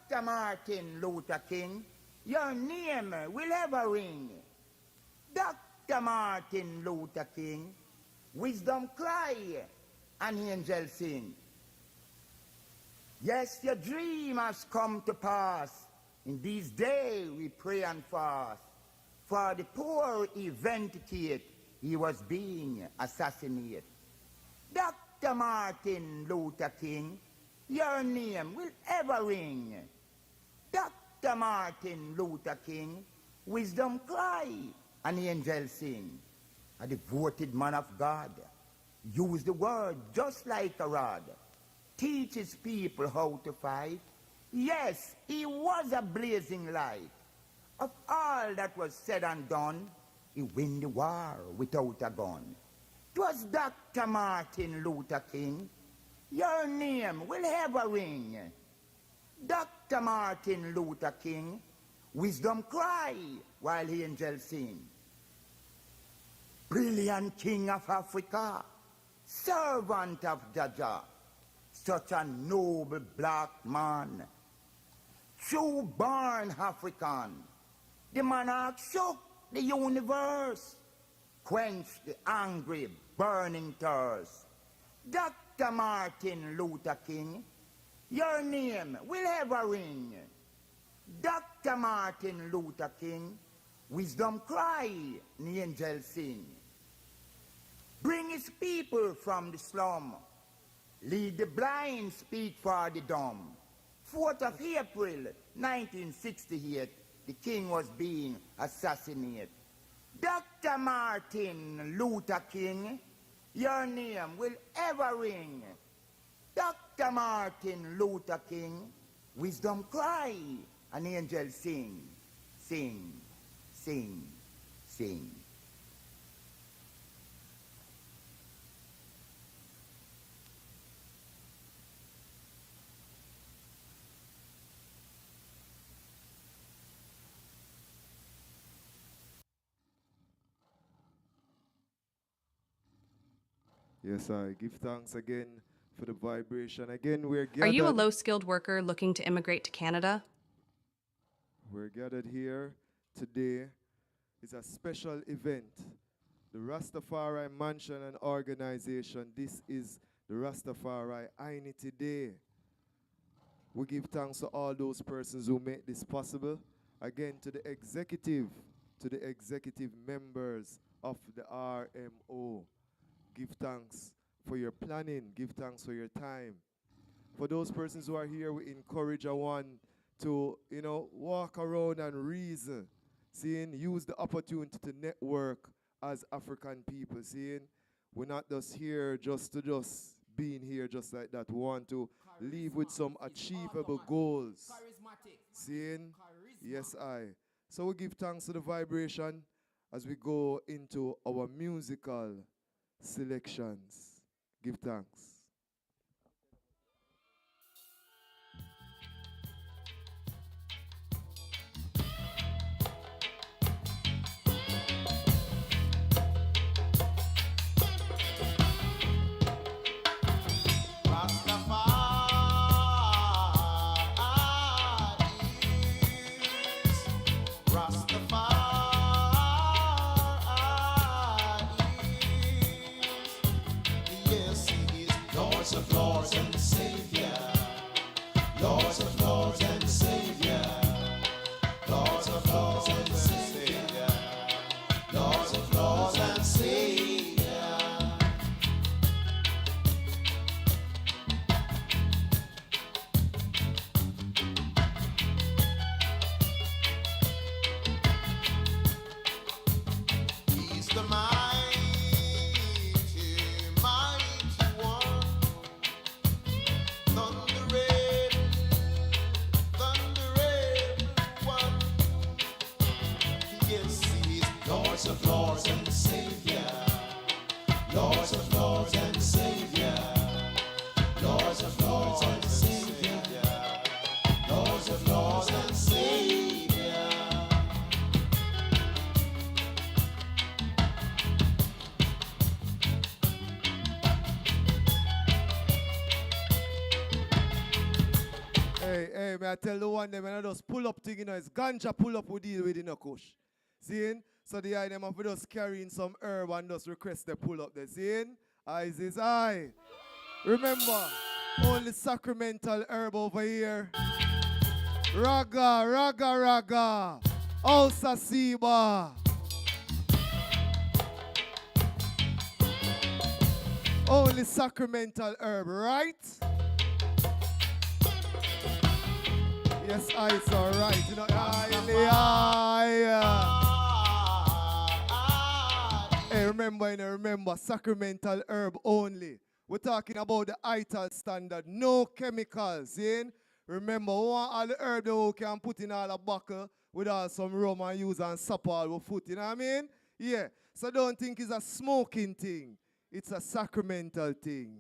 Dr. Martin Luther King, your name will ever ring. Dr. Martin Luther King, wisdom cry and angels sing. Yes, your dream has come to pass. In these days we pray and fast. For the poor he vindicated, he was being assassinated. Dr. Martin Luther King, your name will ever ring. Dr. Martin Luther King, wisdom cry and angels sing. A devoted man of God, use the word just like a rod, teaches people how to fight. Yes, he was a blazing light. Of all that was said and done, he win the war without a gun. 'Twas Dr. Martin Luther King, your name will ever ring. Dr. Martin Luther King, wisdom cry while angels sing. Brilliant king of Africa, servant of Jaja, such a noble black man, true born African. The monarch shook the universe, quenched the angry burning thirst. Dr. Martin Luther King, your name will ever ring. Dr. Martin Luther King, wisdom cry and angels sing. Bring his people from the slum, lead the blind, speak for the dumb. 4th of April 1968, the king was being assassinated. Dr. Martin Luther King, your name will ever ring. Dr. Martin Luther King, wisdom cry and angels sing, sing, sing, sing. Yes, I give thanks again for the vibration. Again, we're gathered. Are you a low-skilled worker looking to immigrate to Canada? We're gathered here today. It's a special event. The Rastafari Mansion and Organization. This is the Rastafari INITY Day. We give thanks to all those persons who make this possible. Again, to the executive members of the R.M.O. Give thanks for your planning. Give thanks for your time. For those persons who are here, we encourage one to, walk around and reason. Seeing, use the opportunity to network as African people. Seeing, we're not just here just being here just like that. We want to leave with some achievable goals. Seeing, yes, I. So we give thanks to the vibration as we go into our musical selections. Give thanks. Lords and Savior, Lords of Lords and Savior, Lords of Lords and Savior, Lords of Lords and Savior. He's the mighty one. Hey, may I tell the one them when I just pull up thing, you know, it's ganja pull up we deal with in a kush. Seeing? So the item of just carrying some herb and just request they pull up there. Seeing? Eyes is eye. Remember, only sacramental herb over here. Raga, raga, raga. Ausa Siba. Only sacramental herb, right? Yes, it's all right. You know, hey, remember, sacramental herb only. We're talking about the ITAL standard, no chemicals. See? Remember, we want all the herb that we can put in all a buckle with all some rum and use and sap all with foot. You know what I mean? Yeah. So don't think it's a smoking thing. It's a sacramental thing.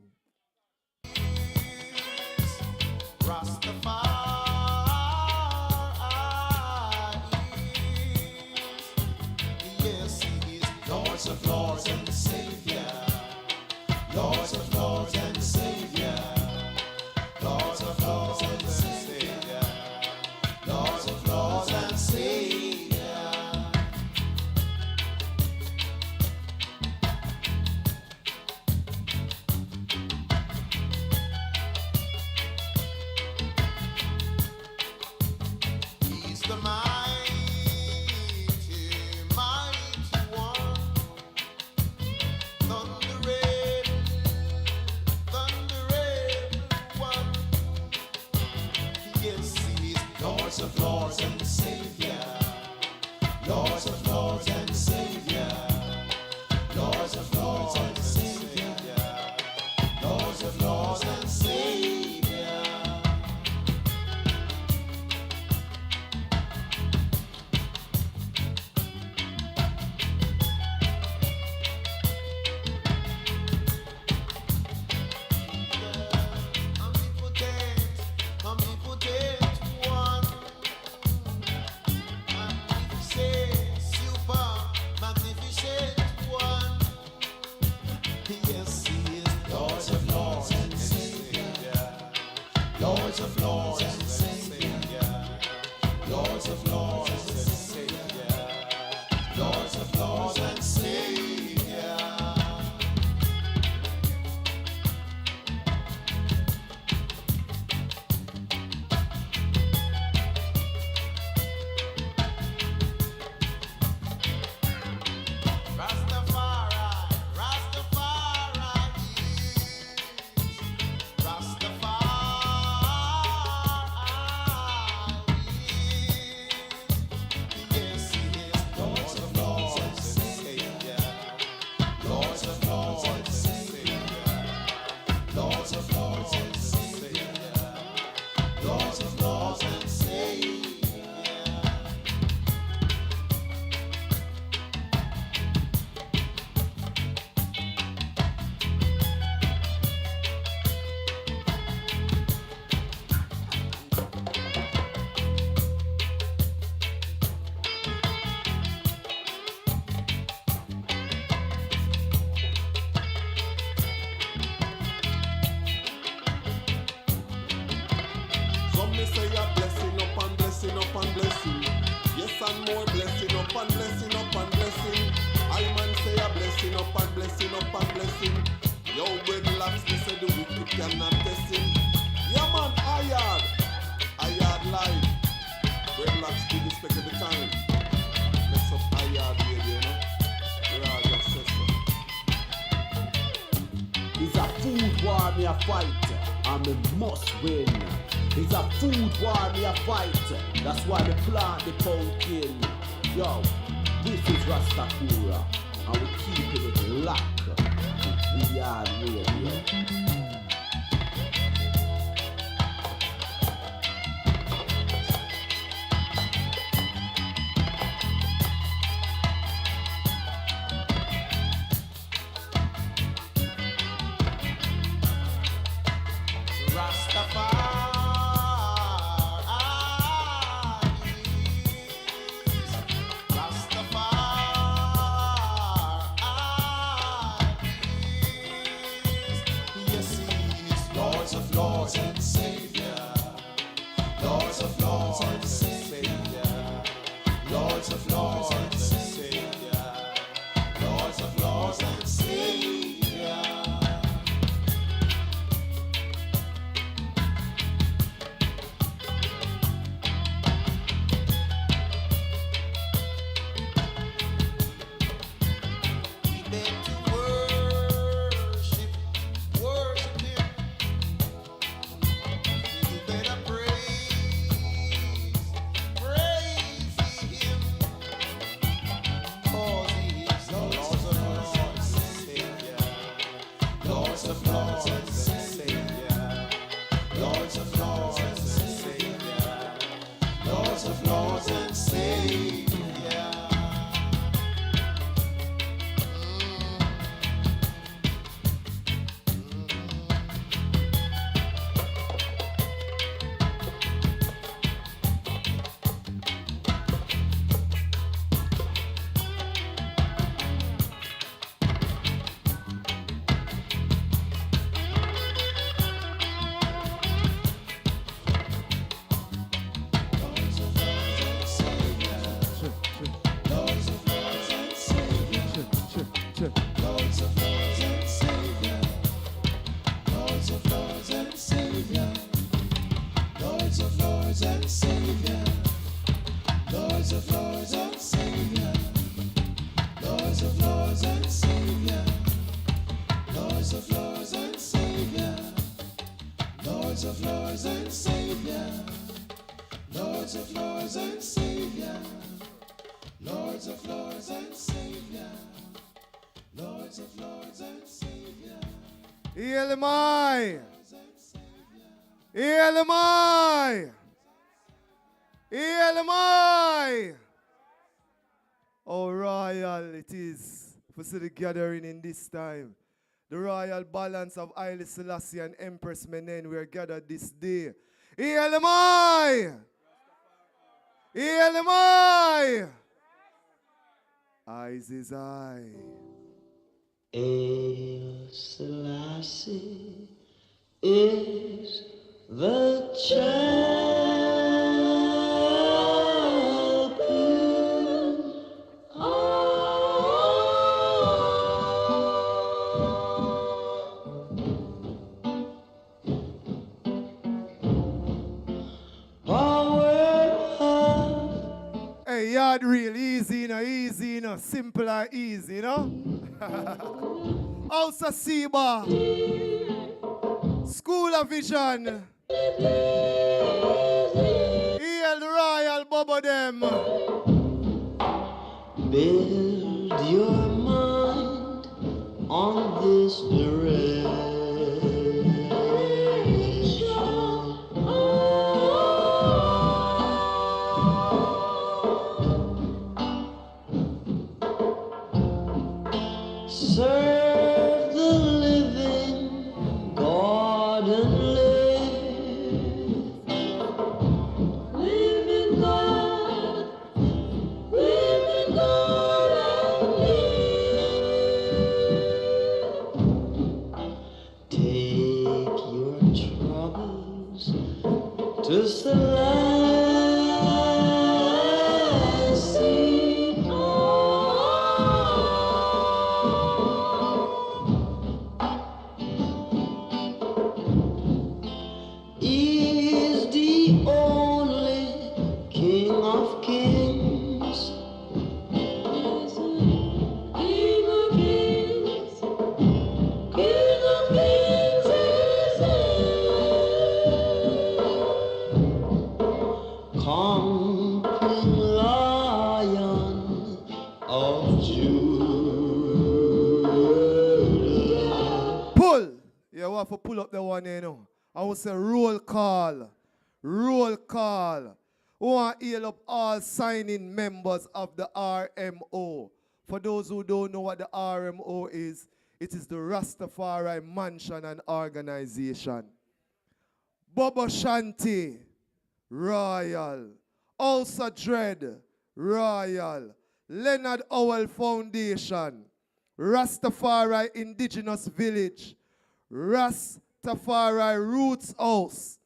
Rastafari is, yes, he is Lords of Lords and Savior. Lords of Lords and Savior. Lords of Lords and Savior. Lords of Lords and Savior. He's the mighty, mighty one. Thundering one. Yes, he is Lords of Lords and Savior. Lords of Lords and Savior. Lords of Lords and Savior. Lords of Lords and Savior. Omnipotent one. Magnificent, super, magnificent one. Yes, he is Lords of Lords and Savior. Lords of Lords and Savior. Lords of Lords and Savior. Lords of Lords and Savior. Rastafari, Rastafari is, Rastafari is, yes, he is Lords of Lords and Savior. Lords of Lords and Savior. Lords of Lords and Savior. Lords of Lords and Savior. Some may say a blessing up and blessing up and blessing. Yes, and more blessing up and blessing up and blessing. I man say a blessing up and blessing up and blessing. Yo, dreadlocks, me say the wicked cannot test him. Yeah, man, I yard live. Dreadlocks, give respect every time. Mess up I yard radio, you know. We're all just say so. It's a food war me a fight, and me must win. It's a food war me a fight, that's why me plant the pumpkin. Yo, this is Rastakura, and we keeping it locked. We are radio. Lords of Lords and Savior. Lords of Lords and Savior. Lords of Lords and Savior. Here am I. Here am I. Here am I. Oh, royal it is for see the gathering in this time. The royal balance of Haile Selassie and Empress Menen, we are gathered this day. Here am I. Here am I. Eyes is I. Haile Selassie is the champion. Hey, yard real easy, simple and easy, House of Seba, School of Vision, Hail the Royal Bubba them. Build your mind on this direction. Serve the living God and live. Live in God and live. Take your troubles to Selassie. Is the only King of Kings. King of Kings. King of Kings is conquering Lion of Judah. Pull! You want to pull up the one, I would say roll call. Roll call. We want to hail up all signing members of the R.M.O. For those who don't know what the R.M.O. is, it is the Rastafari Mansion and Organization. Bubba Shanti, Royal. Ulsa Dread, Royal. Leonard Howell Foundation. Rastafari Indigenous Village. Rastafari Roots House.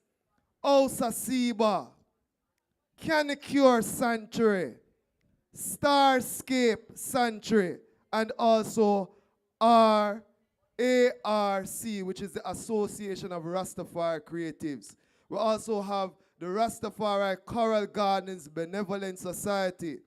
House of Seba. Canicure Sanctuary. Starscape Sanctuary. And also RARC, which is the Association of Rastafari Creatives. We also have the Rastafari Coral Gardens Benevolent Society.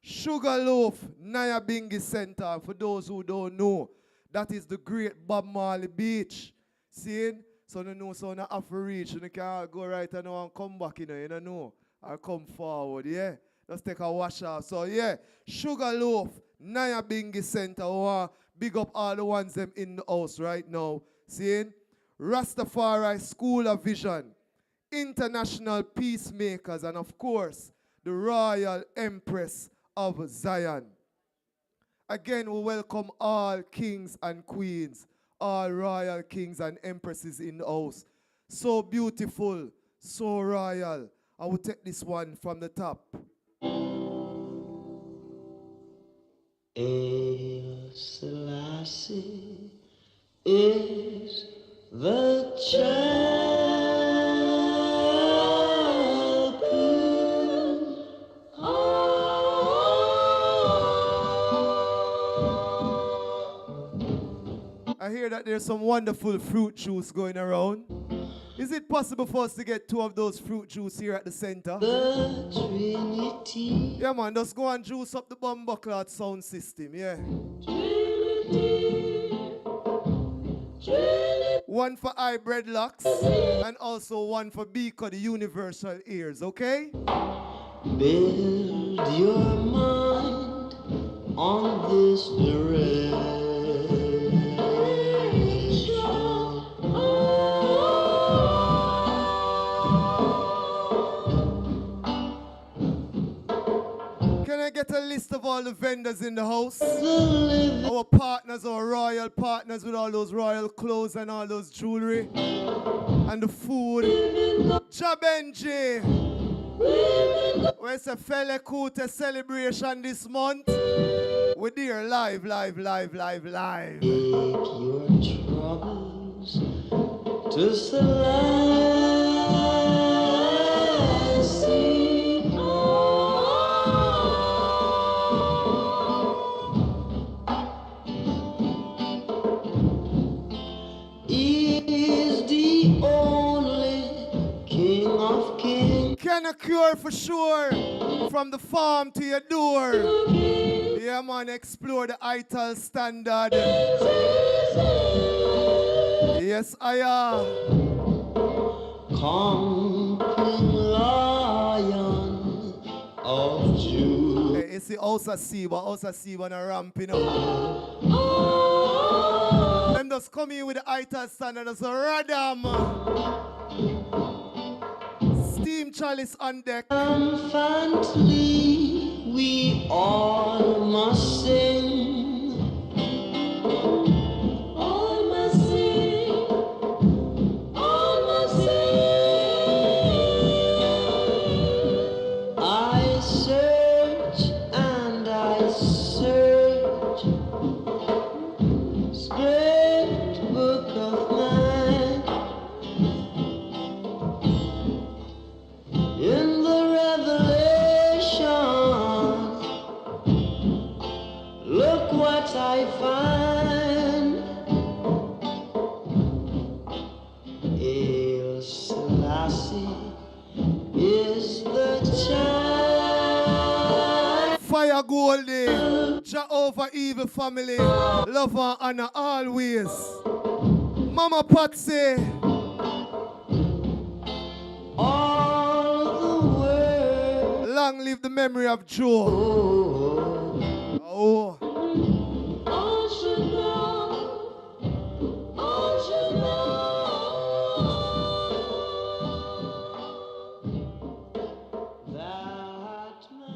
Sugarloaf Nyabingi Center, for those who don't know, that is the great Bob Marley Beach. See? So you know, so you have to reach, you can't go right now and come back, you know, or come forward, yeah? Just take a wash off. So yeah, Sugarloaf Nyabingi Center, big up all the ones them in the house right now. See? Rastafari School of Vision, International Peacemakers, and of course, the Royal Empress of Zion. Again, we welcome all kings and queens, all royal kings and empresses in the house. So beautiful, so royal. I will take this one from the top. El Selassie is the champion. I hear that there's some wonderful fruit juice going around. Is it possible for us to get 2 of those fruit juice here at the center? The Trinity. Yeah, man, just go and juice up the Bumbleclot sound system, yeah. One for eye dreadlocks, and also one for Beaker, the universal ears, okay? Build your mind on this direction. Can I get a list of all the vendors in the house? Our partners, our royal partners with all those royal clothes and all those jewelry. And the food. Jabenji. Where's a Fele Kute celebration this month? We're there live. Take your troubles to Selassie. Is the only King of Kings. Can a cure for sure, from the farm to your door. Yeah, man, explore the ITAL standard. Yes, I am. Conquering Lion of Judah. Hey, it's the Osa Siba and a ramp, you know. Them just come in with the ITAL standard as a radam. Steam chalice on deck. Triumphantly, we all must sing. All must sing. All must sing. I search and I search. Spread book of mine. In the Revelation, look what I find. El Selassie is the child. Fire Goldie, Jehovah Evil family, love and honor always. Mama Patsy, All the world. long live the memory of Joe. Oh. All should know. All should know. That man.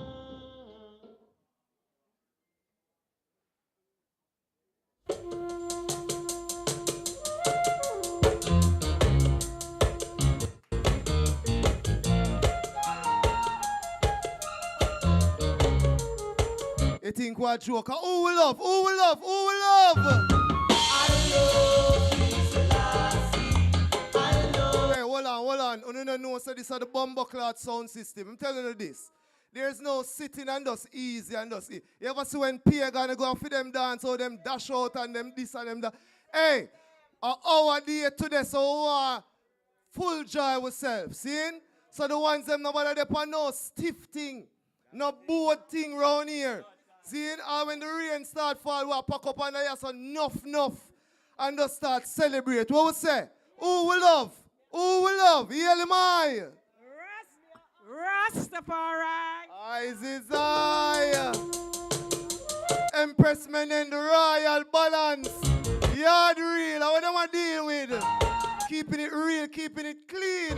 You think what joker? Who will love? Who will love? Who will love? Hey, hold on. You don't know, so this is the Bumbleclot sound system. I'm telling you this. There's no sitting and just easy and just easy. You ever see when Pierre gonna go and for them dance or them dash out and them this and them that? Hey, an hour day today, so full joy ourselves. See? So the ones them nobody they put no stiff thing, no board thing round here. See? And when the rain start fall, we pack up and I so enough and just start celebrate. What we say? Who will love? Who will love? Hear them I. Rastafari. Eyes is I. Empress men and the royal balance. Yard real. What them I deal with? keeping it real, keeping it clean.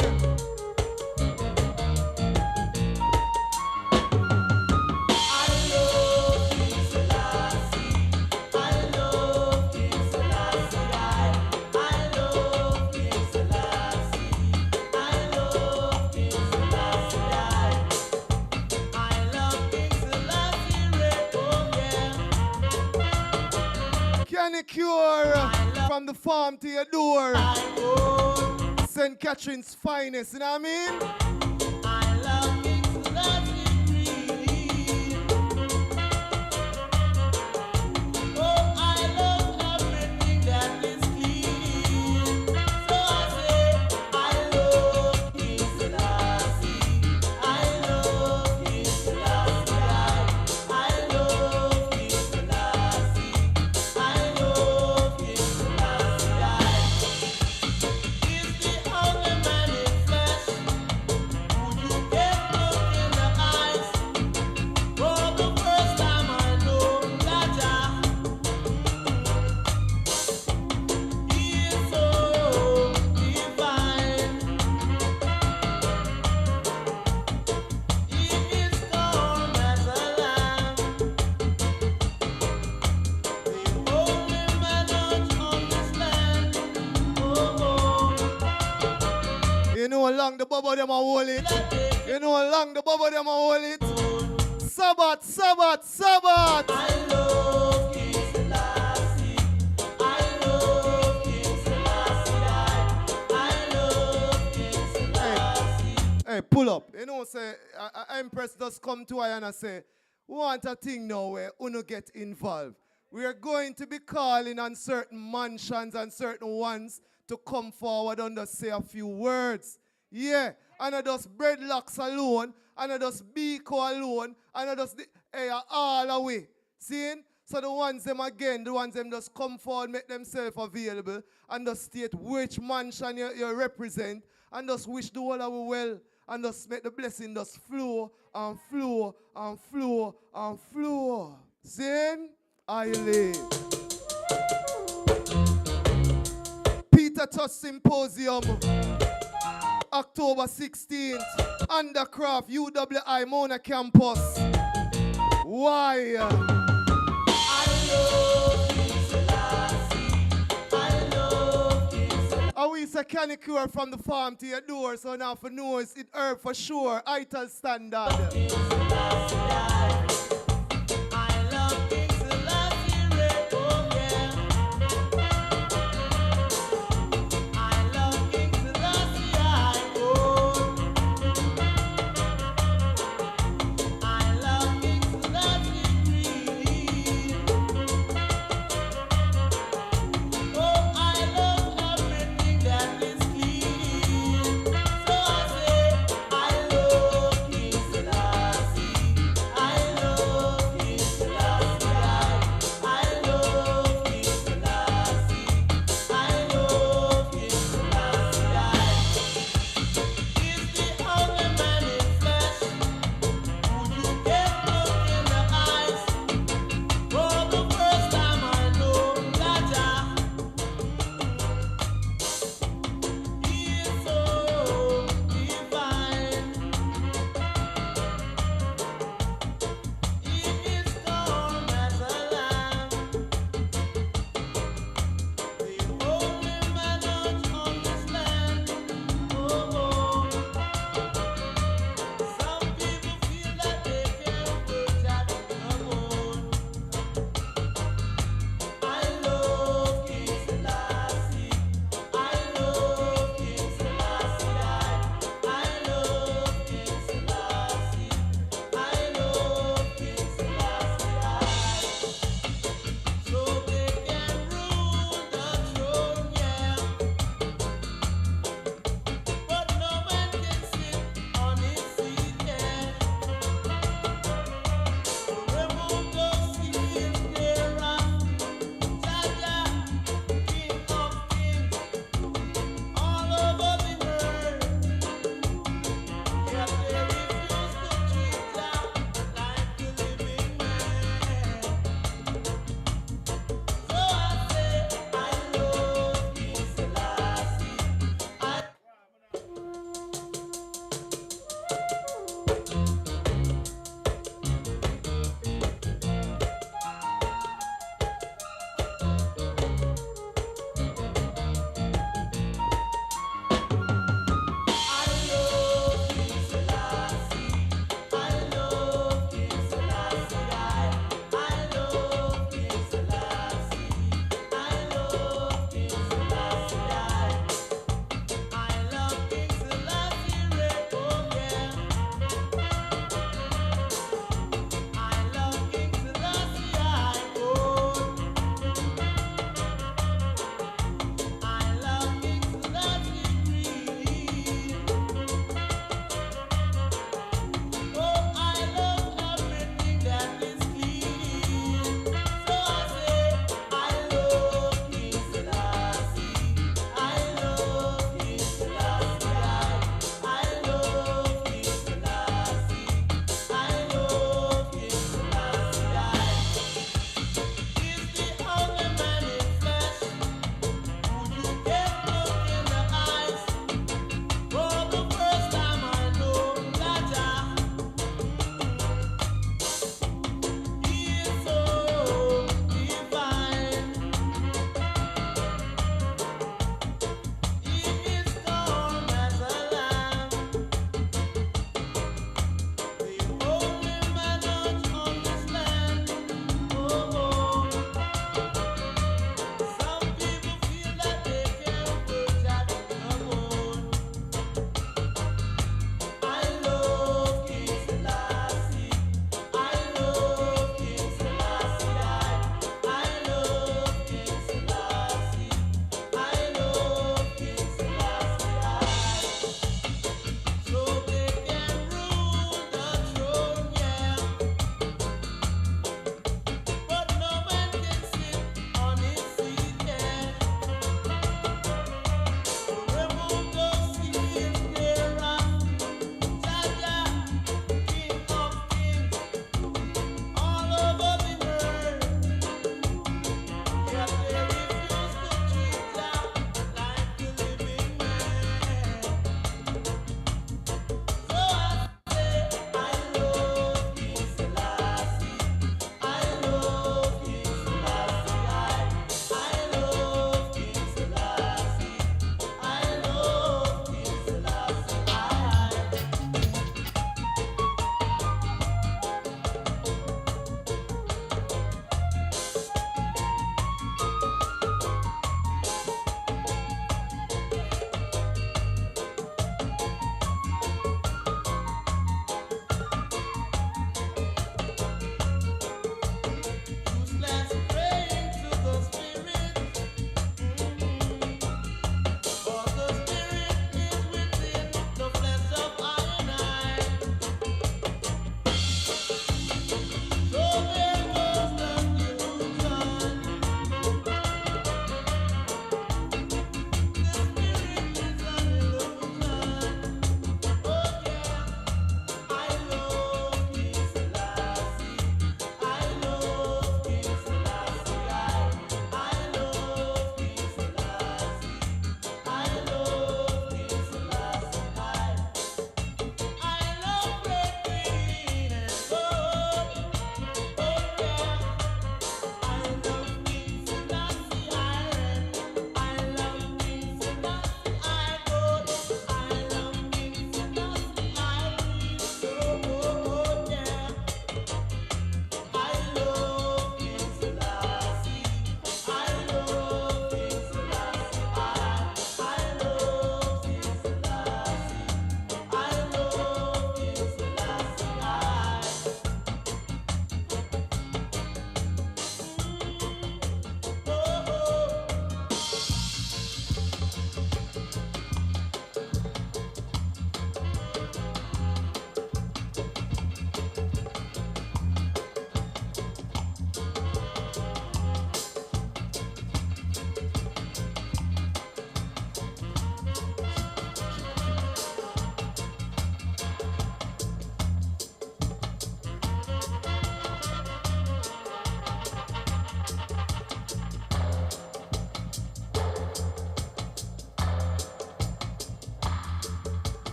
Can it cure from the farm to your door? St. Catherine's finest, you know what I mean? I love King's Landing. Oh, I love everything that is clean. So I say, I love King's Landing. I love King's Landing. I love King's Landing. I love King's Landing. Is the only man in flesh who you get look in the eyes. For the first time I know that he is so divine. He is calm as a lamb. The only man on this land. Oh, You know how long the bubble them a hold it. You know how long the bubble them a hold it. Sabbath, Sabbath, Sabbath. I love King Selassie. I love King Selassie. I love King Selassie. Hey, pull up. You know, say, Empress just come to I and say, we want a thing now where uno get involved. We are going to be calling on certain mansions and certain ones to come forward and just say a few words. Yeah, and I just breadlocks alone, and I just Biko alone, and I just all away. Seeing? So the ones them again, the ones them just come forward, make themselves available, and just state which mansion you represent, and just wish the whole of we well, and just make the blessing just flow and flow and flow and flow. Seeing? I live. Peter Touch Symposium, October 16th, Undercraft, UWI, Mona Campus. Why? I love King Selassie. I love King Selassie. Are we say can it cure from the farm to your door? So now for no, it's it herb for sure. ITAL standard. I love King Selassie, oh yeah. I love King Selassie, I love King Selassie, oh, I love everything that is clean. So I say, I love King Selassie. I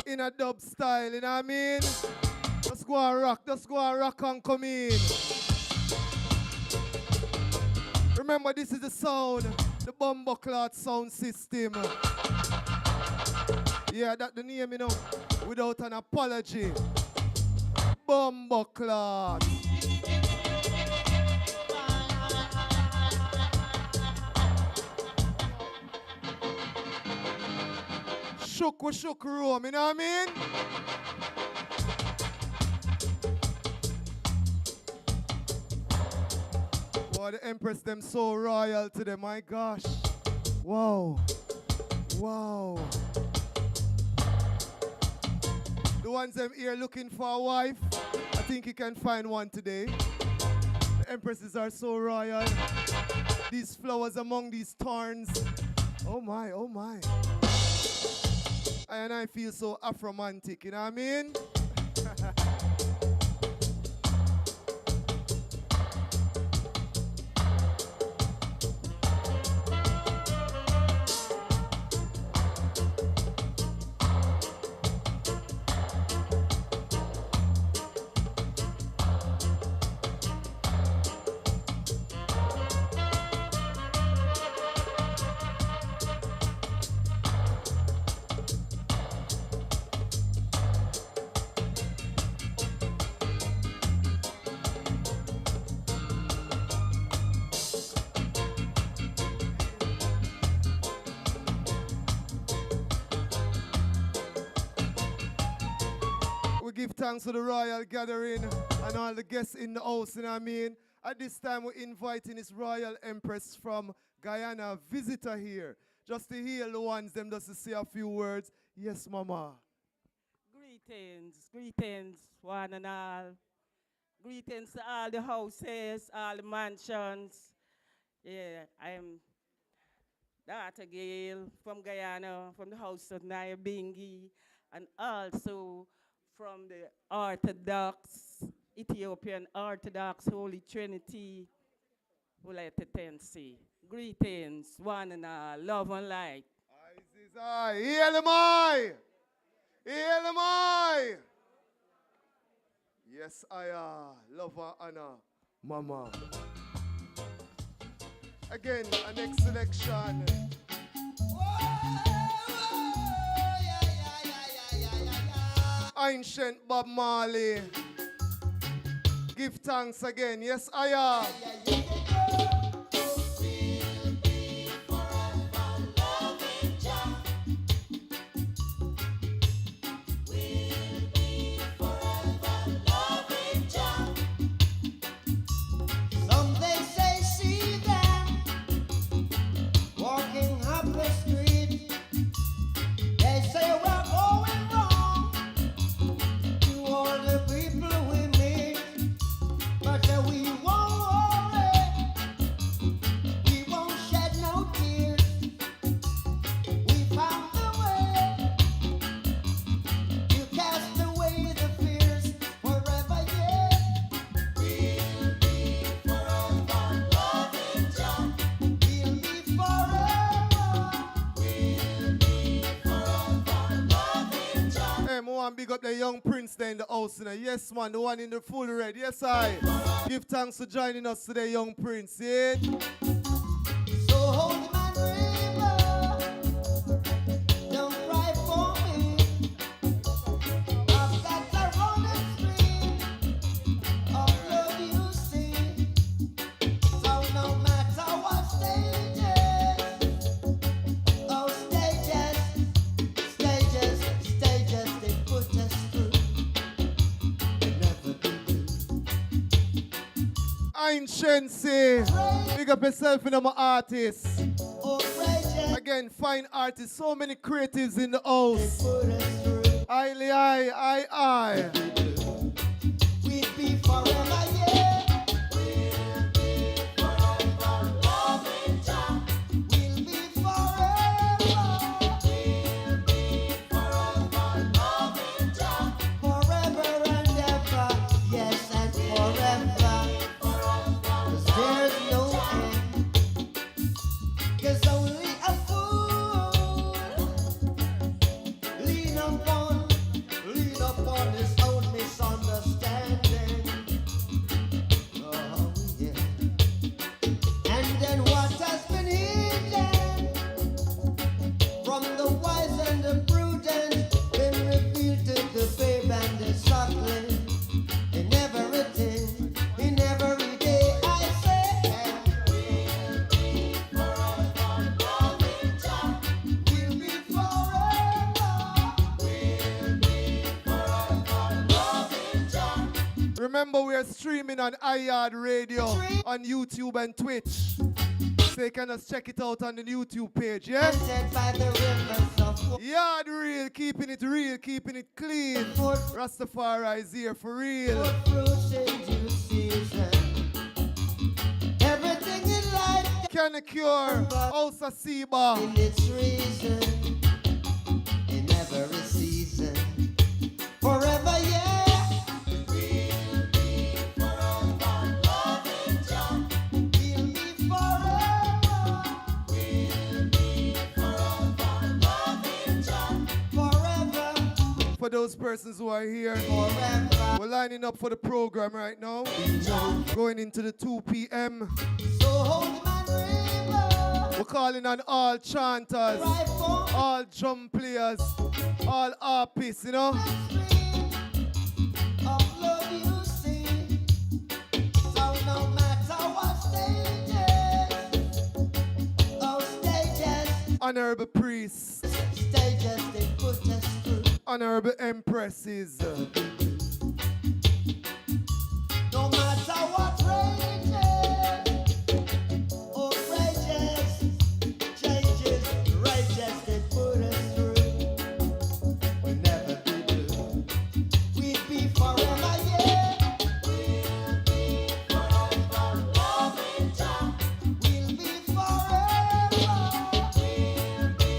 in a dub style, you know what I mean? Just go and rock and come in. Remember, this is the sound, the Bumbleclot sound system. Yeah, that's the name, you know, without an apology. Bumbleclot. Shook room, you know what I mean? Boy, the Empress them so royal today, my gosh. Wow. Wow. The ones them here looking for a wife, I think you can find one today. The Empresses are so royal. These flowers among these thorns. Oh my, oh my. And I feel so Afromantic, you know what I mean? Give thanks to the royal gathering and all the guests in the house, you know what I mean? At this time, we're inviting His Royal Empress from Guyana, visitor here, just to hear the ones, them just to say a few words. Yes, Mama. Greetings, one and all. Greetings to all the houses, all the mansions. Yeah, I'm Dr. Gail from Guyana, from the house of Nyabingi, and also from the Orthodox, Ethiopian Orthodox Holy Trinity, Tensi. Greetings, one and all, love and light. Heal am I. Heal am I. Yes, I love her, Anna, Mama. Again, a next selection. Ancient Bob Marley. Give thanks again. Yes, I am. Big up the young prince there in the house. Yes, man, the one in the full red. Yes, I. Give thanks for joining us today, young prince. Yeah? So hold my river, don't cry for me. I've got a rolling stream of love you see. So no matter what stages, oh stages, they put us through. Ancient say, big up yourself in my artists. Again, fine artists, so many creatives in the house. I. We'd be forever, yeah. We'll be forever loving Jah. We'll be forever. We'll be forever loving Jah. Forever and ever, yes, and forever. 'Cause there's no end. 'Cause only a fool lean upon Remember, we are streaming on iYard Radio on YouTube and Twitch. So you can just check it out on the YouTube page, yeah? Yard real, keeping it clean. Rastafari is here for real. Everything in life Can a cure, also Seba. in its reason, in every season, forever, yeah. We'll be forever loving Jah. We'll be forever. We'll be forever loving Jah. Forever, For those persons who are here, forever. we're lining up for the program right now. Going into the 2 p.m. So hold my river, We're calling on all chanters, right for all drum players, all harpists, you know. of love you see. So no matter what stages, Honorable priests, stages they put us through. honorable empresses, No matter what outrageous, changes, righteous they put us through. We'll never be blue. We'd be forever, yeah. We'll be forever loving Jah. We'll be forever. We'll be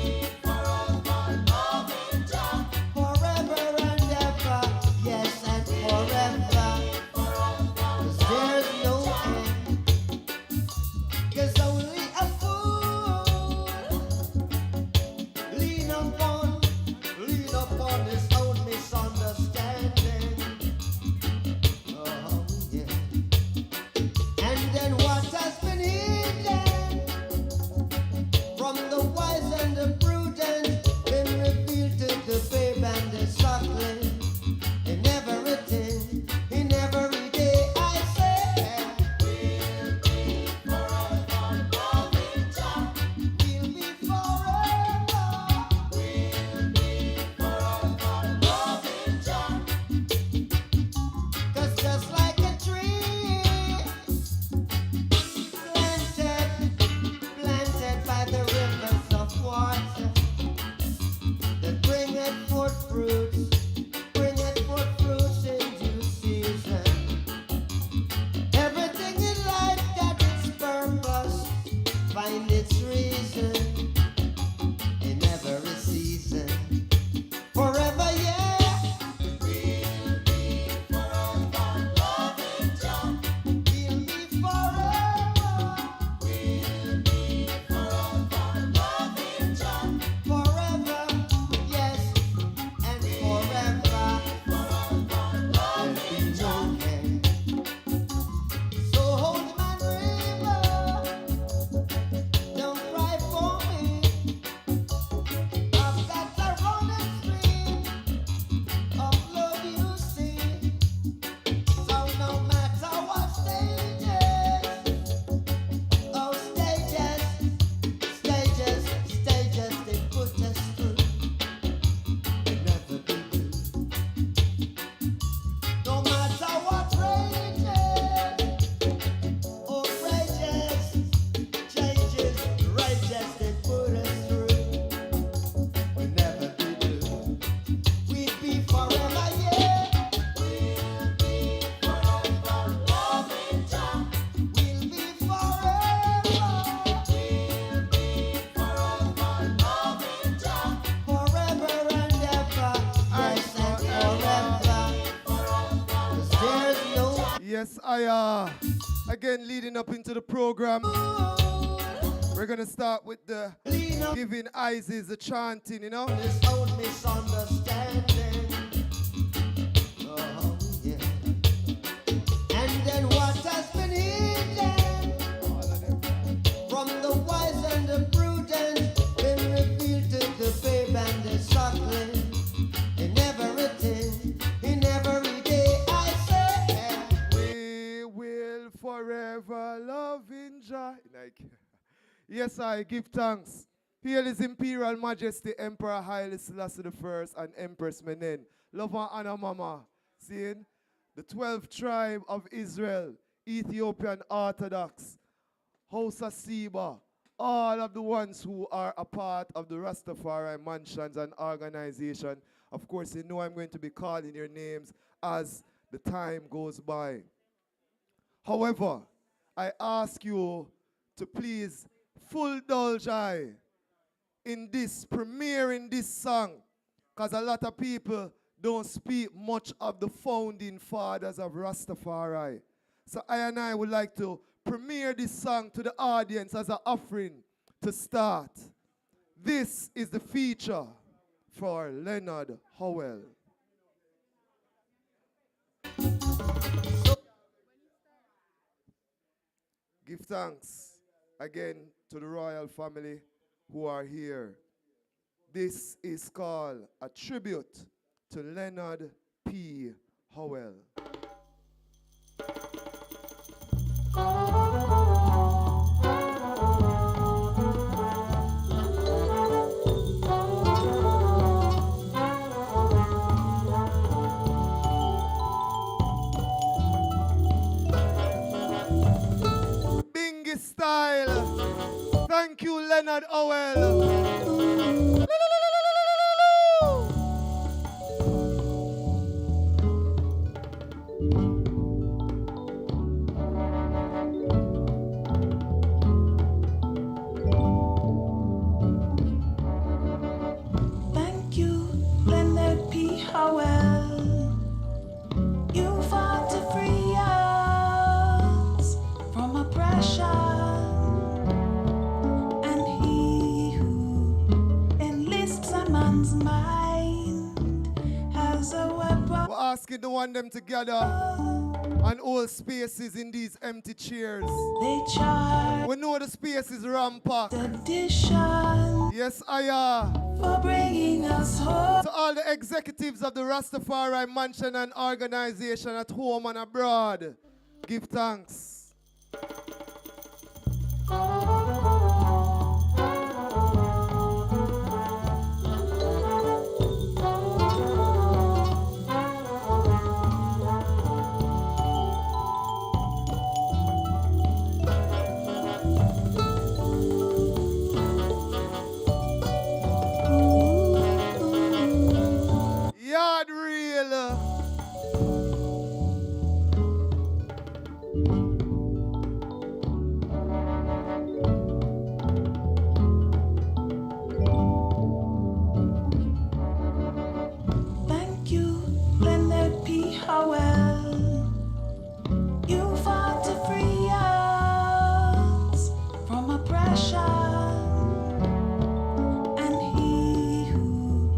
forever loving Jah. Forever and ever, yes, and forever. 'Cause there's no end. 'Cause only a fool lean upon his own misunderstanding. Oh yeah. And then what has been hidden from the wise and the prudent been revealed to the babe and the suckling. In everything, in every day, I say, we'll be forever loving Jah. We'll be forever. We'll be forever loving Jah. 'Cause just like a tree planted by the rivers of water, that bringeth forth fruits in due season. Everything in life got its purpose, find its reason in every season. Forever, yeah. We'll be forever loving Jah. We'll be forever. We'll be forever loving Jah. Forever, yes, and forever. There'll be no end. So hold my river, don't cry for me. I've got a running stream of love you see. So no matter what stages they put us through, we'll never be blue. No matter what outrageous, changes, righteous they put us through, we'll never be blue. We'd be forever, yeah. We'll be forever loving Jah. We'll be forever. We'll be forever loving Jah. Forever and ever, yes, and forever. 'Cause there's no yes, again leading up into the program. We're gonna start with the lean up giving Isis the chanting, you know. his own misunderstanding. Oh yeah. And then what has been hidden from the wise and the prudent been revealed to the babe and the suckling. In everything, in every day, I say, We will forever love in Jah. Like, yes, I give thanks. Hail His Imperial Majesty Emperor Haile Selassie I and Empress Menen. Love and honor, Mama. Seeing? the 12th tribe of Israel, Ethiopian Orthodox, House of Seba, all of the ones who are a part of the Rastafari mansions and organization. Of course, you know I'm going to be calling your names as the time goes by. However, I ask you to please full indulge in this, premiering this song, because a lot of people don't speak much of the founding fathers of Rastafari. So I and I would like to premiere this song to the audience as an offering to start. This is the feature for Leonard Howell. Give thanks again to the royal family who are here. This is called a tribute to Leonard P. Howell. Bingy style. Thank you, Leonard Howell. Thank you, Leonard P. Howell. You fought to free us from oppression, and he who enlists a man's mind has a weapon. We're asking the one them together and all spaces in these empty chairs. They charge We know the space is rampant. addition Yes, I are. for bringing us home. To all the executives of the Rastafari Mansion and Organization at home and abroad, give thanks. Yard real. Thank you, Leonard P. Howell. You fought to free us from oppression, and he who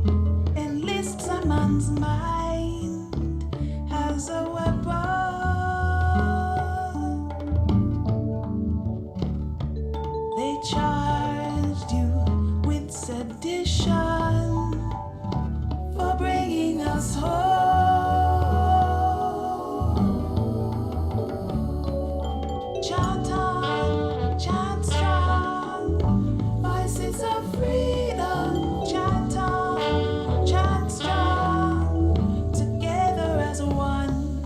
enlists a man's mind has a weapon. They charged you with sedition for bringing us home. Chant on, chant strong, voices of freedom. Chant on, chant strong, together as one.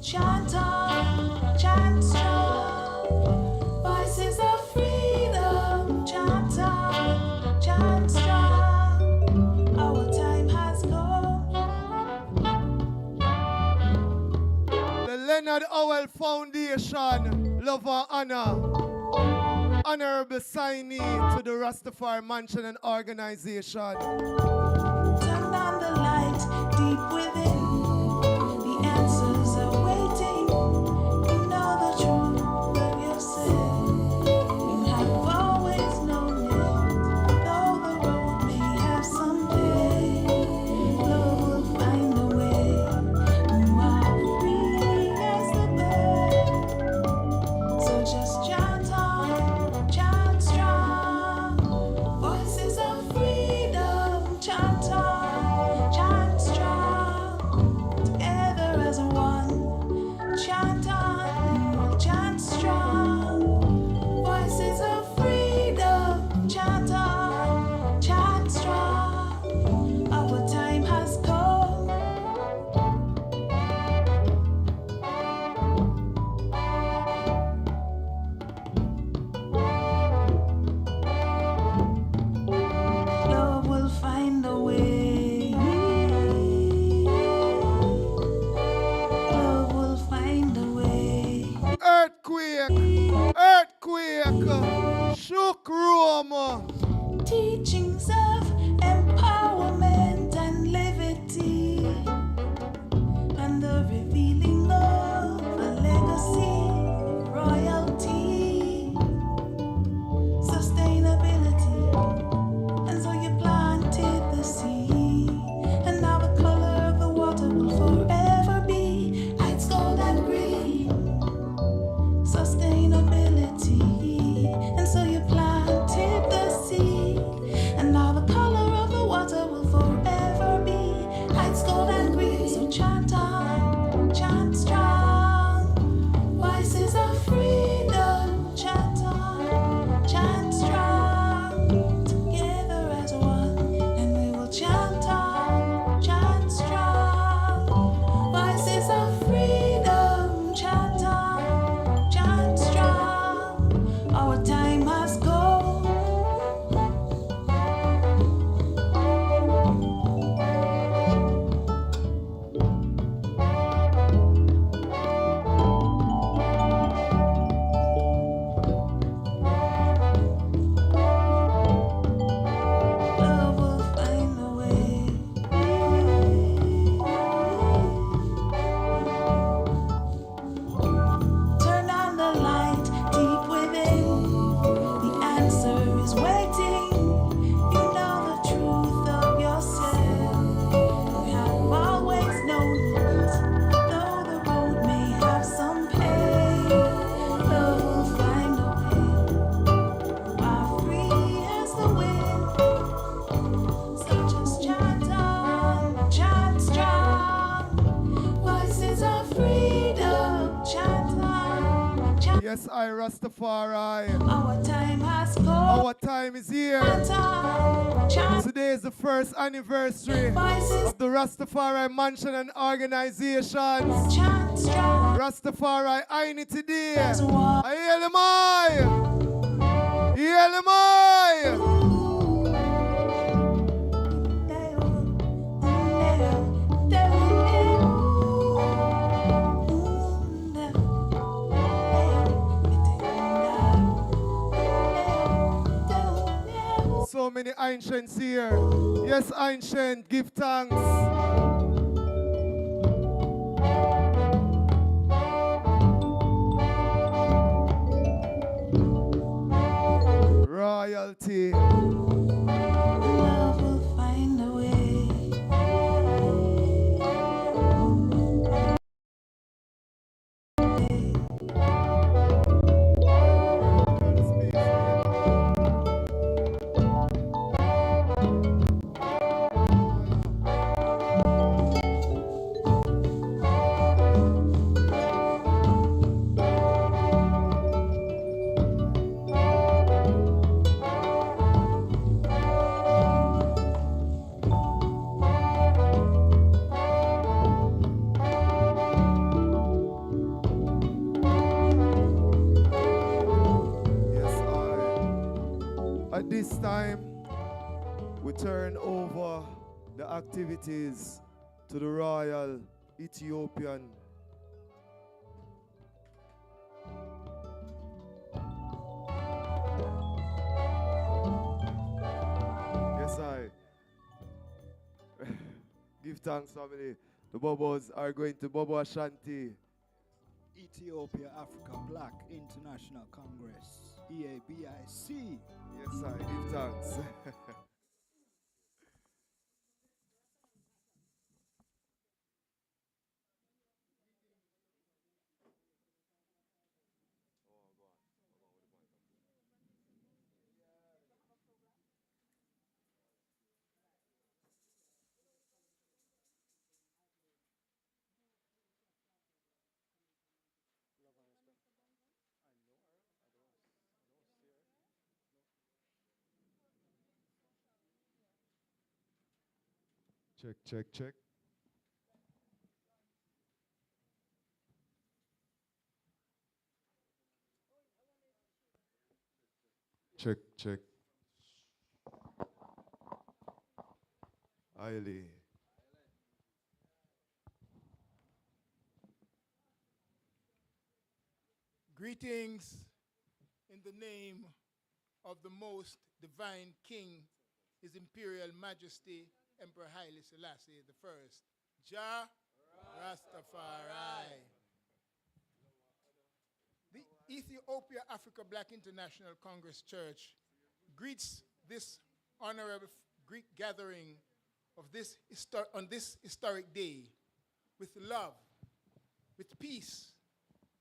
Chant on, chant strong, voices of freedom. Chant on, chant strong. Our time has come. The Leonard Howell Foundation, love and honor. Honorable signee to the Rastafari Mansion and Organization. Turn on the light deep within. The answers are waiting. You know the truth of yourself. You have always known it. Though the road may have some pain, love will find a way. You are free as the bird. So just chant on, chant strong. Voices of freedom, chant on, chant Earthquake. Shook Rome. Teachings of empowerment and liberty, and the revealing of a legacy, royalty, sustainability. And so you planted the seed, and now the color of the water will forever be lights, gold, and green. Sustainability. And so you planted the seed, and now the color of the water will forever be lights, gold, and green. So chant on, chant strong, voices of freedom. Chant on, chant strong, together as one, and we will chant on, chant strong, voices of freedom. Chant on, chant strong, our time has gone. Love will find a way. Turn on the light deep within. The answer is waiting. You know the truth of yourself. You have always known it, though the road may have some pain. Love will find a way. You are free as the wind. So just chant on, chant strong. Voices of freedom. Chant on, chant. Yes, I Rastafari. Our time has come. Our time is here. Chant on, chant. Today is the first anniversary Voices. of the Rastafari Mansion and Organizations. Chant strong. Rastafari INITY Day. As one. I hear them I. Hear them I. So many ancients here. Yes, ancient, give thanks. Royalty. Love will find a way. At this time, we turn over the activities to the Royal Ethiopian. Yes, I. Give thanks, family. The Bobos are going to Bobo Ashanti. Ethiopia Africa Black International Congress, EABIC. Yes, I give thanks. Check, check, check. Check, check. Highly. Greetings in the name of the most divine King, His Imperial Majesty, Emperor Haile Selassie I, Jah Rastafari. The Ethiopia Africa Black International Congress Church greets this honorable Greek gathering of on this historic day with love, with peace,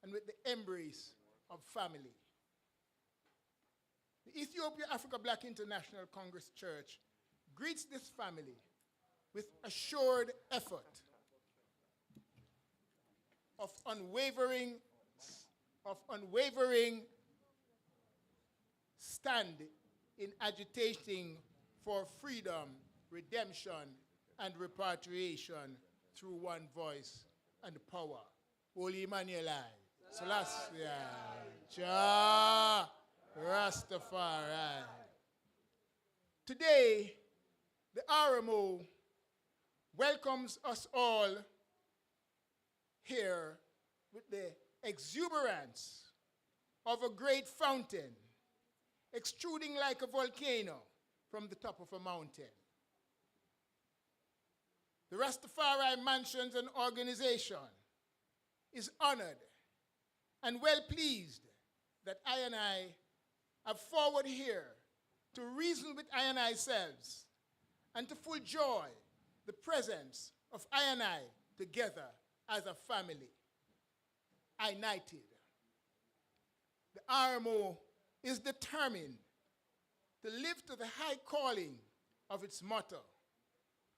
and with the embrace of family. The Ethiopia Africa Black International Congress Church greets this family with assured effort of unwavering stand in agitating for freedom, redemption, and repatriation through one voice and power. Holy Emmanuel, Selassie, Jah Rastafari. Today, the R.M.O. welcomes us all here with the exuberance of a great fountain extruding like a volcano from the top of a mountain. The Rastafari Mansions and Organization is honored and well pleased that I have forward here to reason with I selves and to full joy the presence of I together as a family, united. The R.M.O. is determined to live to the high calling of its motto,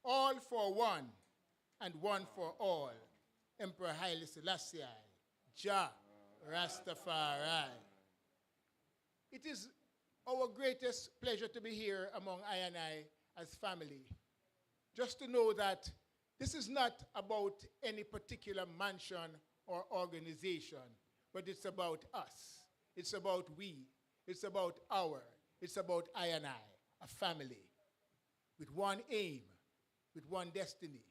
all for one and one for all, Emperor Haile Selassie, Jah Rastafari. It is our greatest pleasure to be here among I as family. Just to know that this is not about any particular mansion or organization, but it's about us. It's about we. It's about it's about I, a family, with one aim, with one destiny,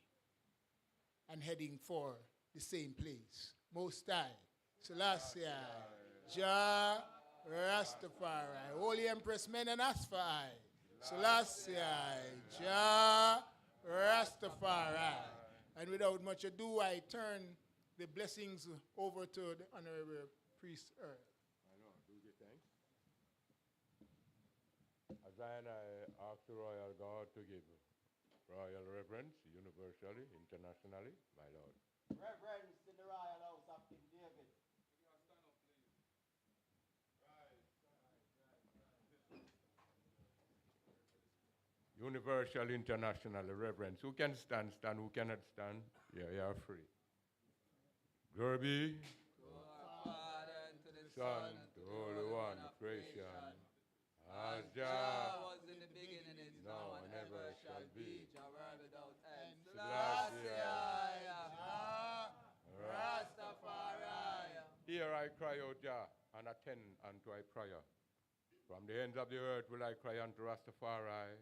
and heading for the same place. Most High, Selassie, Jah Rastafari, Holy Empress Menen Asfai, Selassie, Jah Rastafari. And without much ado, I turn the blessings over to the Honorable Priest Earl. I know, do give thanks. As I ask the Royal God to give royal reverence, universally, internationally, my Lord. Reverence in the Royal House of King David. Universal, international reverence. Who can stand, stand. Who cannot stand, yeah, you are free. Glory be to our Father, and to the Son, to the Holy One of creation. As Jah was in the beginning, is now, and ever shall be, Jah world without end. Selassie, Rastafari. Here I cry, O Jah, and attend unto thy prayer. From the ends of the earth will I cry unto Rastafari.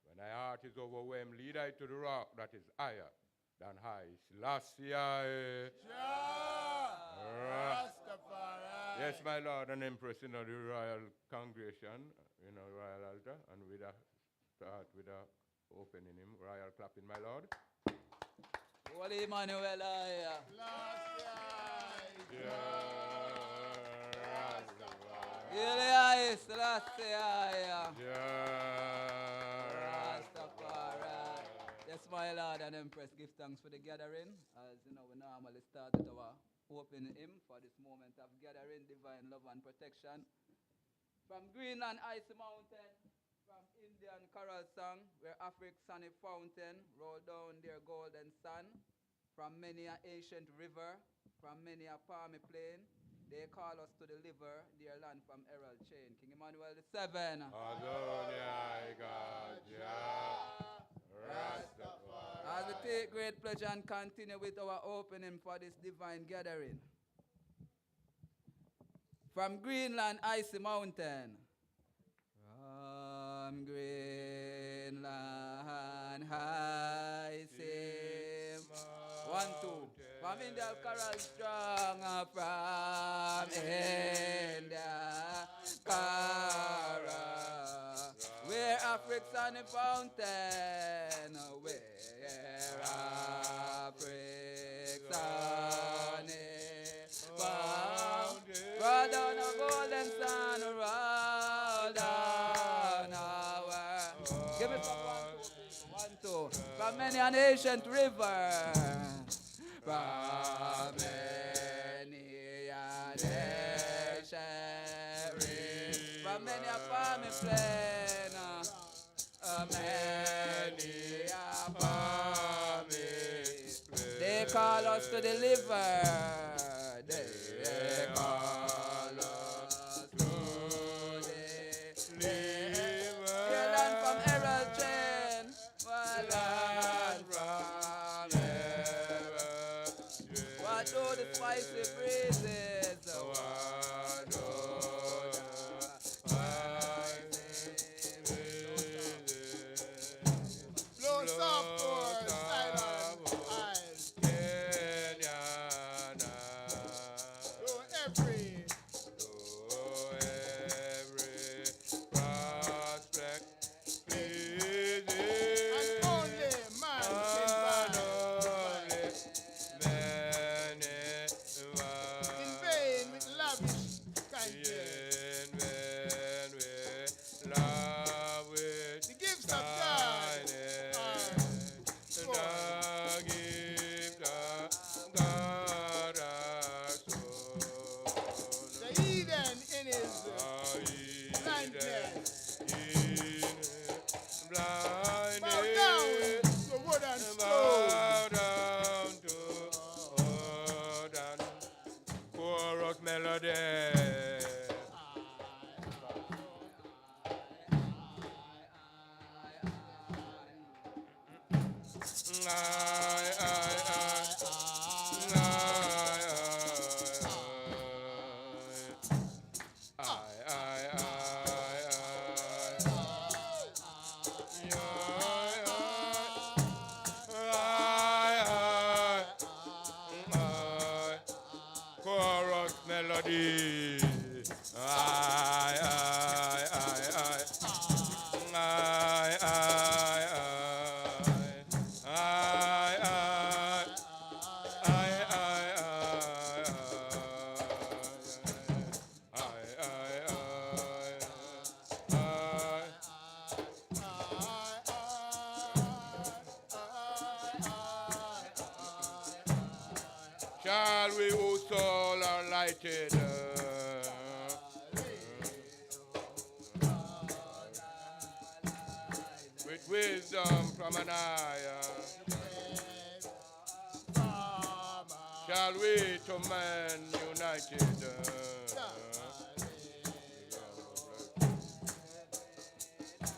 When thy heart is overwhelmed, lead I to the rock that is higher than high. Selassie, Rastafari. Yes, my Lord and Empress, the royal congregation, royal altar, and we start with a opening hymn, royal clapping, my Lord. Holy Emmanuel, Rastafari. Yes, my Lord and Empress, give thanks for the gathering. As you know, we normally start with our opening hymn for this moment of gathering, divine love and protection. From Greenland, Icy Mountain, from Indian choral song, where Africa's sunny fountain roll down their golden sun. From many an ancient river, from many a palmy plain, they call us to deliver their land from Herald chain. King Emmanuel VII. Adonai God, Jah Rastafari. As we take great pleasure and continue with our opening for this divine gathering. From Greenland, Icy Mountain. From Greenland, Icy Mountain. 1, 2. From India, choral strong. From India, Cara, where Africa's on the fountain, where Africa's on the fountain, roll down a golden sun, roll down our, give me some 1, 2, 1, 2, from many an ancient river, from many an ancient river, from many a farming plain, many a farming plain. They call us to deliver. They call us to deliver. Your land from Herald Chain, land from Herald Chain. What do the spicy breezes? What do the spicy breezes? Blow soft towards Island Isles. Blow every prospect pleasing. and only man in vain with lavish kindness. The gifts of God are small. The Eden in his blindness. Bow down to wood and stone. Chorus melody. Chorus melody. Shall we whose soul are lighted? With wisdom from an higher. Shall we to man united?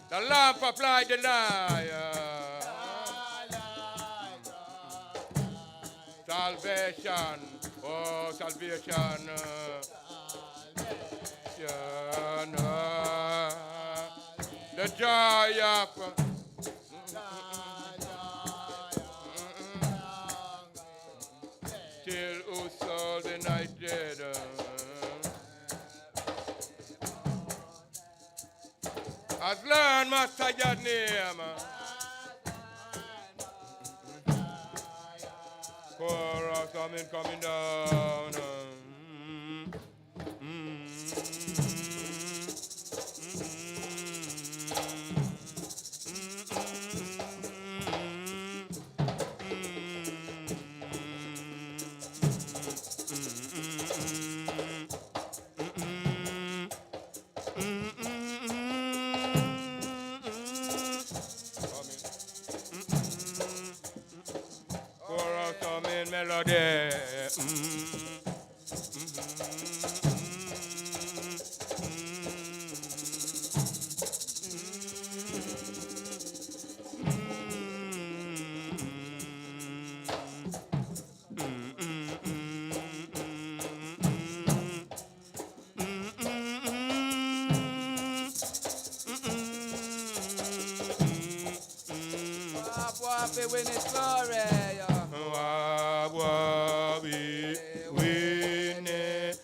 The lamp applied the liar. Salvation, oh salvation, the joy of till whose soul united. As learn master your name. Chorus coming down. Chorus coming melody. Wabi win his glory. Wabi win it.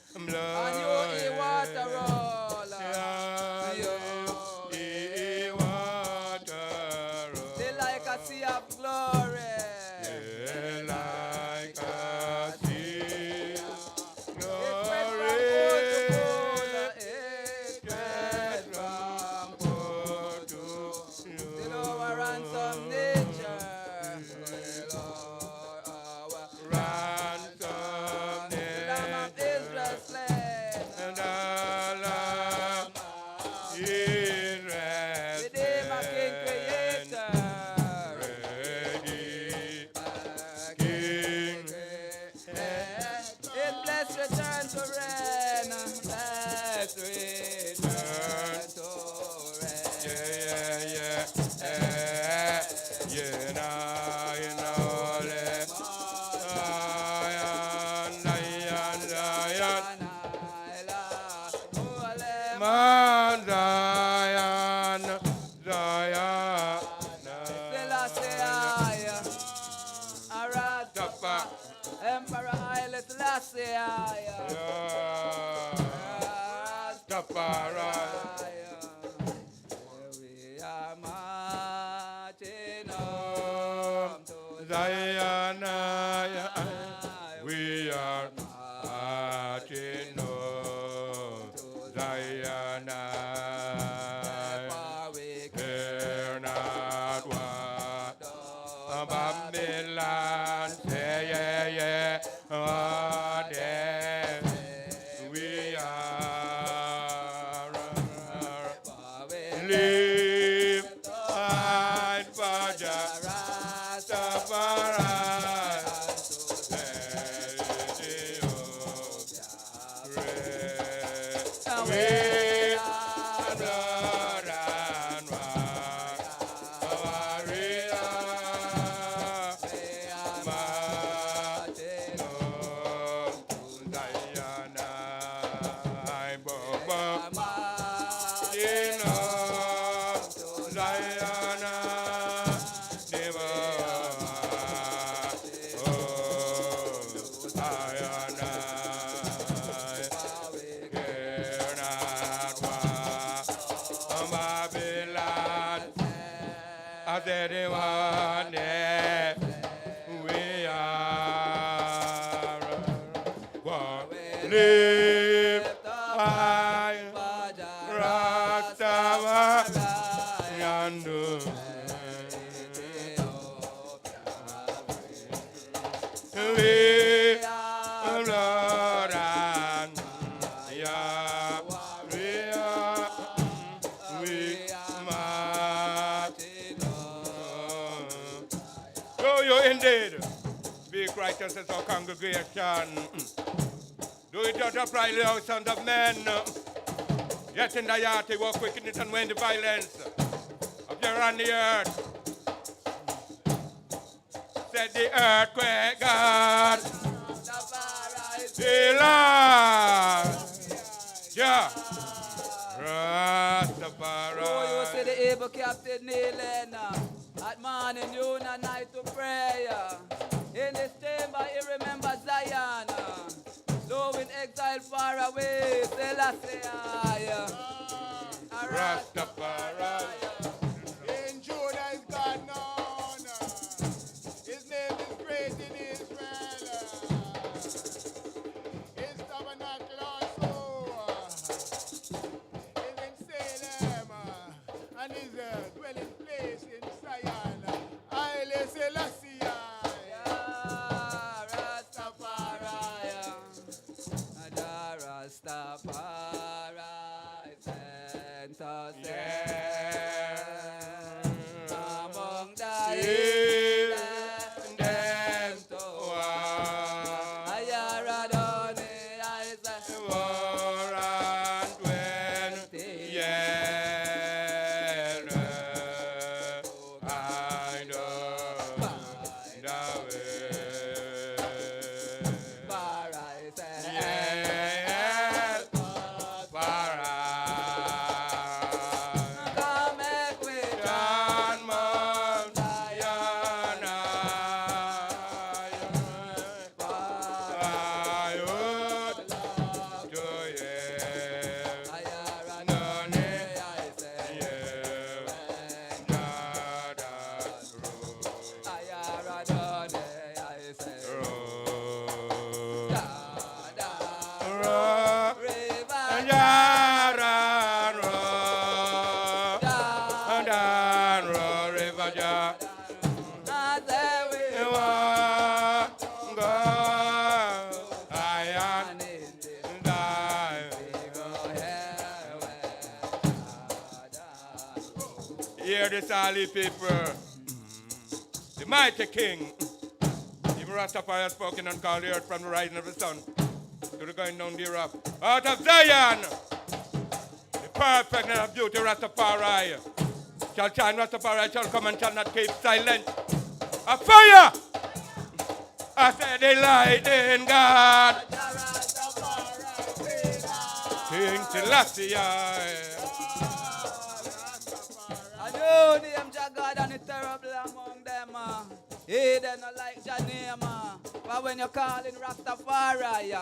Lift high, Rastafari, and we are Lord and Yahweh, we marching on. So you indeed, be righteous as our congregation. Do it out uprightly, O sons of men. Yet in thy heart they walk wickedness and when the violence of your on the earth. Said the earthquake God. The Lord. Yeah. Rastafari. Oh, you see the able captain kneeling at morning, noon, and night to prayer. In this chamber, he remembers Zion. Though in exile far away, Selassie, Rastafari. In Judah is God known. His name is great in Israel. His tabernacle also is in Salem. And his dwelling place in Zion. Haile Selassie. Rastafari sent us among the heathens to war. Ayaradoni, I say, 420 years I know the Hear this, all ye people. The mighty king. Even Rastafari has spoken and called the earth from the rising of the sun to the going down thereof. Out of Zion, the perfect and of beauty Rastafari shall shine. Rastafari shall come and shall not keep silent. A fire! I said the light in God. King Selassie. I know them Jah God and the terrible among them. He they not like Jah name. But when you call in Rastafari,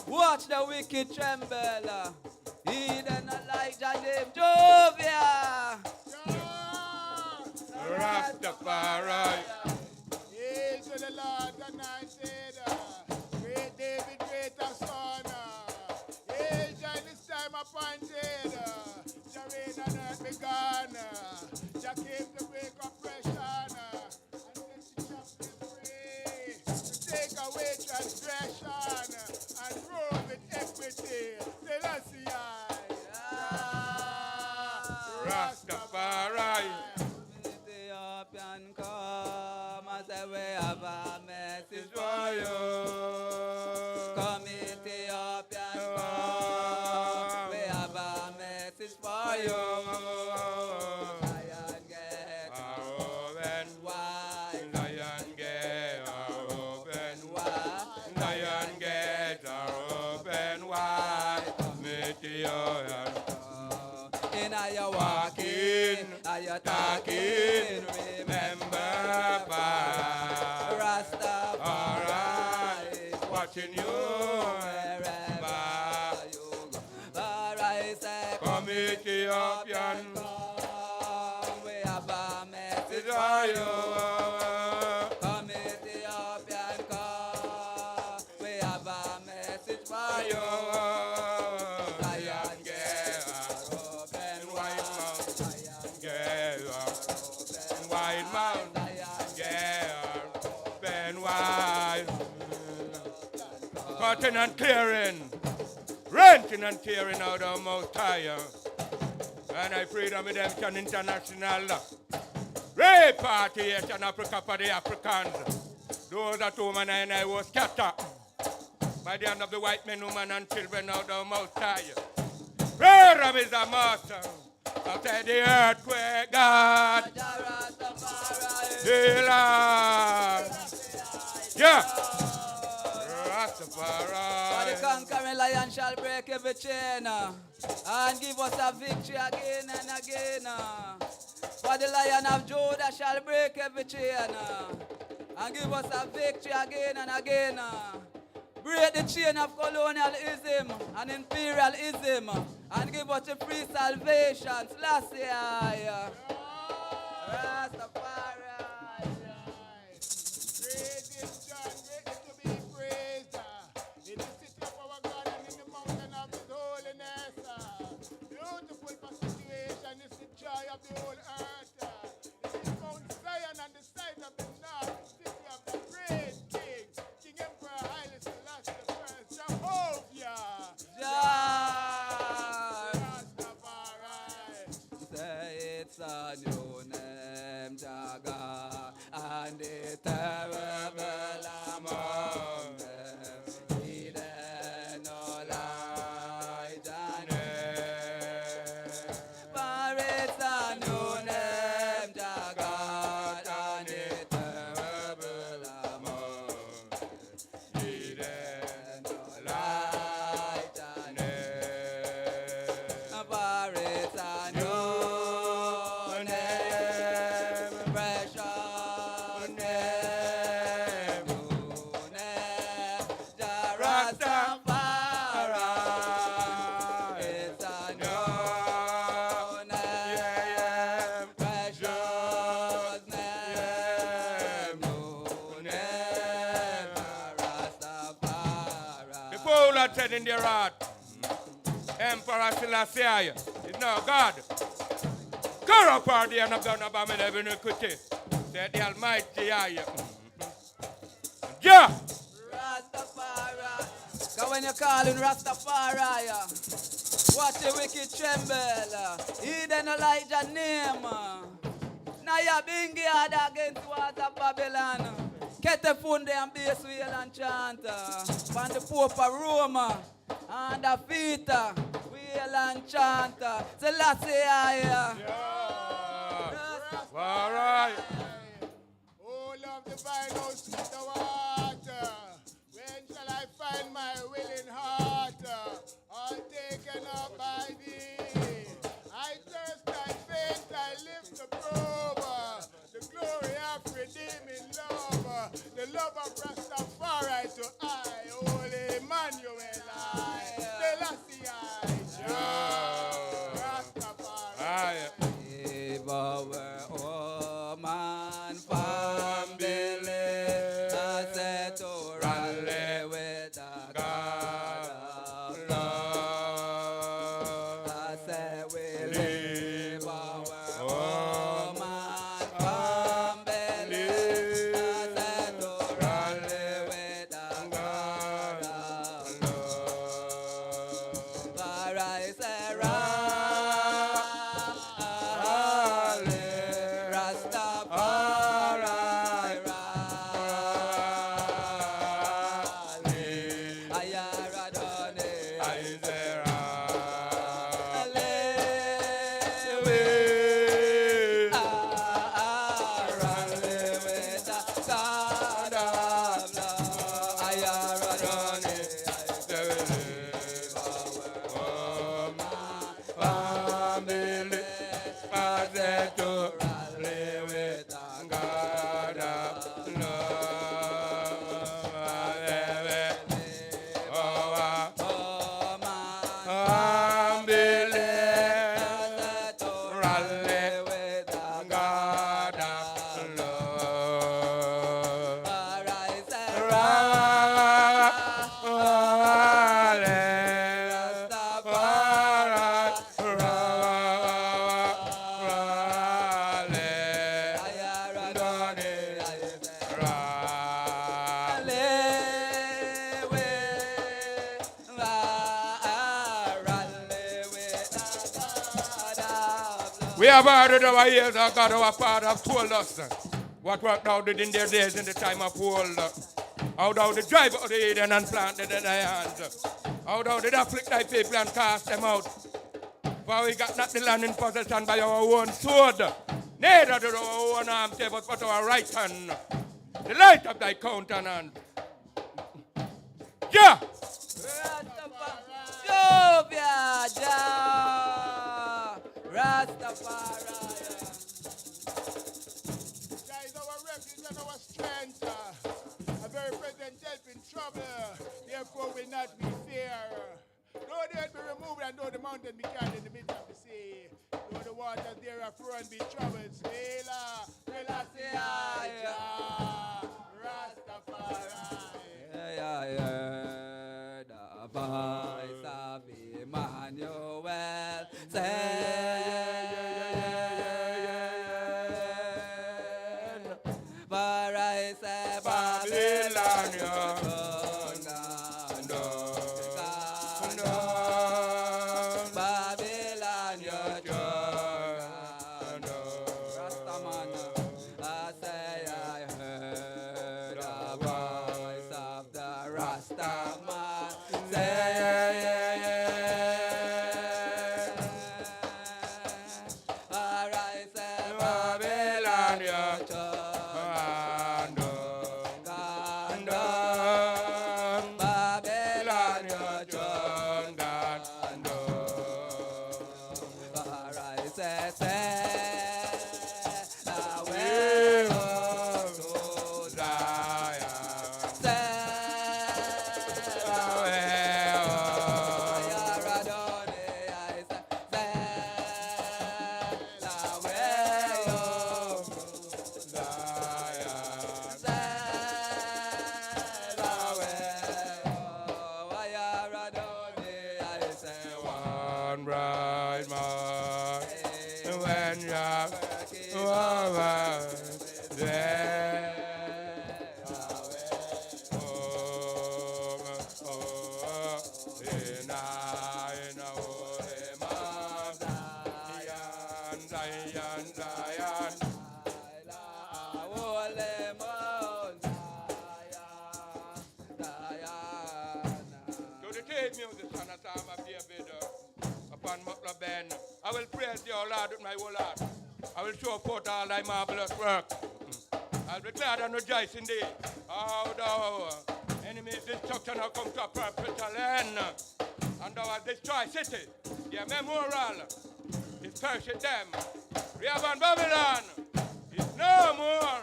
watch the wicked tremble. He they not like Jah name. Jovia. Rastafari. Hail to the Lord anointed, great David, greater son. Hail Jah in this time appointed, Jah reign on earth begun. Jah came to break oppression, and set the captive free, to take away transgression, and rule with equity. Selassie, Rastafari. Ethiopian come as a way of a message. Are you walking? Are you talking? Remember, Rastafari is watching you wherever you go. But I say, come Ethiopian, come. We have a message for you. Come Ethiopian, come. We have a message for you. Lion girl, open white mouth. Lion girl, open white mouth. Lion girl, open wide. Cutting and clearing, renting and tearing out our mouth tire. And I freedom redemption international. Repatriation Africa for the Africans. Those that woman and I was scattered by the hand of the white men, women, and children out of mouth tire. Freedom is a master. After the earthquake, God. The Lord. Yeah. Rastafari. For the conquering lion shall break every chain and give us a victory again and again. For the Lion of Judah shall break every chain and give us a victory again and again. Break the chain of colonialism and imperialism and give us a free salvation. Selassie. Rastafari. Praise Him, John, greatly to be praised. In the city of our God and in the mountain of His holiness. Beautiful for situation is the joy of the whole earth. It is Mount Zion on the side of the north, city of the great King, King Emperor Haile Selassie I, Jehovah. Rastafari. Say it's a new name, Jaga, and the terrible among them. He then no light and for it's a new name, Jaga, and the terrible among them. He then no light and for it's a new name, precious name, new name, the Rastafari. It's a new name, precious name, new name, the Rastafari. The fool that said in their heart, Emperor Selassie is now God. Corrupt are the end of the abominable every iniquity, said the Almighty I. Yeah! Rastafari. Cause when you call in Rastafari, watch the wicked tremble. He then no like your name. Now you being hard against water Babylon. Kete funde and bass wheel and chant. From the Pope of Rome and the feet wheel and chant. Selassie All right. Oh, love divine, oh sweet the water. When shall I find my willing heart? All taken up by thee. I thirst, I faint, I live to probe the glory of redeeming love. The love of Rastafari to I, Holy Emmanuel I. Selassie I. Rastafari. If I were all man family, I said to rally with the God. We have heard our ears, our God, our Father have told us what work thou did in their days in the time of old. How thou did drive out the heathen and planted in thy hands. How thou did afflict thy people and cast them out. For we got not the land in possession by our own sword, neither did our own arm save us, but our right hand, the light of thy countenance. Yeah! Rastafari. Jah is our refuge and our strength. A very present help in trouble. Therefore will not be fear. Though the earth be removed and though the mountain be carried in the midst of the sea, though the waters thereof run be troubled, Sailor, Selassie, Rastafari. The voice of Emmanuel said, for I say Babylon, Babylon, Rastaman, I say I heard the voice of the Rastaman say, for I say Babylon, I will praise thee, O Lord, with my whole heart. I will show forth all thy marvelous work. I'll be glad and rejoice in thee. How thou enemies' destruction have come to a perpetual end. And thou hast destroyed city. Their memorial is perished them. Rehoboam Babylon is no more.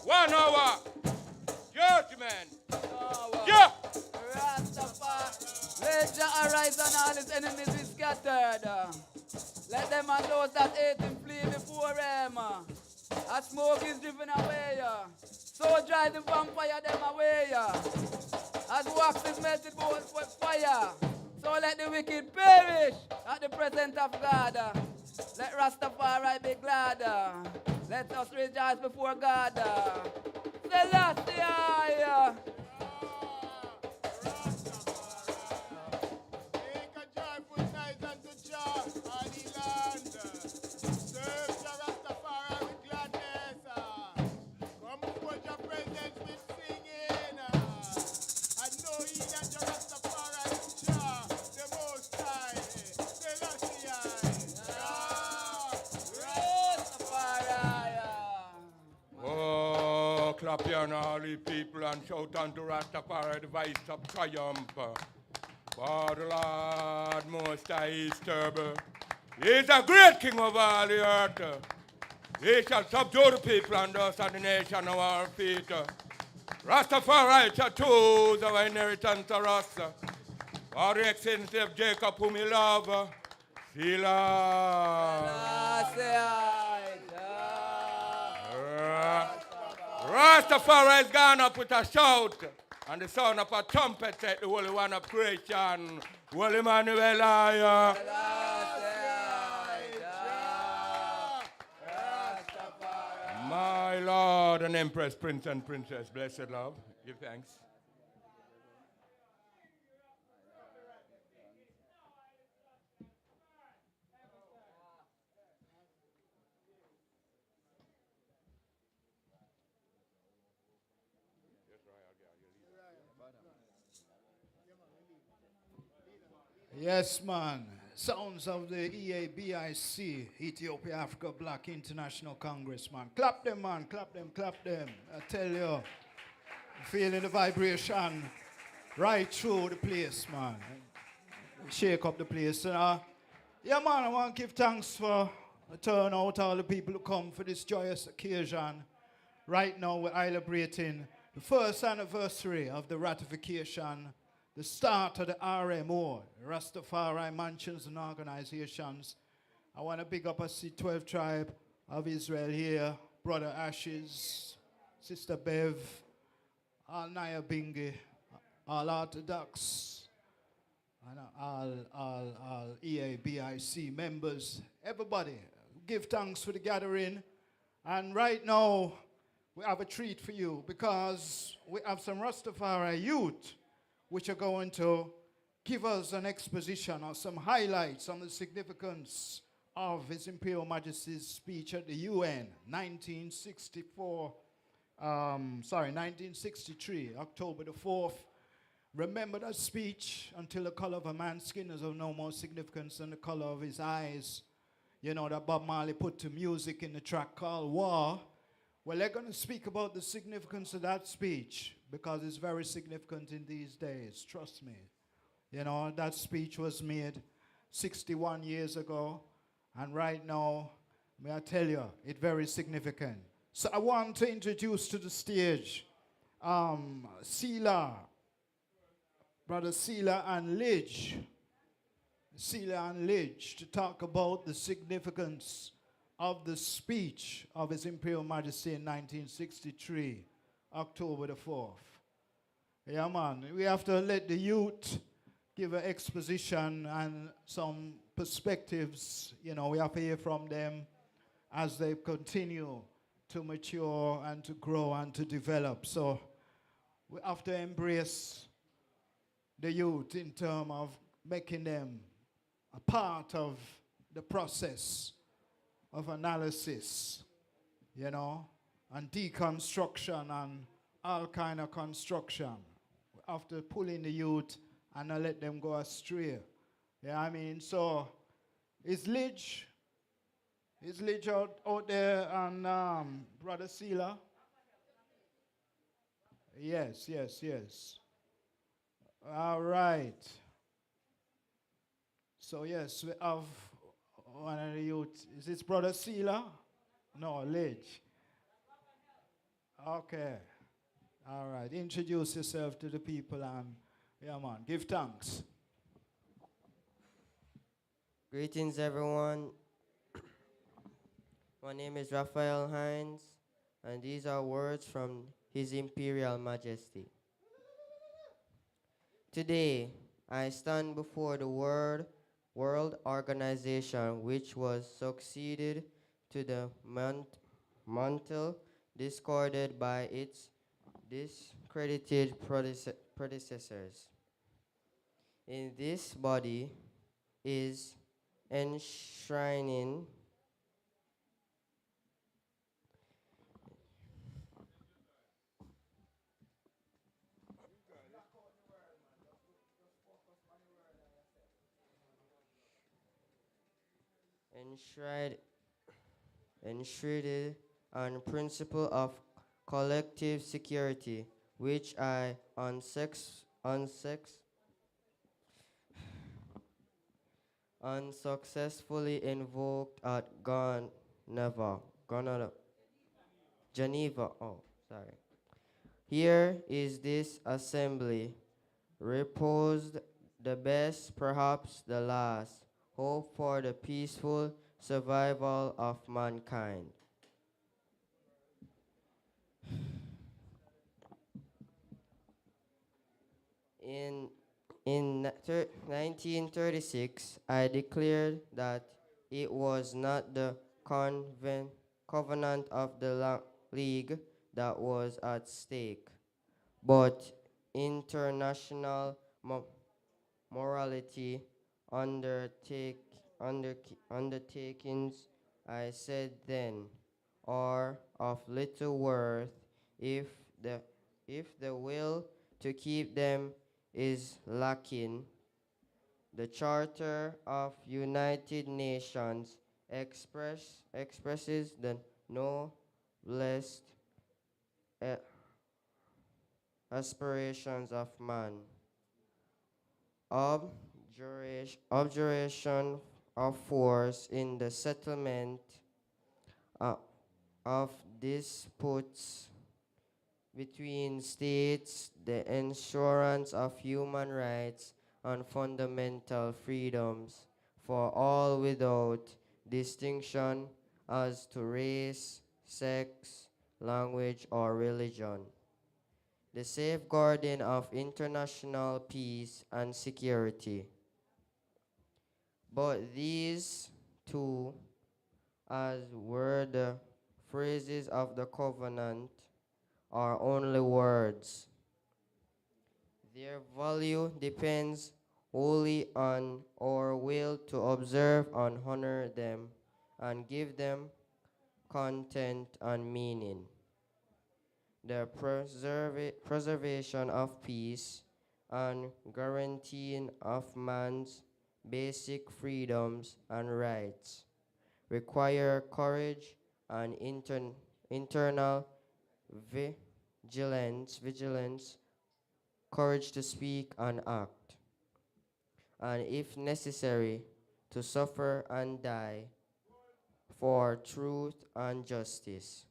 1 hour judgment. Yeah! Let Jah arise and all his enemies be scattered. Let them and those that hate him flee before him. As smoke is driven away, so drive the vampire them away. As wax is melted with fire, so let the wicked perish at the presence of God. Let Rastafari be glad. Let us rejoice before God. Selassie. Clap your holy people and shout unto Rastafari the voice of triumph. For the Lord Most High is terrible. He is a great king of all the earth. He shall subdue the people and us and the nation of our feet. Rastafari shall choose our inheritance for us. For the excellency of Jacob whom he love. Rastafari has gone up with a shout, and the sound of a trumpet said the Holy One of creation, Holy Emmanuel, my Lord and Empress, Prince and Princess, blessed love, give thanks. Yes, man. Sounds of the EABIC, Ethiopia Africa Black International Congress, man. Clap them, man. Clap them, clap them. I tell you, feeling the vibration right through the place, man. Shake up the place. Yeah, man, I want to give thanks for the turnout, all the people who come for this joyous occasion. Right now, we're celebrating the first anniversary of the ratification, the start of the R.M.O, Rastafari Mansions and Organizations. I want to big up a C12 tribe of Israel here, Brother Ashes, Sister Bev, all Naya Bingi, all Orthodox, and all EABIC members, everybody, give thanks for the gathering. And right now, we have a treat for you because we have some Rastafari youth which are going to give us an exposition or some highlights on the significance of His Imperial Majesty's speech at the UN, 1963, October the 4th. Remember that speech, until the color of a man's skin is of no more significance than the color of his eyes. You know, that Bob Marley put to music in the track called War. Well, they're going to speak about the significance of that speech because it's very significant in these days, trust me. You know, that speech was made 61 years ago, and right now, may I tell you, it's very significant. So I want to introduce to the stage Sila, Brother Sila and Lidge. Sila and Lidge to talk about the significance of the speech of His Imperial Majesty in 1963, October the 4th. Yeah, man, we have to let the youth give an exposition and some perspectives. You know, we have to hear from them as they continue to mature and to grow and to develop. So we have to embrace the youth in terms of making them a part of the process of analysis, you know, and deconstruction and all kind of construction. After pulling the youth and not let them go astray. Yeah, I mean, so is Lidge out there and Brother Sila? Yes. All right. So yes, we have one of the youth. Is this Brother Sila? No, Lidge. Okay. All right. Introduce yourself to the people and, yeah, man, give thanks. Greetings, everyone. My name is Raphael Hines, and these are words from His Imperial Majesty. Today, I stand before the World Organization, which was succeeded to the mantle discarded by its discredited predecessors. In this body is enshrining enshrined on principle of collective security, which I unsuccessfully invoked at Geneva. Oh, sorry. Here is this assembly, reposed the best, perhaps the last, hope for the peaceful survival of mankind. In 1936, I declared that it was not the covenant of the League that was at stake, but international morality undertakings, I said then, are of little worth if the will to keep them is lacking. The Charter of United Nations expresses the noblest eh, aspirations of man. Abjuration of force in the settlement uh, of disputes between states, the assurance of human rights and fundamental freedoms for all without distinction as to race, sex, language, or religion. The safeguarding of international peace and security. But these two, as were the phrases of the covenant, are only words. Their value depends wholly on our will to observe and honor them and give them content and meaning. The preservation of peace and guaranteeing of man's basic freedoms and rights require courage and internal vigilance, courage to speak and act, and if necessary, to suffer and die for truth and justice.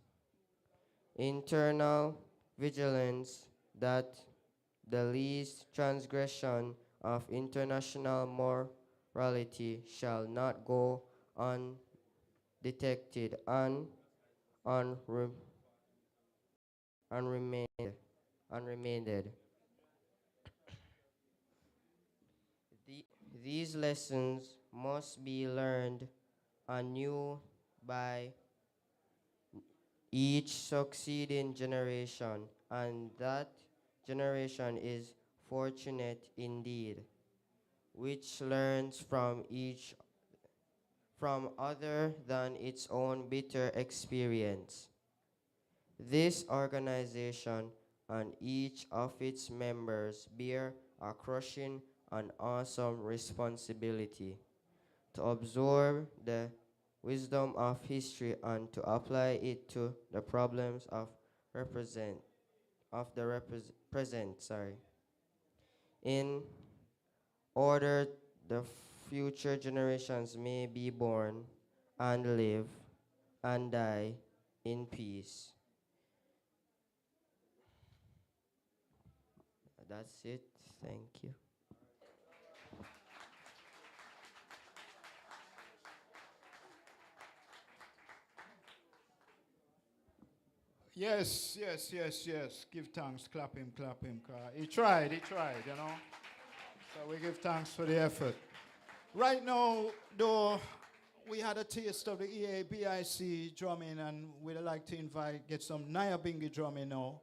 Internal vigilance that the least transgression of international morality shall not go undetected and unremanded. These lessons must be learned anew by each succeeding generation, and that generation is fortunate indeed, which learns from other than its own bitter experience. This organization and each of its members bear a crushing and awesome responsibility to absorb the wisdom of history and to apply it to the problems of present, in order the future generations may be born and live and die in peace. That's it. Thank you. Yes, yes, yes, yes. Give thanks, clap him, clap him. He tried, you know. So we give thanks for the effort. Right now, though, we had a taste of the EABIC drumming, and we'd like to get some Nyabingi drumming now.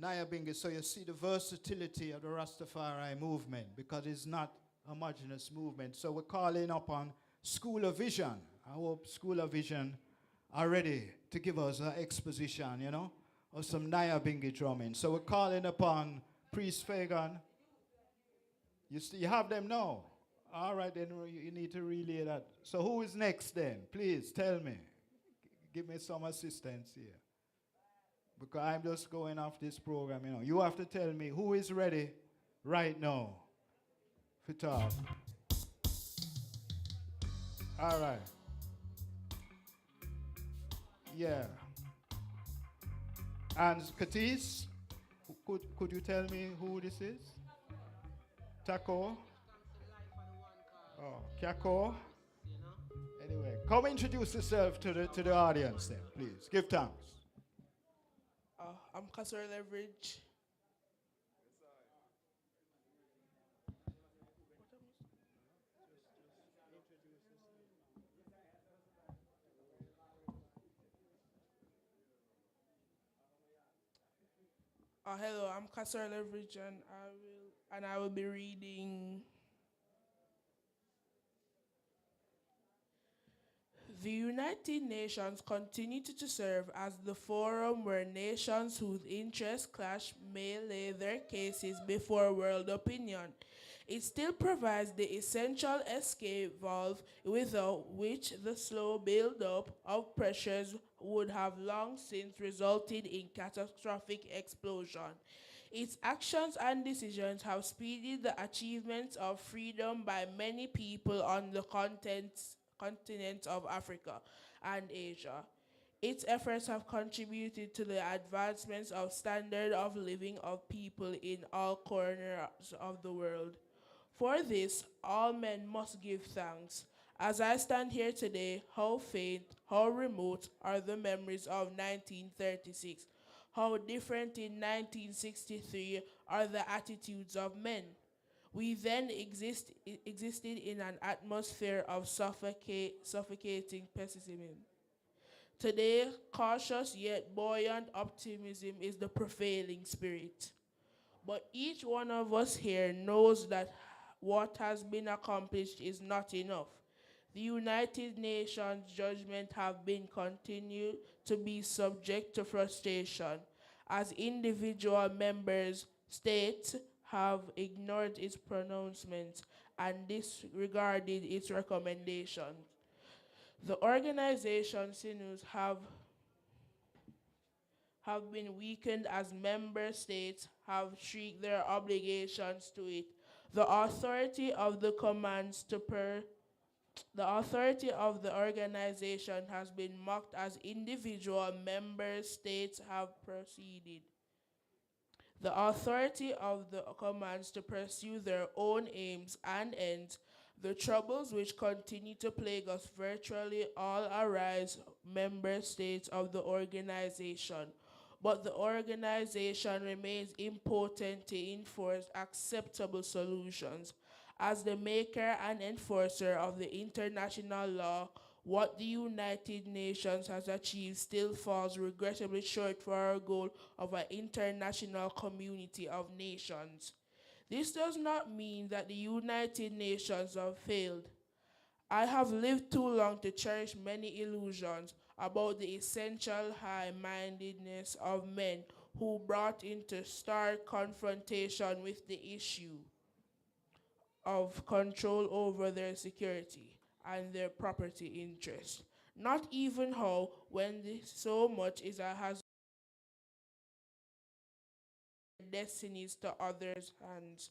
Nyabingi, so you see the versatility of the Rastafari movement, because it's not a homogeneous movement. So we're calling upon School of Vision. I hope School of Vision are ready to give us an exposition, you know, of some Nyabingi drumming. So we're calling upon Priest Fagan. You have them now? All right, then you need to relay that. So who is next then? Please tell me. Give me some assistance here. Because I'm just going off this program, you know. You have to tell me who is ready right now for talk. All right. Yeah. And Katis, could you tell me who this is? Taco? Oh, Kyako? Anyway, come introduce yourself to the audience then, please. Give thanks. I'm Kasser Leverage. Hello, I'm Kasser Leverage, and I will be reading The United Nations continue to serve as the forum where nations whose interests clash may lay their cases before world opinion. It still provides the essential escape valve without which the slow buildup of pressures would have long since resulted in catastrophic explosion. Its actions and decisions have speeded the achievements of freedom by many people on the continents of Africa and Asia. Its efforts have contributed to the advancements of standard of living of people in all corners of the world. For this, all men must give thanks. As I stand here today, how faint, how remote are the memories of 1936? How different in 1963 are the attitudes of men? We then existed in an atmosphere of suffocating pessimism. Today, cautious yet buoyant optimism is the prevailing spirit. But each one of us here knows that what has been accomplished is not enough. The United Nations judgment have been continued to be subject to frustration as individual members states have ignored its pronouncements and disregarded its recommendations. The organization sinews have been weakened as member states have shirked their obligations to it. The authority of the commands to the authority of the organization has been mocked as individual member states have proceeded. The authority of the commands to pursue their own aims and ends. The troubles which continue to plague us virtually all arise member states of the organization. But the organization remains impotent to enforce acceptable solutions. As the maker and enforcer of the international law, what the United Nations has achieved still falls regrettably short for our goal of an international community of nations. This does not mean that the United Nations have failed. I have lived too long to cherish many illusions about the essential high-mindedness of men who brought into stark confrontation with the issue of control over their security and their property interests. Not even how, when so much is a hazard, destinies to others' hands.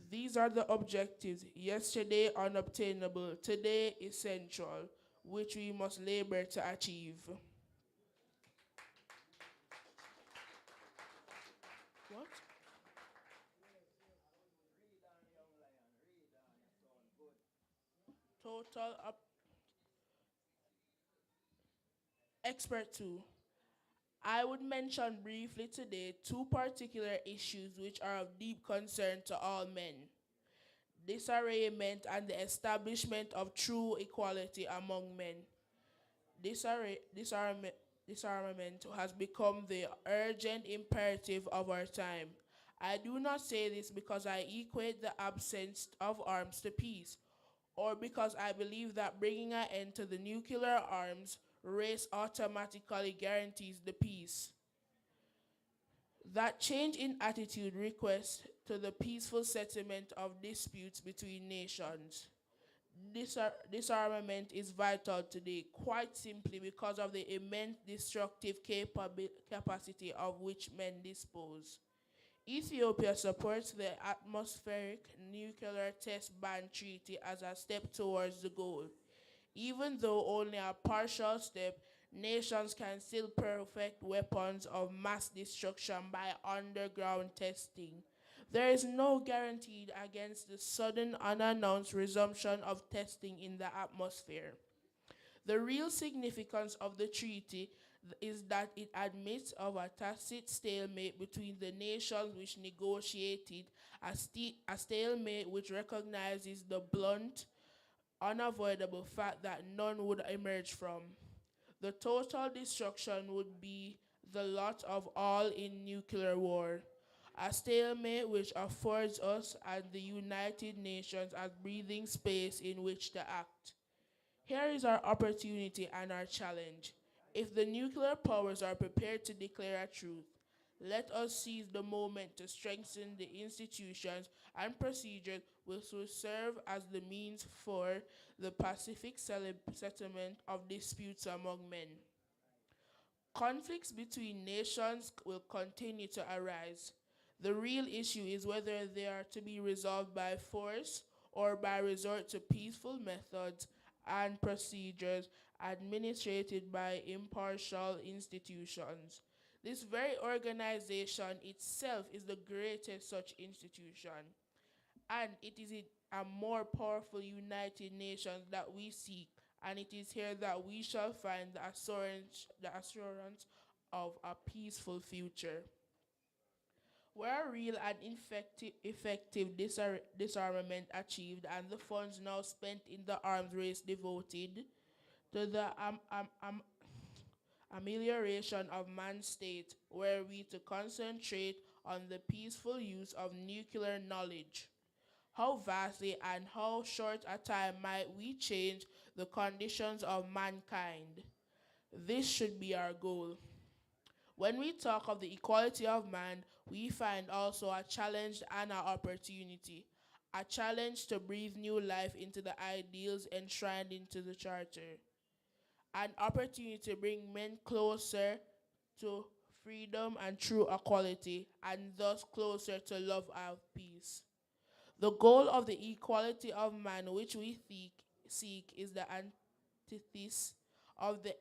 These are the objectives, yesterday unobtainable, today essential, which we must labor to achieve. What? Total up. Expert 2. I would mention briefly today two particular issues which are of deep concern to all men: disarrayment and the establishment of true equality among men. Disarmament has become the urgent imperative of our time. I do not say this because I equate the absence of arms to peace, or because I believe that bringing an end to the nuclear arms race automatically guarantees the peace. That change in attitude requests to the peaceful settlement of disputes between nations. Disarmament is vital today, quite simply because of the immense destructive capacity of which men dispose. Ethiopia supports the atmospheric nuclear test ban treaty as a step towards the goal. Even though only a partial step, nations can still perfect weapons of mass destruction by underground testing. There is no guarantee against the sudden unannounced resumption of testing in the atmosphere. The real significance of the treaty is that it admits of a tacit stalemate between the nations which negotiated, a stalemate which recognizes the blunt unavoidable fact that none would emerge from. The total destruction would be the lot of all in nuclear war, a stalemate which affords us and the United Nations a breathing space in which to act. Here is our opportunity and our challenge. If the nuclear powers are prepared to declare a truth, let us seize the moment to strengthen the institutions and procedures which will serve as the means for the pacific settlement of disputes among men. Conflicts between nations will continue to arise. The real issue is whether they are to be resolved by force or by resort to peaceful methods and procedures administered by impartial institutions. This very organization itself is the greatest such institution, and it is a more powerful United Nations that we seek, and it is here that we shall find the assurance of a peaceful future. Were real and effective disarmament achieved and the funds now spent in the arms race devoted to the amelioration of man's state, were we to concentrate on the peaceful use of nuclear knowledge, how vastly and how short a time might we change the conditions of mankind? This should be our goal. When we talk of the equality of man, we find also a challenge and an opportunity. A challenge to breathe new life into the ideals enshrined into the Charter. An opportunity to bring men closer to freedom and true equality, and thus closer to love and peace. The goal of the equality of man which we seek is the antithesis of the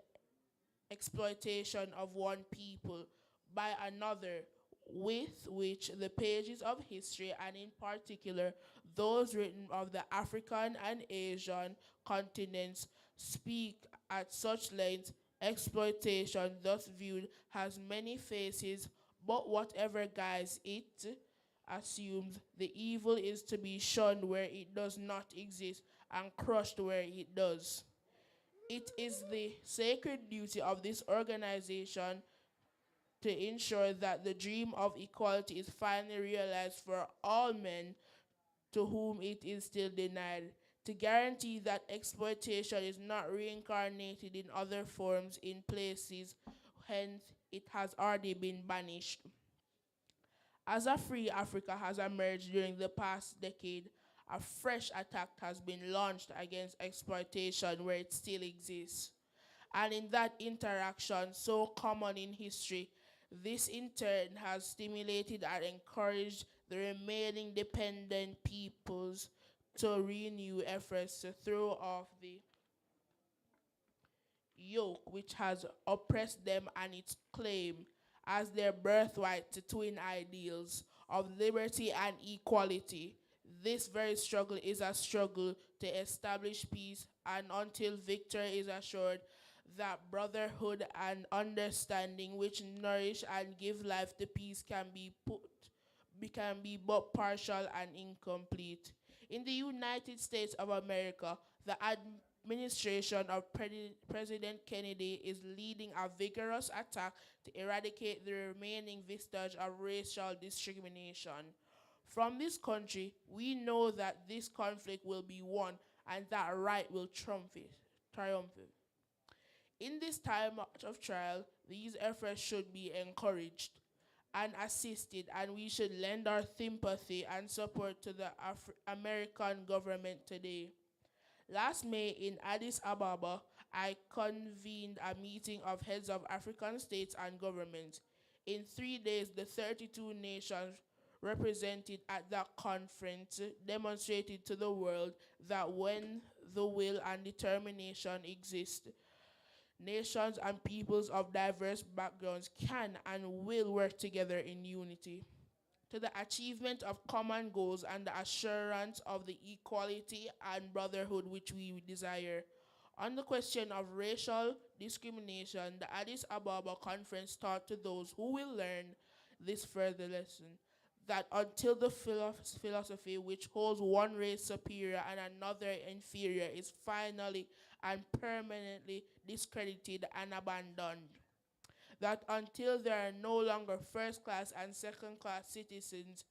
exploitation of one people by another, with which the pages of history, and in particular those written of the African and Asian continents, speak at such length. Exploitation, thus viewed, has many faces, but whatever guise it assumes, the evil is to be shunned where it does not exist and crushed where it does. It is the sacred duty of this organization to ensure that the dream of equality is finally realized for all men to whom it is still denied, to guarantee that exploitation is not reincarnated in other forms in places hence it has already been banished. As a free Africa has emerged during the past decade, a fresh attack has been launched against exploitation where it still exists. And in that interaction, so common in history, this in turn has stimulated and encouraged the remaining dependent peoples to renew efforts to throw off the yoke which has oppressed them and its claim as their birthright to twin ideals of liberty and equality. This very struggle is a struggle to establish peace, and until victory is assured, that brotherhood and understanding which nourish and give life to peace can be but partial and incomplete. In the United States of America, the administration of President Kennedy is leading a vigorous attack to eradicate the remaining vestige of racial discrimination. From this country, we know that this conflict will be won and that right will triumph. In this time of trial, these efforts should be encouraged and assisted, and we should lend our sympathy and support to the American government today. Last May in Addis Ababa, I convened a meeting of heads of African states and governments. In 3 days, the 32 nations represented at that conference demonstrated to the world that when the will and determination exist, nations and peoples of diverse backgrounds can and will work together in unity to the achievement of common goals and the assurance of the equality and brotherhood which we desire. On the question of racial discrimination, the Addis Ababa conference taught to those who will learn this further lesson, that until the philosophy which holds one race superior and another inferior is finally and permanently discredited and abandoned, that until there are no longer first-class and second-class citizens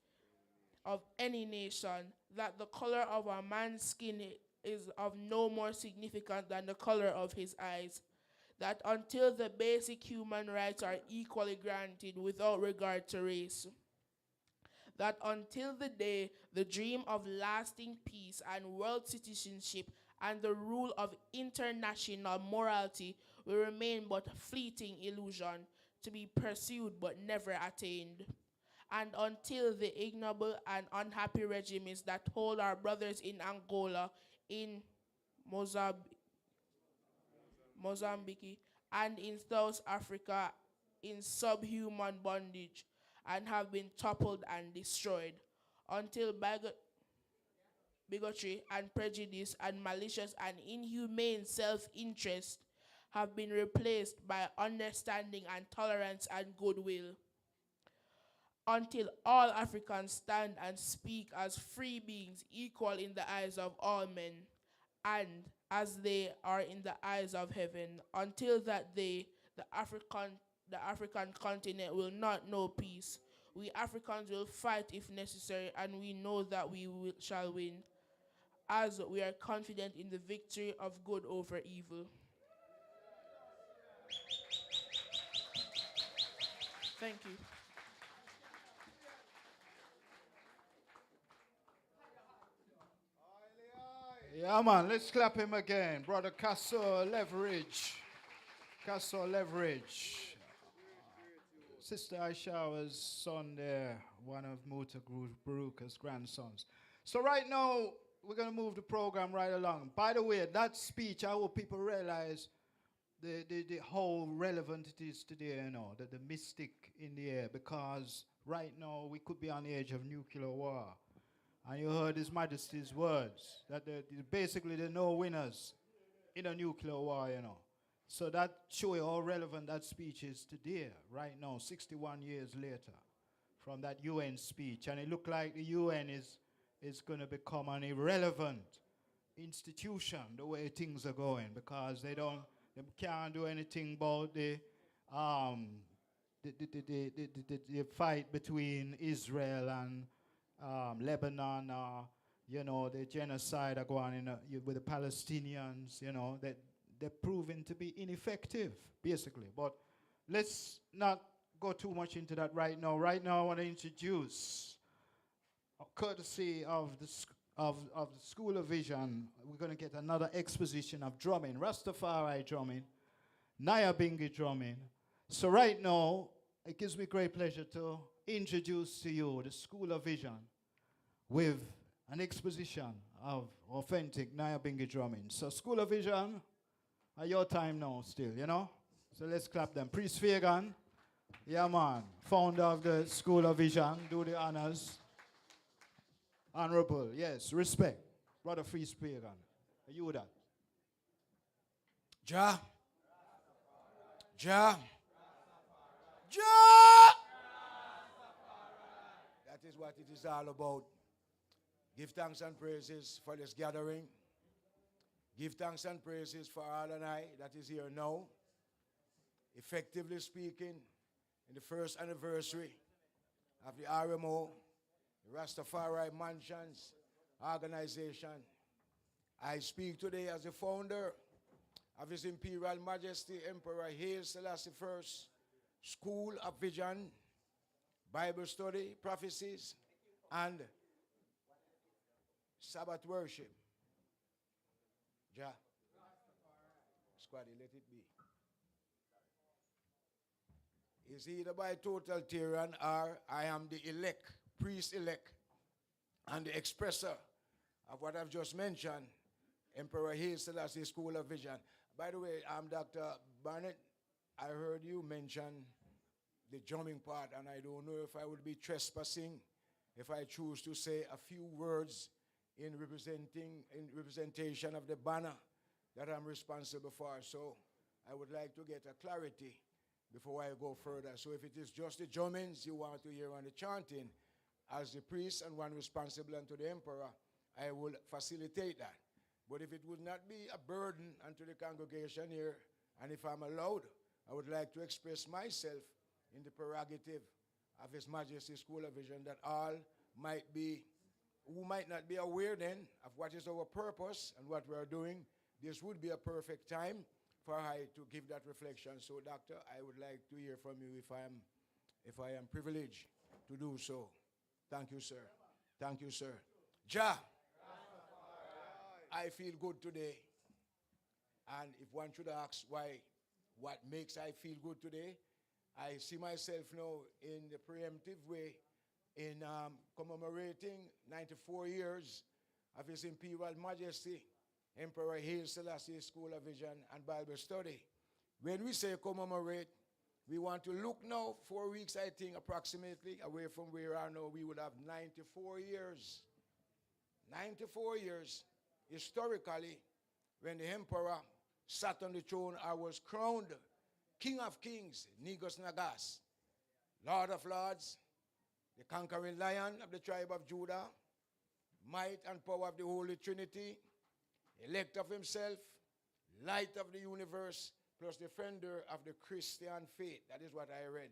of any nation, that the color of a man's skin is of no more significance than the color of his eyes, that until the basic human rights are equally granted without regard to race, that until the day the dream of lasting peace and world citizenship and the rule of international morality will remain but fleeting illusion to be pursued but never attained. And until the ignoble and unhappy regimes that hold our brothers in Angola, in Mozambique, and in South Africa in subhuman bondage and have been toppled and destroyed, until bigotry and prejudice and malicious and inhumane self-interest have been replaced by understanding and tolerance and goodwill, until all Africans stand and speak as free beings equal in the eyes of all men, and as they are in the eyes of heaven, until that day the African continent will not know peace. We Africans will fight if necessary, and we know that shall win, as we are confident in the victory of good over evil. Thank you. Yeah, man, let's clap him again. Brother Castle Leverage. Castle Leverage. Sister Aisha was son there, one of Muta Baruka's grandsons. So right now, we're going to move the program right along. By the way, that speech, I hope people realize the how relevant it is today, you know, the mystic in the air, because right now we could be on the edge of nuclear war. And you heard His Majesty's words, that basically there are no winners in a nuclear war, you know. So that shows you how relevant that speech is today, right now, 61 years later, from that UN speech. And it looked like the UN is going to become an irrelevant institution the way things are going, because they can't do anything about the fight between Israel and Lebanon, you know, the genocide are going on with the Palestinians, you know, that they're proven to be ineffective, basically. But let's not go too much into that right now. Right now, I want to introduce, courtesy of the School of Vision, we're going to get another exposition of drumming, Rastafari drumming, Nyabingi drumming. So right now, it gives me great pleasure to introduce to you the School of Vision with an exposition of authentic Nyabingi drumming. So School of Vision, at your time now still, you know? So let's clap them. Priest Fagan, yeah man, founder of the School of Vision, do the honors. Honorable, yes, respect. Brother Priest Fagan, are you that? Ja. Ja. Ja. That is what it is all about. Give thanks and praises for this gathering. Give thanks and praises for R&I that is here now. Effectively speaking, in the first anniversary of the R.M.O, the Rastafari Mansions organization, I speak today as the founder of His Imperial Majesty Emperor Haile Selassie I School of Vision, Bible study, prophecies, and Sabbath worship. Ja. Squaddy, let it be. Is either by total tyranny or I am the elect, priest-elect, and the expresser of what I've just mentioned, Emperor Haile Selassie School of Vision. By the way, I'm Dr. Barnett. I heard you mention the drumming part, and I don't know if I would be trespassing if I choose to say a few words in representation of the banner that I'm responsible for. So I would like to get a clarity before I go further. So if it is just the drummings you want to hear on the chanting, as the priest and one responsible unto the emperor, I will facilitate that. But if it would not be a burden unto the congregation here, and if I'm allowed, I would like to express myself in the prerogative of His Majesty's School of Vision, that all might be, who might not be aware then of what is our purpose and what we are doing, this would be a perfect time for I to give that reflection. So, Doctor, I would like to hear from you if I am privileged to do so. Thank you, sir. Thank you, sir. Jah, I feel good today. And if one should ask why, what makes I feel good today, I see myself now in the preemptive way in commemorating 94 years of His Imperial Majesty, Emperor Haile Selassie School of Vision and Bible Study. When we say commemorate, we want to look now 4 weeks, I think, approximately, away from where we are now. We would have 94 years. 94 years, historically, when the emperor sat on the throne, I was crowned King of Kings, Negus Nagas, Lord of Lords, the conquering lion of the tribe of Judah, might and power of the Holy Trinity, elect of Himself, light of the universe, plus defender of the Christian faith. That is what I read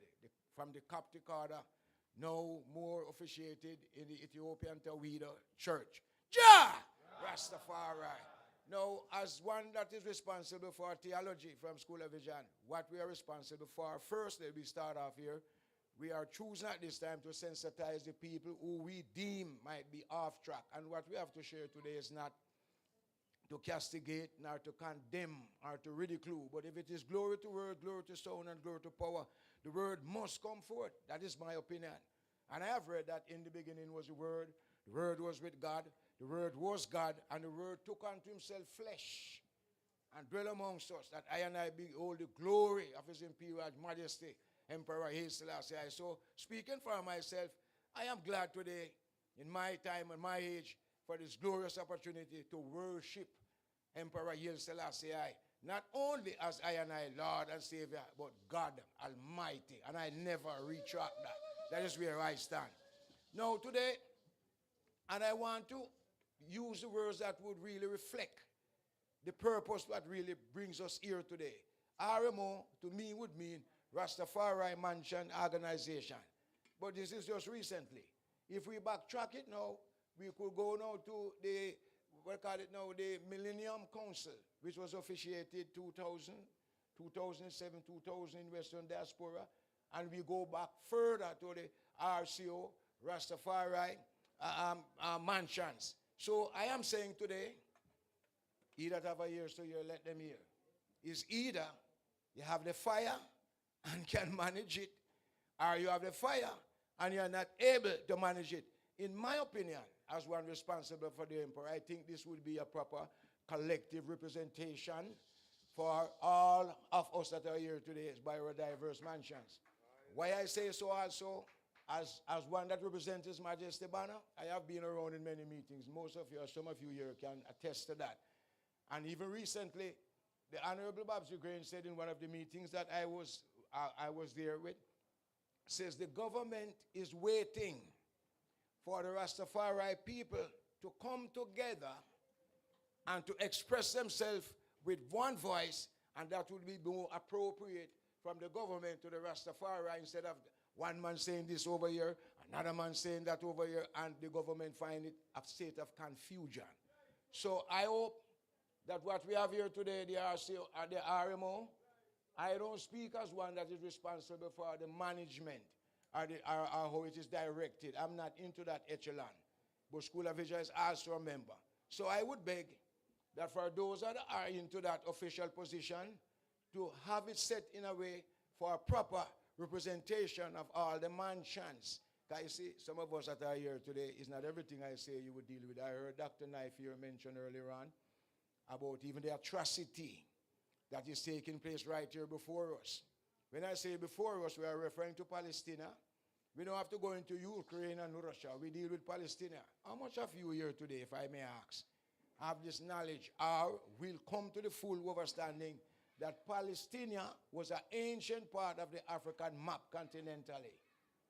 from the Coptic order, now more officiated in the Ethiopian Tawhid Church. Jah! Rastafari. Now, as one that is responsible for theology from School of Vision, what we are responsible for, first, let me start off here, we are choosing at this time to sensitize the people who we deem might be off track. And what we have to share today is not to castigate, nor to condemn, or to ridicule. But if it is glory to word, glory to sound, and glory to power, the word must come forth. That is my opinion. And I have read that in the beginning was the Word was with God, the Word was God, and the Word took unto Himself flesh and dwell amongst us, that I and I behold the glory of His Imperial Majesty, Emperor Haile Selassie. So, speaking for myself, I am glad today, in my time and my age, for this glorious opportunity to worship Emperor Haile Selassie, not only as I and I, Lord and Savior, but God Almighty. And I never retract that. That is where I stand. Now today, and I want to use the words that would really reflect the purpose that really brings us here today. R.M.O. to me would mean Rastafari Mansion Organization. But this is just recently. If we backtrack it now, we could go now to the, the Millennium Council, which was officiated 2000, 2007, 2000 in Western Diaspora. And we go back further to the RCO, Rastafari Mansions. So I am saying today, he that have a ears to hear, let them hear. Is either you have the fire and can manage it, or you have the fire and you're not able to manage it. In my opinion, as one responsible for the emperor, I think this would be a proper collective representation for all of us that are here today by our diverse mansions. Why I say so also, as one that represents His Majesty Banner, I have been around in many meetings. Most of you, or some of you here, can attest to that. And even recently, the Honorable Babsy Grange said in one of the meetings that I was there with, says the government is waiting for the Rastafari people to come together and to express themselves with one voice, and that would be more appropriate from the government to the Rastafari, instead of one man saying this over here, another man saying that over here, and the government find it a state of confusion. So I hope that what we have here today, the R.M.O., I don't speak as one that is responsible for the management or how it is directed. I'm not into that echelon. But School of Vision is also a member. So I would beg that for those that are into that official position, to have it set in a way for a proper representation of all the mansions. Because you see, some of us that are here today, is not everything I say you would deal with. I heard Dr. Knife here mention earlier on about even the atrocity that is taking place right here before us. When I say before us, we are referring to Palestine. We don't have to go into Ukraine and Russia. We deal with Palestine. How much of you here today, if I may ask, have this knowledge or will come to the full understanding that Palestine was an ancient part of the African map continentally?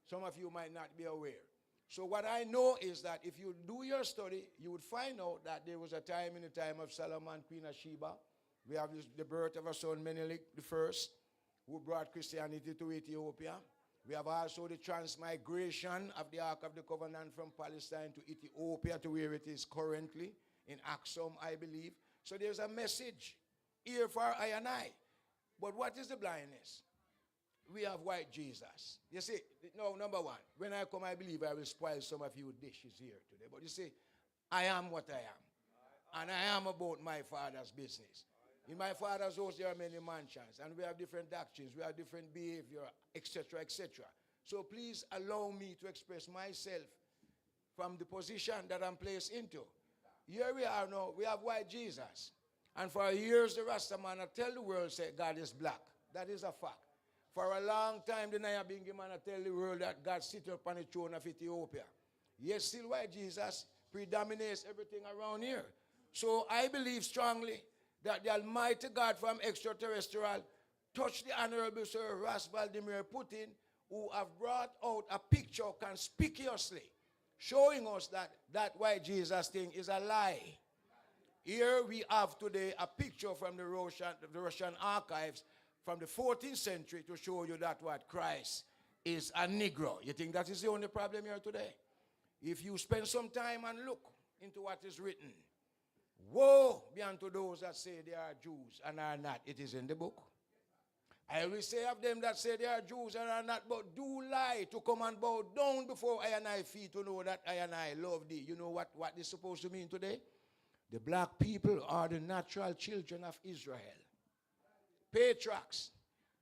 Some of you might not be aware. So what I know is that if you do your study, you would find out that there was a time in the time of Solomon, Queen of Sheba. We have the birth of a son, Menelik I, who brought Christianity to Ethiopia. We have also the transmigration of the Ark of the Covenant from Palestine to Ethiopia to where it is currently, in Aksum, I believe. So there's a message here for I and I. But what is the blindness? We have white Jesus. You see, no, number one, when I come, I believe I will spoil some of you dishes here today. But you see, I am what I am. And I am about my Father's business. In my Father's house, there are many mansions. And we have different doctrines. We have different behavior, etc., etc. So please allow me to express myself from the position that I'm placed into. Here we are now. We have white Jesus. And for years, the Rastaman tell the world, say, God is black. That is a fact. For a long time, the Nyabingi man tell the world that God sits upon the throne of Ethiopia. Yet still white Jesus predominates everything around here. So I believe strongly that the Almighty God from extraterrestrial touched the Honorable Sir Ras Vladimir Putin, who have brought out a picture conspicuously showing us that that white Jesus thing is a lie. Here we have today a picture from the Russian archives from the 14th century to show you that what Christ is a Negro. You think that is the only problem here today? If you spend some time and look into what is written, woe be unto those that say they are Jews and are not. It is in the book. I will say of them that say they are Jews and are not, but do lie to come and bow down before I and I feet to know that I and I love thee. You know what this is supposed to mean today? The black people are the natural children of Israel. Patriarchs,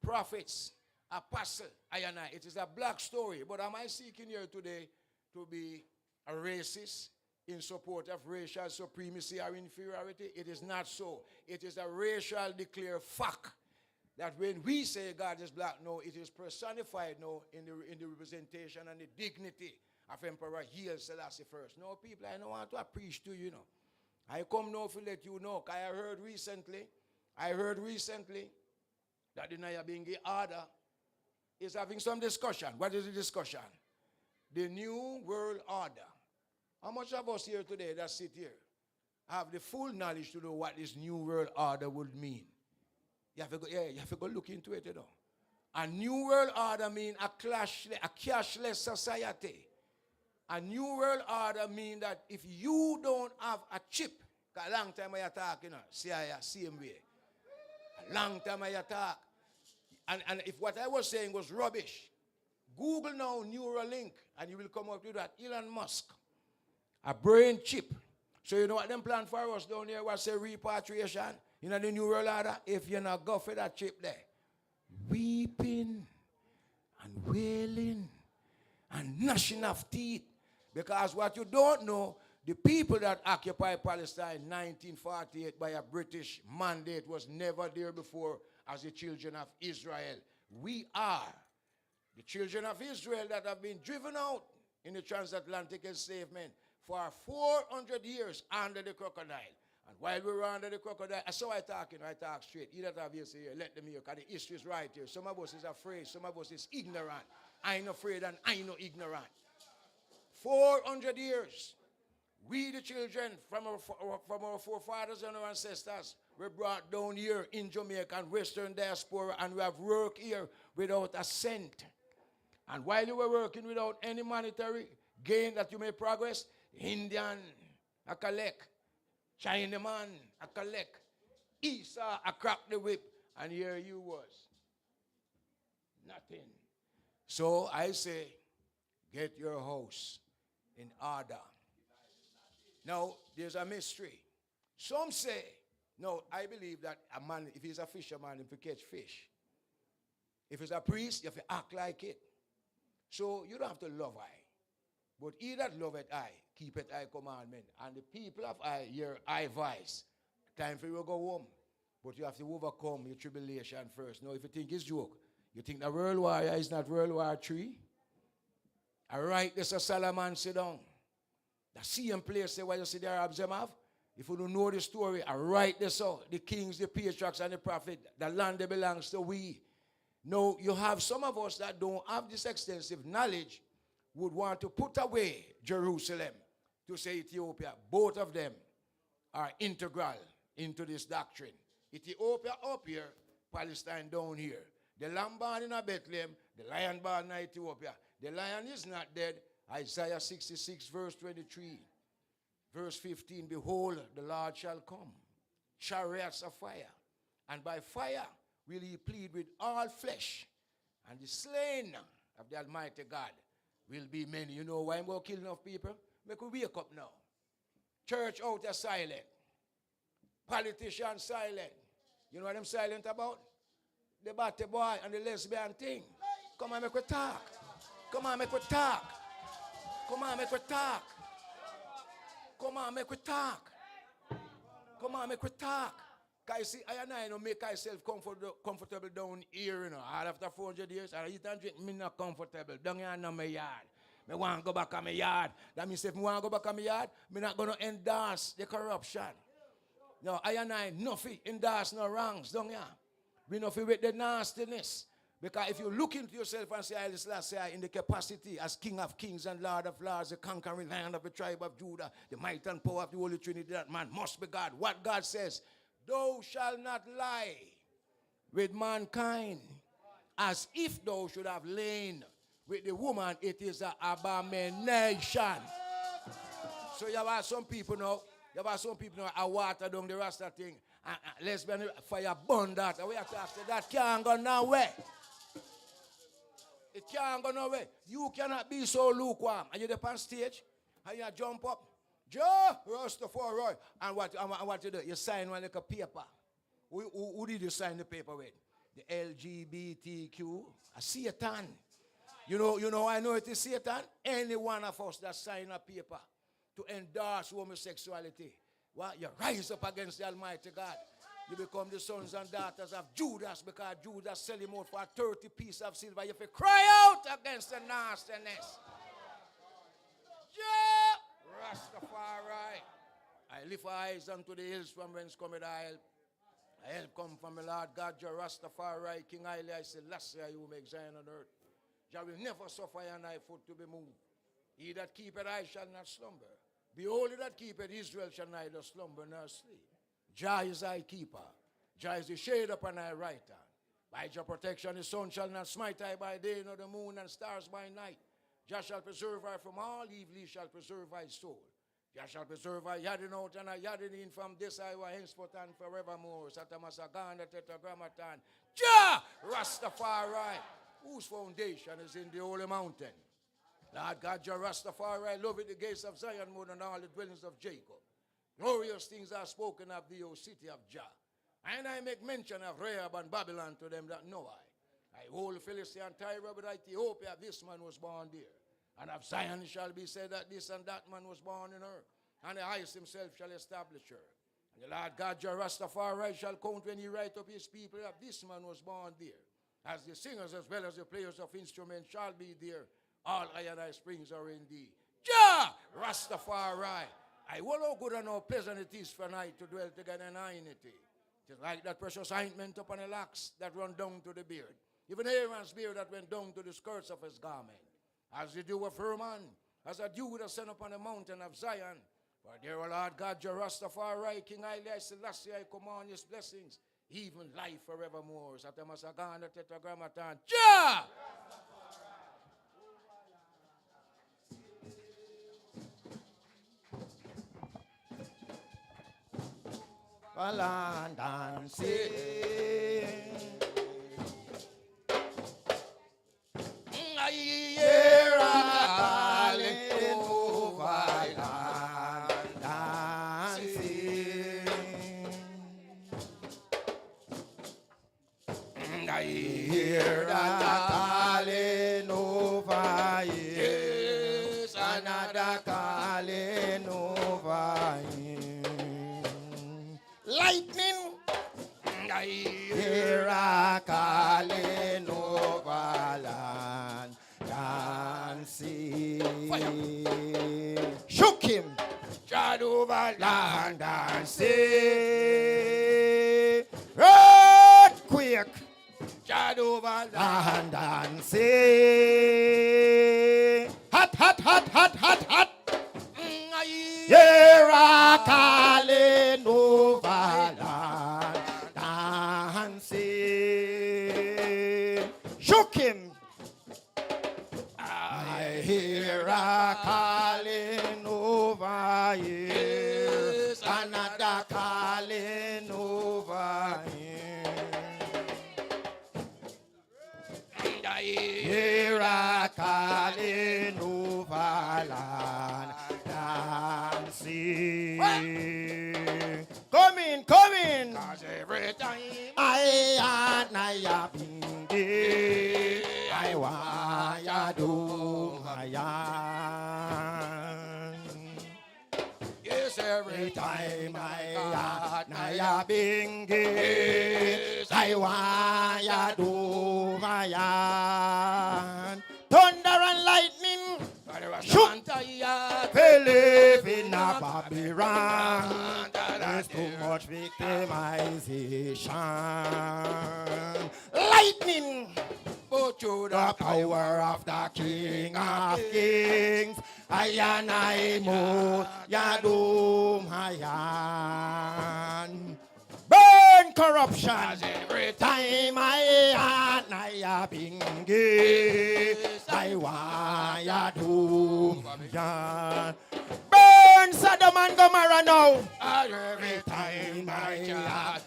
prophets, apostles, I and I. It is a black story. But am I seeking here today to be a racist in support of racial supremacy or inferiority? It is not so. It is a racial declared fact that when we say God is black, no, it is personified now in the representation and the dignity of Emperor Haile Selassie I. No, people, I don't want to preach to you, know. I come now to let you know. I heard recently that the Nyabingi order is having some discussion. What is the discussion? The New World Order. How much of us here today that sit here have the full knowledge to know what this New World Order would mean? You have to go look into it, you know. A New World Order means a cashless society. A New World Order means that if you don't have a chip, a long time I talk, you know, same way. A long time I talk. And if what I was saying was rubbish, Google now Neuralink, and you will come up with that. Elon Musk, a brain chip. So you know what them plan for us down here was a repatriation. You know the New World Order? If you're not go for that chip there, weeping and wailing and gnashing of teeth. Because what you don't know, the people that occupy Palestine in 1948 by a British mandate was never there before as the children of Israel. We are the children of Israel that have been driven out in the transatlantic enslavement for 400 years under the crocodile. And while we were under the crocodile, I talk straight. You that have here, say, let them hear, because the history is right here. Some of us is afraid, some of us is ignorant. I'm afraid and I'm not ignorant. 400 years. We, the children from our forefathers and our ancestors, were brought down here in Jamaica and Western diaspora, and we have worked here without a cent. And while you were working without any monetary gain that you may progress, Indian, a collect, Chinaman, a collect, Esau, a crack the whip, and here you was. Nothing. So I say, get your house in order. Now, there's a mystery. Some say, no, I believe that a man, if he's a fisherman, he can catch fish. If he's a priest, you have to act like it. So you don't have to love I. But he that loveth I, keepeth I commandment. And the people of I hear I voice. Time for you to go home. But you have to overcome your tribulation first. Now, if you think it's joke, you think the World War is not World War III? All right, this is Solomon sit down. The same place where you see the Arabs them have. If you don't know the story, I write this out. The kings, the patriarchs, and the prophet, the land that belongs to we. Now, you have some of us that don't have this extensive knowledge, would want to put away Jerusalem to say Ethiopia. Both of them are integral into this doctrine. Ethiopia up here, Palestine down here. The lamb born in Bethlehem, the lion born in Ethiopia. The lion is not dead. Isaiah 66 verse 23. Verse 15, behold, the Lord shall come, chariots of fire, and by fire will he plead with all flesh, and the slain of the Almighty God will be many. You know why I'm going to kill enough people? Make we wake up now. Church out there silent. Politicians silent. You know what I'm silent about? The batty boy and the lesbian thing. Come on, make we talk. Come on, make we talk. Come on, make we talk. Come on, make we talk. Come on, make we talk. Because you see, I don't make myself comfortable down here, you know. All after 400 years, I eat and drink, me not comfortable. Down here in my yard. I want to go back to my yard. That means if I want to go back to my yard, I'm not going to endorse the corruption. No, I nothing endorse no wrongs down here. We nothing with the nastiness. Because if you look into yourself and say, Haile Selassie in the capacity as King of Kings and Lord of Lords, the conquering Lion of the tribe of Judah, the might and power of the Holy Trinity, that man must be God. What God says, thou shalt not lie with mankind, as if thou should have lain with the woman. It is an abomination. So you have some people now, I water down the Rasta thing, lesbian fire burn that. And we have to after that can't go nowhere. It can't go nowhere. You cannot be so lukewarm. And you're on stage, and you jump up, Joe, Rastafari. And what you do? You sign one like a paper. Who did you sign the paper with? The LGBTQ, a Satan. You know, I know it is Satan. Any one of us that sign a paper to endorse homosexuality, well, you rise up against the Almighty God. You become the sons and daughters of Judas, because Judas sell him out for 30 pieces of silver. You have to cry out against the nastiness. Yeah, Rastafari. I lift my eyes unto the hills from whence cometh I help. I help come from the Lord God, Jah Rastafari, King Haile Selassie, who makes Zion on earth. Jah will never suffer an eye foot to be moved. He that keepeth eye shall not slumber. Behold, he that keepeth Israel shall neither slumber nor sleep. Jah is thy keeper. Jah is the shade upon thy right hand. By Jah protection the sun shall not smite thy by day, nor the moon and stars by night. Jah shall preserve thy from all evil, he shall preserve thy soul. Jah shall preserve thy yadding out and thy yadding in from this hour henceforth and forevermore. Satamasaganda tetragrammaton. Jah Rastafari, whose foundation is in the holy mountain. Lord God, Jah Rastafari, love it the gates of Zion more than all the dwellings of Jacob. Glorious things are spoken of thee, O city of Jah. And I make mention of Rahab and Babylon to them that know I hold Philistia and Tyre, but Ethiopia, this man was born there. And of Zion shall be said that this and that man was born in her. And the highest himself shall establish her. And the Lord God, Jah Rastafari, shall count when he write up his people that this man was born there. As the singers as well as the players of instruments shall be there. All I and I springs are in thee. Jah Rastafari. I will how good and how pleasant it is for night to dwell together in INITY. It is like that precious ointment upon the locks that run down to the beard. Even Aaron's beard that went down to the skirts of his garment. As the dew of Hermon, as a dew that sent upon the mountain of Zion. For there, O Lord God, Jah Rastafari, King Haile Selassie, I command his blessings, even life forevermore. Satamasaganda tetragrammaton. Jah! Land and sea. I hear a calling over land and sea. I hear a calling over years, another calling over him. Lightning, I hear a calling over land and sea. Fire. Shook him, shot over land and sea. Earthquake, shot over land and sea. Hot hot. Here I calling over land, dancing. Shook him. I hear a calling over here, another calling over here. Hear a calling over land, dancing. Come in. 'Cause every time I been there, I want ya do my yarn. Yes, every time I been there, I want ya do my yarn. Thunder and lightning, shoot, believe in a Babylon. There's too much victimization. Lightning, but to the power of the King of Kings. I move, Yadum Hayan. Burn corruption every time I bingi. I want Yadum Hayan. Burn Sodom and Gomorrah now. Every time I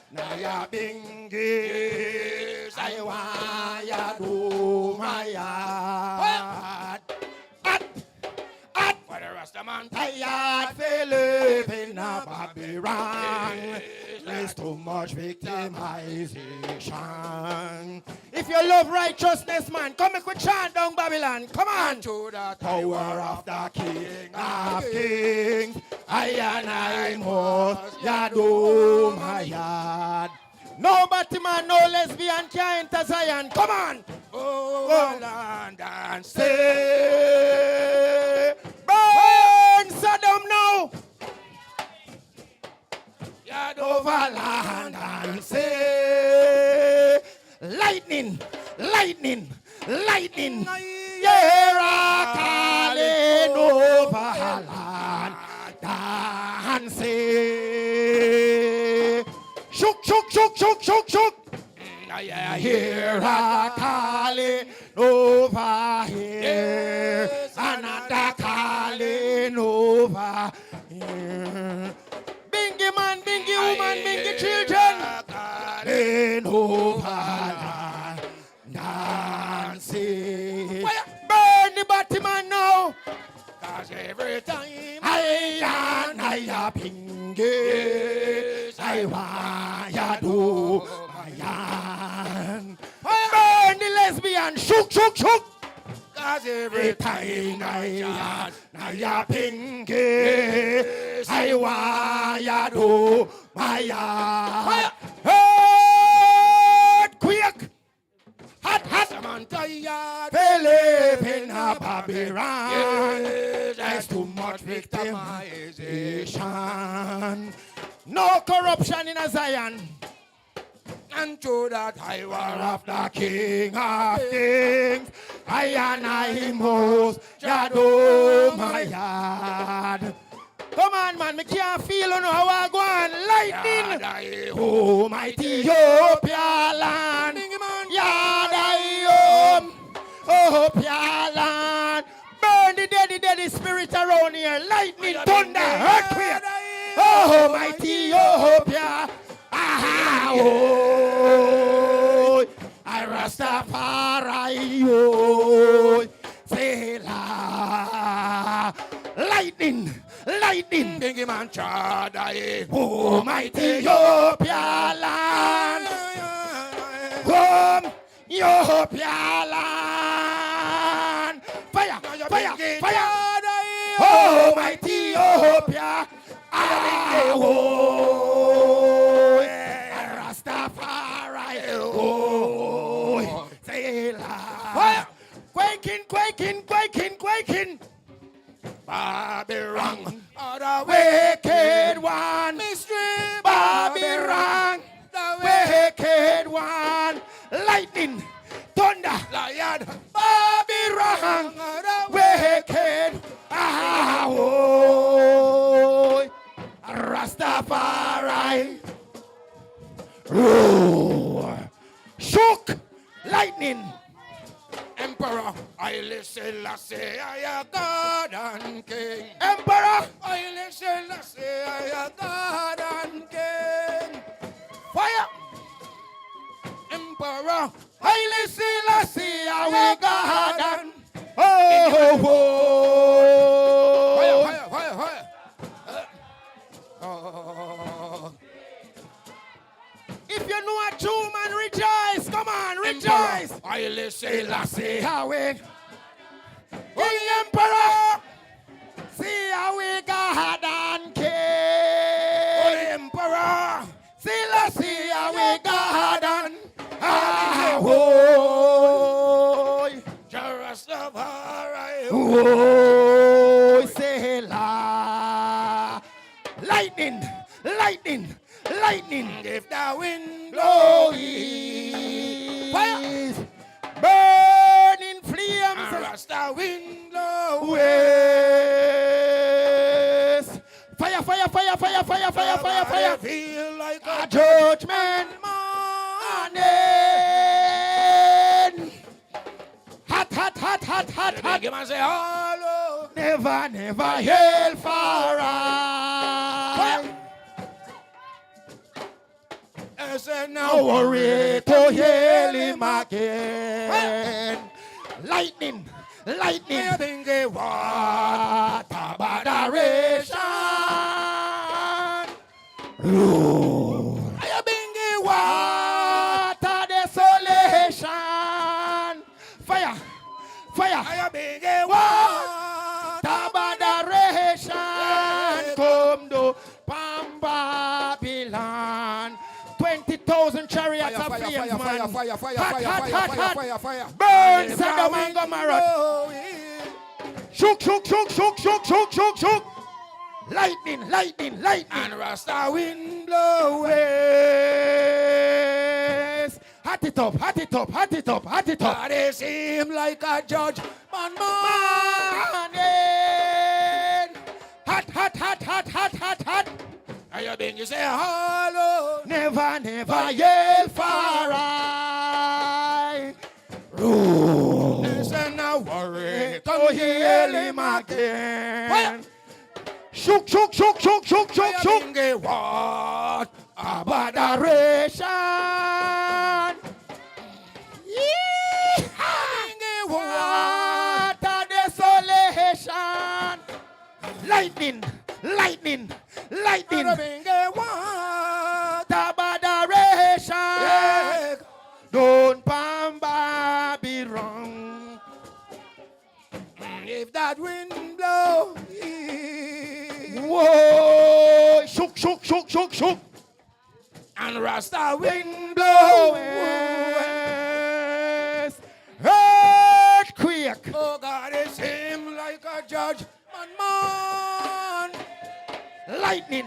bingi. I want Yadum Hayan. For the rest of man tired, they live in a Babylon. There's too much victimization. If you love righteousness, man, come and chant down Babylon. Come on. To the power of the King of Kings. I must Yadum Hayad. Nobody man, no lesbian can enter Zion. Come on. Oh, land and say. Burn Sodom now. Yard over land and say. Lightning. Yeah, calling over land and say. Shook. I hear a calling over here, another calling over here. Bingy man, bingy woman, bingy children, calling over dancing. Burn the Batman now, 'cause every time I bingy, I want ya do. Burn the lesbian, shook. 'Cause every time I pinky, I want ya do my yard. Earthquake, hot, man tired. They live in a Babylon. There's too much victimization. No corruption in a Zion. And to that I war of the King of Kings, I must Yadom Hayad. Come on, man, me can't feel on how I go on. Lightning, oh my Ethiopia land, Yadayom, oh land. Burn the dead spirit around here. Lightning, thunder, earthquake, oh my Ethiopia. Oh, I Rastafari, oh, Selah. Lightning, Bingy man Chadai, oh, my Ethiopia land, home, Ethiopia land, fire, oh, my Ethiopia, Rastafari, oh, Selah. Quaking. Babylon, the wicked one. Babylon, the wicked one. Lightning, thunder, lion. Babylon, the wicked Emperor, I listen, I say, I am God and King. Emperor, I listen, I say, I am God and King. Fire! Emperor, I listen, I say, I am God and oh, fire, fire, fire, fire. If you know a true man, rejoice. Come on, rejoice. I listen, I say, how we. Oh, Emperor. See how we God and King. Oh, Emperor. See, let's see how we God and oh, Rastafari. Oh, say la. Lightning, lightning, lightning. If the wind blows, fire, burning flames. Rasta wind blows. Fire, fire, fire, fire, fire, fire, fire, fire. Feel like a judgment morning. Hot, hot, hot, hot, hot, hot. Give me say hello. Never, never hail for I. I said no worry to hail him again. Lightning, lightning. I think it was adoration. I think it was desolation. Fire, fire. I think it was adoration. Come to Babylon. 20,000 chariots of flames, man. Fire, fire, fire, fire, fire, fire, fire. Burn Sodom and Gomorrah. Shook, shook, shook, shook, shook, shook, shook, shook. Lightning, lightning, lightning. And Rasta wind blows. Hot it up, hot it up, hot it up, hot it up. They seem like a judge. Man, hot, hot, hot, hot, hot, hot, hot. You been you say hello. Never, never yell for I. Listen now, worry. Come hear him again. Shook, shook, shook, shook, shook, shook, shook. What about adoration? What a desolation. Lightning, lightning, lightning. What about adoration? Don't Bamba be wrong. If that wind blow, whoa, shook, shook, shook, shook, shook. And Rasta wind blow, earthquake. Oh God, it's him like a judge, man. Lightning,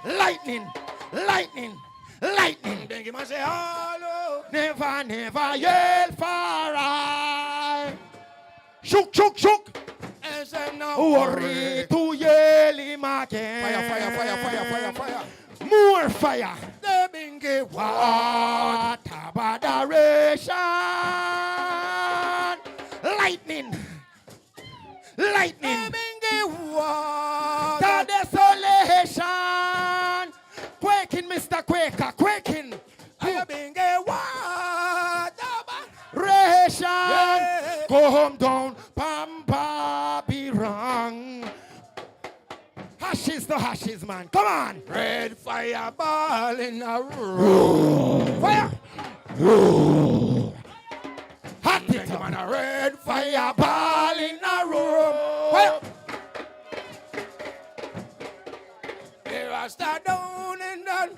lightning, lightning, lightning. Then you must say hello. Never, never yell for I. Shook, shook, shook. And say no worry to yell him again. Fire, fire, fire, fire, fire, fire. More fire. The bingy what about adoration? Lightning, lightning. The bingy what the desolation. Quaking, Mr. Quaker, quaking. The bingy what ration. Go home down, Pampa be wrong. Hashes to hashes, man. Come on. Red fireball in a room. Fire. Hot it, man. A red fireball in a room. Fire. There I start down and done.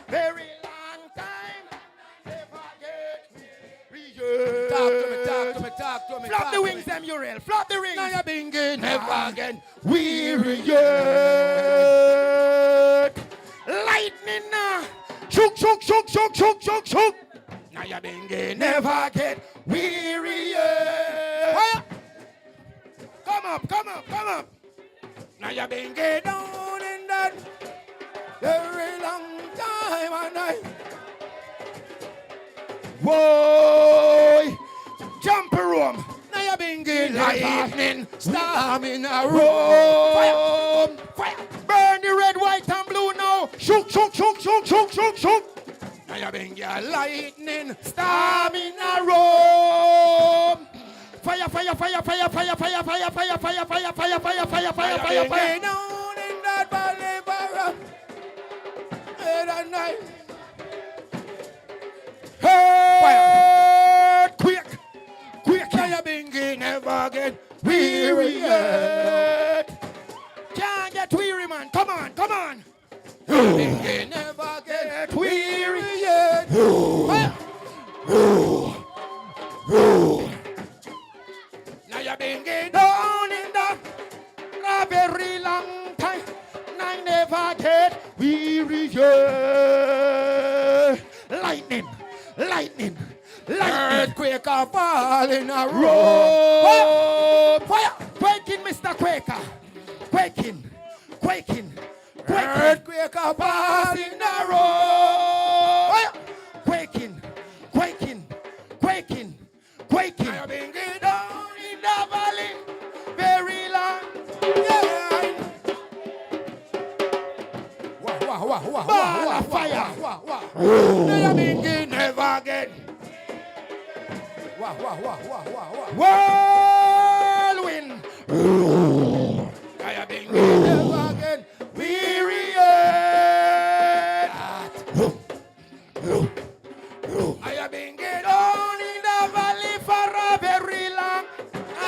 Very long time. Never get real. Talk to me, talk to me, talk to me. Flop the wings, them Uriel. Flop the rings. Now you're being good. Never again. Weary yet. Lightning now. Shook, shook, shook, shook, shook, shook, shook. Now you're being good. Never get weary yet. Fire. Come up, come up, come up. Now you're being good down and done. Very long time and I. Whoa. Jump around. Rome. Now you bring lightning, storm in a Rome. Fire. Burn the red, white, and blue now. Shook, shook, shook, shook, shook, shook, shook. Now you bring your lightning, storm in a Rome. Fire, fire, fire, fire, fire, fire, fire, fire, fire, fire, fire, fire, fire, fire, fire, fire. Down in that valley, head and night. Earthquake, quick, now you bring never get weary yet. Can't get weary, man. Come on, come on. Bing never get weary yet. Now you been down in the a very long time. I never get weary yet. Lightning, lightning, lightning. Earthquake a fall in a row. Fire, quaking, Mr. Quaker. Quaking, quaking, quaking. Earthquake a fall in a row. Fire, quaking, quaking, quaking, quaking. I been down in the valley very long. Yeah. Ball of fire. Now you been never again. Whirlwind. I been never again. Weary yet. I have been down in the valley for a very long. I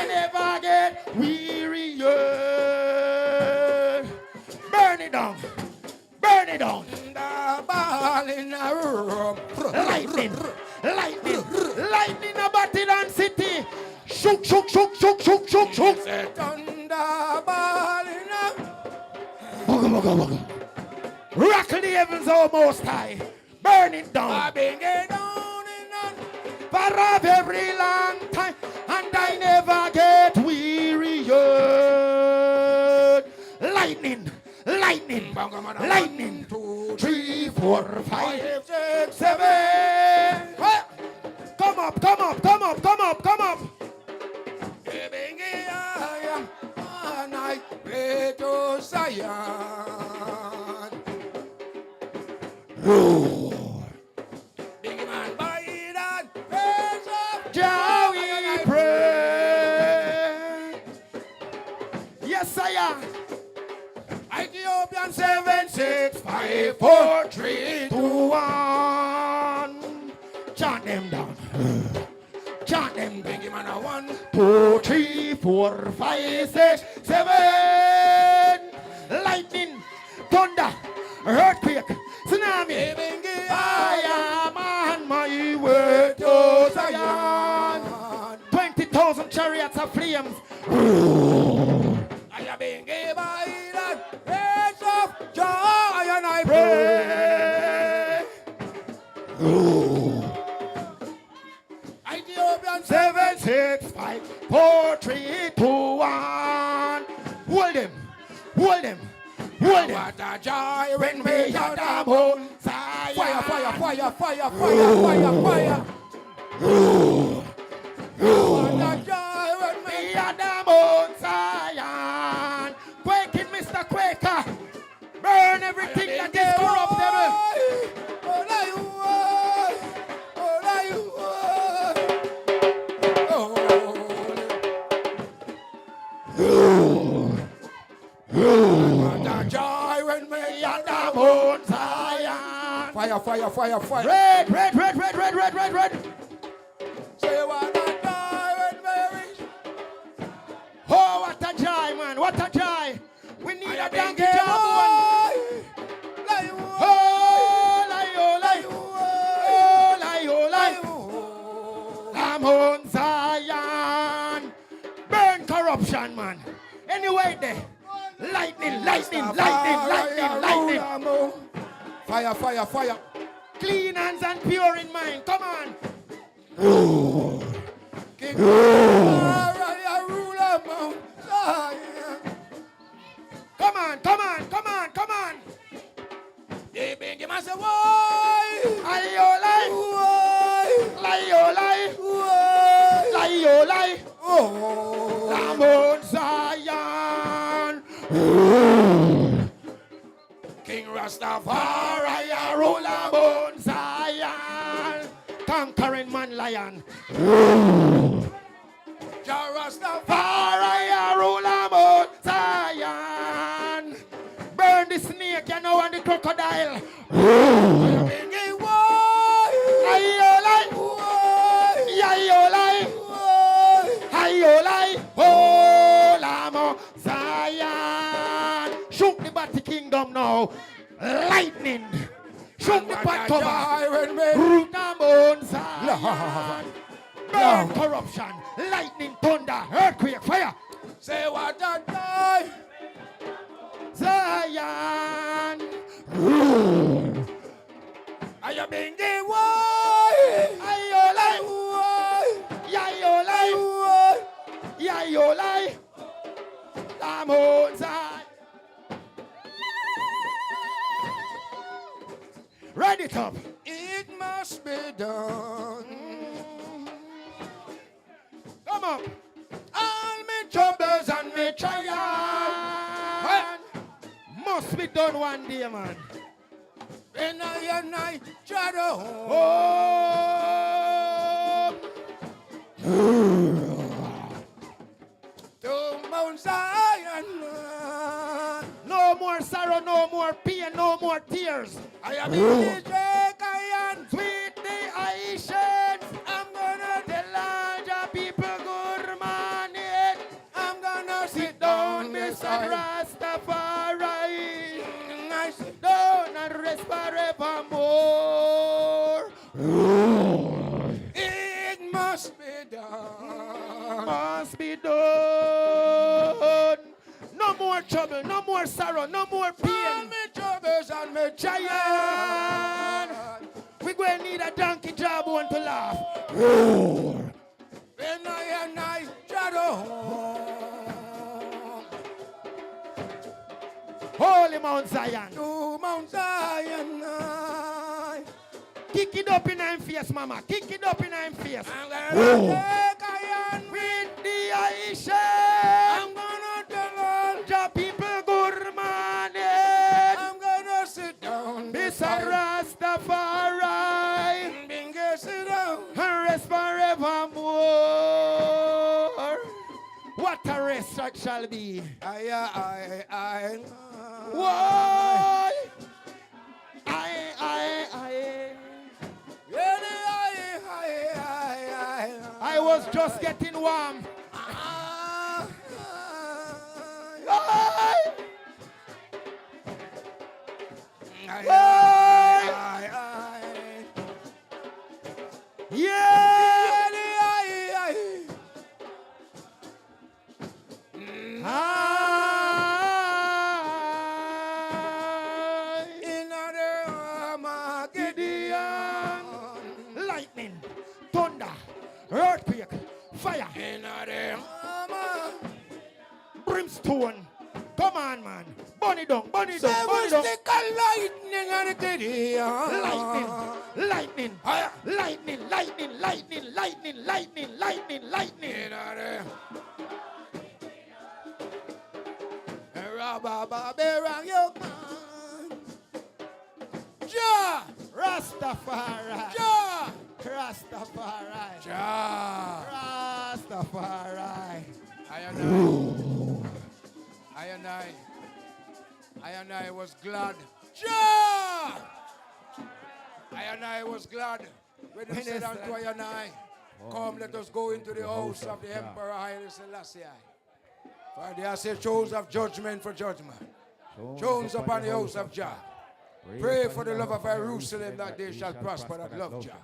never get weary yet. Burn it down. Burn it down. The ball in a room. Lightning. Lightning. Lightning about Babylon city. Shook, shook, shook, shook, shook, shook, shook. Thunder ball in a bugga, bugga, bugga. Rock the heavens almost high. Burn it down. I've been down in for a very long time, and I never get weary yet. Lightning, lightning, lightning. 2, 3, 4, 5, 6, 7. Come up, come up, come up, come up, come up. And I pray to Zion. Big man, by that praise of Jah we pray. Yes, I am. Ethiopian 7, 6, 5, 4, 3, 2, 1. Chant them down. Chant them down. Big man, 1, 2, 3, 4, 5, 6, 7. Lightning, thunder, earthquake, tsunami. I am on my way to Zion. 20,000 chariots of flames. I am being given the praise of joy, and I pray. Ethiopian 7, 6, 5, 4, 3, 2, 1. Hold him, hold him. What a joy when we are the moon. Fire, fire, fire, fire, fire, fire, fire. What a joy when we are the moon. Zion. Quaking, Mr. Quaker. Burn everything that is corruptible. Joy when we are the moon, Zion. Fire, fire, fire, fire. Red, red, red, red, red, red, red, red. Say what a joy when we reach. Oh, what a joy, man, what a joy. We need a donkey job. Oh, the moon, Zion. Burn corruption, man. Anyway, there. Lightning, lightning, lightning, lightning, lightning. Fire, fire, fire. Clean hands and pure in mind. Come on. King ruler Mount Zion. Come on, come on, come on, come on. They bring him and say, why? Lie your life. Lie your life. Rastafari, a ruler born Zion. Conquering man lion. Jah Rastafari, a ruler born Zion. Burn the snake, you know, and the crocodile. Oh, Lamo, Zion. Shook the body kingdom now. Lightning. Shook the body cover. Root and bone, Zion. Burn corruption. Lightning, thunder, earthquake, fire. Say what a time. Zion. Are you being the way? Are you like? Yeah, you like? Yeah, you like? I'm on side. Ready it up. It must be done. Come on. All my troubles and my trials must be done one day, man. And I try to to Mount Zion. No more sorrow, no more pain, no more tears. I am in the sweet the Haitians. I'm gonna tell all the people good morning. I'm gonna sit down beside Rastafari. I sit down and rest forevermore. It must be done. Must be done. No more trouble, no more sorrow, no more pain. All my troubles and my giant. We gonna need a donkey job one to laugh. When I shadow. Holy Mount Zion. To Mount Zion. Kick it up in our face, mama. Kick it up in our face. I'm gonna take iron with the Aisha. I'm gonna tell all the people good morning. I'm gonna sit down beside Rastafari. Bingo, sit down and rest forevermore. What a rest that shall be. I. Why? I was just getting warm. Lightning, thunder, earthquake, fire, brimstone. Come on, man. Burn it down, burn it down, burn it down. Lightning and the lightning, lightning, lightning, lightning, lightning, lightning, lightning, lightning. Jah Rastafari. Jah Rastafari. Jah Rastafari. I was glad. Jah! I was glad when he said unto I, come, let us go into the house of the Emperor Haile Selassie. For they are said, chose of judgment for judgment. Jones upon the house of Jah. Pray for the love of Jerusalem that they shall prosper that love Jah.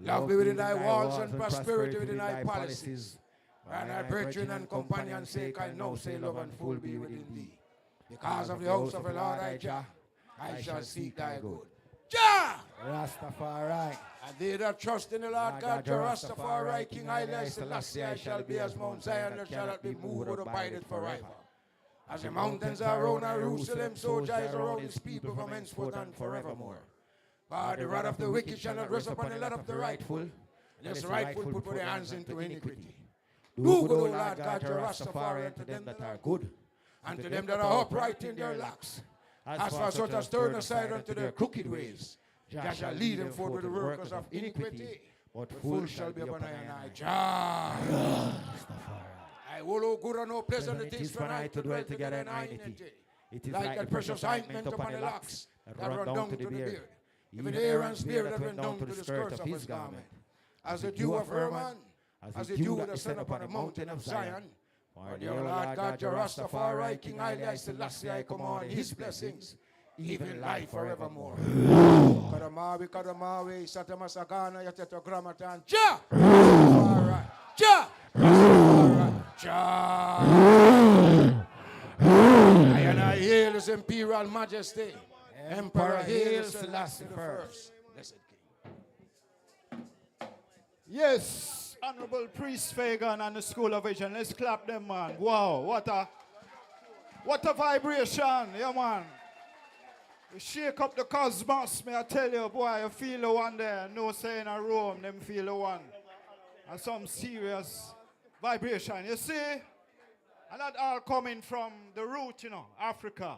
Love be within thy walls and prosperity within thy palaces. And thy brethren and companions' sake, I know say love and full be within thee. Because of the house of the Lord thy Jah, I shall seek thy good. Jah! Rastafari. And they that trust in the Lord God, Jah Rastafari, King Haile Selassie, I shall be as Mount Zion, that shall not be moved or abided forever. As the mountains are around Jerusalem, so Jah is around his people from henceforth and forevermore. For the wrath of the wicked shall not rest upon the lot of the rightful, unless the rightful put their hands into iniquity. Do good, O Lord God, Jah Rastafari, unto them that are good, and to them that are upright in their locks. As far as us turn aside unto their crooked ways. Jah shall lead them forth with the workers of iniquity. But full shall be upon I and I. Jah. I will good and no pleasant it is for night to dwell together in unity. It is like that precious ointment upon the locks that run down to the beard. Even Aaron's beard that went down to the skirt of his garment. As the dew of R.M.O, as the dew that descend upon the mountain of Zion. For the Lord God, your Rastafari, King Haile Selassie, I command his blessings, even life forevermore. Kadamawi, Kadamawi, Satamasagana, Yatetogramatan, Jah! Alright, Jah! Alright, Jah! And I hail his imperial majesty, Emperor Haile Selassie the First. Blessed King. Yes, Honorable Priest Fagan and the School of Vision. Let's clap them, man. Wow, what a vibration, yeah, man. You shake up the cosmos, may I tell you, boy, you feel the one there. No saying a Rome, them feel the one. And some serious vibration. You see, and that all coming from the root, you know, Africa.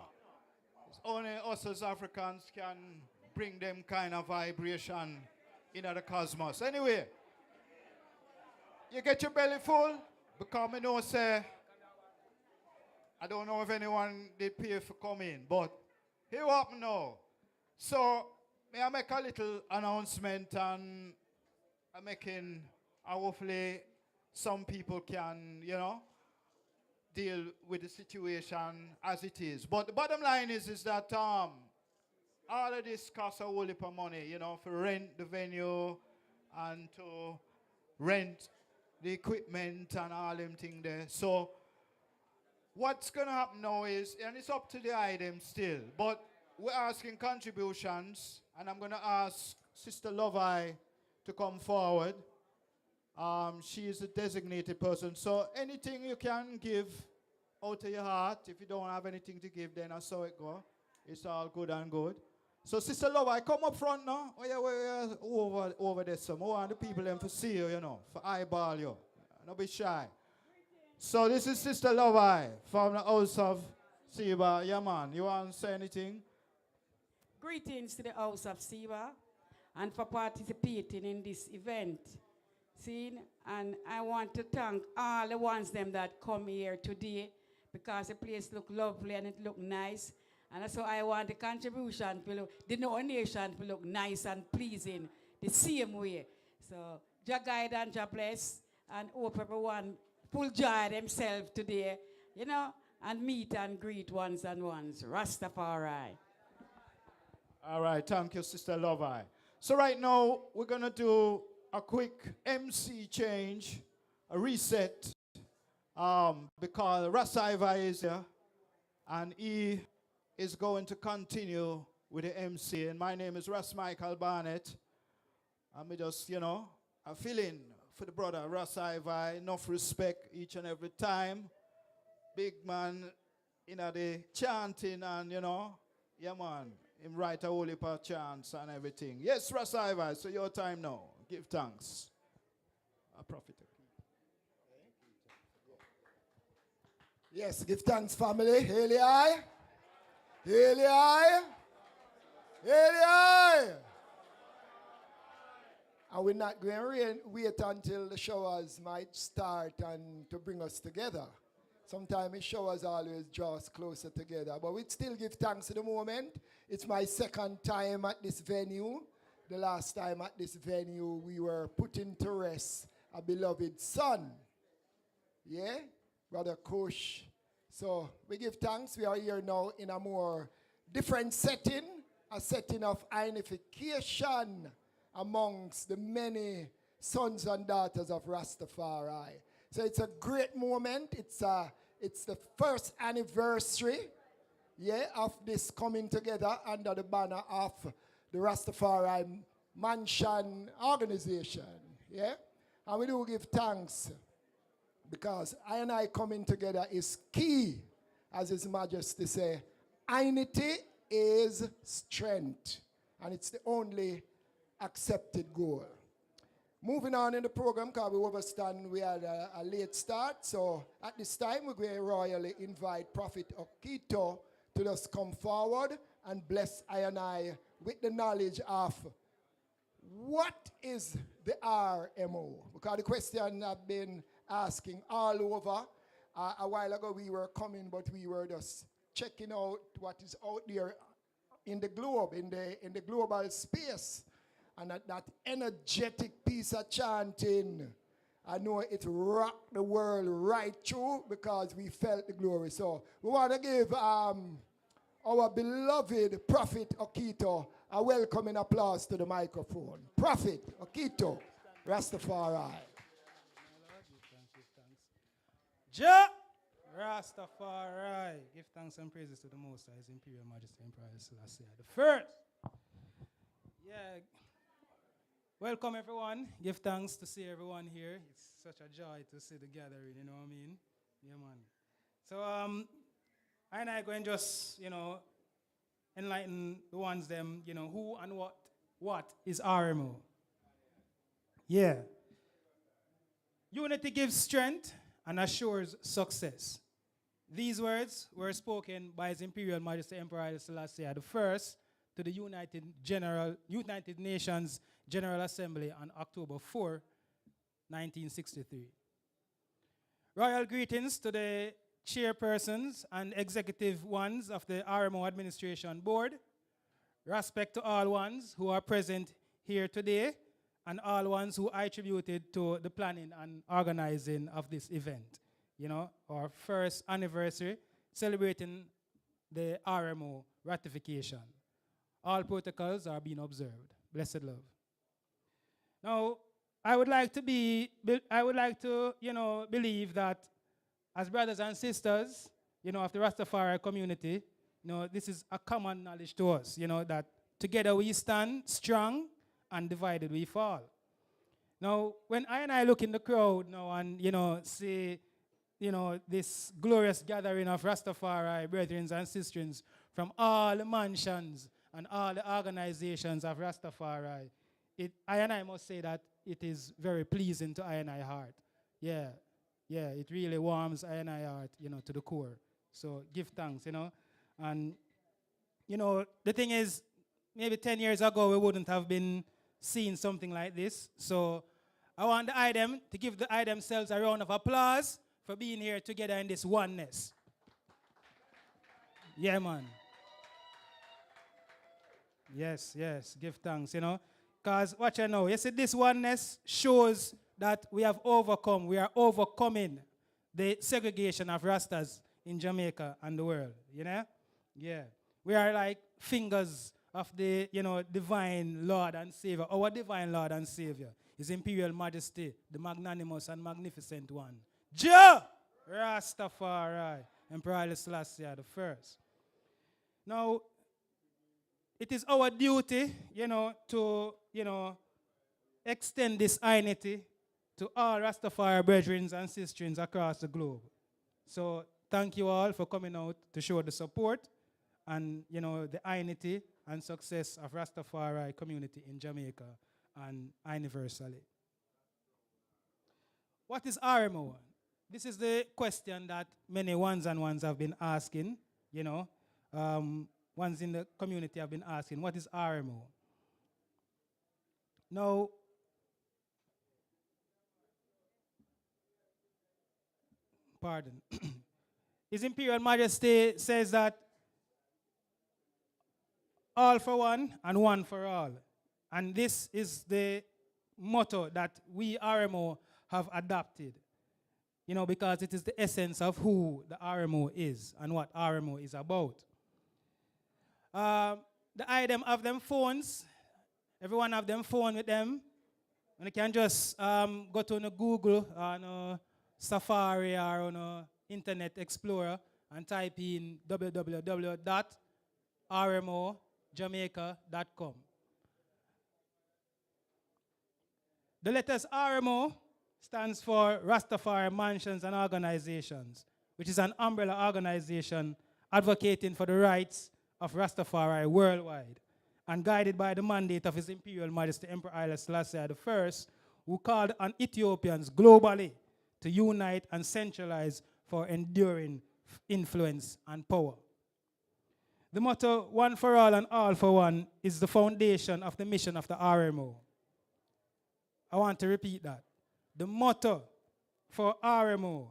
It's only us as Africans can bring them kind of vibration into the cosmos. Anyway, you get your belly full, because I know, say, I don't know if anyone did pay for coming, but here what now. So, may I make a little announcement, and I'm making, hopefully, some people can, you know, deal with the situation as it is. But the bottom line is that all of this costs a whole heap of money, you know, for rent the venue and to rent the equipment and all them things there. So what's going to happen now is, and it's up to the item still, but we're asking contributions, and I'm going to ask Sister Loveye to come forward. She is a designated person, so anything you can give out of your heart. If you don't have anything to give, then I saw it go. It's all good and good. So Sister Loveye, come up front now. Oh, yeah, over there some. I want the people them to see you, you know, for eyeball you. Don't be shy. So this is Sister Loveye from the house of Seba. Yeah, man. You want to say anything? Greetings to the house of Seba and for participating in this event. See, and I want to thank all the ones them that come here today because the place look lovely and it look nice. And so I want the contribution to look, the donation to look nice and pleasing the same way. So, Jah guide and Jah bless, and hope everyone full joy themselves today, you know, and meet and greet ones and ones. Rastafari. All right, thank you, Sister Loveye. So right now, we're going to do a quick MC change, a reset, because Rasaiva is here, and he is going to continue with the MC. And my name is Ras Michael Barnett. I'm just, you know, I'm feeling for the brother Rasaiva, enough respect each and every time. Big man, you know, the chanting and, you know, yeah, man, him write a whole heap of chants and everything. Yes, Rasaiva, so your time now. Give thanks. A prophet. Yes, give thanks, family. Hail I. Hail I. Hail I. And we're not going to wait until the showers might start and to bring us together. Sometimes the showers always draw us closer together. But we still give thanks to the moment. It's my second time at this venue. The last time at this venue, we were putting to rest a beloved son. Yeah? Brother Kush. So we give thanks. We are here now in a more different setting, a setting of unification amongst the many sons and daughters of Rastafari. So it's a great moment. It's the first anniversary, yeah, of this coming together under the banner of the Rastafari Mansion organization, yeah? And we do give thanks because I and I coming together is key, as His Majesty say. Unity is strength, and it's the only accepted goal. Moving on in the program, because we understand we had a late start, so at this time we're going to royally invite Prophet Okito to just come forward and bless I and I with the knowledge of what is the R.M.O. Because the question I've been asking all over. A while ago we were coming, but we were just checking out what is out there in the globe, in the global space. And that energetic piece of chanting, I know it rocked the world right through because we felt the glory. So we want to give our beloved Prophet Okito a welcoming applause to the microphone. Prophet Okito, Rastafari. Ja Rastafari. Give thanks and praises to the Most High, His Imperial Majesty Emperor Selassie the First. Yeah. Welcome everyone. Give thanks to see everyone here. It's such a joy to see the gathering, you know what I mean? Yeah, man. So I and I going just, enlighten the ones them, who and what is R.M.O. Yeah. Unity gives strength and assures success. These words were spoken by His Imperial Majesty Emperor Selassie I to the United Nations General Assembly on October 4, 1963. Royal greetings to the chairpersons and executive ones of the R.M.O. Administration Board. Respect to all ones who are present here today and all ones who I attributed to the planning and organizing of this event. Our first anniversary celebrating the R.M.O. ratification. All protocols are being observed. Blessed love. Now, I would like to believe that as brothers and sisters, of the Rastafari community, this is a common knowledge to us, that together we stand strong and divided we fall. Now, when I and I look in the crowd now and, see, this glorious gathering of Rastafari brethren and sisters from all the mansions and all the organizations of Rastafari, I and I must say that it is very pleasing to I and I heart. Yeah, it really warms I and I heart, to the core. So give thanks, And, the thing is, maybe 10 years ago, we wouldn't have been seeing something like this. So I want the item to give the I themselves a round of applause for being here together in this oneness. Yeah, man. Yes, give thanks, Because watch you know, you see this oneness shows that we are overcoming the segregation of Rastas in Jamaica and the world, Yeah. We are like fingers of the, divine Lord and Savior. Our divine Lord and Savior, His Imperial Majesty, the magnanimous and magnificent one. Ja Rastafari, Emperor Selassie the First. Now, it is our duty, to, extend this INITY to all Rastafari brethren and sisters across the globe. So thank you all for coming out to show the support and, the INITY and success of Rastafari community in Jamaica and ANIVERSARY. What is R.M.O? This is the question that many ones have been asking, ones in the community have been asking, what is R.M.O? Now, pardon. His Imperial Majesty says that all for one and one for all. And this is the motto that we R.M.O. have adopted, because it is the essence of who the R.M.O. is and what R.M.O. is about. The item of them phones, everyone have them phone with them. And you can just go to Google, Safari or on Internet Explorer and type in www.rmojamaica.com. The letters R.M.O. stands for Rastafari Mansions and Organizations, which is an umbrella organization advocating for the rights of Rastafari worldwide and guided by the mandate of His Imperial Majesty Emperor Haile Selassie I, who called on Ethiopians globally to unite and centralize for enduring influence and power. The motto, one for all for one, is the foundation of the mission of the R.M.O. I want to repeat that. The motto for R.M.O.,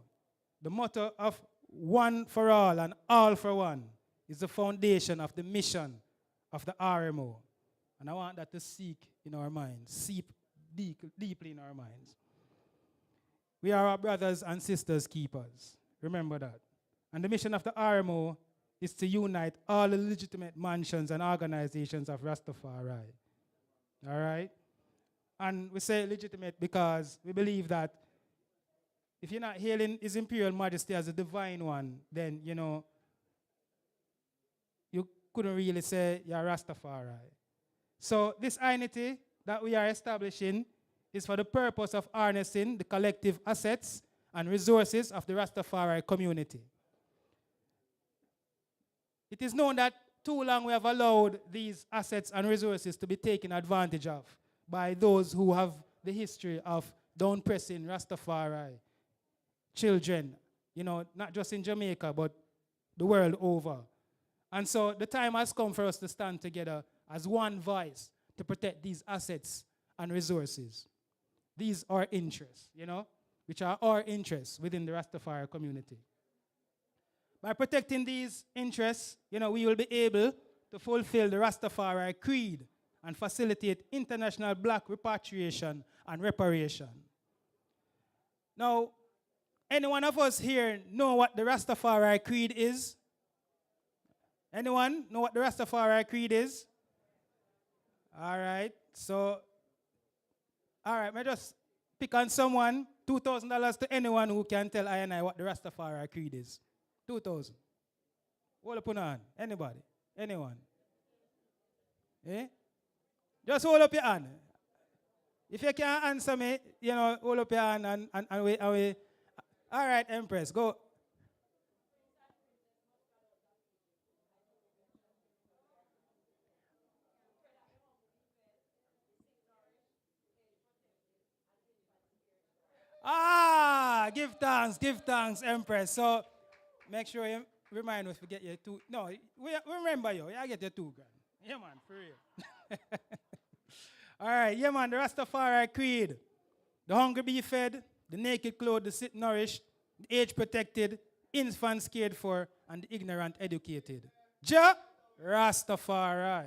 the motto of one for all for one, is the foundation of the mission of the R.M.O. And I want that to seep in our minds, seep deeply in our minds. We are our brothers and sisters keepers. Remember that. And the mission of the R.M.O. is to unite all the legitimate mansions and organizations of Rastafari. All right? And we say legitimate because we believe that if you're not hailing His Imperial Majesty as a divine one, then, you couldn't really say you're Rastafari. So this INITY that we are establishing is for the purpose of harnessing the collective assets and resources of the Rastafari community. It is known that too long we have allowed these assets and resources to be taken advantage of by those who have the history of down-pressing Rastafari children, not just in Jamaica, but the world over. And so the time has come for us to stand together as one voice to protect these assets and resources. These are interests, which are our interests within the Rastafari community. By protecting these interests, we will be able to fulfill the Rastafari creed and facilitate international black repatriation and reparation. Now, any one of us here know what the Rastafari creed is? Anyone know what the Rastafari creed is? All right, so, I just pick on someone, $2,000 to anyone who can tell I and I what the Rastafari creed is. 2,000. Hold up your hand. Anybody? Anyone? Eh? Just hold up your hand. If you can't answer me, hold up your hand and wait. All right, Empress, go. Give thanks, Empress. So make sure you remind us to get your two. No, we remember you. You get your $2,000. Yeah, man, for real. All right, yeah, man, the Rastafari creed. The hungry be fed, the naked clothed, the sick nourished, the age protected, infants cared for, and the ignorant educated. Ja Rastafari.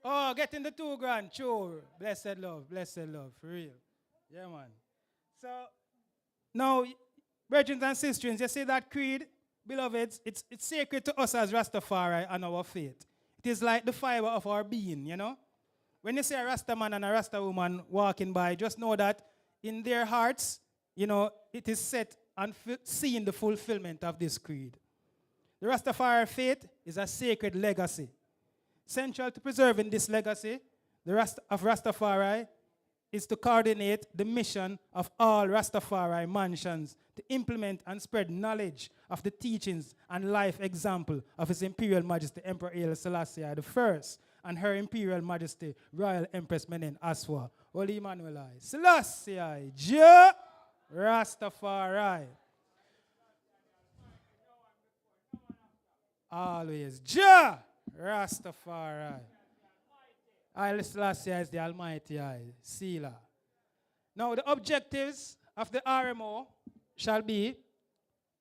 Oh, getting the $2,000, sure. Blessed love, for real. Yeah, man. So, now, brethren and sisters, you see that creed, beloveds, it's sacred to us as Rastafari and our faith. It is like the fiber of our being, When you see a Rasta man and a Rasta woman walking by, just know that in their hearts, it is set and seeing the fulfillment of this creed. The Rastafari faith is a sacred legacy. Central to preserving this legacy, the of Rastafari is to coordinate the mission of all Rastafari mansions to implement and spread knowledge of the teachings and life example of His Imperial Majesty Emperor Haile Selassie I and Her Imperial Majesty Royal Empress Menen Aswa Holy Emmanuel I Selassie I Ja Rastafari. Always Ja Rastafari. Haile Selassie is the Almighty I, Sealer. Now the objectives of the R.M.O. shall be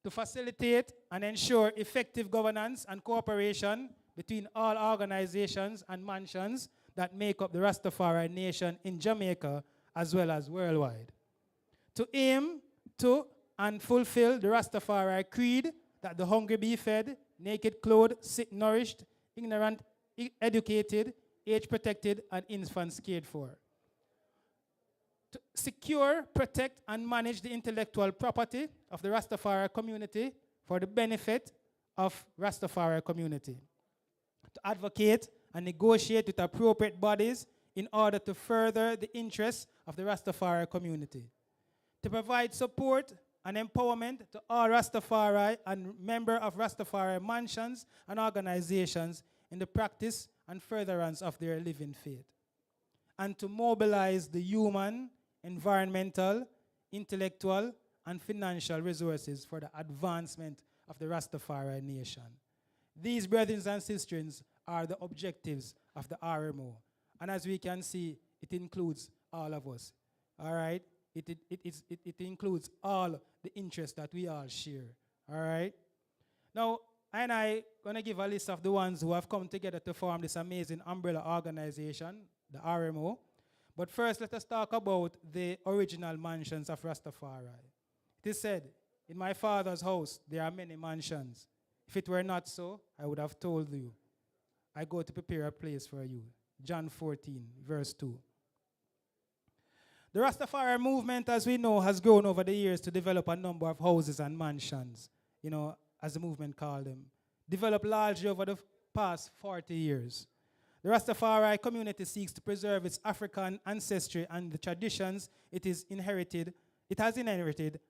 to facilitate and ensure effective governance and cooperation between all organizations and mansions that make up the Rastafari nation in Jamaica as well as worldwide. To aim to and fulfill the Rastafari creed that the hungry be fed, naked clothed, sick nourished, ignorant educated, age protected, and infants cared for. To secure, protect, and manage the intellectual property of the Rastafari community for the benefit of Rastafari community. To advocate and negotiate with appropriate bodies in order to further the interests of the Rastafari community. To provide support and empowerment to all Rastafari and members of Rastafari mansions and organizations in the practice and furtherance of their living faith. And to mobilize the human, environmental, intellectual, and financial resources for the advancement of the Rastafari nation. These brothers and sisters are the objectives of the R.M.O. And as we can see, it includes all of us. All right? It includes all the interests that we all share. All right? Now, I going to give a list of the ones who have come together to form this amazing umbrella organization, the R.M.O. But first, let us talk about the original mansions of Rastafari. It is said, in my father's house, there are many mansions. If it were not so, I would have told you, I go to prepare a place for you. John 14, verse 2. The Rastafari movement, as we know, has grown over the years to develop a number of houses and mansions, as the movement called them, developed largely over the past 40 years. The Rastafari community seeks to preserve its African ancestry and the traditions it has inherited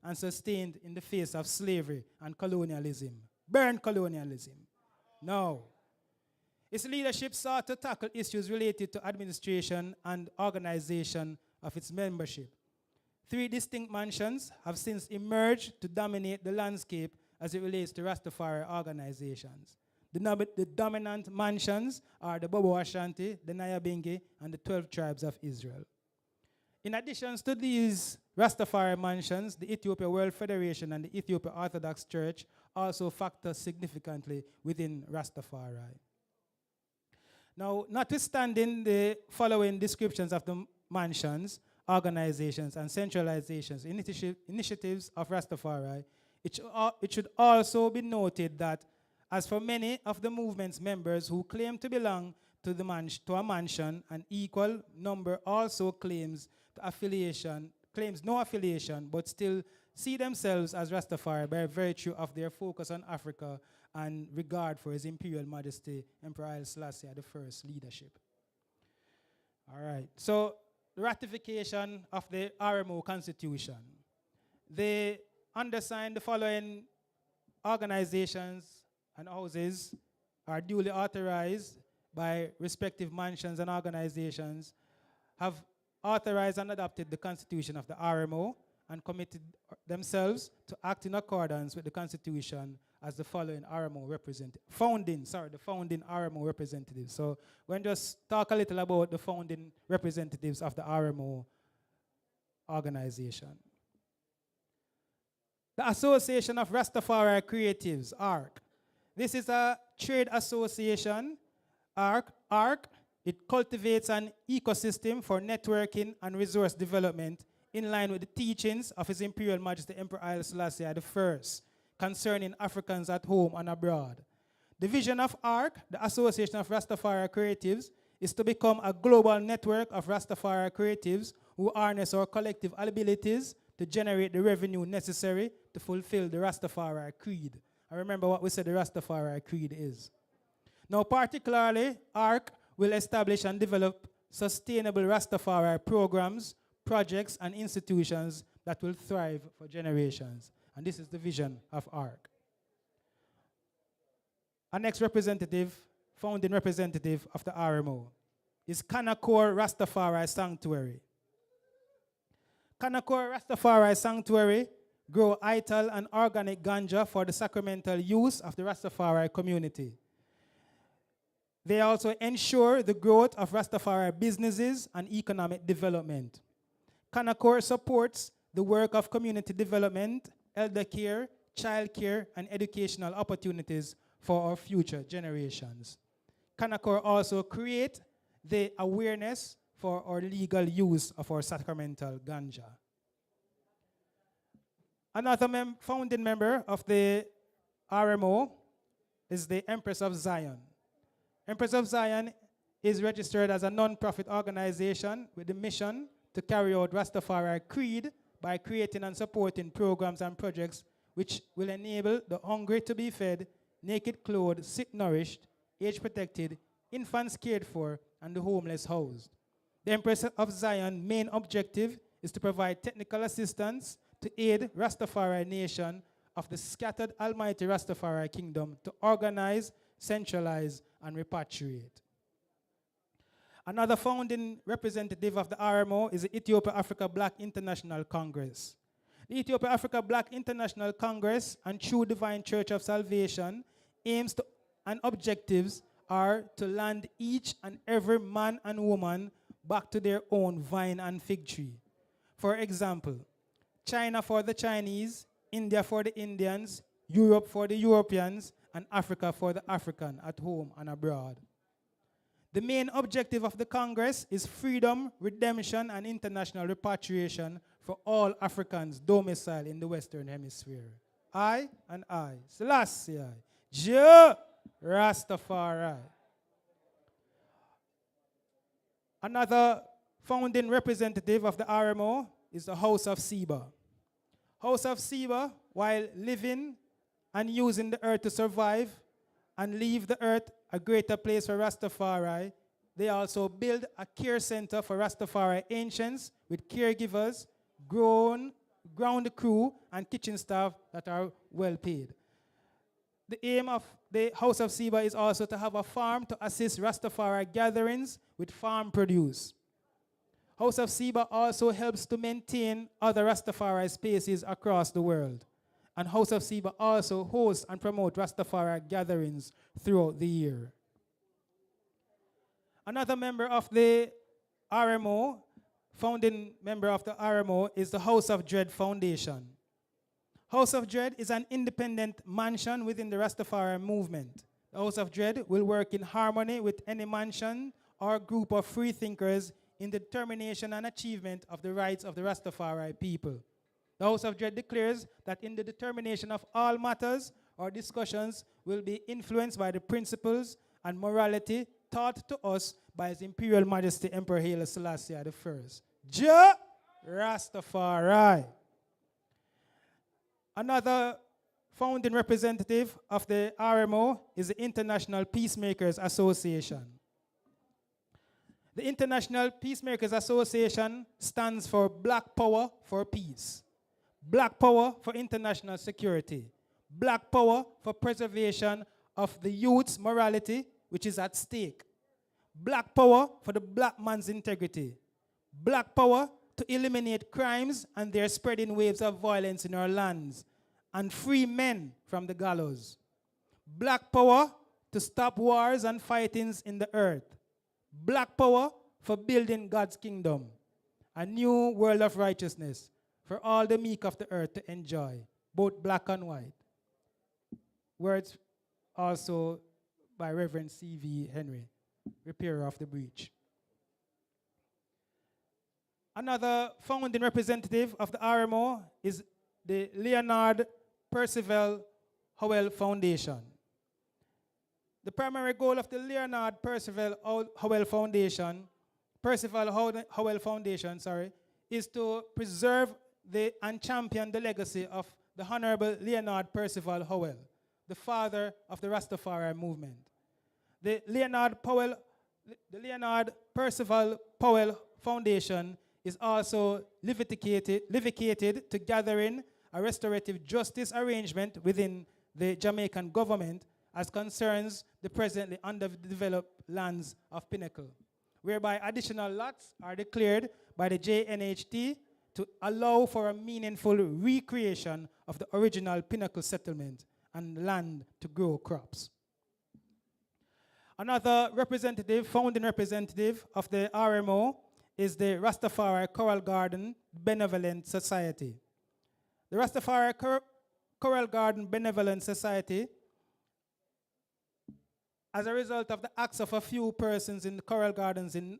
and sustained in the face of slavery and colonialism. Burn colonialism. No. Its leadership sought to tackle issues related to administration and organization of its membership. 3 distinct mansions have since emerged to dominate the landscape as it relates to Rastafari organizations. The dominant mansions are the Bobo Ashanti, the Nyabingi, and the 12 tribes of Israel. In addition to these Rastafari mansions, the Ethiopia World Federation and the Ethiopia Orthodox Church also factor significantly within Rastafari. Now, notwithstanding the following descriptions of the mansions, organizations, and centralizations, initiatives of Rastafari, it should also be noted that as for many of the movement's members who claim to belong to a mansion, an equal number also claims no affiliation, but still see themselves as Rastafari by virtue of their focus on Africa and regard for His Imperial Majesty, Emperor Haile Selassie I's leadership. All right, so the ratification of the R.M.O. Constitution. They undersigned the following organizations and houses are duly authorized by respective mansions and organizations, have authorized and adopted the Constitution of the R.M.O. and committed themselves to act in accordance with the Constitution as the following R.M.O. the founding R.M.O. representatives. So we're going to just talk a little about the founding representatives of the R.M.O. organization. The Association of Rastafari Creatives, ARC. This is a trade association, ARC. It cultivates an ecosystem for networking and resource development in line with the teachings of His Imperial Majesty Emperor Haile Selassie I concerning Africans at home and abroad. The vision of ARC, the Association of Rastafari Creatives, is to become a global network of Rastafari creatives who harness our collective abilities to generate the revenue necessary to fulfill the Rastafari Creed. I remember what we said the Rastafari Creed is. Now, particularly, ARC will establish and develop sustainable Rastafari programs, projects, and institutions that will thrive for generations. And this is the vision of ARC. Our next representative, founding representative of the R.M.O. is Kanakor Rastafari Sanctuary. Kanakor Rastafari Sanctuary grow ital and organic ganja for the sacramental use of the Rastafari community. They also ensure the growth of Rastafari businesses and economic development. Kanakor supports the work of community development, elder care, child care, and educational opportunities for our future generations. Kanakor also create the awareness for our legal use of our sacramental ganja. Another founding member of the R.M.O. is the Empress of Zion. Empress of Zion is registered as a non-profit organization with the mission to carry out Rastafari Creed by creating and supporting programs and projects which will enable the hungry to be fed, naked clothed, sick nourished, age protected, infants cared for, and the homeless housed. The Empress of Zion's main objective is to provide technical assistance to aid Rastafari nation of the scattered almighty Rastafari kingdom to organize, centralize, and repatriate. Another founding representative of the R.M.O. is the Ethiopia Africa Black International Congress. The Ethiopia Africa Black International Congress and True Divine Church of Salvation aims to, and objectives are to land each and every man and woman back to their own vine and fig tree. For example, China for the Chinese, India for the Indians, Europe for the Europeans, and Africa for the African at home and abroad. The main objective of the Congress is freedom, redemption, and international repatriation for all Africans domiciled in the Western Hemisphere. I and I, Selassie I, Je Rastafari. Another founding representative of the R.M.O. is the House of Seba. House of Seba, while living and using the earth to survive and leave the earth a greater place for Rastafari, they also build a care center for Rastafari ancients with caregivers, ground crew, and kitchen staff that are well paid. The aim of the House of Seba is also to have a farm to assist Rastafari gatherings with farm produce. House of Seba also helps to maintain other Rastafari spaces across the world. And House of Seba also hosts and promotes Rastafari gatherings throughout the year. Another member of the R.M.O., founding member of the R.M.O., is the House of Dread Foundation. House of Dread is an independent mansion within the Rastafari movement. The House of Dread will work in harmony with any mansion or group of free thinkers in the determination and achievement of the rights of the Rastafari people. The House of Dread declares that in the determination of all matters or discussions will be influenced by the principles and morality taught to us by His Imperial Majesty Emperor Haile Selassie I. Je Rastafari. Another founding representative of the R.M.O. is the International Peacemakers Association. The International Peacemakers Association stands for Black Power for Peace, Black Power for International Security, Black Power for preservation of the youth's morality, which is at stake, Black Power for the black man's integrity, Black Power to eliminate crimes and their spreading waves of violence in our lands, and free men from the gallows, Black Power to stop wars and fightings in the earth, Black Power for building God's kingdom, a new world of righteousness for all the meek of the earth to enjoy, both black and white. Words also by Reverend C.V. Henry, repairer of the breach. Another founding representative of the R.M.O. is the Leonard Percival Howell Foundation. The primary goal of the Leonard Percival Howell Foundation, is to preserve and champion the legacy of the Honorable Leonard Percival Howell, the father of the Rastafari movement. The Leonard Percival Powell Foundation is also levicated to gathering a restorative justice arrangement within the Jamaican government as concerns the presently underdeveloped lands of Pinnacle, whereby additional lots are declared by the JNHT to allow for a meaningful recreation of the original Pinnacle settlement and land to grow crops. Another founding representative of the R.M.O. is the Rastafari Coral Garden Benevolent Society. The Rastafari Coral Garden Benevolent Society, as a result of the acts of a few persons in the coral gardens in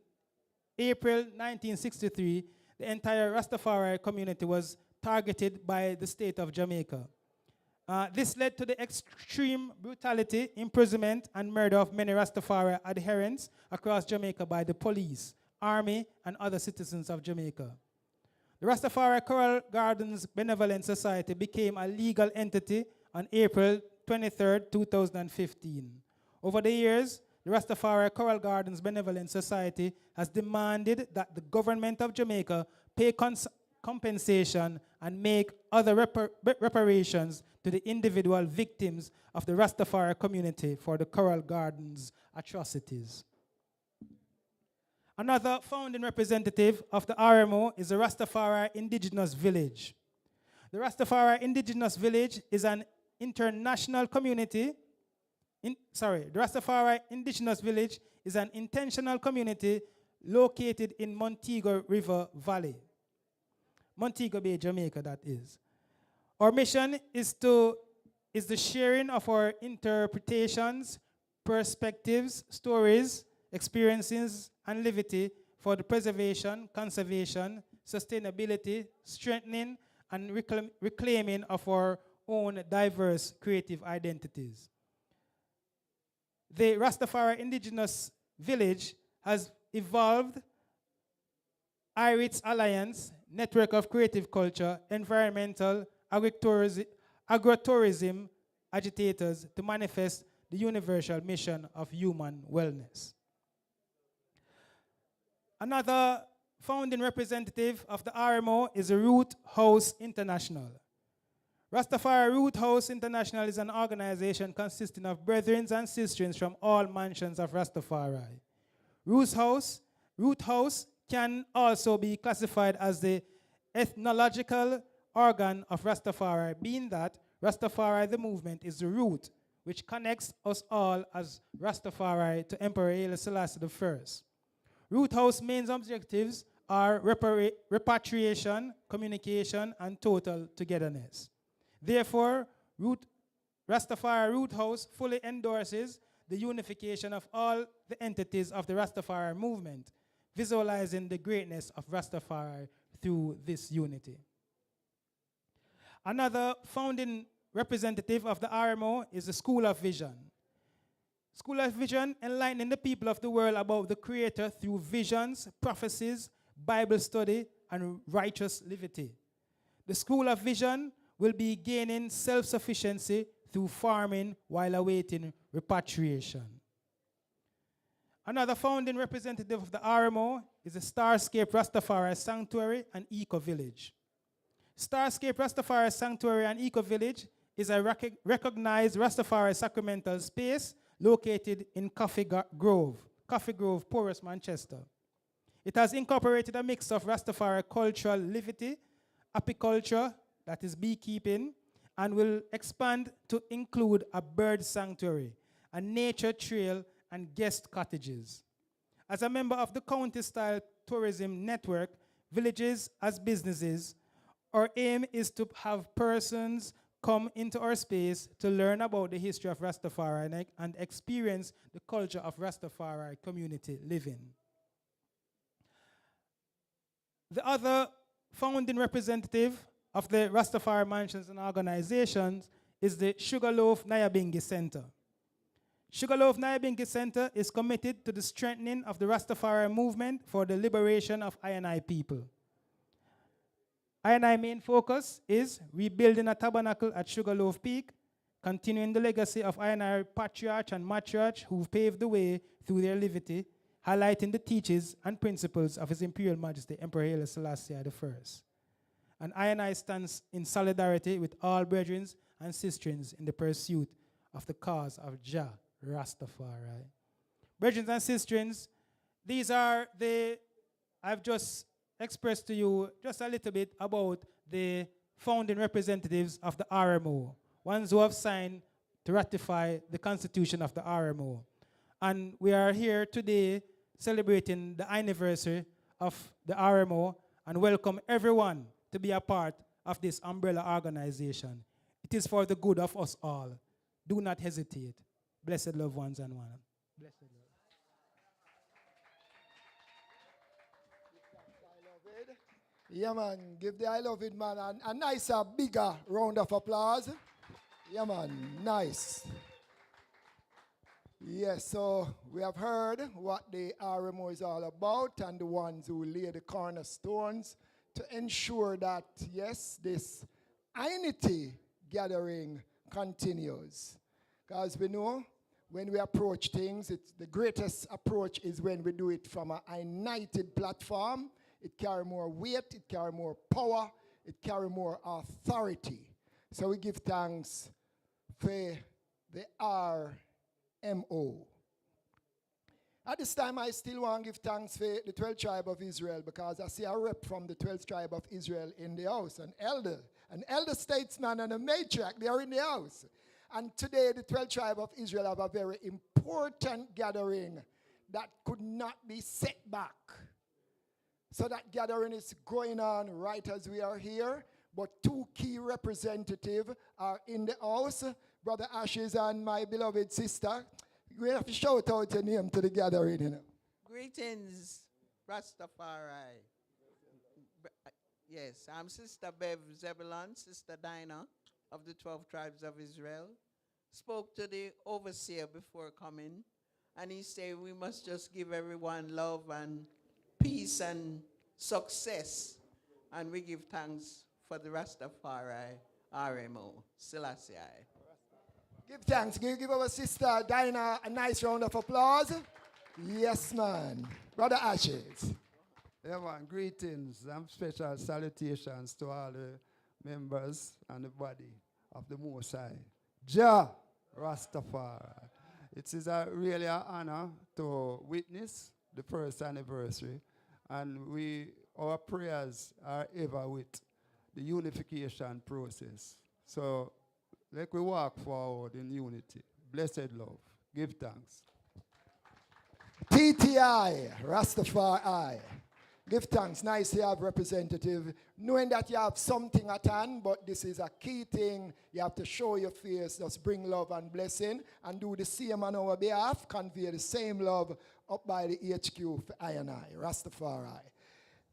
April 1963, the entire Rastafari community was targeted by the state of Jamaica. This led to the extreme brutality, imprisonment, and murder of many Rastafari adherents across Jamaica by the police, army, and other citizens of Jamaica. The Rastafari Coral Gardens Benevolent Society became a legal entity on April 23, 2015. Over the years, the Rastafari Coral Gardens Benevolent Society has demanded that the government of Jamaica pay compensation and make other reparations to the individual victims of the Rastafari community for the Coral Gardens atrocities. Another founding representative of the R.M.O. is the Rastafari Indigenous Village. The Rastafari Indigenous Village is an international community. The Rastafari Indigenous Village is an intentional community located in Montego River Valley. Montego Bay, Jamaica, that is. Our mission is the sharing of our interpretations, perspectives, stories, experiences, and levity for the preservation, conservation, sustainability, strengthening, and reclaiming of our own diverse creative identities. The Rastafari Indigenous Village has evolved IRIT's Alliance, Network of Creative Culture, Environmental, Agritourism agitators to manifest the universal mission of human wellness. Another founding representative of the R.M.O. is the Root House International. Rastafari Root House International is an organization consisting of brethren and sisters from all mansions of Rastafari. Root House can also be classified as the ethnological organ of Rastafari, being that Rastafari, the movement, is the root which connects us all as Rastafari to Emperor Haile Selassie I. Root House main objectives are repatriation, communication, and total togetherness. Therefore, Rastafari Root House fully endorses the unification of all the entities of the Rastafari movement, visualizing the greatness of Rastafari through this unity. Another founding representative of the R.M.O. is the School of Vision. School of Vision enlightening the people of the world about the Creator through visions, prophecies, Bible study, and righteous levity. The School of Vision will be gaining self-sufficiency through farming while awaiting repatriation. Another founding representative of the R.M.O. is the Starscape Rastafari Sanctuary and Eco Village. Starscape Rastafari Sanctuary and Eco Village is a recognized Rastafari sacramental space located in Coffee Grove, Porus, Manchester. It has incorporated a mix of Rastafari cultural levity, apiculture, that is beekeeping, and will expand to include a bird sanctuary, a nature trail, and guest cottages. As a member of the county-style tourism network, Villages as Businesses, our aim is to have persons come into our space to learn about the history of Rastafari and experience the culture of Rastafari community living. The other founding representative of the Rastafari mansions and organizations is the Sugarloaf Nyabinghi Center. Sugarloaf Nyabinghi Center is committed to the strengthening of the Rastafari movement for the liberation of INI people. INI main focus is rebuilding a tabernacle at Sugarloaf Peak, continuing the legacy of INI patriarch and matriarch who paved the way through their levity, highlighting the teachings and principles of His Imperial Majesty Emperor Haile Selassie I. And INI stands in solidarity with all brethren and sisters in the pursuit of the cause of Jah Rastafari. Brethren and sisters, these are I've just expressed to you just a little bit about the founding representatives of the R.M.O., ones who have signed to ratify the constitution of the R.M.O. And we are here today celebrating the anniversary of the R.M.O. and welcome everyone to be a part of this umbrella organization. It is for the good of us all. Do not hesitate. Blessed loved ones and one. Blessed love. Yeah, man. Give the I Love It man a nicer, bigger round of applause. Yeah, man. Nice. Yes, so we have heard what the R.M.O. is all about and the ones who lay the cornerstones to ensure that, yes, this INITY gathering continues. Because we know when we approach things, the greatest approach is when we do it from a united platform. It carries more weight, it carries more power, it carries more authority. So we give thanks for the R.M.O. At this time, I still want to give thanks for the 12th tribe of Israel because I see a rep from the 12th tribe of Israel in the house, an elder statesman and a matriarch. They are in the house. And today, the 12th tribe of Israel have a very important gathering that could not be set back. So that gathering is going on right as we are here, but two key representatives are in the house, Brother Ashes and my beloved sister. We have to shout out your name to the gathering, you know. Greetings, Rastafari. Yes, I'm Sister Bev Zebulon, Sister Dinah of the 12 tribes of Israel. Spoke to the overseer before coming, and he said we must just give everyone love and peace and success. And we give thanks for the Rastafari, R.M.O. Selassie. Give thanks. Give our sister Dinah a nice round of applause. Yes, man. Brother Ashes. Yeah, man. Greetings and special salutations to all the members and the body of the Most High. Jah Rastafari. It is really an honor to witness the first anniversary, and our prayers are ever with the unification process. So, let we walk forward in unity. Blessed love. Give thanks. TTI, Rastafari. Give thanks. Nice to have representative. Knowing that you have something at hand, but this is a key thing. You have to show your face, just bring love and blessing, and do the same on our behalf, convey the same love up by the HQ for INITY, Rastafari.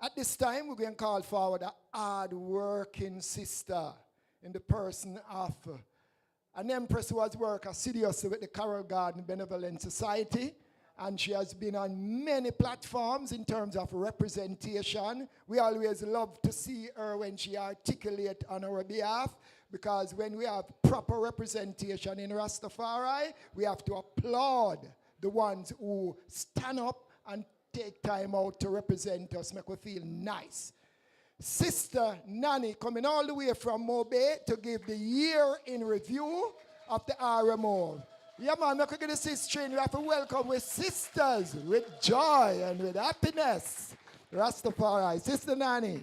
At this time, we're going to call forward a hard-working sister in the person of an empress who has worked assiduously with the Carroll Garden Benevolent Society, and she has been on many platforms in terms of representation. We always love to see her when she articulates on our behalf, because when we have proper representation in Rastafari, we have to applaud the ones who stand up and take time out to represent us, make we feel nice. Sister Nanny coming all the way from Mobe to give the year in review of the R.M.O. Yeah, man, look at the sister train. We have to welcome with sisters, with joy and with happiness. Rastafari. Sister Nanny.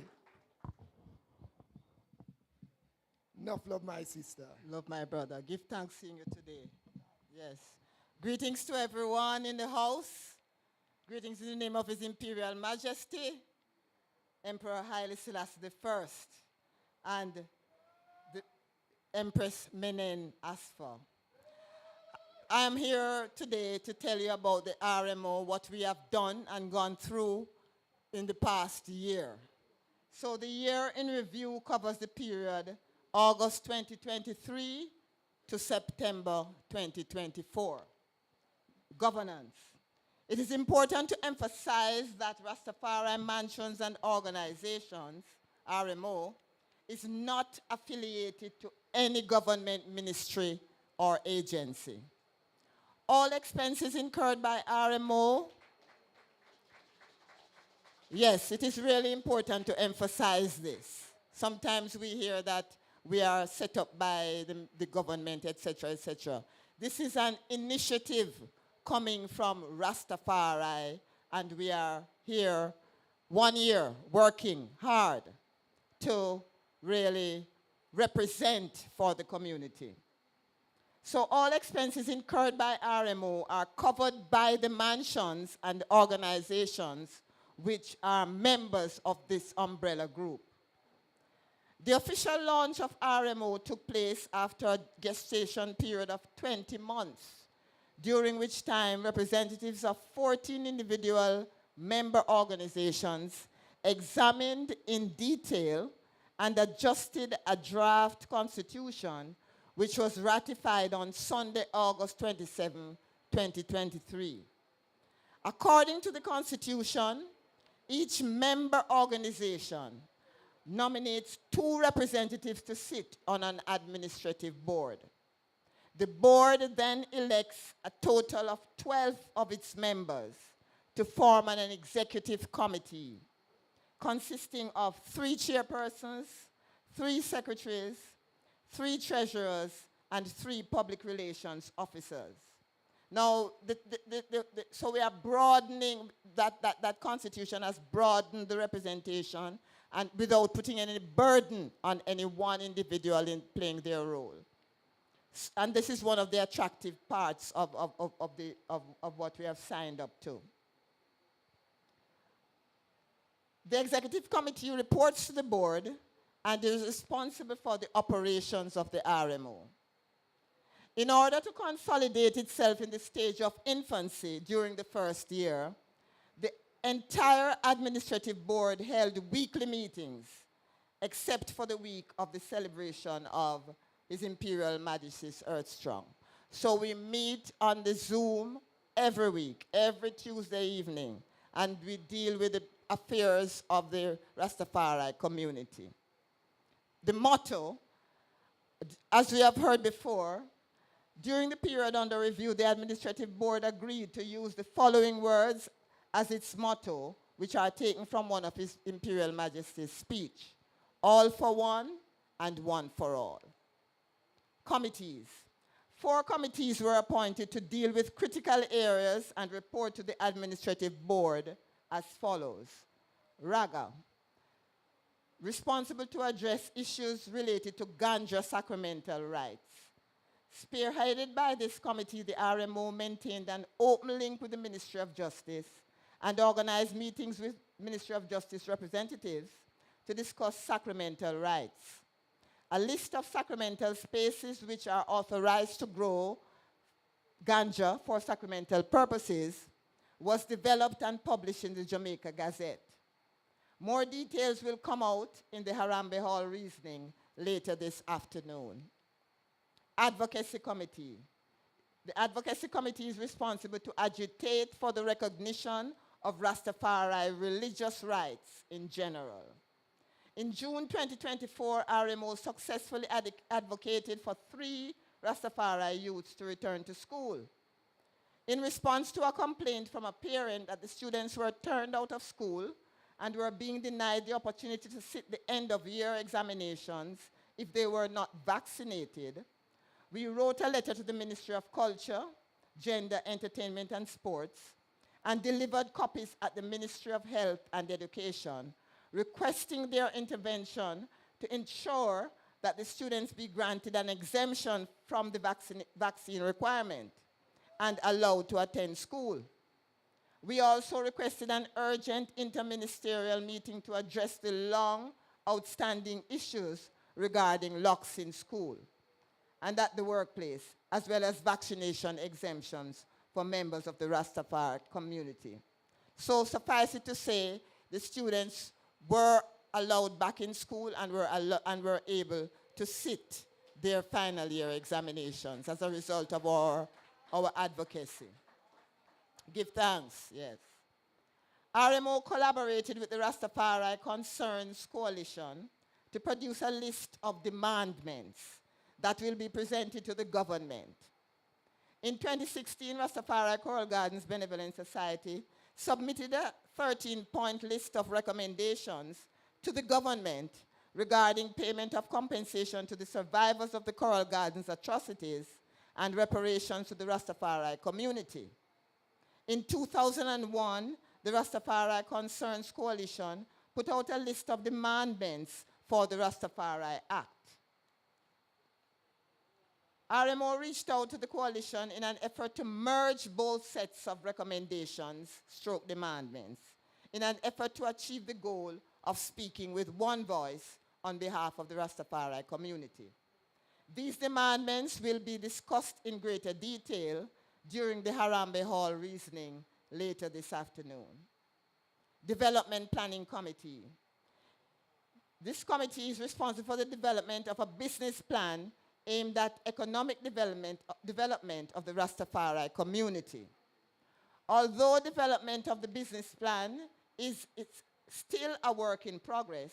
Enough love, my sister. Love, my brother. Give thanks seeing you today. Yes. Greetings to everyone in the house. Greetings in the name of His Imperial Majesty, Emperor Haile Selassie I, and the Empress Menen Asfa. I am here today to tell you about the R.M.O, what we have done and gone through in the past year. So the year in review covers the period August 2023 to September 2024. Governance. It is important to emphasize that Rastafari Mansions and Organizations, R.M.O, is not affiliated to any government ministry or agency. All expenses incurred by R.M.O. Yes, it is really important to emphasize this. Sometimes we hear that we are set up by the government, etc., etc. This is an initiative coming from Rastafari, and we are here 1 year working hard to really represent for the community. So all expenses incurred by R.M.O are covered by the mansions and organizations which are members of this umbrella group. The official launch of R.M.O took place after a gestation period of 20 months, during which time representatives of 14 individual member organizations examined in detail and adjusted a draft constitution which was ratified on Sunday, August 27, 2023. According to the Constitution, each member organization nominates 2 representatives to sit on an administrative board. The board then elects a total of 12 of its members to form an executive committee consisting of 3 chairpersons, 3 secretaries, 3 treasurers, and 3 public relations officers. Now, so we are broadening, that constitution has broadened the representation and without putting any burden on any one individual in playing their role. And this is one of the attractive parts of what we have signed up to. The executive committee reports to the board and is responsible for the operations of the R.M.O. In order to consolidate itself in the stage of infancy during the first year, the entire administrative board held weekly meetings, except for the week of the celebration of His Imperial Majesty's Earthstrong. So we meet on the Zoom every week, every Tuesday evening, and we deal with the affairs of the Rastafari community. The motto, as we have heard before, during the period under review, the administrative board agreed to use the following words as its motto, which are taken from one of His Imperial Majesty's speech: all for one and one for all. Committees. 4 committees were appointed to deal with critical areas and report to the administrative board as follows. RAGA, responsible to address issues related to ganja sacramental rights. Spearheaded by this committee, the R.M.O. maintained an open link with the Ministry of Justice and organized meetings with Ministry of Justice representatives to discuss sacramental rights. A list of sacramental spaces which are authorized to grow ganja for sacramental purposes was developed and published in the Jamaica Gazette. More details will come out in the Harambee Hall reasoning later this afternoon. Advocacy Committee. The Advocacy Committee is responsible to agitate for the recognition of Rastafari religious rights in general. In June 2024, R.M.O. successfully advocated for 3 Rastafari youths to return to school. In response to a complaint from a parent that the students were turned out of school and were being denied the opportunity to sit the end-of-year examinations if they were not vaccinated, we wrote a letter to the Ministry of Culture, Gender, Entertainment and Sports and delivered copies at the Ministry of Health and Education, requesting their intervention to ensure that the students be granted an exemption from the vaccine requirement and allowed to attend school. We also requested an urgent interministerial meeting to address the long outstanding issues regarding locks in school and at the workplace, as well as vaccination exemptions for members of the Rastafari community. So suffice it to say, the students were allowed back in school and were able to sit their final year examinations as a result of our advocacy. Give thanks, yes. R.M.O. collaborated with the Rastafari Concerns Coalition to produce a list of demandments that will be presented to the government. In 2016, Rastafari Coral Gardens Benevolent Society submitted a 13-point list of recommendations to the government regarding payment of compensation to the survivors of the Coral Gardens atrocities and reparations to the Rastafari community. In 2001, the Rastafari Concerns Coalition put out a list of demandments for the Rastafari Act. R.M.O. reached out to the coalition in an effort to merge both sets of recommendations, stroke demandments, in an effort to achieve the goal of speaking with one voice on behalf of the Rastafari community. These demandments will be discussed in greater detail during the Harambee Hall reasoning later this afternoon. Development Planning Committee. This committee is responsible for the development of a business plan aimed at economic development of the Rastafari community. Although development of the business plan is still a work in progress,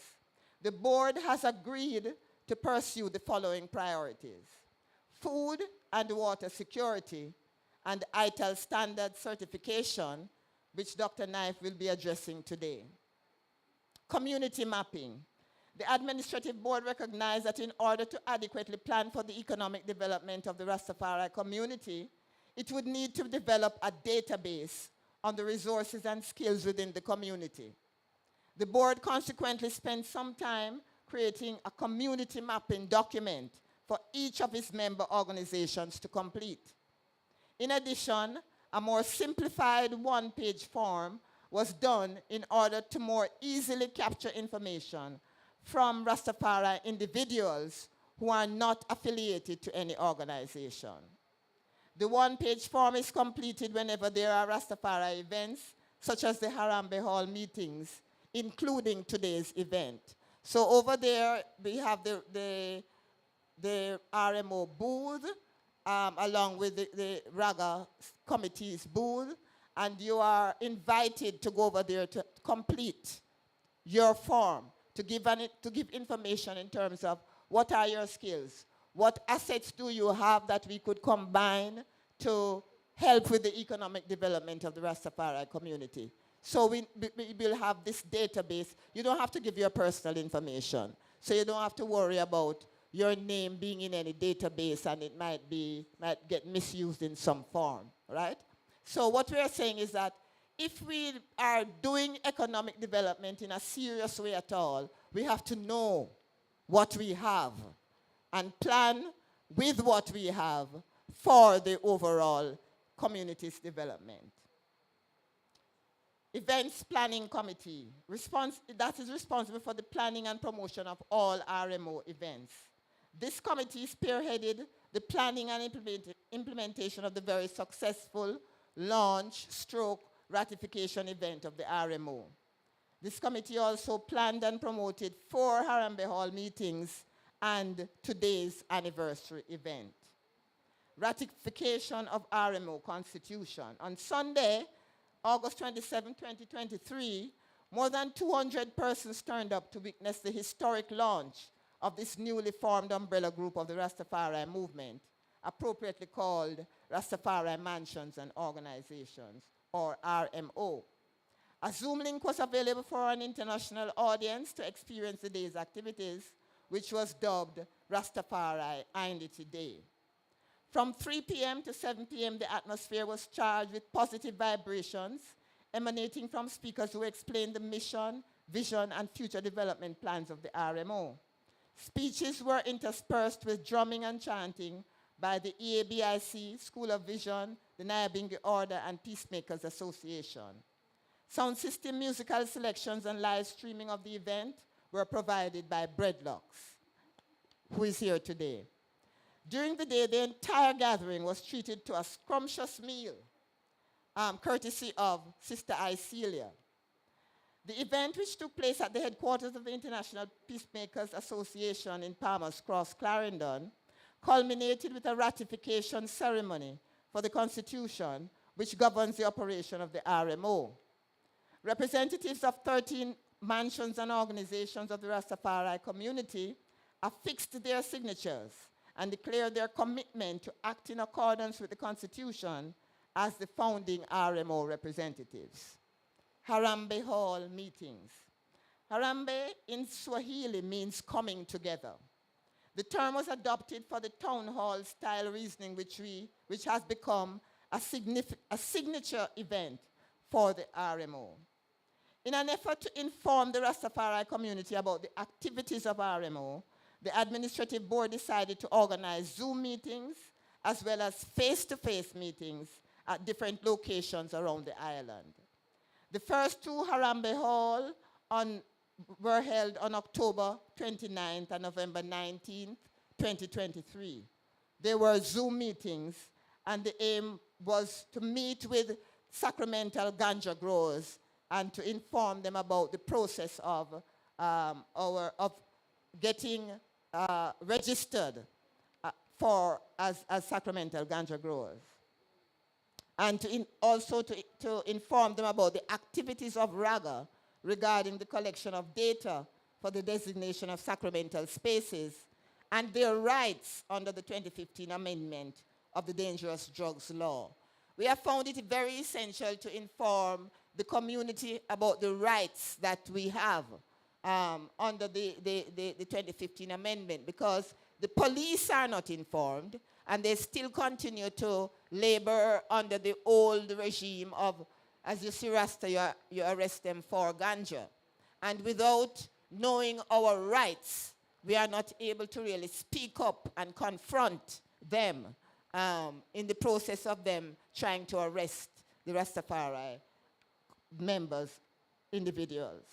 the board has agreed to pursue the following priorities: food and water security and ITAL standard certification, which Dr. Knife will be addressing today. Community mapping. The administrative board recognized that in order to adequately plan for the economic development of the Rastafari community, it would need to develop a database on the resources and skills within the community. The board consequently spent some time creating a community mapping document for each of its member organizations to complete. In addition, a more simplified one-page form was done in order to more easily capture information from Rastafari individuals who are not affiliated to any organization. The one-page form is completed whenever there are Rastafari events, such as the R.M.O Hall meetings, including today's event. So over there, we have the R.M.O booth, along with the Raga committee's booth, and you are invited to go over there to complete your form, to give information in terms of what are your skills, what assets do you have that we could combine to help with the economic development of the Rastafari community. So we will have this database. You don't have to give your personal information, so you don't have to worry about your name being in any database and it might get misused in some form, right? So what we are saying is that if we are doing economic development in a serious way at all, we have to know what we have and plan with what we have for the overall community's development. Events Planning Committee, that is responsible for the planning and promotion of all R.M.O events. This committee spearheaded the planning and implementation of the very successful launch/ratification event of the R.M.O. This committee also planned and promoted 4 R.M.O Hall meetings and today's anniversary event. Ratification of R.M.O Constitution. On Sunday, August 27, 2023, more than 200 persons turned up to witness the historic launch of this newly formed umbrella group of the Rastafari movement, appropriately called Rastafari Mansions and Organizations, or R.M.O. A Zoom link was available for an international audience to experience the day's activities, which was dubbed Rastafari INITY Day. From 3 p.m. to 7 p.m., the atmosphere was charged with positive vibrations emanating from speakers who explained the mission, vision, and future development plans of the R.M.O. Speeches were interspersed with drumming and chanting by the EABIC, School of Vision, the Nyabingi Order, and Peacemakers Association. Sound system musical selections and live streaming of the event were provided by Breadlocks, who is here today. During the day, the entire gathering was treated to a scrumptious meal, courtesy of Sister Icelia. The event, which took place at the headquarters of the International Peacemakers Association in Palmer's Cross, Clarendon, culminated with a ratification ceremony for the Constitution, which governs the operation of the R.M.O. Representatives of 13 mansions and organizations of the Rastafari community affixed their signatures and declared their commitment to act in accordance with the Constitution as the founding R.M.O representatives. R.M.O Hall meetings. R.M.O in Swahili means coming together. The term was adopted for the town hall style reasoning which has become a signature event for the R.M.O. In an effort to inform the Rastafari community about the activities of R.M.O, the administrative board decided to organize Zoom meetings as well as face-to-face meetings at different locations around the island. The first 2 R.M.O Hall were held on October 29th and November 19th, 2023. They were Zoom meetings, and the aim was to meet with sacramental ganja growers and to inform them about the process of getting registered as sacramental ganja growers. And also to inform them about the activities of RAGA regarding the collection of data for the designation of sacramental spaces and their rights under the 2015 amendment of the Dangerous Drugs Law. We have found it very essential to inform the community about the rights that we have under the 2015 amendment, because The police are not informed, and they still continue to labor under the old regime of, as you see Rasta, you arrest them for ganja. And without knowing our rights, we are not able to really speak up and confront them in the process of them trying to arrest the Rastafari members, individuals.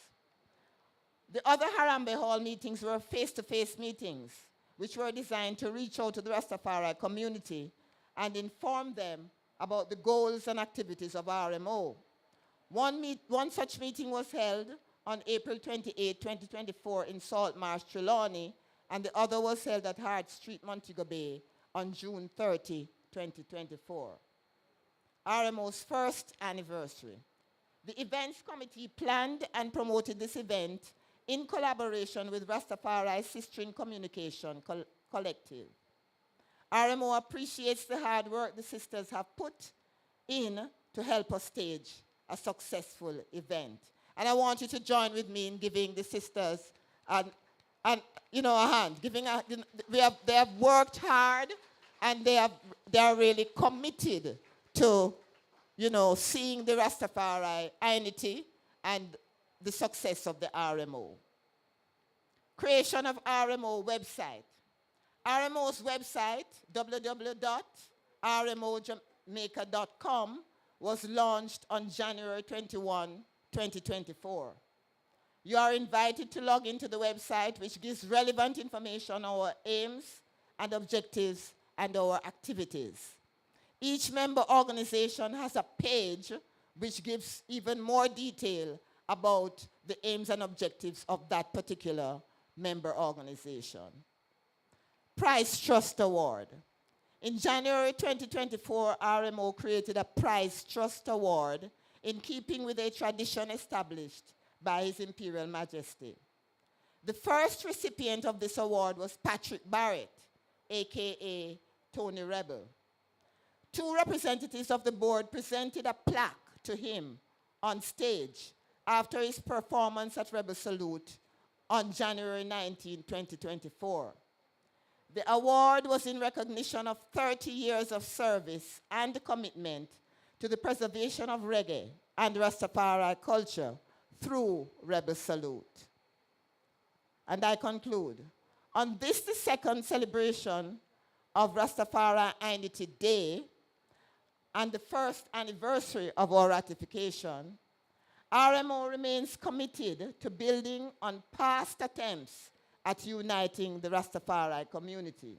The other Harambe Hall meetings were face-to-face meetings, which were designed to reach out to the Rastafari community and inform them about the goals and activities of R.M.O. One such meeting was held on April 28, 2024 in Salt Marsh, Trelawney, and the other was held at Hart Street, Montego Bay on June 30, 2024. R.M.O.'s first anniversary. The events committee planned and promoted this event in collaboration with Rastafari Sistering Communication Collective. R.M.O. appreciates the hard work the sisters have put in to help us stage a successful event. And I want you to join with me in giving the sisters a hand. They have worked hard, and they are really committed to, seeing the Rastafari INITY and the success of the R.M.O. Creation of R.M.O. website. R.M.O.'s website, www.rmojamaica.com, was launched on January 21, 2024. You are invited to log into the website, which gives relevant information on our aims and objectives and our activities. Each member organization has a page which gives even more detail about the aims and objectives of that particular member organization. Prize Trust Award. In January 2024, R.M.O. created a Prize Trust Award in keeping with a tradition established by His Imperial Majesty. The first recipient of this award was Patrick Barrett, aka Tony Rebel. Two representatives of the board presented a plaque to him on stage after his performance at Rebel Salute on January 19, 2024. The award was in recognition of 30 years of service and commitment to the preservation of reggae and Rastafari culture through Rebel Salute. And I conclude. On this, the second celebration of Rastafari INITY Day and the first anniversary of our ratification, R.M.O. remains committed to building on past attempts at uniting the Rastafari community.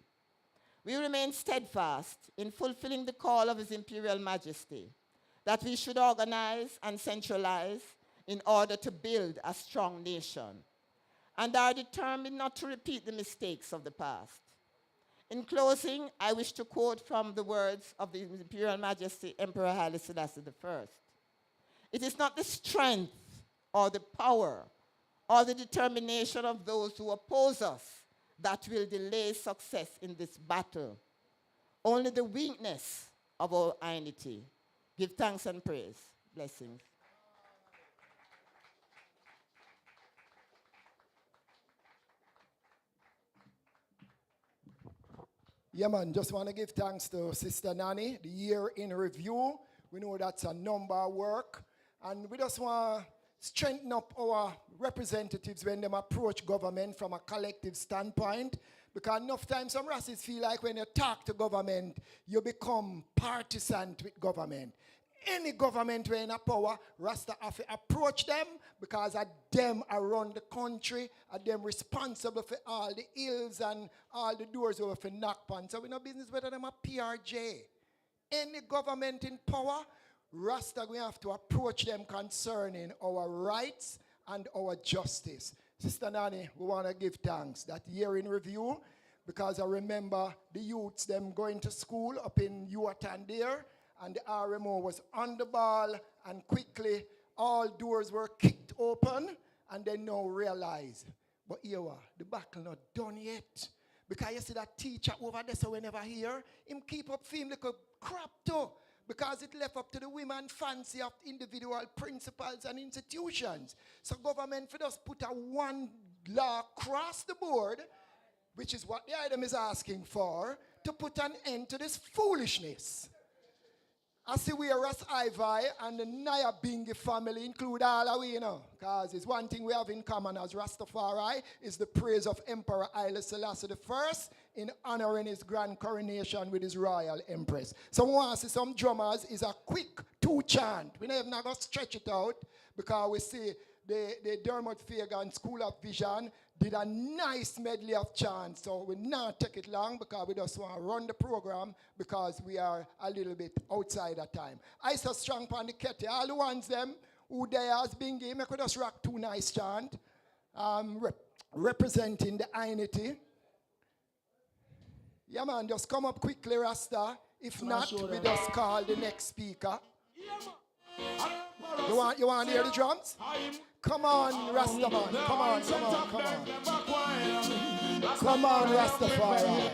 We remain steadfast in fulfilling the call of His Imperial Majesty that we should organize and centralize in order to build a strong nation, and are determined not to repeat the mistakes of the past. In closing, I wish to quote from the words of the Imperial Majesty Emperor Haile Selassie I. It is not the strength or the power or the determination of those who oppose us that will delay success in this battle. Only the weakness of our INITY. Give thanks and praise. Blessings. Yeah, man, just want to give thanks to Sister Nanny, the year in review. We know that's a number of work. And we just want to strengthen up our representatives when they approach government from a collective standpoint. Because enough times some racists feel like when you talk to government, you become partisan with government. Any government when in a power, Rasta have to approach them because of them around the country, are them responsible for all the ills and all the doors we have to knock on. So we no business whether them a PRJ. Any government in power, Rasta we have to approach them concerning our rights and our justice. Sister Nani, we want to give thanks that year in review because I remember the youths them going to school up in Yuatan there. And the R.M.O. was on the ball, and quickly all doors were kicked open, and they now realize, but here the battle not done yet. Because you see that teacher over there, so whenever here, him keep up film like a crap too. Because it left up to the women fancy of individual principals and institutions. So government for us put a one law across the board which is what the item is asking for, to put an end to this foolishness. I see we are Ras Ivai and the Naya Bingi family include all of we, because it's one thing we have in common as Rastafari is the praise of Emperor Haile Selassie I in honoring his grand coronation with his royal empress. So we want to see some drummers is a quick 2 chant. We never not going to stretch it out because we see the Dermot Fagan School of Vision did a nice medley of chants. So we not take it long because we just want to run the program because we are a little bit outside of time. I saw strong on the ketty. All the ones them who there has been game, I could just rock 2 nice chant. Representing the INITY. Yeah man, just come up quickly, Rasta. If not, we just call the next speaker. You want to hear the drums? Come on, Rasta man. Come on. Come on, Rastafari.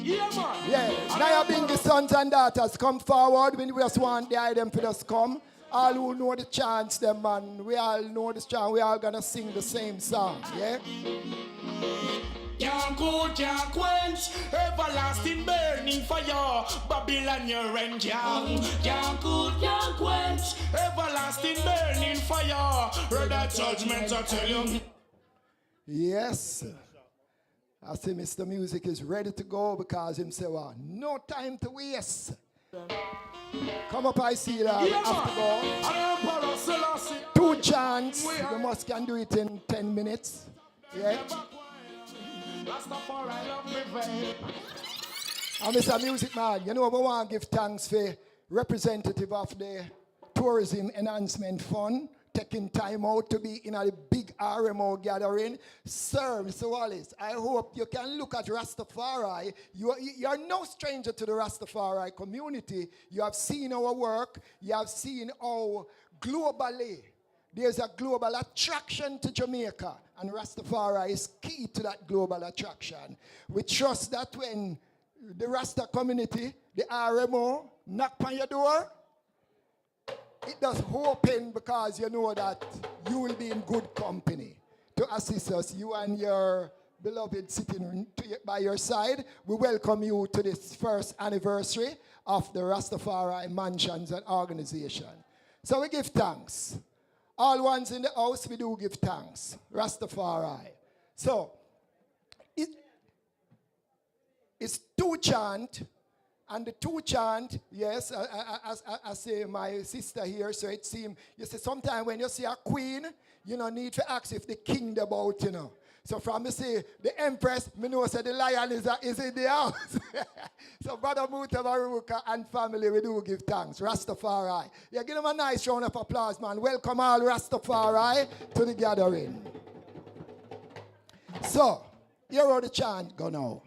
Yeah, Naya Bingi sons and daughters, come forward. We just want the item for us come. All who know the chants, them man. We all know this chant. We all gonna sing the same song, yeah? Can't cool, can't quench, everlasting burning fire. Babylon, your end, can't cool, can't quench, everlasting burning fire. Heard that judgment, I tell you. Yes. I see Mr. Music is ready to go because him say, well, no time to waste. Come up, I see that. Have to go. 2 chants. We must can do it in 10 minutes. Yeah. And Mr. Music Man, you know we want to give thanks for representative of the Tourism Enhancement Fund taking time out to be in a big R.M.O gathering. Sir, Mr. Wallace, I hope you can look at Rastafari. You're no stranger to the Rastafari community. You have seen our work. You have seen how globally there's a global attraction to Jamaica, and Rastafari is key to that global attraction. We trust that when the Rasta community, the R.M.O, knock on your door, it does open because you know that you will be in good company to assist us. You and your beloved sitting by your side. We welcome you to this first anniversary of the Rastafari Mansions and Organization. So we give thanks. All ones in the house, we do give thanks. Rastafari. So, it's 2 chant, and the 2 chant, yes, I say my sister here, so it seems, you see, sometimes when you see a queen, you don't need to ask if the king about, So from me say, the empress, me know say the lion is in the house. So Brother Mutavaruka and family, we do give thanks. Rastafari. Yeah, give them a nice round of applause, man. Welcome all Rastafari to the gathering. So, here how the chant go now.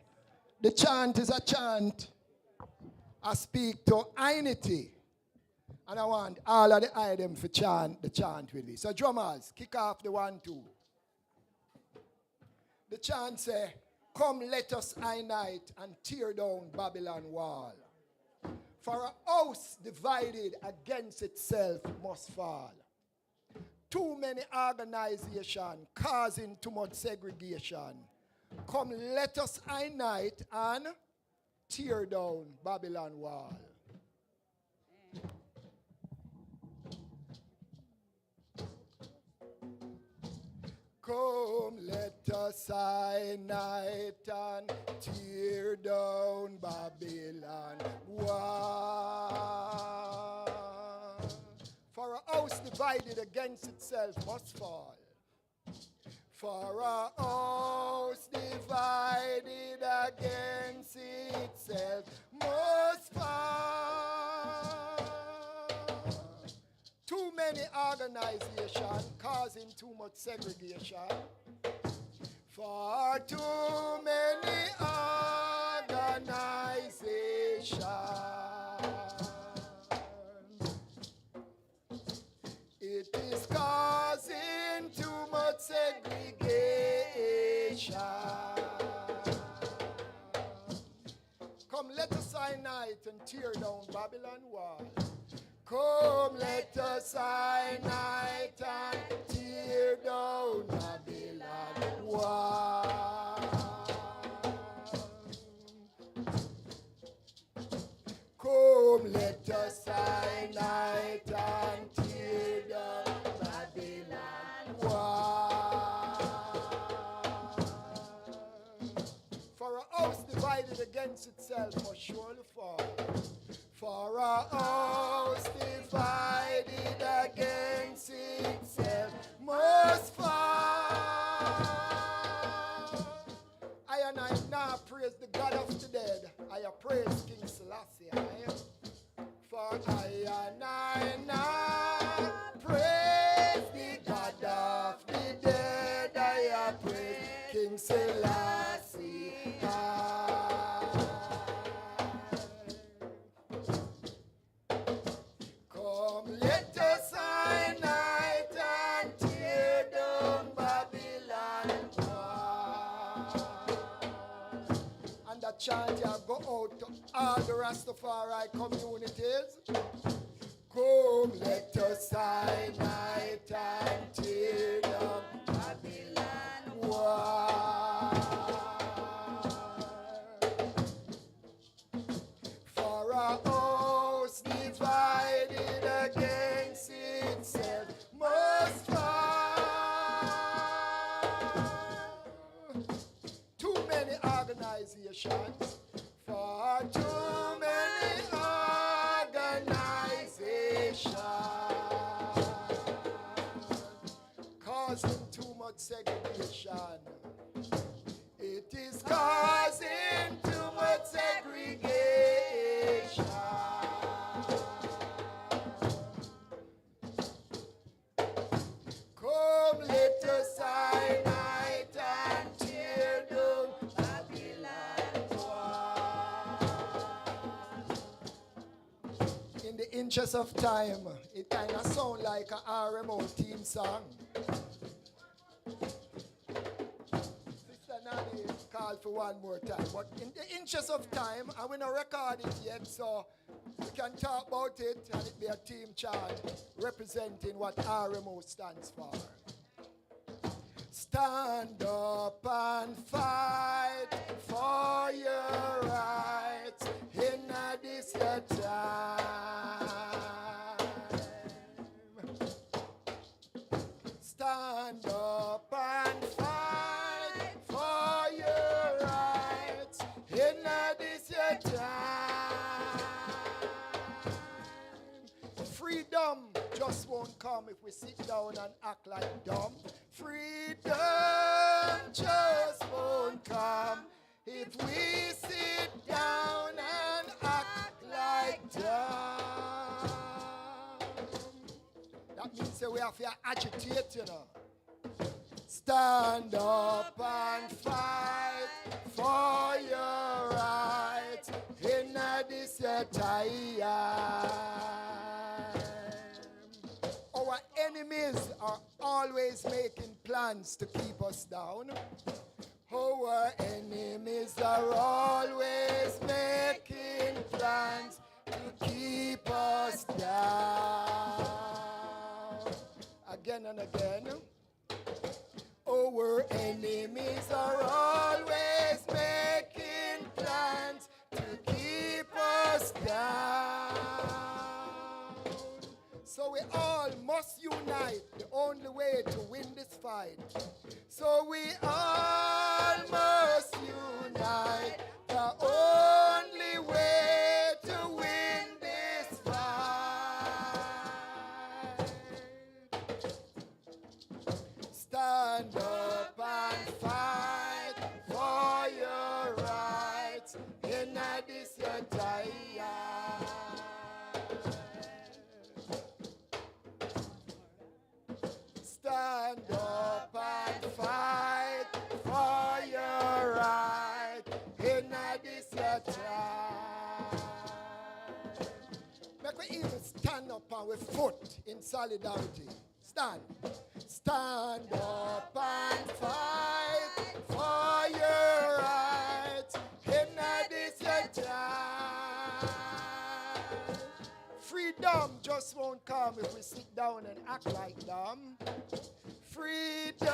The chant is a chant. I speak to INITY. And I want all of the items for the chant with me. So drummers, kick off the 1, 2. The chant say, come let us unite and tear down Babylon wall. For a house divided against itself must fall. Too many organizations causing too much segregation. Come let us unite and tear down Babylon wall. Come, let us unite and tear down Babylon wall. For a house divided against itself must fall. For a house divided against itself must fall. Too many organizations causing too much segregation. For too many organizations, it is causing too much segregation. Come, let us unite and tear down Babylon wall. Come, let us unite and tear down against itself must surely fall. For a house divided against itself must fall. I and I now praise the God of the dead. I praise King Selassie. For I and I now praise the God of the dead. I praise King Selassie. Come, let us unite and tear down Babylon wall. And the chant here go out to all the Rastafari communities. Come, let us unite and tear down Babylon wall. For a house divided against itself must fall. Too many organizations, for too many organizations, causing too much segregation. It is causing too much segregation. Come, let us unite and tear down Babylon wall. In the interest of time, it kind of sounds like a R.M.O theme song. Call for one more time, but in the interest of time, I will not record it yet, so we can talk about it and it be a team chant representing what R.M.O stands for. Stand up and fight for your rights in this time. Stand up and fight for your rights in this time. Freedom just won't come if we sit down and act like dumb. Freedom just won't come if we sit down and act like dumb. That means that we have to agitate, you know. Stand up and fight for your rights in this time. Our enemies are always making plans to keep us down. Our enemies are always making plans to keep us down. Again and again. Our enemies are always making plans to keep us down. So we all must unite, the only way to win this fight. So we all must unite, the only way to win this fight. Stand up and fight for your rights in this time. Stand up and fight for your right in this time. Make we even stand up and with foot in solidarity. Stand. Stand up and fight for your rights in this time. Freedom just won't come if we sit down and act like dumb. Freedom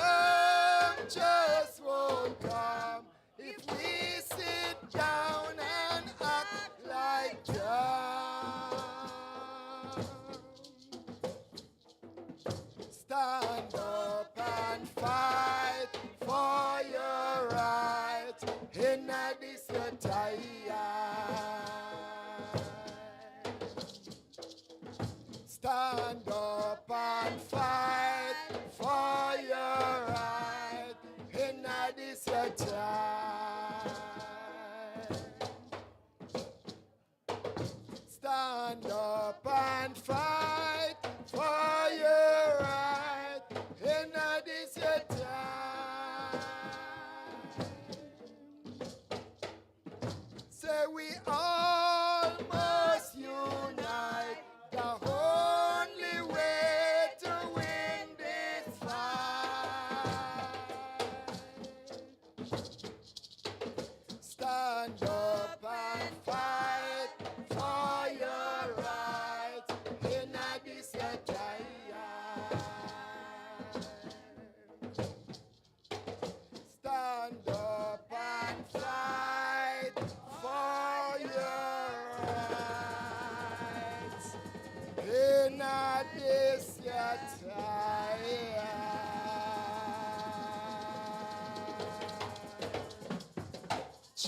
just won't come if we sit down and act like dumb. Stand up and fight for your rights in this time.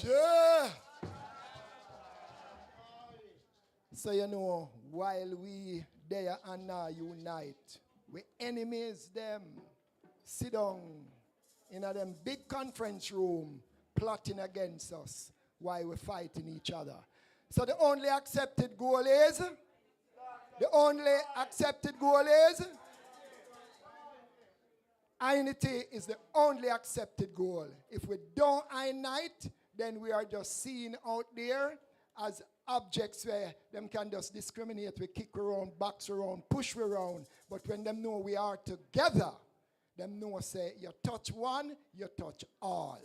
Sure. So you know, while we there and now unite, we enemies them, sit down in a them big conference room, plotting against us while we're fighting each other. So the only accepted goal is, INITY is the only accepted goal. If we don't unite, then we are just seen out there as objects where them can just discriminate, we kick around, box around, push around. But when them know we are together, them know say, you touch one, you touch all.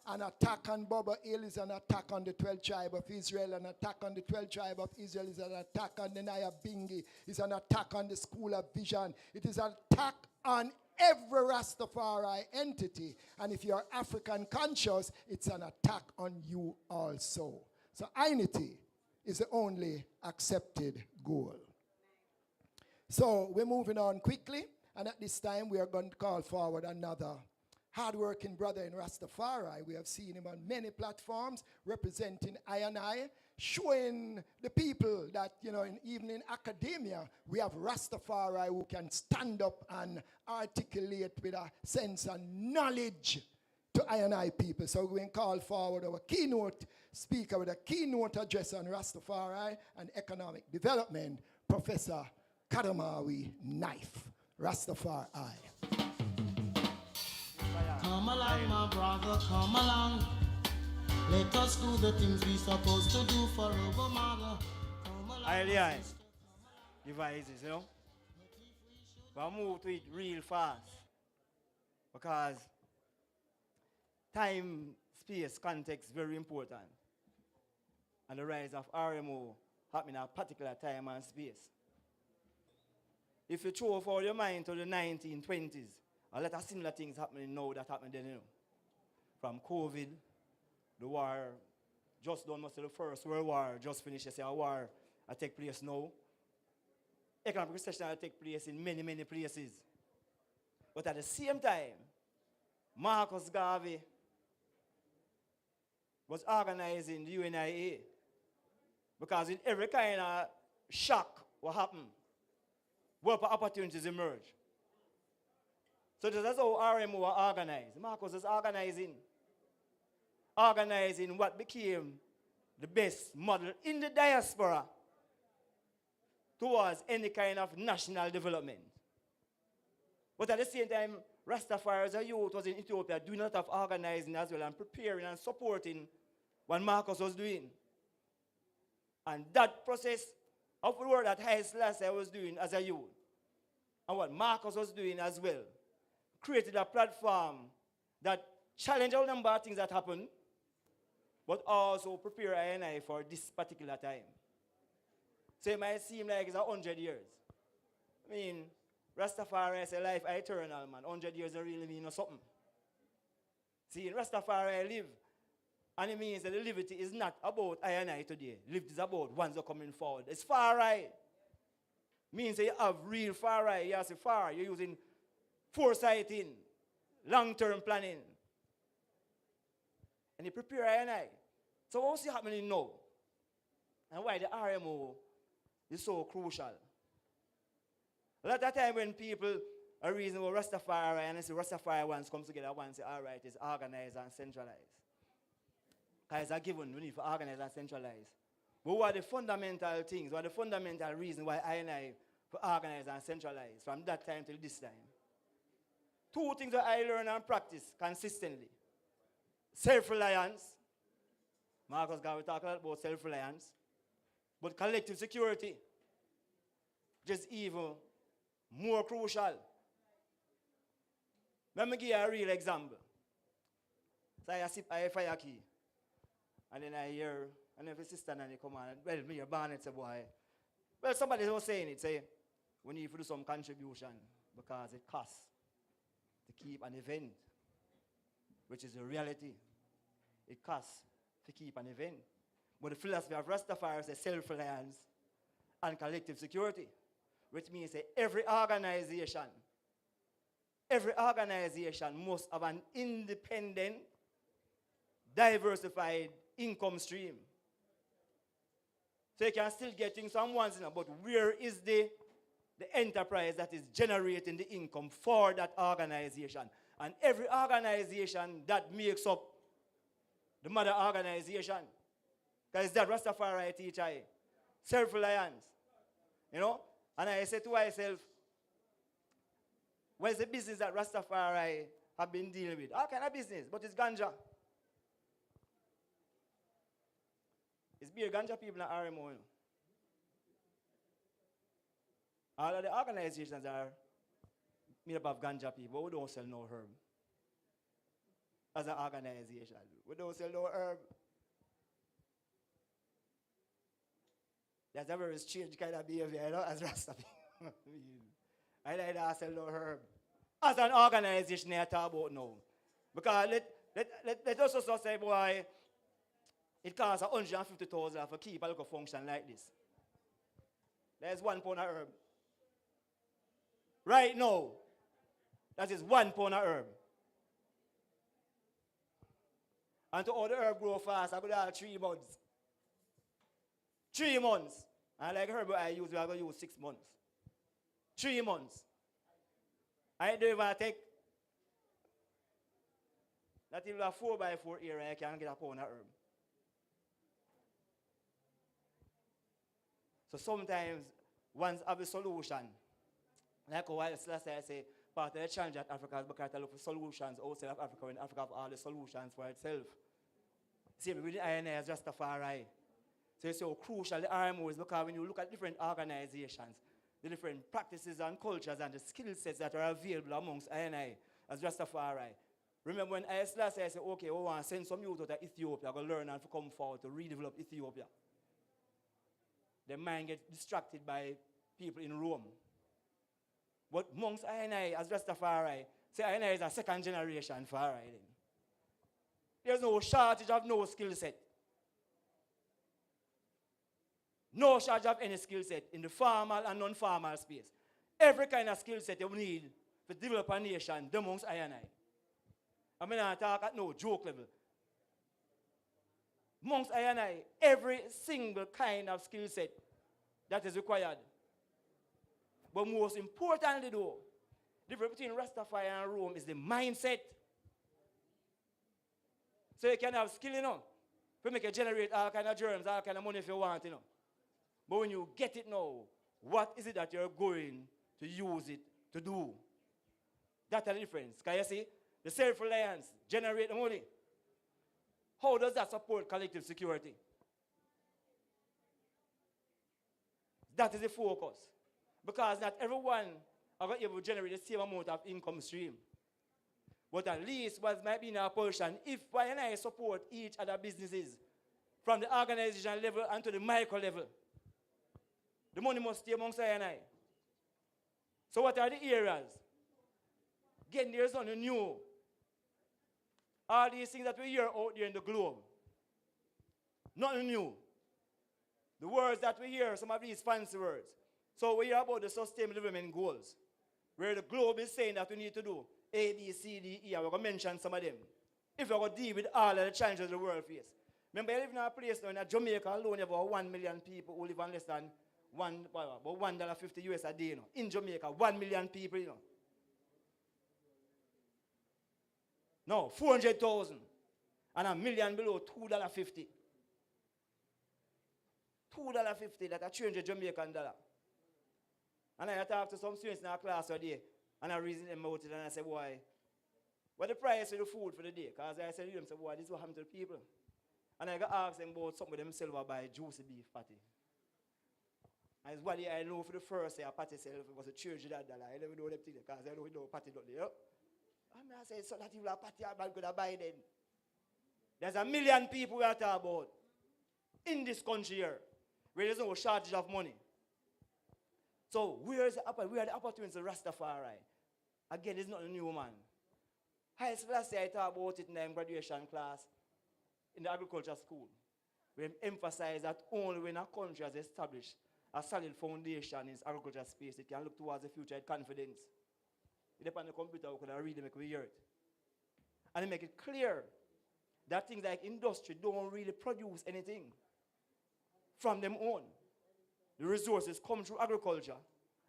An attack on Baba Hill is an attack on the 12 tribe of Israel. An attack on the 12 tribe of Israel is an attack on the Naya Bingi. It's an attack on the School of Vision. It is an attack on every Rastafari entity. And if you're African conscious, it's an attack on you also. So INITY is the only accepted goal. So we're moving on quickly. And at this time, we are going to call forward another hard-working brother in Rastafari. We have seen him on many platforms representing I&I, showing the people that, you know, even in academia, we have Rastafari who can stand up and articulate with a sense of knowledge to I&I people. So we can call forward our keynote speaker with a keynote address on Rastafari and economic development, Professor Kadamawi Knife, Rastafari. Come along, my brother, come along. Let us do the things we're supposed to do for our mother. Come along. Devices, you know. But move to it real fast. Because time, space, context very important. And the rise of R.M.O. happened at a particular time and space. If you throw for your mind to the 1920s, a lot of similar things happening now that happened then, you know. From COVID, the war just done, must say the First World War just finished. You say a war that take place now. Economic recession that take place in many, many places. But at the same time, Marcus Garvey was organizing the UNIA. Because in every kind of shock what happened, work opportunities emerge. So that's how R.M.O. were organized. Marcus was organizing what became the best model in the diaspora towards any kind of national development. But at the same time, Rastafari as a youth was in Ethiopia doing a lot of organizing as well and preparing and supporting what Marcus was doing. And that process of the work that Haile Selassie was doing as a youth and what Marcus was doing as well created a platform that challenged a number of things that happened, but also prepare I&I for this particular time. So it might seem like it's 100 years. I mean, Rastafari is a life eternal, man. 100 years don't really mean something. See, in Rastafari I live, and it means that the liberty is not about I&I today. Liberty is about ones who are coming forward. It's far right. Means that you have real far right. You have far. You're using foresighting, long-term planning. And you prepare I&I. So what's happening now? And why the R.M.O. is so crucial? A lot of time when people are reasonable Rastafari and they say Rastafari once comes together, once say, all right, it's organized and centralized. Because it's a given, we need to organize and centralize. But what are the fundamental things, what are the fundamental reasons why I&I for organize and centralize from that time till this time? Two things that I learn and practice consistently. Self-reliance. Marcus Garvey talked a lot about self-reliance. But collective security, just even more crucial. Let me give you a real example. So I sip a fire key. And then I hear, and if a sister and they come on, well, me, you're born, it's a boy. Well, somebody was saying it, say, we need to do some contribution because it costs to keep an event, which is a reality. It costs to keep an event. But the philosophy of Rastafari is self-reliance and collective security, which means that every organization must have an independent diversified income stream. So you can still get things from once, but where is the enterprise that is generating the income for that organization? And every organization that makes up the mother organization, because that Rastafari teach I, self-reliance. You know? And I say to myself, what is the business that Rastafari have been dealing with? All kind of business, but it's ganja. It's beer ganja people in R.M.O. You know? All of the organizations are made up of ganja people. We don't sell no herb. As an organization, we don't sell no herb. That's a very strange kind of behavior, you know, as Rasta people. I like that sell no herb. As an organization, I talk about now. Because let us also say, boy, it costs 150,000 for keep a local function like this. There's 1 pound of herb. Right now, that is 1 pound of herb. And to all the herb grow fast, I could have 3 months. 3 months. And like herb I use, we are going to use 6 months. 3 months. I don't even take that in a 4x4 area, I can get a pound of herb. So sometimes once have a solution, like what I say, part of the challenge that Africa has because to look for solutions outside of Africa when Africa have all the solutions for itself. See, with the INA as Rastafari. So it's so crucial the R.M.O. is because when you look at different organizations, the different practices and cultures and the skill sets that are available amongst INA as Rastafari. Remember when I said, okay, we want to send some youth out to Ethiopia, go learn and to come forward to redevelop Ethiopia. Their mind gets distracted by people in Rome. But amongst INI as Rastafari, say INI is a second generation for RI. There's no shortage of no skill set. No shortage of any skill set in the formal and non-formal space. Every kind of skill set you need to develop a nation amongst INI. I mean, I talk at no joke level. Amongst INI, every single kind of skill set that is required. But most importantly though, the difference between Rastafari and Rome is the mindset. So you can have skill, you know, to make you generate all kind of germs, all kind of money if you want, you know. But when you get it now, what is it that you're going to use it to do? That's the difference. Can you see? The self-reliance generate the money. How does that support collective security? That is the focus. Because not everyone are able to generate the same amount of income stream. But at least what might be in our position, if we and I support each other businesses from the organization level and to the micro level, the money must stay amongst I and I. So what are the areas? Again, there's nothing new. All these things that we hear out there in the globe, nothing new. The words that we hear, some of these fancy words. So we hear about the Sustainable Development Goals, where the globe is saying that we need to do A, B, C, D, E, and we're going to mention some of them. If we're going to deal with all of the challenges the world faces. Remember, I live in a place now in Jamaica alone, about 1 million people who live on less than about $1.50 US a day. You know. In Jamaica, 1 million people, you know. No, 400,000. And a million below $2.50. $2.50, that's a 300 Jamaican dollar. And I talked to some students in our class today, and I reasoned them out, and I said, boy, what the price of the food for the day? Because I said to them, boy, this is what happened to the people. And I got asked them about something themselves buy juicy beef patty. And it's what I know for the first day a patty sale was a $300. I never know them things because I don't know patty not there. And I said, so that you have patty, I'm going to buy then. There's 1 million people we are talking about in this country here where there's no shortage of money. So where are the opportunities of Rastafari? Again, it's not a new man. Last year I talked about it in the graduation class in the agriculture school. We emphasize that only when a country has established a solid foundation in its agriculture space, it can look towards the future with confidence. It depends on the computer, we can read it, we hear it. And it make it clear that things like industry don't really produce anything from them own. The resources come through agriculture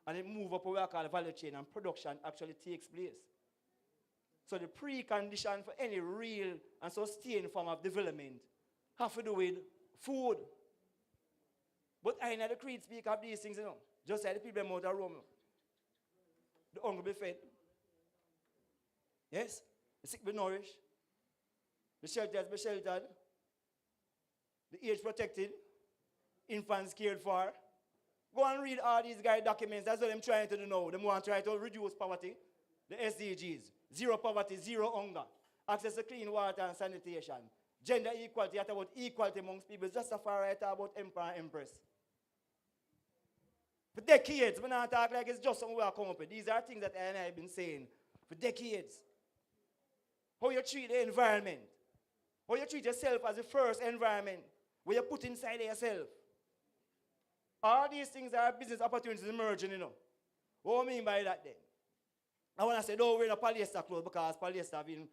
and it move up what we call the value chain and production actually takes place. So the precondition for any real and sustained form of development have to do with food. But I know the creed speak of these things, just like the people out of Rome. The hungry be fed. Yes? The sick be nourished. The shelters be sheltered. The aged protected. Infants cared for. Go and read all these guide documents. That's what I'm trying to do now. They want to try to reduce poverty. The SDGs. Zero poverty, zero hunger. Access to clean water and sanitation. Gender equality, talk about equality amongst people. Just a far right about emperor and empress. For decades, when I talk like it's just something we are coming up with. These are things that I and I have been saying for decades. How you treat the environment. How you treat yourself as the first environment. Where you put inside yourself. All these things are business opportunities emerging, What do I mean by that then? I want to say, don't wear a polyester clothes because polyester have been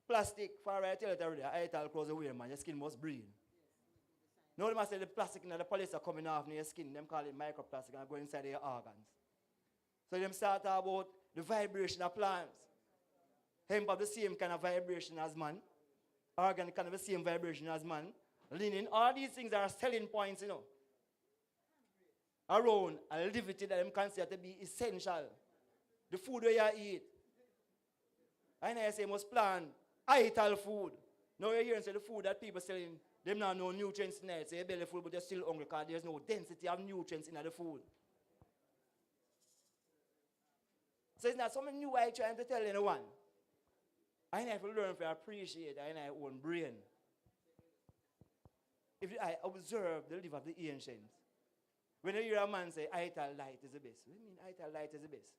plastic. For I tell it already, I tell clothes wear, man. Your skin must breathe. Now they must say the plastic and the polyester coming off your skin. Them call it microplastic and go inside your organs. So them start about the vibration of plants. Hemp have the same kind of vibration as man. Organ kind of the same vibration as man. Linen, all these things are selling points, around a livity that them consider to be essential. The food where you eat. I know I say must plan vital food. Now you're hearing say the food that people selling, them not no nutrients in it. So you're belly full but you're still hungry because there's no density of nutrients in the food. So it's not something new I trying to tell anyone. I have to learn to appreciate I own brain. If I observe the life of the ancients, when you hear a man say, ital light is the best. What do you mean ital light is the best?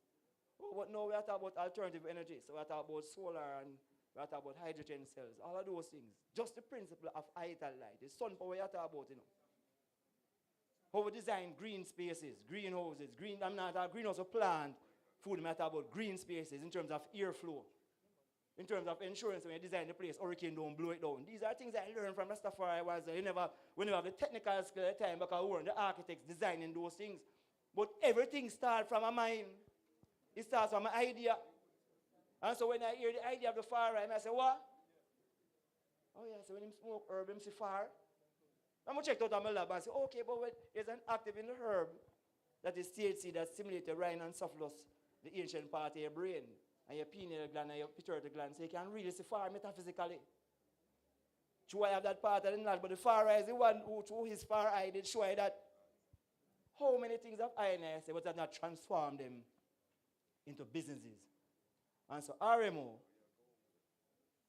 Oh, but now we are talking about alternative energy. So we are talking about solar and we are talking about hydrogen cells. All of those things. Just the principle of ital light. The sun power we are talking about, How we design green spaces, greenhouses. I'm not a greenhouse of plant food. I'm talking about green spaces in terms of airflow. In terms of insurance, when you design the place, hurricane don't blow it down. These are things I learned from Rastafari. We never have the technical skill at the time because we weren't the architects designing those things. But everything starts from a mind. It starts from an idea. And so when I hear the idea of the far right, I say, what? Oh yeah, so when him smoke herb, him see far. I'm going to check it out on my lab and say, okay, but there's an active in the herb that is THC that stimulates the rhinocephalus, the ancient part of your brain. And your pineal gland and your pituitary gland, so you can really see far metaphysically. True, I have that part of the knowledge, but the far eye is the one who, through his far eye, did show you that how many things have I and I say, but have not transformed them into businesses. And so R.M.O.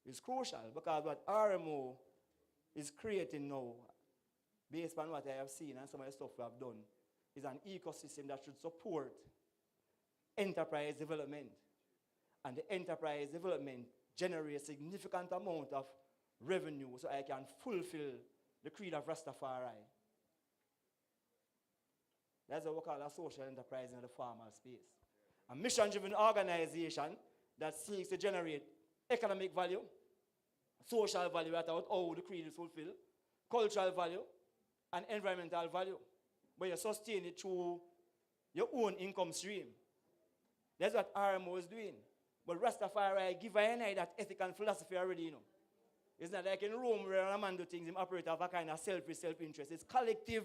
is crucial because what R.M.O. is creating now, based on what I have seen and some of the stuff we have done, is an ecosystem that should support enterprise development. And the enterprise development generates a significant amount of revenue so I can fulfill the creed of Rastafari. That's what we call a social enterprise in the formal space. A mission-driven organization that seeks to generate economic value, social value, that's how the creed is fulfilled, cultural value, and environmental value. But you sustain it through your own income stream. That's what R.M.O. is doing. But Rastafari give I that ethic and philosophy already, It's not like in Rome where a man do things, him operate of a kind of selfish self-interest. It's collective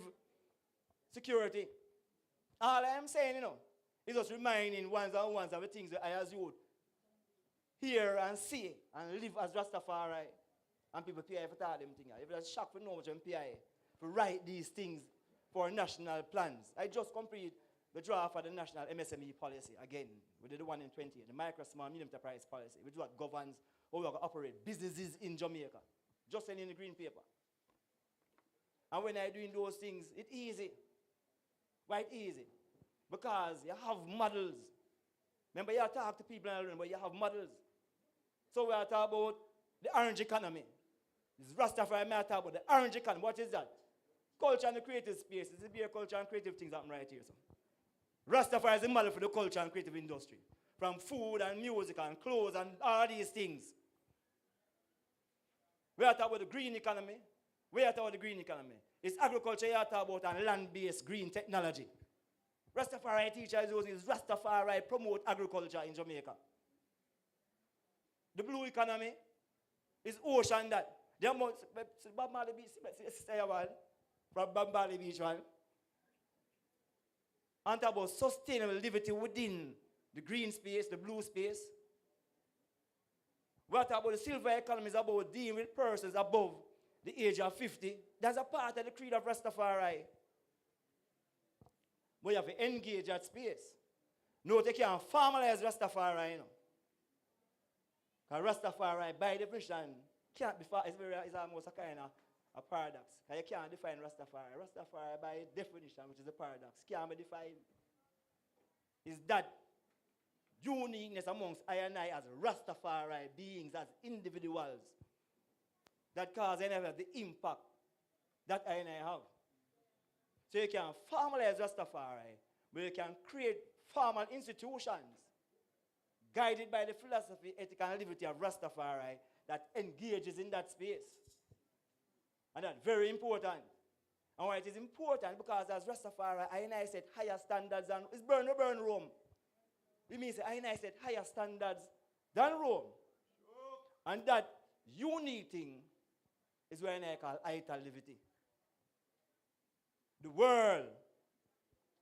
security. All I am saying, is just reminding ones and ones of the things that I as youth hear and see and live as Rastafari. And people pay for all them things. If there's shock for no much PI to write these things for national plans. I just complete the draft for the national MSME policy again. We did the one in 20, the micro, small, medium enterprise policy, which is what governs how we operate businesses in Jamaica. Just sending the green paper. And when I doing those things, it's easy. Why it's easy? Because you have models. Remember, you talk to people and learn, but you have models. So we are talking about the orange economy. This Rastafari, I talk about the orange economy. What is that? Culture and the creative space. This is beer culture and creative things happen right here. So. Rastafari is a model for the culture and creative industry. From food and music and clothes and all these things. We are talking about the green economy. We are talking about the green economy. It's agriculture you are talking about and land-based green technology. Rastafari teachers using Rastafari promote agriculture in Jamaica. The blue economy is ocean that. The amount, Bob Marley Beach, from Bob Marley Beach one. And talk about sustainable liberty within the green space, the blue space. What about the silver economy is about dealing with persons above the age of 50. That's a part of the creed of Rastafari. But you have to engage that space. No, they can't formalize Rastafari, you know. Because Rastafari, by definition, can't be, it's almost a kind of a paradox. Because you can't define Rastafari. Rastafari, by definition, which is a paradox, can't be defined. Is that uniqueness amongst I and I as Rastafari beings, as individuals, that cause any of the impact that I and I have. So you can formalize Rastafari, but you can create formal institutions guided by the philosophy, ethic, and liberty of Rastafari that engages in that space. And that's very important. And why it is important, because as Rastafari, I and I set higher standards than, it's burn Rome. It means I and I set higher standards than Rome. And that unique thing is what I call ital liberty. The world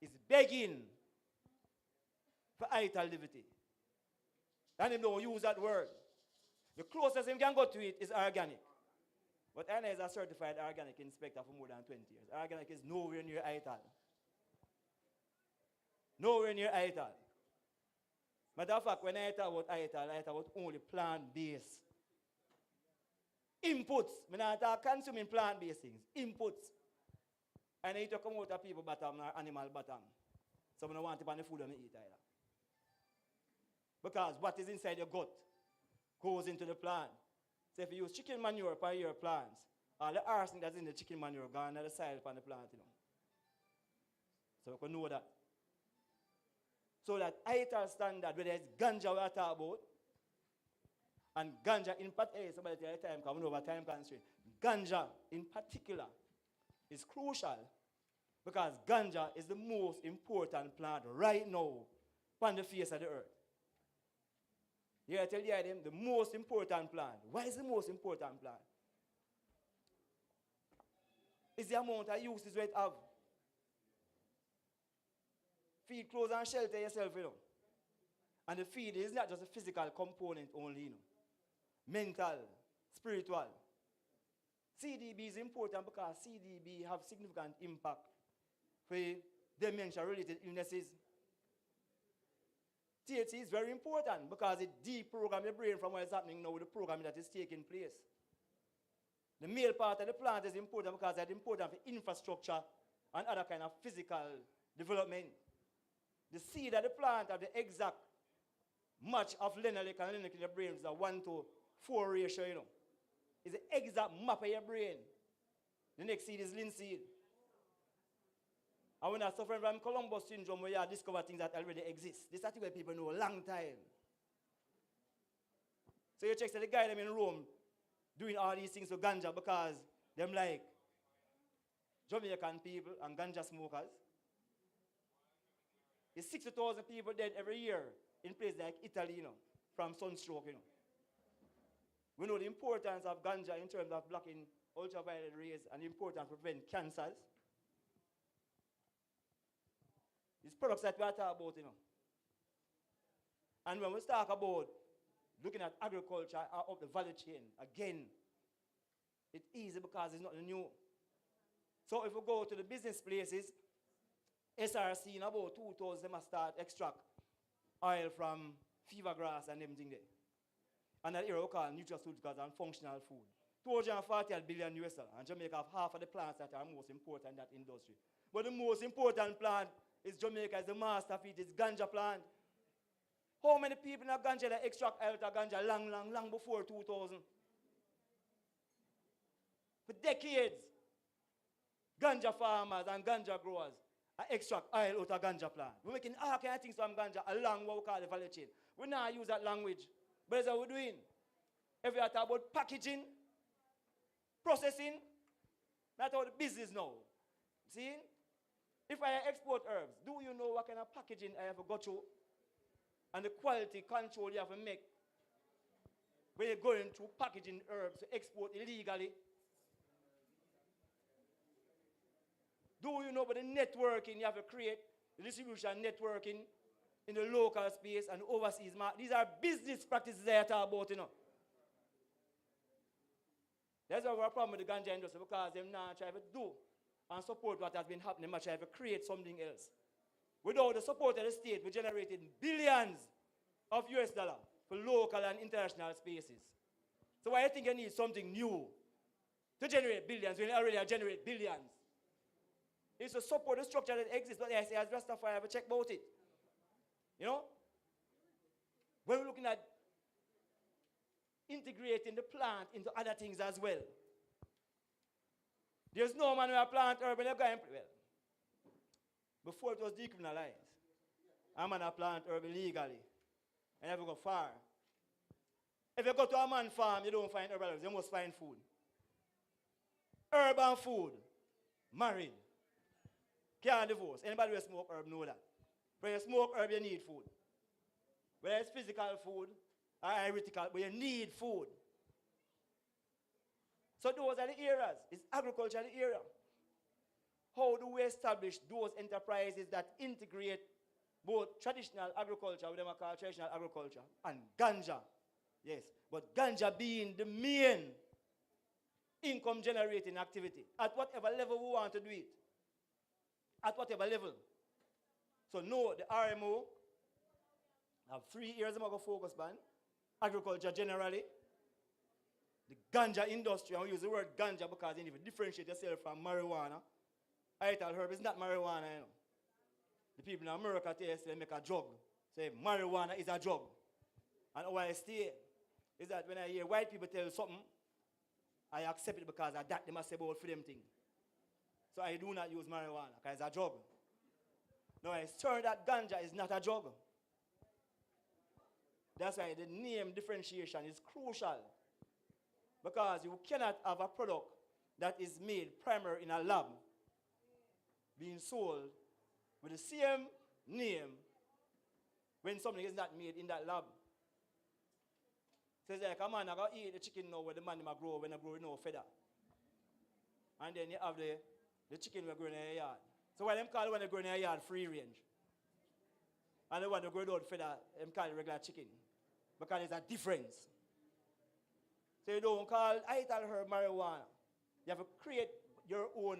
is begging for ital liberty. And they don't use that word. The closest they can go to it is organic. But Anna is a certified organic inspector for more than 20 years. Organic is nowhere near ital. Nowhere near ital. Matter of fact, when I talk about ital, I talk about only plant-based inputs. I not talk consuming plant-based things. Inputs. And I need to come out of people bottom or animal bottom. So I don't want it on the food I eat either. Because what is inside your gut goes into the plant. So if you use chicken manure for your plants, all the arsenic that's in the chicken manure gone to the soil upon the plant, you know. So you can know that. So that ital standard, whether it's ganja we are talking about, and ganja in particular, somebody tell the time, coming over time constraint. Ganja in particular is crucial because ganja is the most important plant right now on the face of the earth. Yeah, I tell you them the most important plant. Why is the most important plant? It's the amount of uses it have. Feed, clothes, and shelter yourself, you know. And the feed is not just a physical component only, you know. Mental, spiritual. CDB is important because CDB have significant impact for dementia-related illnesses. THC is very important because it deprograms your brain from what is happening now with the programming that is taking place. The male part of the plant is important because it's important for infrastructure and other kind of physical development. The seed of the plant have the exact match of lenolic and lenolic in your brain is a 1:4 ratio, you know. It's the exact map of your brain. The next seed is linseed. And when I suffer from Columbus syndrome, where you discover things that already exist. This is something where people know a long time. So you check the guy them in Rome doing all these things to ganja because them like Jamaican people and ganja smokers. It's 60,000 people dead every year in places like Italy, you know, from sunstroke, you know. We know the importance of ganja in terms of blocking ultraviolet rays and the importance to prevent cancers. These products that we are talking about, you know. And when we talk about looking at agriculture up the value chain, again, it's easy because it's not new. So if we go to the business places, SRC in about 2000, they must start extract oil from fever grass and everything there. And that area we call nutraceuticals and functional food. 240 billion US dollars. And Jamaica have half of the plants that are most important in that industry. But the most important plant is Jamaica, is the master of it, is ganja plant. How many people in ganja that extract oil out of ganja long before 2000? For decades, ganja farmers and ganja growers extract oil out of ganja plant. We're making all kinds of things from ganja along what we call the value chain. We now use that language. But that's what we're doing. If we are talking about packaging, Processing, that's how the business now. See? If I export herbs, do you know what kind of packaging I have to go through? And the quality control you have to make when you're going through packaging herbs to export illegally? Do you know about the networking you have to create, the distribution networking in the local space and overseas market? These are business practices I talk about, you know. That's why we have a problem with the ganja industry, because they're not trying to do and support what has been happening, but trying to create something else. Without the support of the state, we generated billions of US dollars for local and international spaces. So why do you think you need something new to generate billions when you already generate billions? It's to support the structure that exists. But I say, as Rastafari, have a check about it. You know? When we're looking at integrating the plant into other things as well. There's no man who plant herb and well, before it was decriminalized, a man plant herb illegally and never go far. If you go to a man farm, you don't find herb, you must find food. Herb and food, married. Can't divorce. Anybody who smoke herb know that. When you smoke herb, you need food. Whether it's physical food or heretical, but you need food. So those are the areas. It's agriculture the area. How do we establish those enterprises that integrate both traditional agriculture, what they call traditional agriculture, and ganja? Yes, but ganja being the main income generating activity at whatever level we want to do it. At whatever level. So no, the R.M.O. have 3 years I'm going to focus on agriculture generally, the ganja industry. I use the word ganja because you need to differentiate yourself from marijuana. Ital herb is not marijuana, you know. The people in America tell us they make a drug. Say marijuana is a drug. And how I stay is that when I hear white people tell something, I accept it because of that they must say about for them thing. So I do not use marijuana because it's a drug. Now I sure that ganja is not a drug. That's why the name differentiation is crucial. Because you cannot have a product that is made primarily in a lab being sold with the same name when something is not made in that lab. So it's like a man I go eat the chicken now where the man grow when I grow no feather. And then you have the chicken will grow in a yard. So what them call when they grow in a yard free range. And the one that grow without feather, them call it regular chicken. Because there's a difference. So you don't call ital herb marijuana. You have to create your own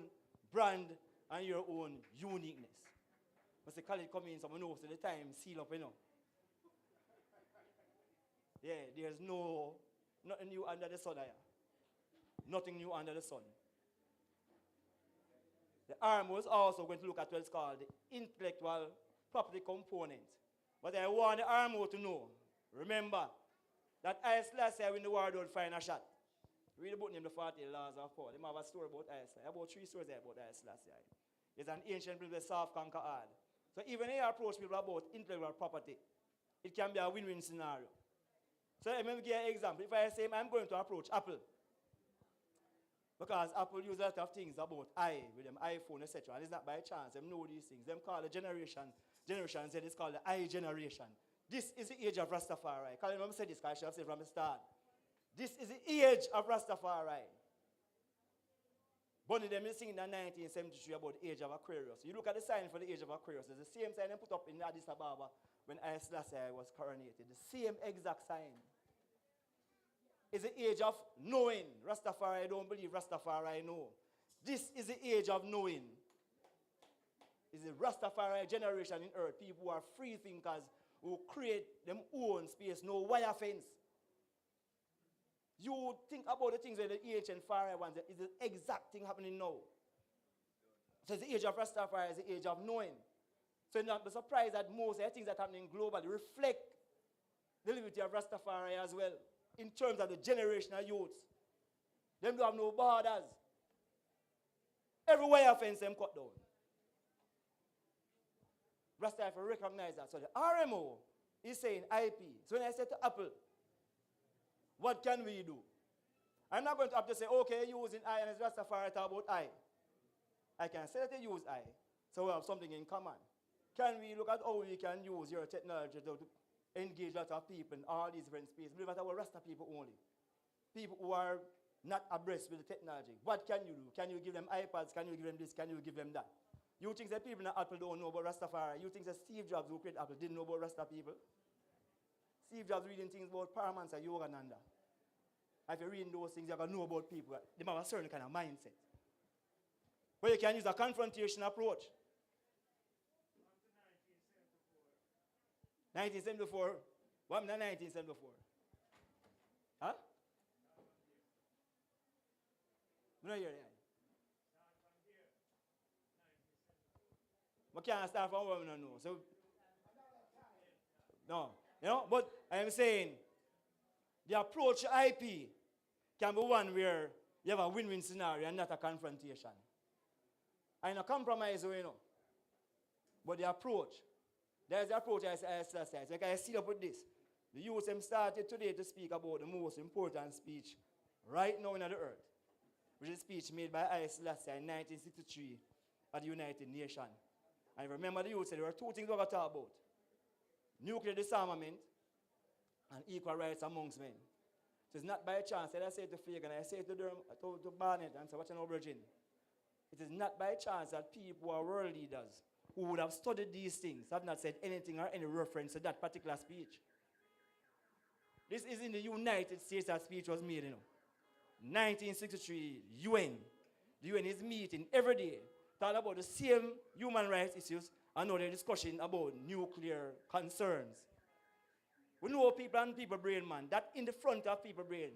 brand and your own uniqueness. But the college come in, someone knows at the time, seal up, you know. Yeah, there's nothing new under the sun here. Nothing new under the sun. The R.M.O. is also going to look at what's called the intellectual property component. But I want the R.M.O. to know, remember, that I Selassie when the war don't find a shot. Read the book named The 40 Laws of Power. They have a story about I Selassie. About 3 stories about I Selassie. It's an ancient people that soft conquer hard. So even when you approach people about intellectual property, it can be a win-win scenario. So let me give you an example. If I say I'm going to approach Apple, because Apple use a lot of things about with them iPhone, etc. And it's not by chance. They know these things. Them call the generation Z, it's called the I generation. This is the age of Rastafari. Because I remember said this, because I should have said from the start. This is the age of Rastafari. Bunny them is singing in 1973 about the age of Aquarius. You look at the sign for the age of Aquarius. It's the same sign they put up in Addis Ababa when I Selassie was coronated. The same exact sign. It's the age of knowing. Rastafari don't believe Rastafari know. This is the age of knowing. It's the Rastafari generation in earth. People who are free thinkers who create them own space, no wire fence. You think about the things where the ancient far ones, it's the exact thing happening now. So it's the age of Rastafari, it's the age of knowing. So you're not be surprised that most of the things that are happening globally reflect the liberty of Rastafari as well, in terms of the generational youths. Them don't have no borders. Every wire fence them cut down. Rastafari recognize that. So the R.M.O. is saying IP. So when I said to Apple, what can we do? I'm not going to have to say, okay, using I and it's Rastafari talk about I. I can say that they use I, so we have something in common. Can we look at how we can use your technology to engage a lot of people in all these different spaces? Believe that our Rasta people only. People who are not abreast with the technology. What can you do? Can you give them iPads? Can you give them this? Can you give them that? You think that people in Apple don't know about Rastafari? You think that Steve Jobs, who created Apple, didn't know about Rasta people? Steve Jobs reading things about Paramansa, Yogananda. If you're reading those things, you're going to know about people. They have a certain kind of mindset. But you can use a confrontation approach. 1974? What happened in 1974? Huh? I'm not hearing that. I can't start from what I don't know. So, no. You know, but I'm saying the approach to IP can be one where you have a win-win scenario and not a confrontation. And a compromise, you know. But the approach, there's the approach I said. So I see up with this. The youth started today to speak about the most important speech right now in the earth, which is a speech made by I. Selassie in 1963 at the United Nations. And remember the youth said there were two things we're going to talk about. Nuclear disarmament and equal rights amongst men. So it's not by chance that I say to Fagan, I say to Barnett, and so what's an virgin. It is not by chance that people who are world leaders who would have studied these things have not said anything or any reference to that particular speech. This is in the United States that speech was made, you know. 1963, UN. The UN is meeting every day, talking about the same human rights issues, and now they're discussing about nuclear concerns. We know people and people brain, man, that in the front of people brain,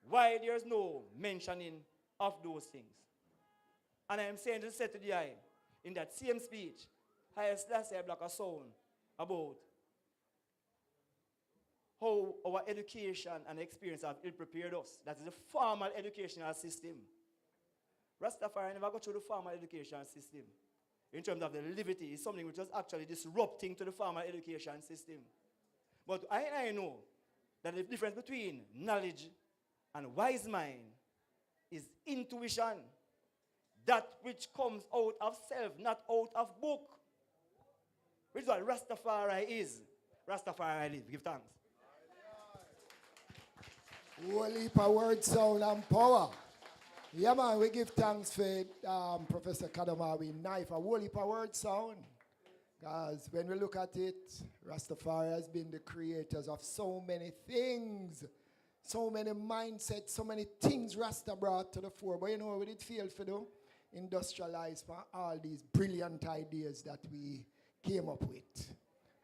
why there's no mentioning of those things. And I'm saying to say to the eye, in that same speech, highest last year block a sound about how our education and experience have ill-prepared us. That is the formal educational system. Rastafari never got through the formal education system. In terms of the liberty, it's something which was actually disrupting to the formal education system. But I know that the difference between knowledge and wise mind is intuition. That which comes out of self, not out of book. Which is what Rastafari is. Rastafari live. Give thanks. Holy power, word, sound, and power. Yeah, man, we give thanks for Professor Kadamawi Knife, a holy power, word, sound. Because when we look at it, Rastafari has been the creators of so many things, so many mindsets, so many things Rasta brought to the fore. But you know what we did feel for them? Industrialize for all these brilliant ideas that we came up with.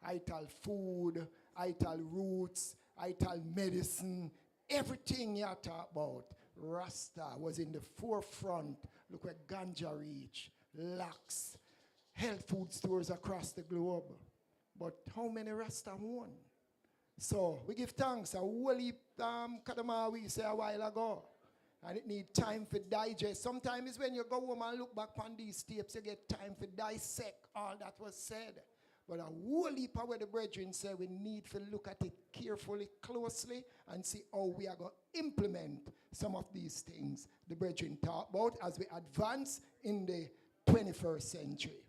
Ital food, ital roots, ital medicine, everything you talk about, Rasta was in the forefront. Look where ganja reach, lax, health food stores across the globe. But how many Rasta won? So we give thanks. A whole heap Kadamawi say a while ago. And it needs time for digest. Sometimes when you go home and look back on these tapes, you get time for dissect all that was said. But a whole heap of what the brethren say, we need to look at it carefully, closely, and see how we are going to implement some of these things the brethren talk about as we advance in the 21st century.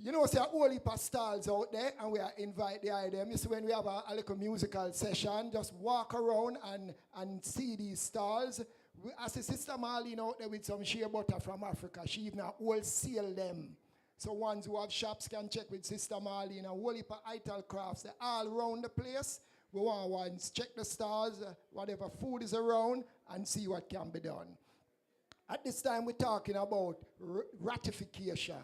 You know, say a whole heap of stalls out there, and we are invite the item. You see, when we have a little musical session, just walk around and see these stalls. I see Sister Marlene out there with some shea butter from Africa. She even wholesale them. So ones who have shops can check with Sister Marlene. A whole heap of ital crafts. They're all around the place. We want ones check the stalls, whatever food is around, and see what can be done. At this time, we're talking about ratification.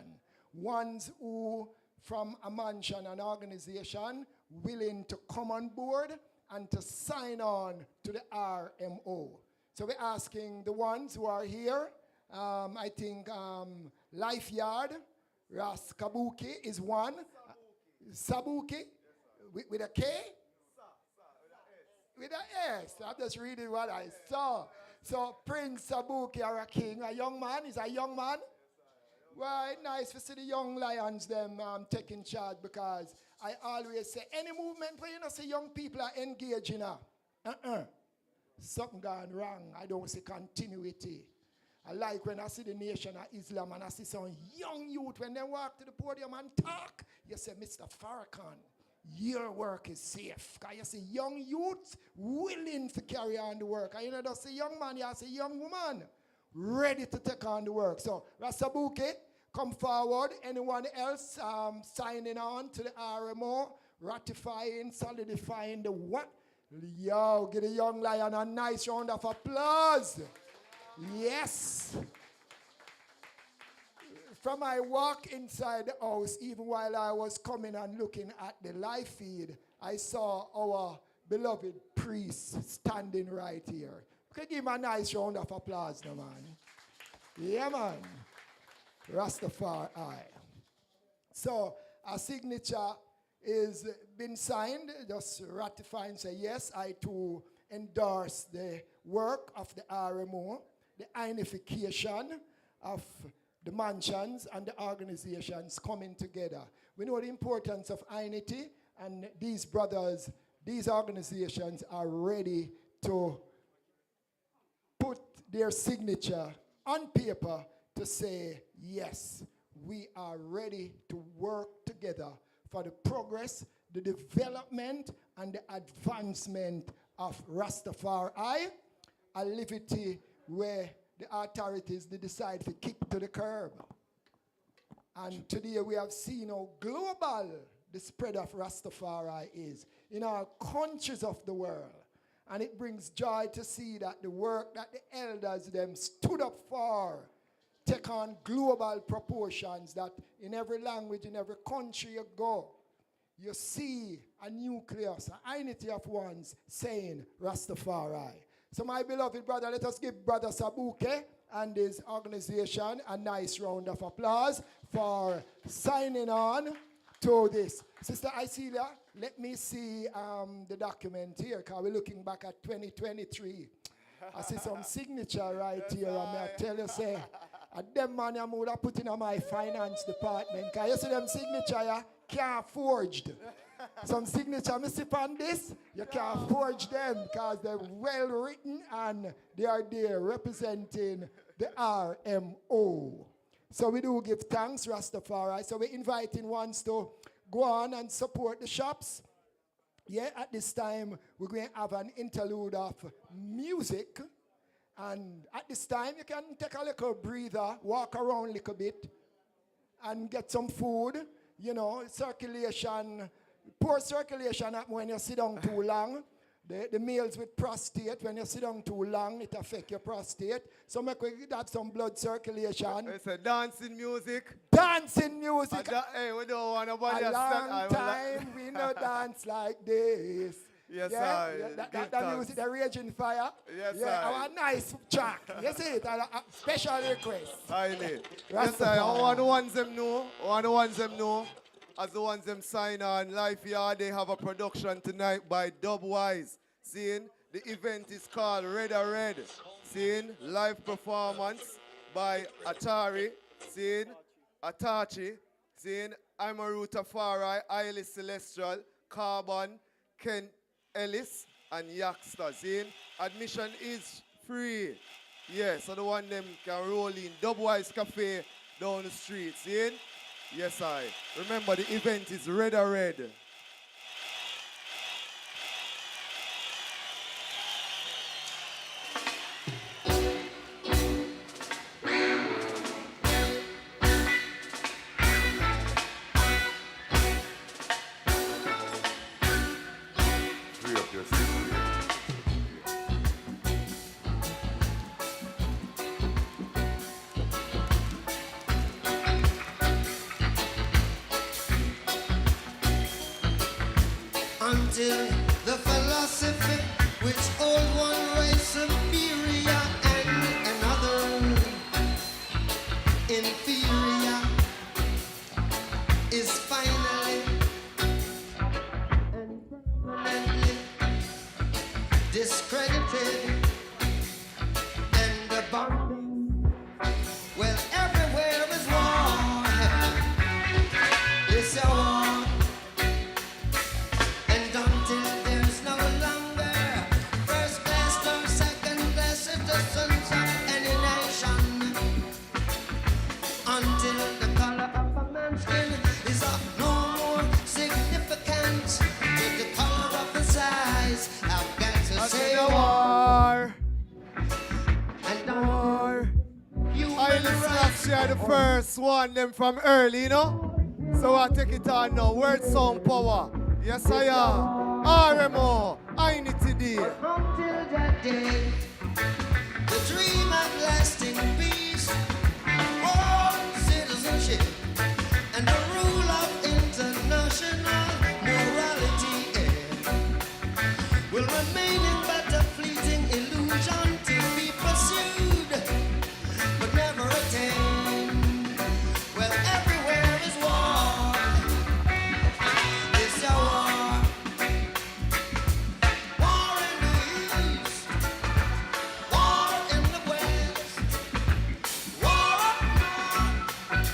Ones who, from a mansion, an organization, willing to come on board and to sign on to the R.M.O. So we're asking the ones who are here, I think Life Yard, Ras Kabuki is one. Sabuki, with a K? With an S. I'm just reading what I saw. So Prince Sabuki are a king, a young man. Is a young man? Well, it's nice to see the young lions them taking charge, because I always say any movement where you know see young people are engaged in something gone wrong. I don't see continuity. I like when I see the Nation of Islam and I see some young youth when they walk to the podium and talk. You say, Mr. Farrakhan, your work is safe. Because you see young youth willing to carry on the work. And you know, just a young man, you see a young woman ready to take on the work. So, Rastabuke, come forward. Anyone else signing on to the R.M.O, ratifying, solidifying the what? Yo, give the young lion a nice round of applause. Yes. From my walk inside the house, even while I was coming and looking at the live feed, I saw our beloved priest standing right here. We could give him a nice round of applause now, man. Yeah, man. Rastafari. So, a signature is been signed, just ratifying, say, yes, I too endorse the work of the R.M.O, the unification of the mansions and the organizations coming together. We know the importance of INITY, and these brothers, these organizations are ready to put their signature on paper to say, yes, we are ready to work together for the progress, the development, and the advancement of Rastafari, a liberty where the authorities they decide to kick to the curb. And today we have seen how global the spread of Rastafari is in all countries of the world. And it brings joy to see that the work that the elders them stood up for take on global proportions, that in every language, in every country you go, you see a nucleus, a unity of ones saying Rastafari. So my beloved brother, let us give Brother Sabuke and his organization a nice round of applause for signing on to this. Sister Isilia, let me see the document here, because we're looking back at 2023. I see some signature right here, and I tell you, say, them man I would have put in my finance department, because you see them signature, yeah, can't forged. Some signature, I see on this, you can't forge them because they're well written and they are there representing the R.M.O. So we do give thanks, Rastafari. So we're inviting ones to go on and support the shops. Yeah, at this time, we're going to have an interlude of music. And at this time, you can take a little breather, walk around a little bit, and get some food. You know, circulation, poor circulation happen when you sit down too long. The males with prostate, when you sit down too long, it affects your prostate. So make we have some blood circulation. It's a dancing music. Dancing music. Hey, we don't want nobody a long time we no dance like this. Yes, yeah? sir. That music, the Raging Fire. Yes, yeah, sir. Our nice track. You see it? A special request. Yes, sir. I want the ones them know. As the ones them sign on, Life Yard, they have a production tonight by Dubwise. Seeing the event is called Red or Red. Seeing live performance by Atari. Seeing Atachi. Seeing Amaru Tafari, Ailis Celestial, Carbon, Ken Ellis, and Yaxter. Seeing admission is free. Yes, so the one them can roll in. Dubwise Cafe down the street. Seeing? Yes, I. Remember, the event is Red or Red. Free up your seat. Until the philosophy which old one race superior and another inferior is finally and permanently discredited and abandoned. Well, everywhere is war. It's a war. And until there's no longer first class, words I've got to say. War. War. I listen to the first one, them from early, you know? So I take it on now. Word sound power. Yes, I am. R.M.O. INITY. Until that day, the dream of lasting peace, world citizenship, and the rule of international morality will remain in but a fleeting illusion to be pursued, but never attained. Well, everywhere is war. It's a war. War in the east, war in the west, war up north,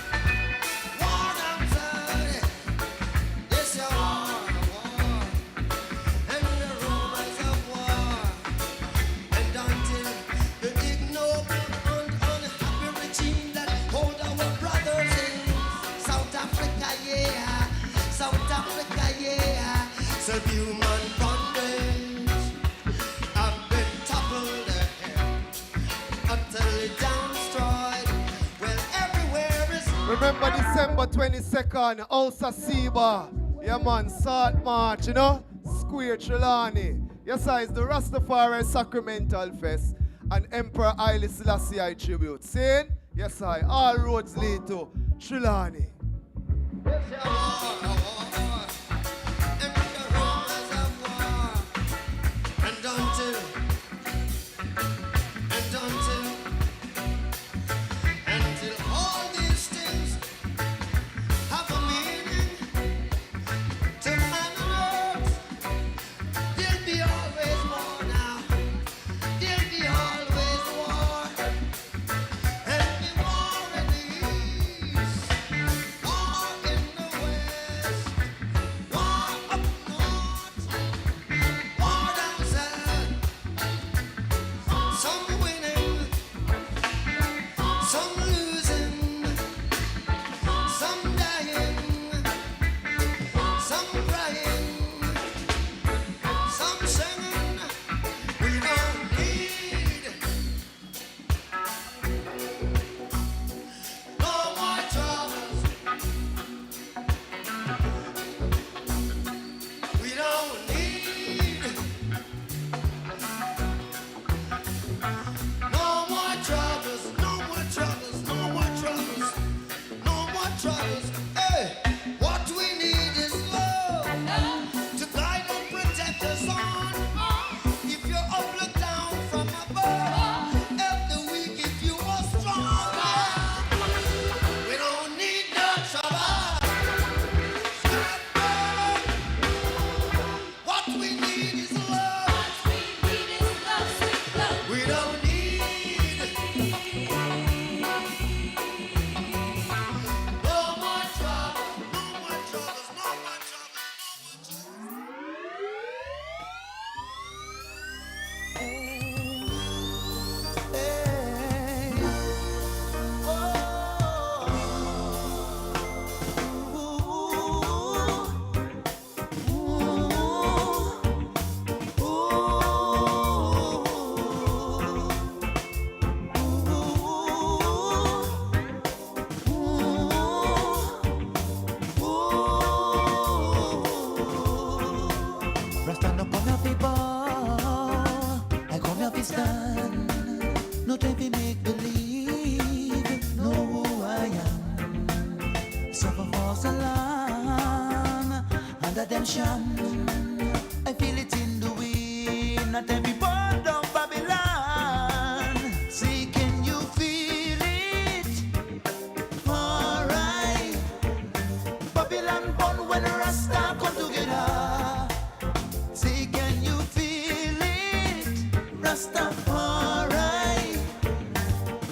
war down south. It's a war, and the rumors of war, and until the ignoble and unhappy regime that hold our brothers in South Africa, yeah, South Africa, yeah, subhuman bondage have been toppled utterly down destroyed. Well, everywhere is Remember December 22nd, House of Seba. Yeah, man, Salt March, you know? Square Trelawney. Yes, sir, it's the Rastafari Sacramental Fest and Emperor Haile Selassie tribute. Saying, yes, sir, all roads lead to Trelawney. until all these things have a meaning to man and earth, there'll be always more now. There'll be always war. There'll be war in the east, war in the west, war up north, war down south. Some winning, some losing, some dying, some crying, some singing. We don't need no more troubles. We don't need no more troubles, no more troubles, no more troubles, no more troubles. Hey, what we need is love to guide and protect us on. If you're up, look down from above. Help the weak if you are strong. We don't need no trouble. What we need is love. We don't need no more trouble, no more troubles, no more trouble. Rasta no come here fi ball, I come here fi stand. No time fi make believe, know who I am. Suffer for so long, under them sham. I feel it in the wind, not time fi burn down Babylon. See, can you feel it? Alright, Babylon born when Rasta come together. Say, can you feel it? Rastafari.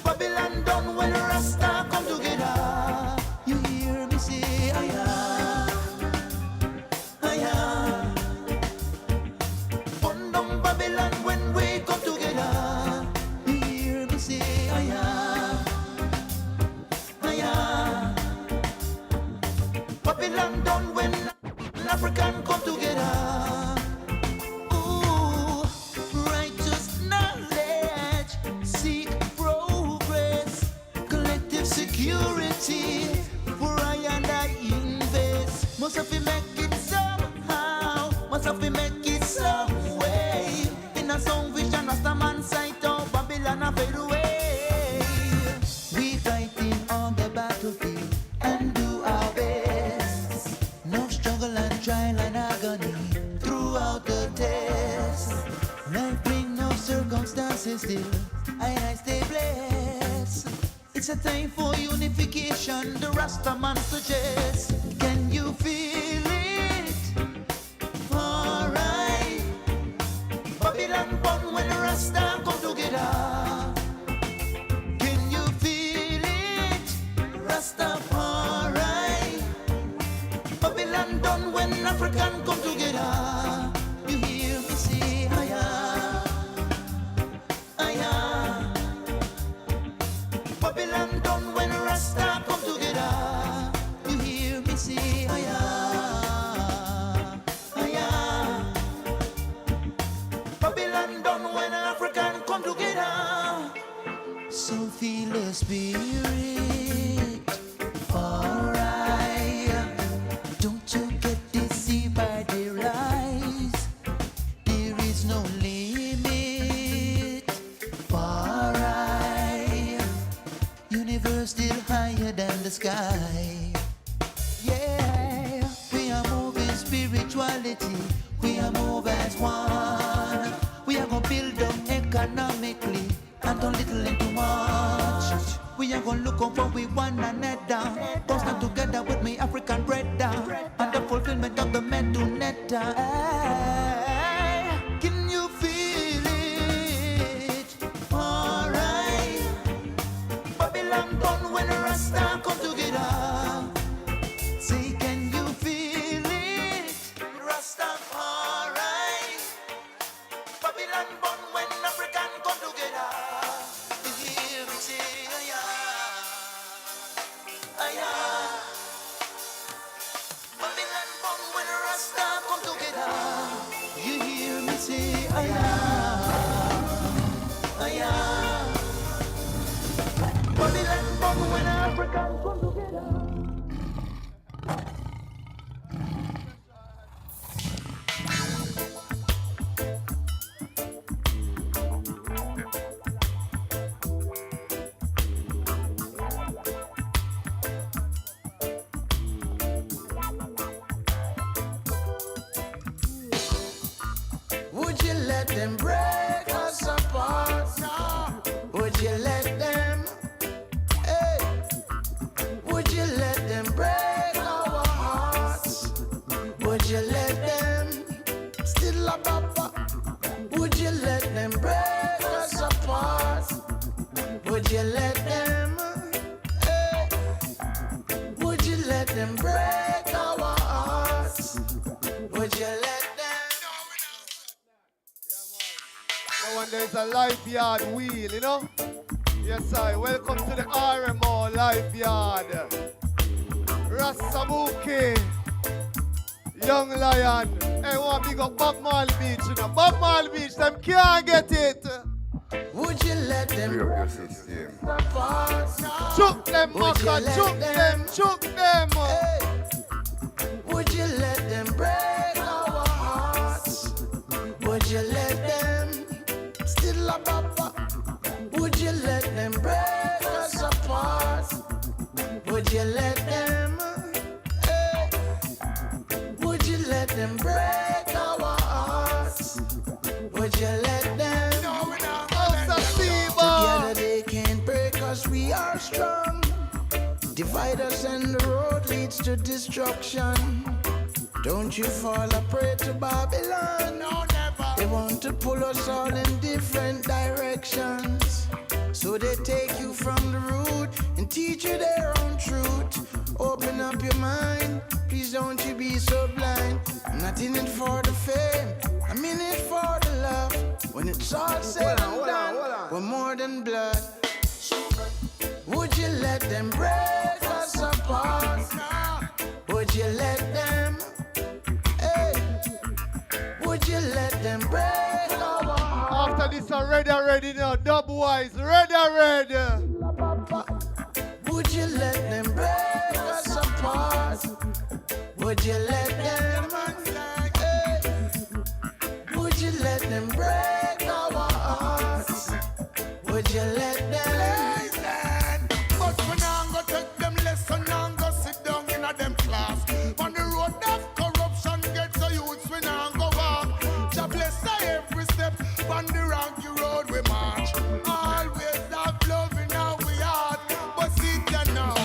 Babylon done when Rasta come together. You hear me say, aya, aya. Burn down Babylon when we come together. You hear me say, aya, aya. Babylon done when African come together. Ooh. say still, I stay blessed. It's a time for unification, the Rasta man suggests. Can you feel it? Alright. Babylon born when the Rasta come together. Can you feel it? Rastafari. Babylon done when African come together. You hear me say, aya, aya. Babylon done when Rasta come together. You hear me say, aya, aya. Babylon done when African come together. So feel the spirit, alright. Don't you get deceived by their lies. There is no limit, alright. Universe still higher than the sky. Yeah, we are moving spirituality. We are moving as one. We are gonna build up economically and turn little into much. We are gonna look up for we one another. Don't stand together with me African breakdown and the fulfillment of the men to netta. Can you feel it? Alright. Babylon done when the Rasta come together. Say, can you feel it? Rastafari. Babylon born when African come together. You hear me say, aya, aya. Babylon born when Rasta come together. You hear me say, aya, aya. Babylon born when African come together. Would you let them break us apart? Would you let them? Hey, would you let them break our hearts? Would you let them? Still a papa. Would you let them break us apart? Would you let them? Hey, would you let them break our hearts? Would you let them? Now when there's a life yard wheel, you know? Yes, I. Welcome to the R.M.O. life yard. Rastabuki, Young Lion. Hey, want big up Bob Marley Beach, you know? Bob Marley Beach, them can't get it. Would you let them your system. Choke them, Maka, choke them, choke them. Hey. Would you let them break our hearts? Would you let them? Still a papa. Would you let them break us apart? Would you let them? Hey. Would you let them break our hearts? Would you let them? Together they can't break us, we are strong. Divide us and the road leads to destruction. Don't you fall a prey to Babylon. No, never. They want to pull us all in different directions. So they take you from the root and teach you their own truth. Open up your mind, please don't you be so blind. I'm not in it for the fame, I'm in it for the love. When it's all said and done, we're more than blood. Would you let them break us apart? Would you let them? Hey, would you let them break our hearts? After this, ready now. Dub-wise, ready. Would you let them break us apart? Would you let them? Hey, would you let them break our hearts? Would you let them? But we now go take them lesson and go sit down in a them class. On the road of corruption, get so youths we now go walk. Jah bless every step. on the rocky road we march. Always have love in our heart. But see that now,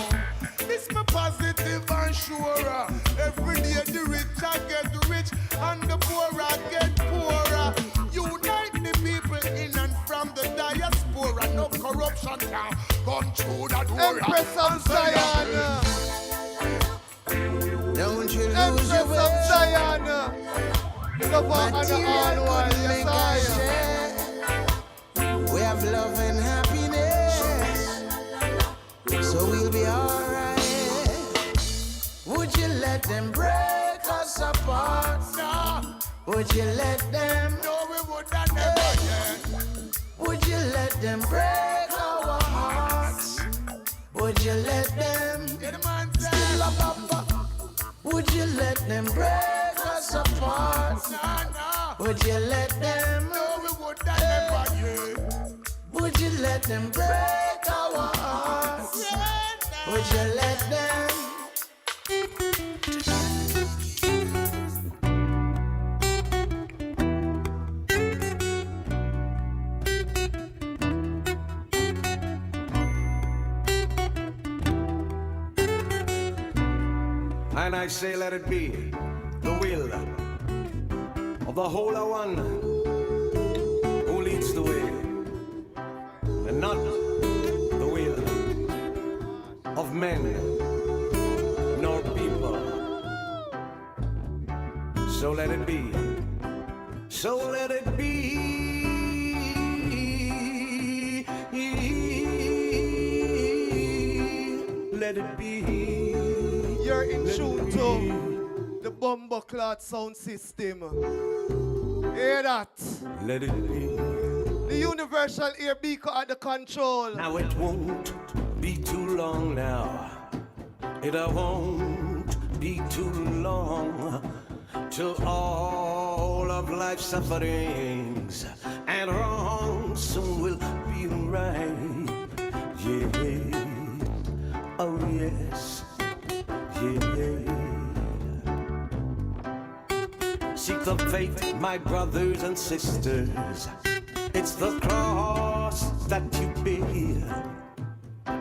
this me positive and sure. Every day the rich I get rich and the poor I get poorer. Unite the people in and from the diaspora. No corruption can come through that door. Empress of Zion. Don't you lose Empress your of way. Zion. Love and all one. Yes, We have love and happiness, so we'll be alright. Would you let them break us apart? No. Would you let them? No, we would not never yet. Would you let them break our hearts? Would you let them? Still up, up, up. Would you let them break us apart? Would you let them? No, we would not never yet. Would you let them break our hearts? Would you let them? And I say, let it be the will of the Holy One who leads the way, and not the will of men nor people. So let it be. So let it be. Let it be. You're in tune to the Bomber Clot sound system. Hear that? Let it be. The universal ear beaker at the control. Now it won't be too long now. It won't be too long till all of life's sufferings and wrongs soon will be right. Yeah. Oh yes. Yeah. Seek the faith, my brothers and sisters. It's the cross that you bear.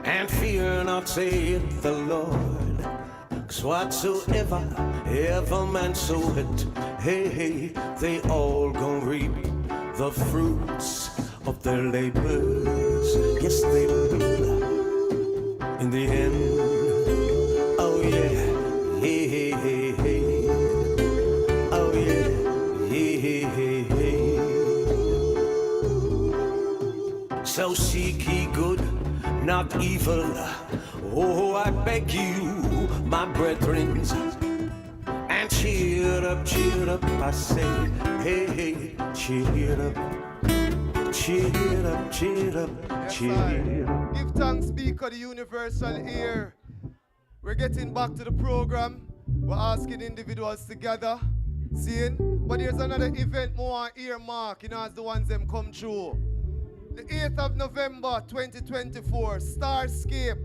And fear not, saith the Lord. 'Cause whatsoever, ever man soweth, hey, they all gon' reap the fruits of their labors. Yes, they will. In the end. Oh yeah, yeah, oh yeah, yeah. So seek ye good, not evil. Oh, I beg you, my brethren, and cheer up, I say, hey, cheer up, cheer up, cheer up, cheer up. Give thanks, speaker, the universal ear. We're getting back to the program. We're asking individuals to gather, seeing. But there's another event more earmark, as the ones them come through. The 8th of November 2024, Starscape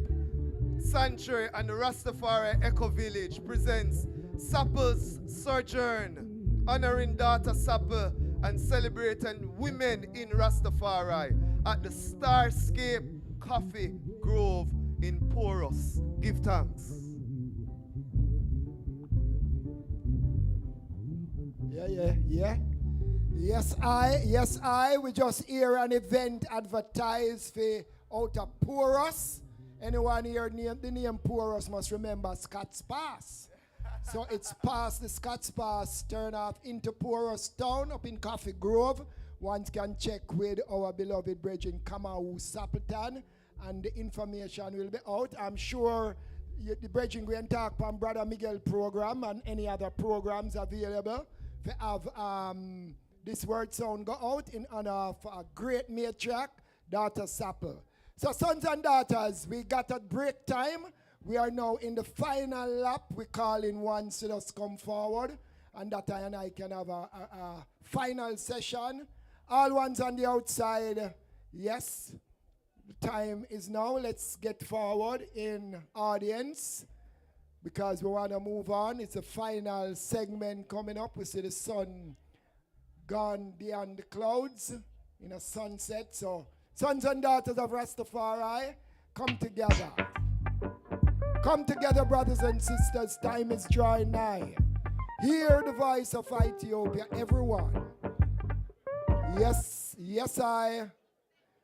Sanctuary and the Rastafari Eco Village presents Sapple's Sojourn, honoring daughter Sapple and celebrating women in Rastafari at the Starscape Coffee Grove in Porus. Give thanks. Yeah. Yes, I. We just hear an event advertised for out of Porus. Anyone here name the name Porus must remember Scott's Pass. So it's past the Scott's Pass, turn off into Porus Town up in Coffee Grove. One can check with our beloved brethren Kamau Sapleton, and the information will be out. I'm sure the brethren will talk from Brother Miguel program and any other programs available. We have this word sound go out in honor of a great matriarch, Daughter Sapple. So sons and daughters, we got a break time. We are now in the final lap. We're calling one to just come forward, and that I and I can have a final session. All ones on the outside, yes, the time is now. Let's get forward in audience because we want to move on. It's a final segment coming up. We see the sun gone beyond the clouds. in a sunset. So, sons and daughters of Rastafari, come together. Come together, brothers and sisters. Time is drawing nigh. Hear the voice of Ethiopia, everyone. Yes, yes, I.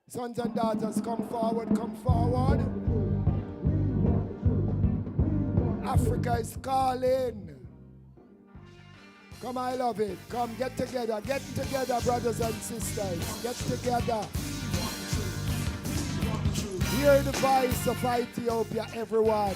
Sons and daughters, come forward, come forward. Africa is calling. Come, I love it. Come, get together, brothers and sisters. Get together. Hear the voice of Ethiopia, everyone.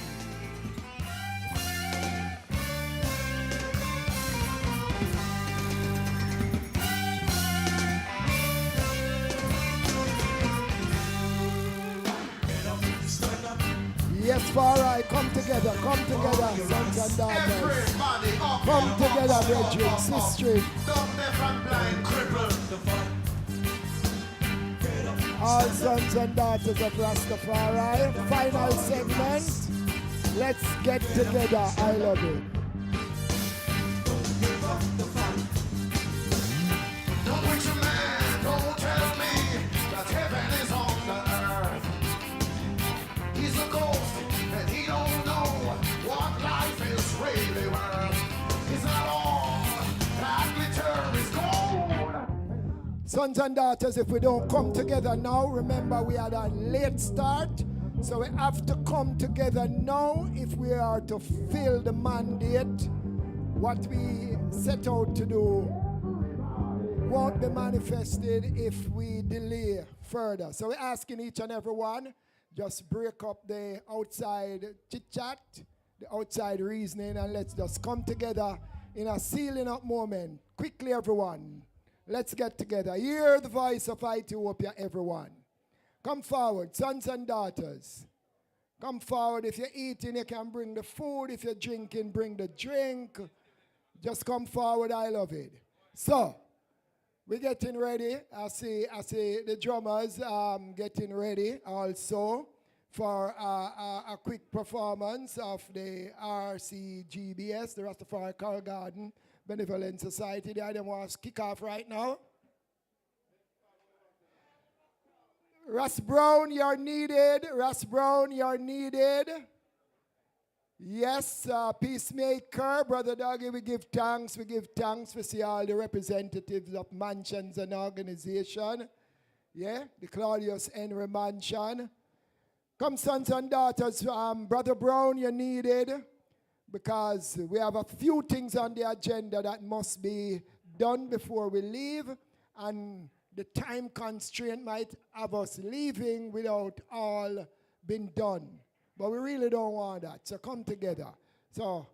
Yes, Farai, come together, sons and daughters. Come together, brethren, sisters. All sons and daughters of Rastafari. Final segment. Let's get together. I love it. Don't preach a man, don't tell me that heaven is on the earth. He's a ghost and he don't know what life is really worth. It's not all that glitter is gold. Sons and daughters, if we don't come together now, remember we had a late start. So we have to come together now if we are to fill the mandate. What we set out to do won't be manifested if we delay further. So we're asking each and every one, just break up the outside chit-chat, the outside reasoning, and let's just come together in a sealing up moment. Quickly, everyone. Let's get together. Hear the voice of Ethiopia, everyone. Come forward, sons and daughters. Come forward. If you're eating, you can bring the food. If you're drinking, bring the drink. Just come forward. I love it. So, we're getting ready. I see the drummers getting ready also for a quick performance of the RCGBS, the Rastafari Choral Garden Benevolent Society. The item was kick off right now. Russ Brown, you're needed. Russ Brown, you're needed. Yes, Peacemaker, Brother Doggy, we give thanks. We give thanks. We see all the representatives of mansions and organization. Yeah, the Claudius Henry Mansion. Come, sons and daughters, Brother Brown, you're needed because we have a few things on the agenda that must be done before we leave, and the time constraint might have us leaving without all being done. But we really don't want that. So come together. So,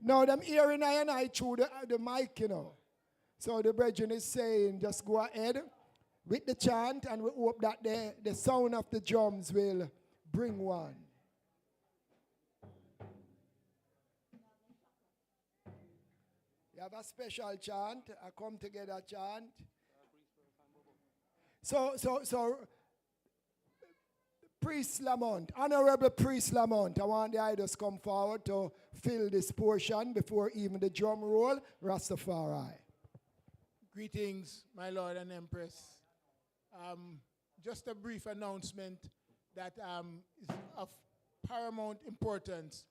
now them hearing I and I through the mic, you know. So the brethren is saying, just go ahead with the chant, and we hope that the sound of the drums will bring one. You have a special chant, a come together chant. So, Priest Lamont, Honorable Priest Lamont, I want the idols come forward to fill this portion before even the drum roll. Rastafari. Greetings, my Lord and Empress. Just a brief announcement that is of paramount importance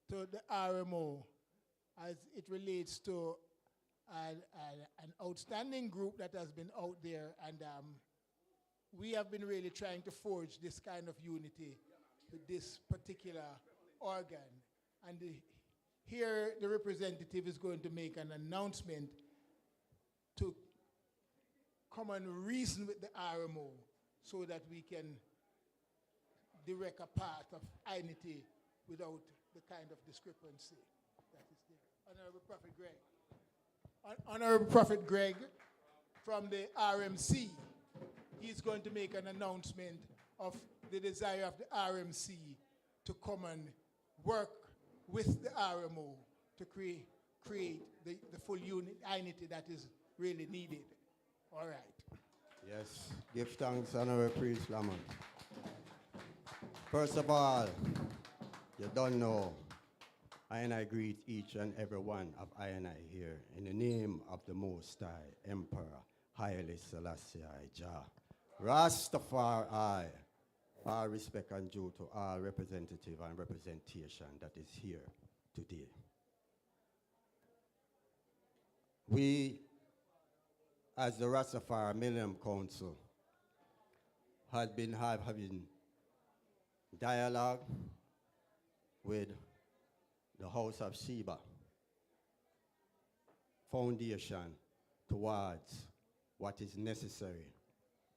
to the R.M.O. as it relates to an outstanding group that has been out there, and we have been really trying to forge this kind of unity with this particular organ. And here the representative is going to make an announcement to come and reason with the R.M.O. so that we can direct a path of INITY without the kind of discrepancy that is there. Honorable Prophet Greg. Honorable Prophet Greg from the RMC. He's going to make an announcement of the desire of the RMC to come and work with the R.M.O. to create the full unity that is really needed. All right. Yes, give thanks, Honorable Priest Lamont. First of all, you don't know, I greet each and every one of I here in the name of the Most High Emperor Haile Selassie I Jah. Rastafari, all respect and due to all representative and representation that is here today. We, as the Rastafari Millennium Council, have been having dialogue with the House of Sheba Foundation towards what is necessary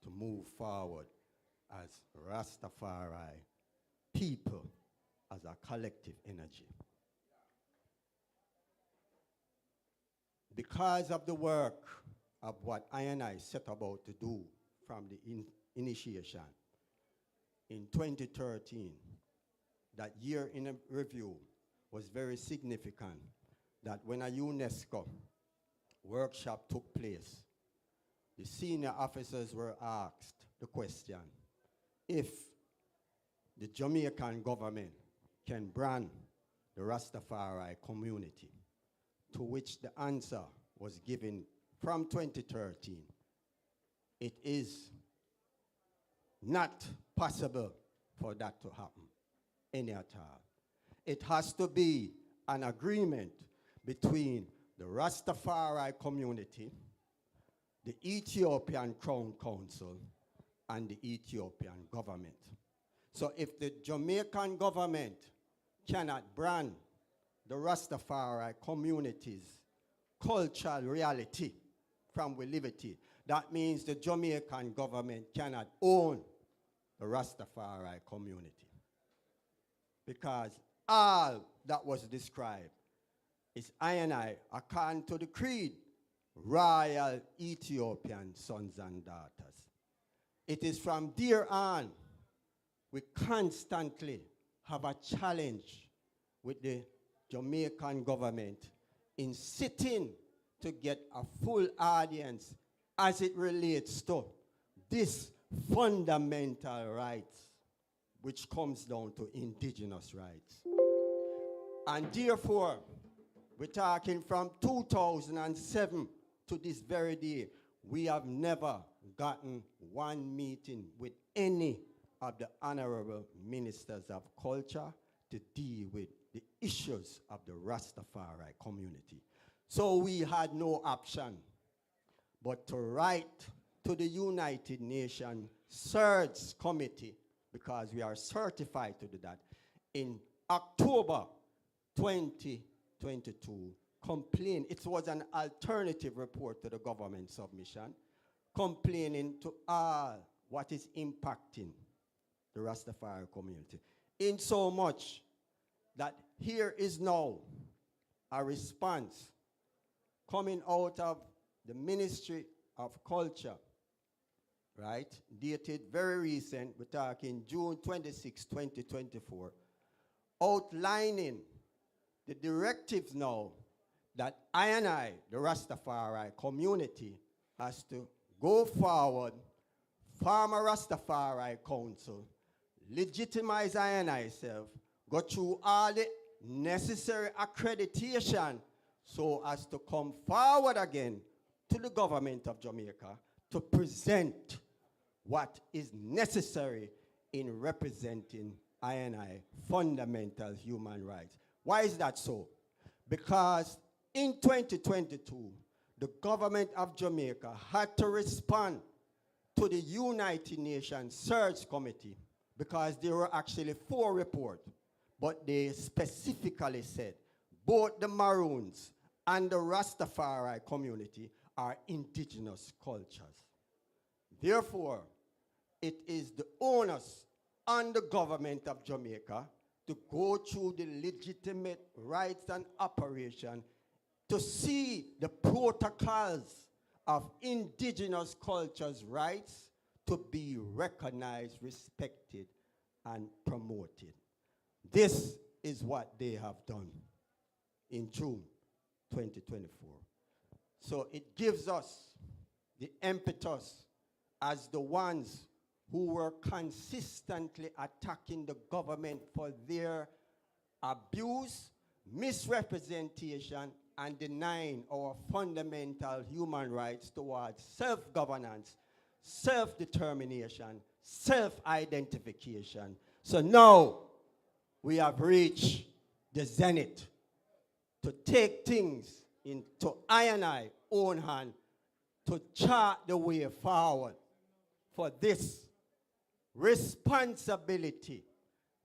to move forward as Rastafari people, as a collective energy. Because of the work of what I and I set about to do from the initiation in 2013, that year in a review was very significant, that when a UNESCO workshop took place, the senior officers were asked the question if the Jamaican government can brand the Rastafari community, to which the answer was given from 2013. It is not possible for that to happen any at all. It has to be an agreement between the Rastafari community, the Ethiopian Crown Council, and the Ethiopian government. So if the Jamaican government cannot brand the Rastafari community's cultural reality from we liberty, that means the Jamaican government cannot own the Rastafari community. Because all that was described is I and I, according to the creed, royal Ethiopian sons and daughters. It is from there on, we constantly have a challenge with the Jamaican government in sitting to get a full audience as it relates to this fundamental rights, which comes down to indigenous rights. And therefore, we're talking from 2007 to this very day, we have never gotten one meeting with any of the honorable ministers of culture to deal with the issues of the Rastafari community. So we had no option but to write to the United Nations Search Committee, because we are certified to do that, in October 2022, complain. It was an alternative report to the government submission, complaining to all what is impacting the Rastafari community. In so much that here is now a response coming out of the Ministry of Culture, right? Dated very recent, we're talking June 26, 2024, outlining the directives now that I and I, the Rastafari community, has to go forward, form a Rastafari council, legitimize I and I self, go through all the necessary accreditation so as to come forward again to the government of Jamaica to present what is necessary in representing I and I fundamental human rights. Why is that so? Because in 2022, the government of Jamaica had to respond to the United Nations Search Committee because there were actually 4 reports, but they specifically said both the Maroons and the Rastafari community are indigenous cultures. Therefore, it is the onus on the government of Jamaica to go through the legitimate rights and operation to see the protocols of indigenous cultures' rights to be recognized, respected, and promoted. This is what they have done in June 2024. So it gives us the impetus as the ones who were consistently attacking the government for their abuse, misrepresentation, and denying our fundamental human rights towards self-governance, self-determination, self-identification. So now we have reached the zenith to take things into I and I own hand to chart the way forward for this responsibility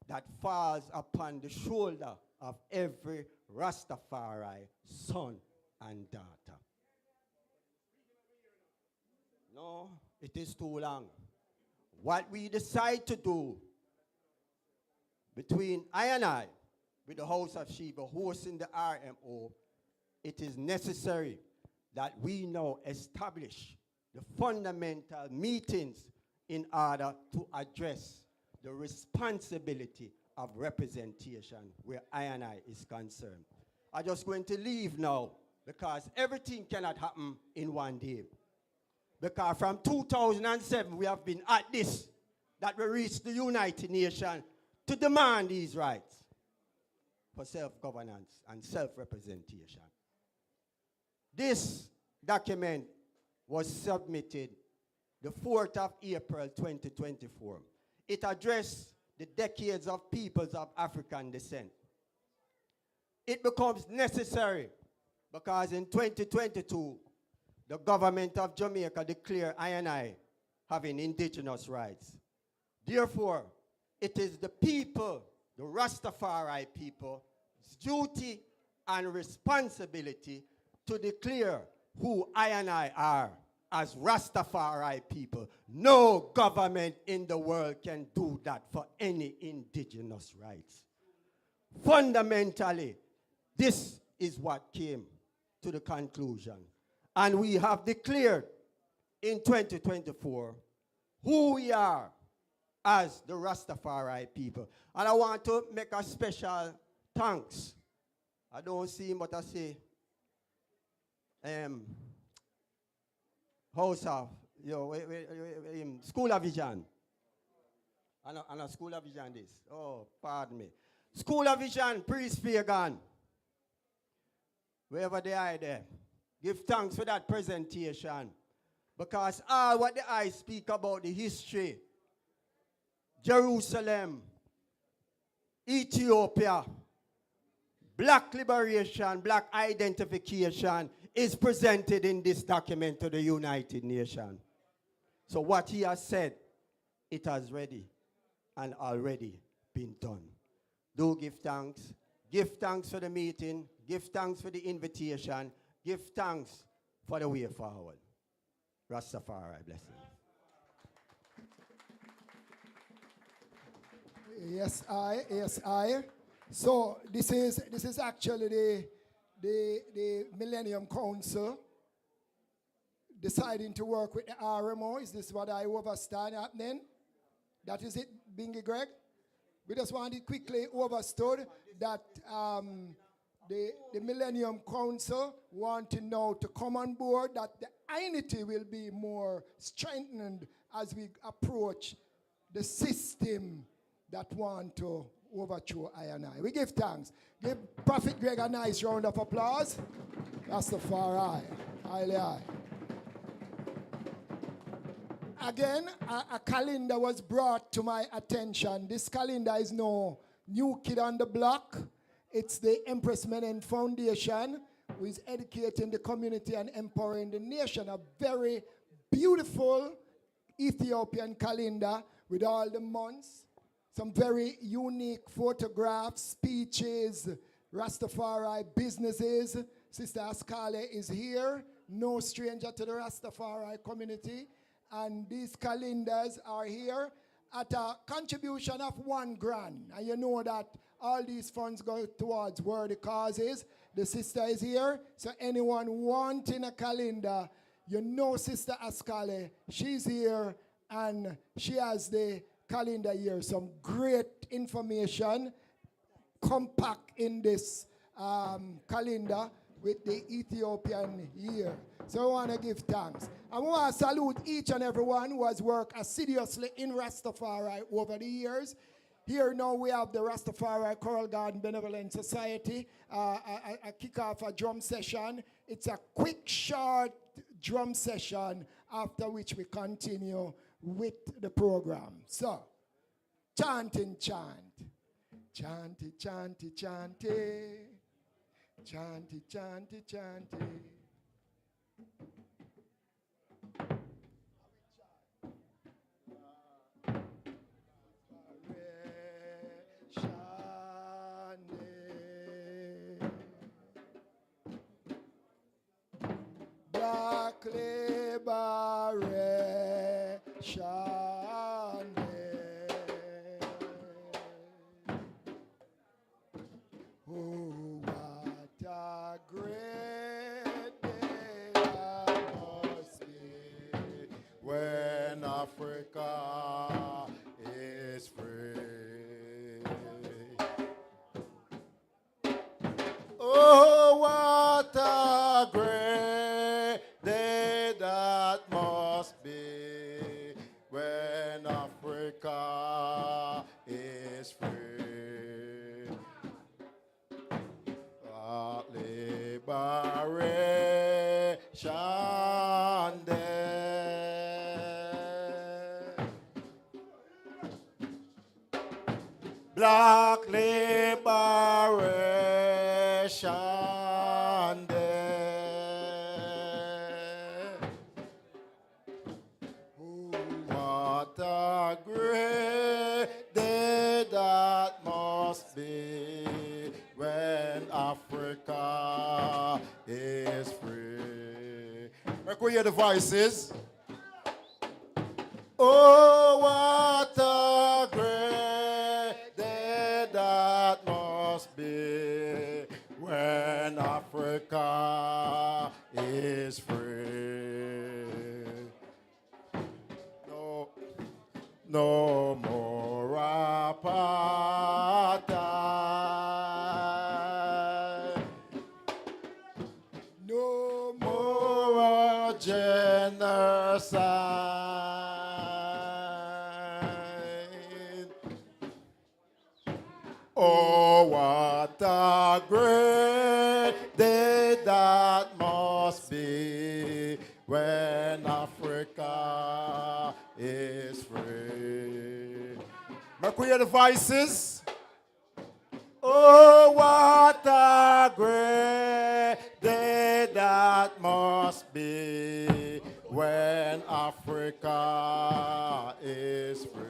that falls upon the shoulder of every Rastafari son and daughter. No, it is too long. What we decide to do between I and I, with the House of Shiva hosting the R.M.O, it is necessary that we now establish the fundamental meetings in order to address the responsibility of representation where I and I is concerned. I'm just going to leave now because everything cannot happen in one day. Because from 2007 we have been at this, that we reached the United Nations to demand these rights for self-governance and self-representation. This document was submitted the 4th of April 2024. It addressed the decades of peoples of African descent. It becomes necessary because in 2022, the government of Jamaica declared I and I having indigenous rights. Therefore, it is the people, the Rastafari people's duty and responsibility to declare who I and I are as Rastafari people. No government in the world can do that for any indigenous rights. Fundamentally, this is what came to the conclusion. And we have declared in 2024 who we are as the Rastafari people. And I want to make a special thanks. I don't see him, but I say, House of, School of Vision. And a School of Vision this. Oh, pardon me. School of Vision, Priest Pagan. Wherever they are there. Give thanks for that presentation. Because all what the I speak about, the history, Jerusalem, Ethiopia, black liberation, black identification is presented in this document to the United Nations. So what he has said, it has ready and already been done. Do give thanks. Give thanks for the meeting. Give thanks for the invitation. Give thanks for the way forward. Rastafari, bless you. Yes, I. So this is actually the Millennium Council deciding to work with the R.M.O. Is this what I understand happening? That is it, Bingy Greg? We just wanted quickly understood that the Millennium Council want to know to come on board that the INITY will be more strengthened as we approach the system that want to overthrow I&I. We give thanks. Give Prophet Greg a nice round of applause. That's the far eye. Highly high. Again, a calendar was brought to my attention. This calendar is no new kid on the block. It's the Empress Menen Foundation, who is educating the community and empowering the nation. A very beautiful Ethiopian calendar with all the months. Some very unique photographs, speeches, Rastafari businesses. Sister Askale is here, no stranger to the Rastafari community. And these calendars are here at a contribution of $1,000. And you know that all these funds go towards worthy causes. The sister is here, so anyone wanting a calendar, you know Sister Askale, she's here, and she has the calendar here. Some great information compact in this calendar with the Ethiopian year. So I want to give thanks. I want to salute each and everyone who has worked assiduously in Rastafari over the years. Here now we have the Rastafari Choral Garden Benevolent Society. I kick off a drum session. It's a quick, short drum session, after which we continue with the program. So, chanting, chant. Chanty, chanty, chanty. Chanty, chanty, chanty. Black liberation. Oh, what a great day that must be when Africa is free. Oh, what a great day that must be when Africa is free. Liberation day. Black liberation day. What a great day that must be when Africa is free. Make we hear the voices. Oh, what a great day that must be when Africa is free. No, no more apartheid. No more genocide. Oh, what a great day that must be when Africa is free. Make we hear the voices. Oh, what a great day that must be when Africa is free.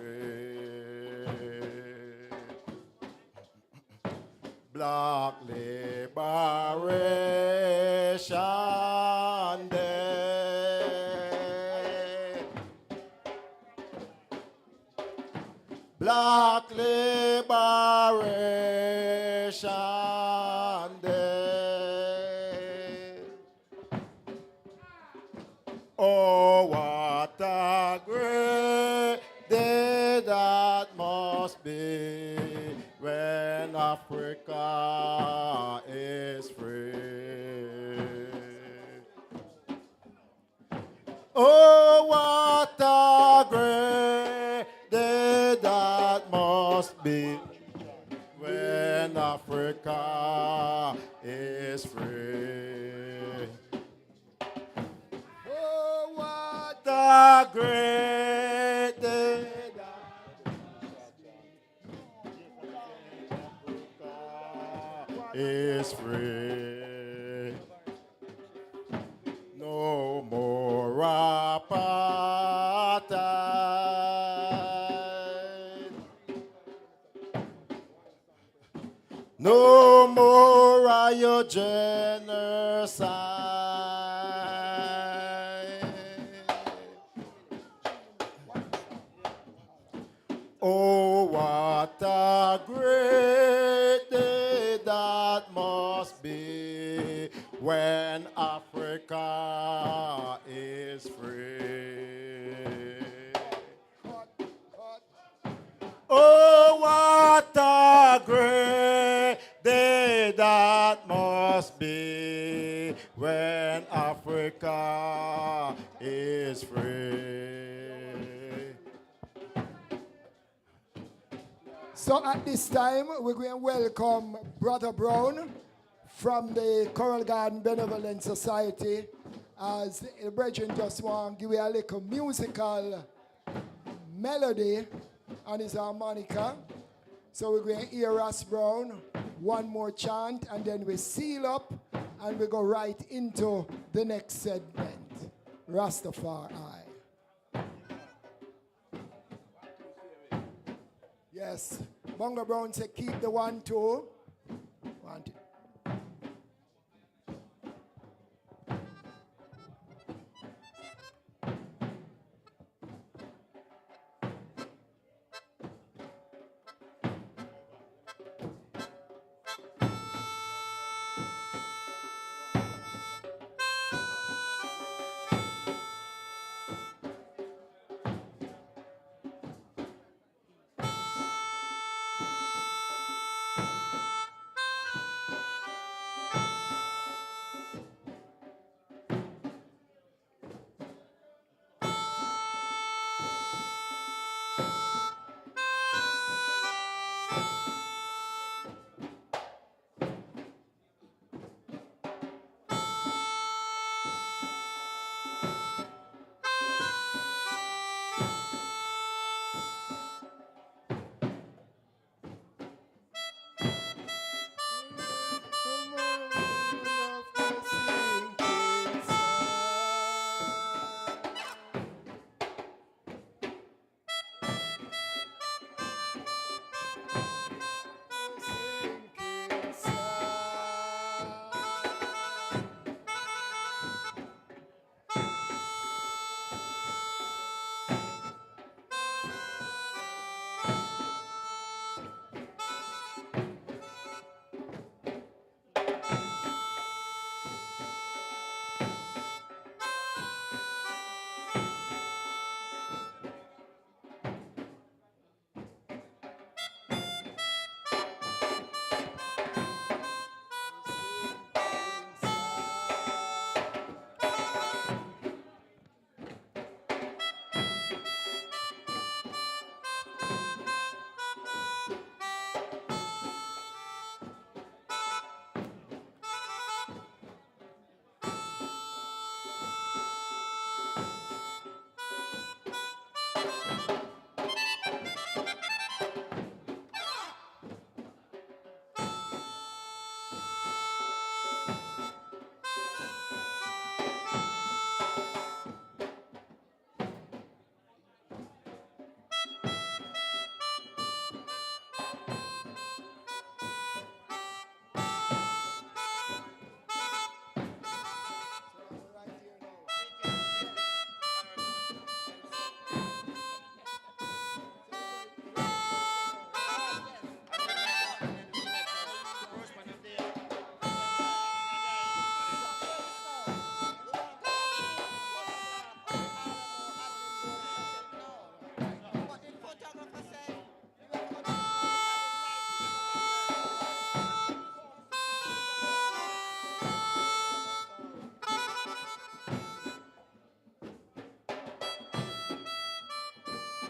Black liberation day. Black liberation day. Oh, what a great day that must be when Africa is free. Oh, what a great day that must be when Africa is free. Oh, what a great day that is free. No more apartheid. No more riot genocide. Oh, what a great day that must be when Africa is free. Oh, what a great day that must be when Africa is free. So at this time, we're going to welcome Brother Brown from the Coral Garden Benevolent Society, as the brethren just want to give you a little musical melody on his harmonica. So we're going to hear Ras Brown, one more chant, and then we seal up and we go right into the next segment. Rastafari. Yes, Bongo Brown said keep the 1, 2. 1, 2.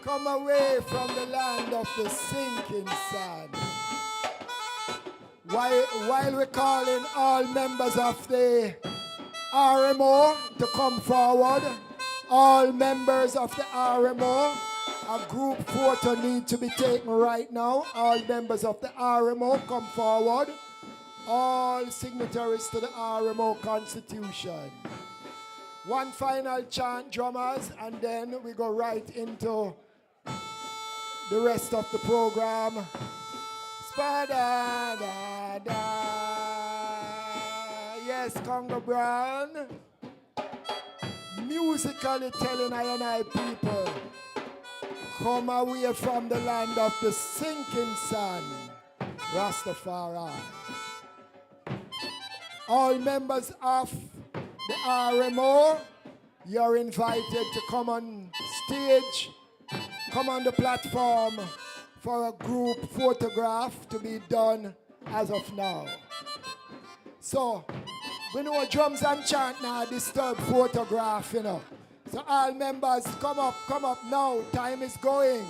Come away from the land of the sinking sun. While we're calling all members of the R.M.O. to come forward, all members of the R.M.O., a group photo need to be taken right now. All members of the R.M.O. come forward. All signatories to the R.M.O. Constitution. One final chant, drummers, and then we go right into the rest of the program. Spa-da-da-da. Yes, Congo Brown. Musically telling I people, come away from the land of the sinking sun. Rastafari. All members of the R.M.O., you're invited to come on stage, come on the platform for a group photograph to be done as of now. So, we know drums and chant now disturb photograph, you know. So all members, come up now, time is going.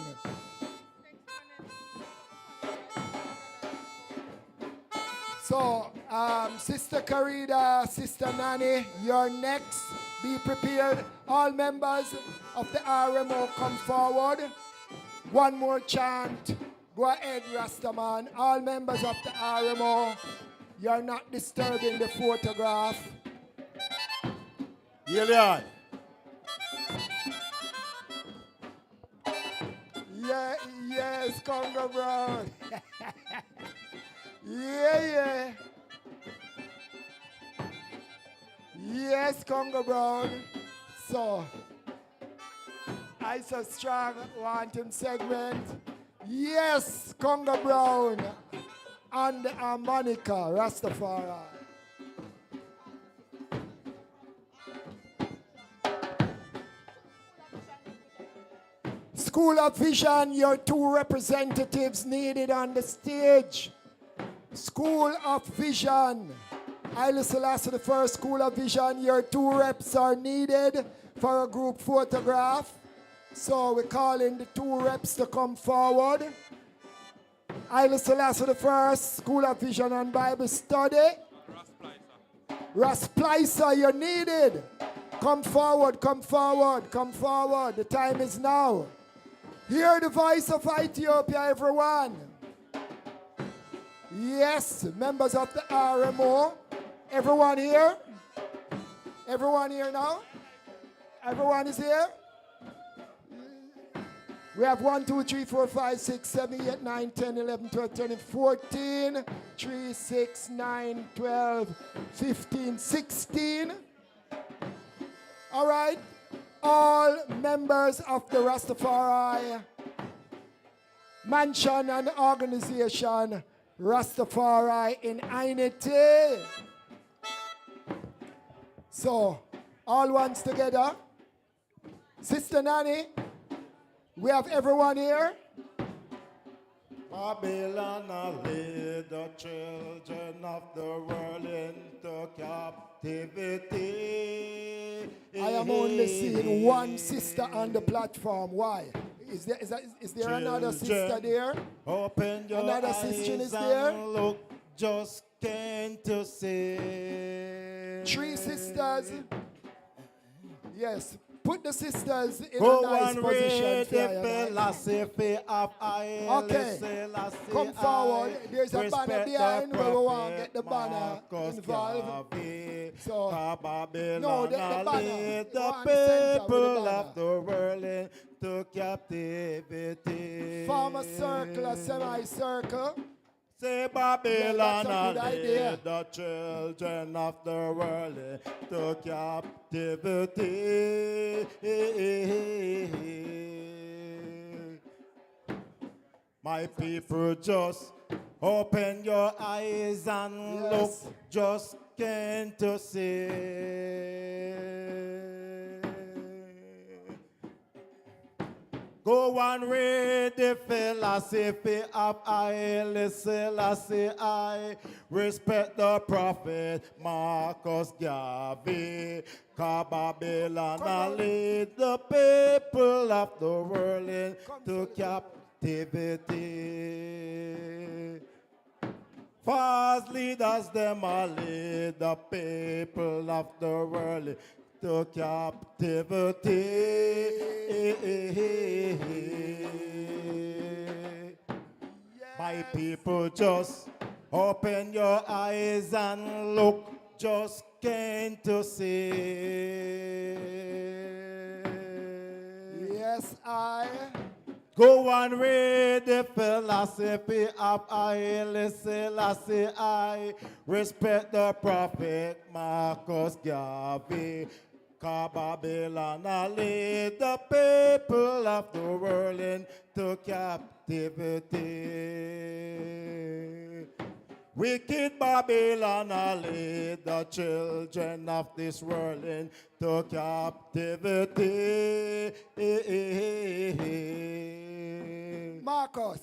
So, Sister Carida, Sister Nanny, you're next. Be prepared. All members of the R.M.O. come forward. One more chant. Go ahead, Rastaman. All members of the R.M.O., you're not disturbing the photograph. Elian. Yeah, yes, Congo Brown. Yeah. Yes, Congo Brown. So, I so strong want him segment. Yes, Congo Brown and the harmonica, Rastafari. School of Vision, your two representatives needed on the stage. School of Vision. Haile Selassie the First School of Vision, your two reps are needed for a group photograph. So we're calling the two reps to come forward. Haile Selassie the First School of Vision and Bible Study. Rasplicer, you're needed. Come forward, come forward, come forward. The time is now. Hear the voice of Ethiopia, everyone. Yes, members of the R.M.O. Everyone here? Everyone here now? Everyone is here? We have 1, 2, 3, 4, 5, 6, 7, 8, 9, 10, 11, 12, 13, 14, 3, 6, 9, 12, 15, 16. All right. All members of the Rastafari mansion and organization, Rastafari in INITY. So, all ones together. Sister Nanny, we have everyone here. Babylon lead the children of the world into captivity. I am only seeing one sister on the platform. Why? Is there another sister there? Open your another eyes sister is there? and look, just can't to see. 3 sisters. Yes. Put the sisters in Go a nice and position. read the philosophy of Okay. Come forward. There's a banner behind where we want to get the banner involved. So, no, the banner. The people of the world into captivity. Form a circle, a semicircle. Say Babylon Yeah, that's a good idea. lead the children of the world to captivity. My people, just open your eyes and look, just can't to see. Go and read the philosophy of Haile Selassie. I respect the prophet Marcus Garvey. 'Cause Babylon lead the people of the world into captivity. False leaders, them are lead the people of the world to captivity. My people, just open your eyes and look, just can't to see. Yes, I. Go and read the philosophy of Haile Selassie. I respect the prophet Marcus Garvey. 'Cause Babylon lead the people of the world into captivity. Wicked Babylon lead the children of this world into captivity. Marcus.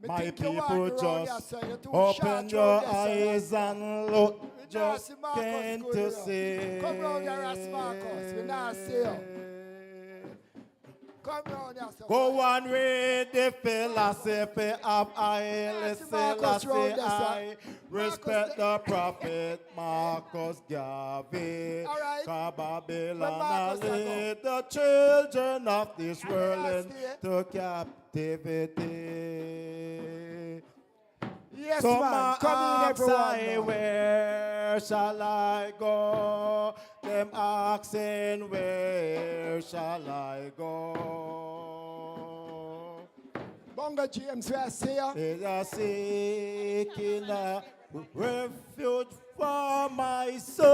My people, just open your eyes and look, just can't to see. Come round here, ask Marcus. We not see you. Come round, Rastafari. Go on with the philosophy of Haile Marcus round Selassie. there, sir. I respect the prophet Marcus Garvey. All right. Cause Babylon Marcus a lead the children of this world into captivity. Yes, So man. my Come in, ask everyone. I, now. where shall I go? Them asking, where shall I go? Bonga James, we are here. They are seeking a refuge for my soul.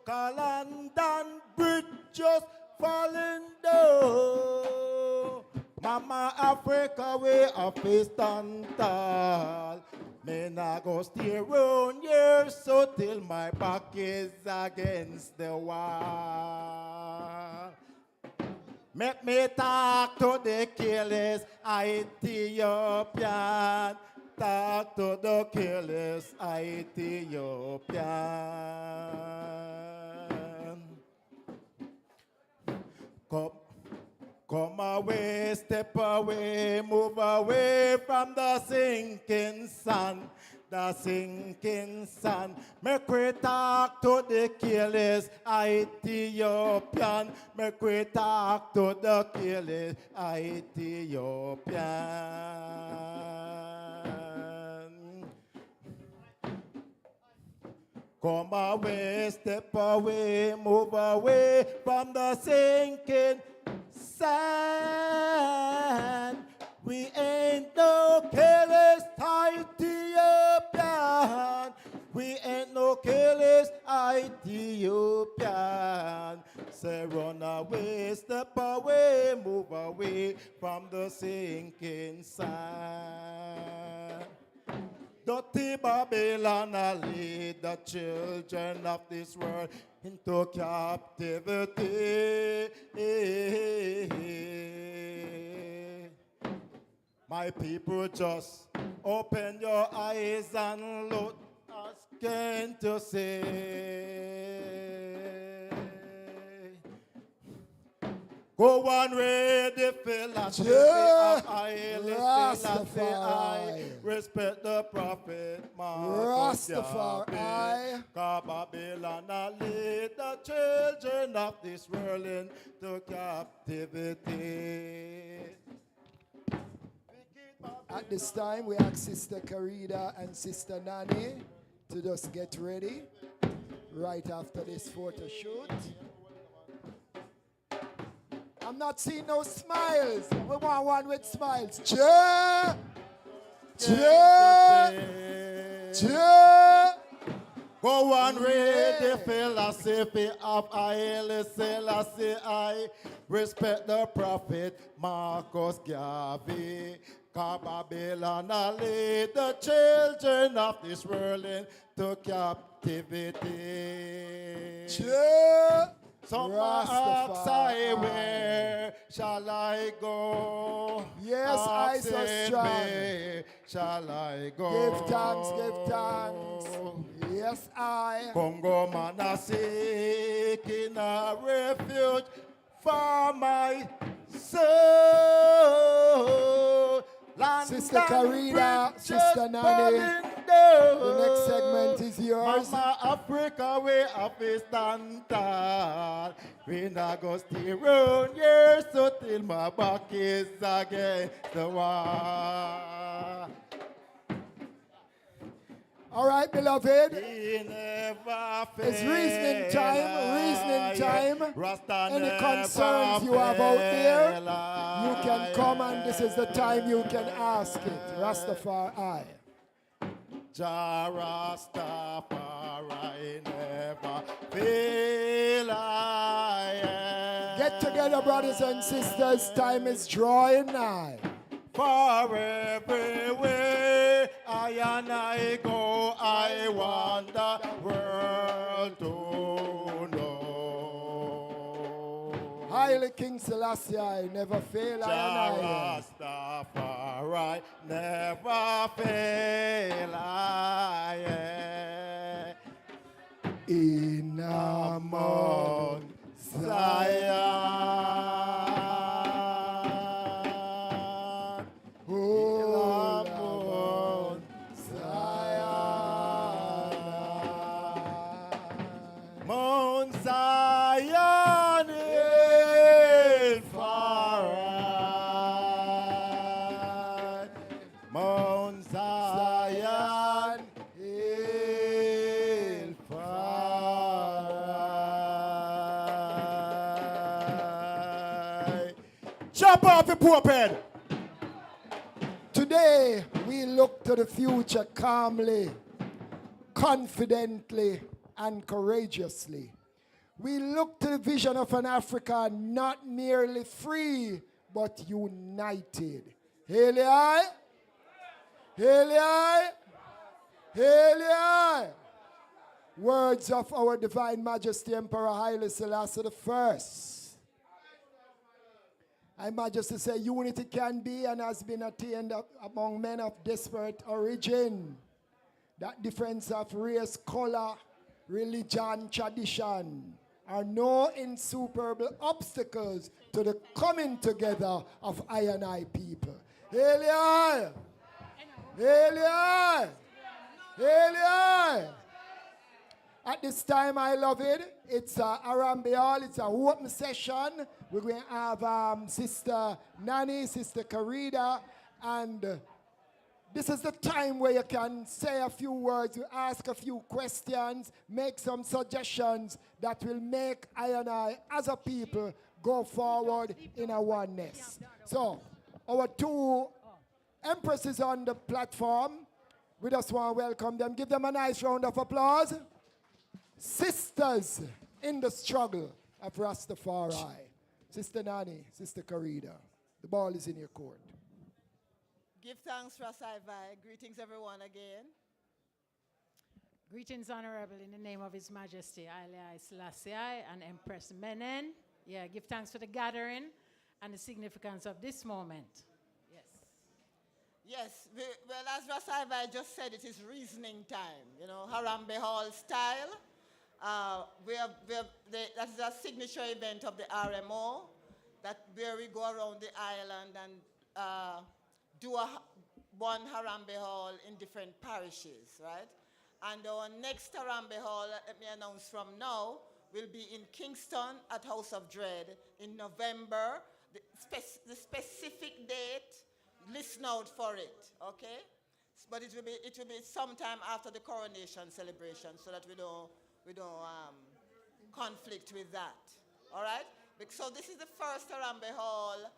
'Cause London Bridge just falling down. Mama Africa, we have to stand tall. Me nah go stay round here so till my back is against the wall. Make me talk to the killers, Ethiopian. Talk to the killers, Ethiopian. Come away, step away, move away from the sinking sun. The sinking sun. Make we talk to the killers, Ethiopian. Make we talk to the killers, Ethiopian. Come away, step away, move away from the sinking sun. We ain't no killers, Ethiopian. We ain't no killers, Ethiopian. Say run away, step away, move away from the sinking sun. Dirty Babylon lead the children of this world into captivity. My people, just open your eyes and look asking to see. Go on with the philosophy of Haile Selassie. I respect the prophet Marcus Garvey. 'Cause Babylon lead the children of this world into captivity. At this time, we ask Sister Carida and Sister Nani to just get ready right after this photo shoot. I'm not seeing no smiles. We want one with smiles. Cheer! Cheer! Cheer! Go on read the philosophy of Haile Selassie. I respect the prophet Marcus Garvey. 'Cause Babylon lead the children of this world into captivity. Cheer! Some ask I, where shall I go? Yes, I so Asking, strong. where shall I go? Give thanks, give thanks. Yes, I. Congo man are seeking a refuge for my soul. Sister Carida, Sister Nani, the next segment is yours. Mama Africa, we have to stand tall. We not go stay round here so till my back is against the wall. All right, beloved. He never It's reasoning time, reasoning time. Rasta Any never concerns you have out there, fail. you can come and this is the time you can ask it. Rastafari. Jah Rastafari never fail. Get together, brothers and sisters. Time is drawing nigh. For everywhere I go, I want the world to know. Haile King Selassie, I never fail. Jah Rastafari never fail. In a Mount Zion. up off the pulpit. Today, we look to the future calmly, confidently, and courageously. We look to the vision of an Africa not merely free, but united. Hail I! Hail I! Hail I! Words of our Divine Majesty Emperor Haile Selassie I. Her Majesty said unity can be and has been attained among men of disparate origin. That difference of race, color, religion, tradition are no insuperable obstacles to the coming together of I and I people. Hail I! Hail I! Hail I! At this time, I love it. It's R.M.O. It's a open session. We're going to have Sister Nani, Sister Carida, and this is the time where you can say a few words, you ask a few questions, make some suggestions that will make I and I, as a people, go forward in a oneness. So, our two empresses on the platform, we just want to welcome them. Give them a nice round of applause. Sisters in the struggle of Rastafari. Sister Nani, Sister Carida, the ball is in your court. Give thanks, Rasai. Greetings, everyone, again. Greetings, Honorable, in the name of His Majesty, Haile Selassie and Empress Menen. Yeah, give thanks for the gathering and the significance of this moment. Yes. Yes, well, as Rasai just said, it is reasoning time, you know, Harambee Hall style. That is a signature event of the R.M.O, where we go around the island and do one Harambee Hall in different parishes, right? And our next Harambee Hall, let me announce from now, will be in Kingston at House of Dread in November. The specific date, listen out for it, okay? But it will be sometime after the coronation celebration so that we don't conflict with that, all right? So this is the first Harambee Hall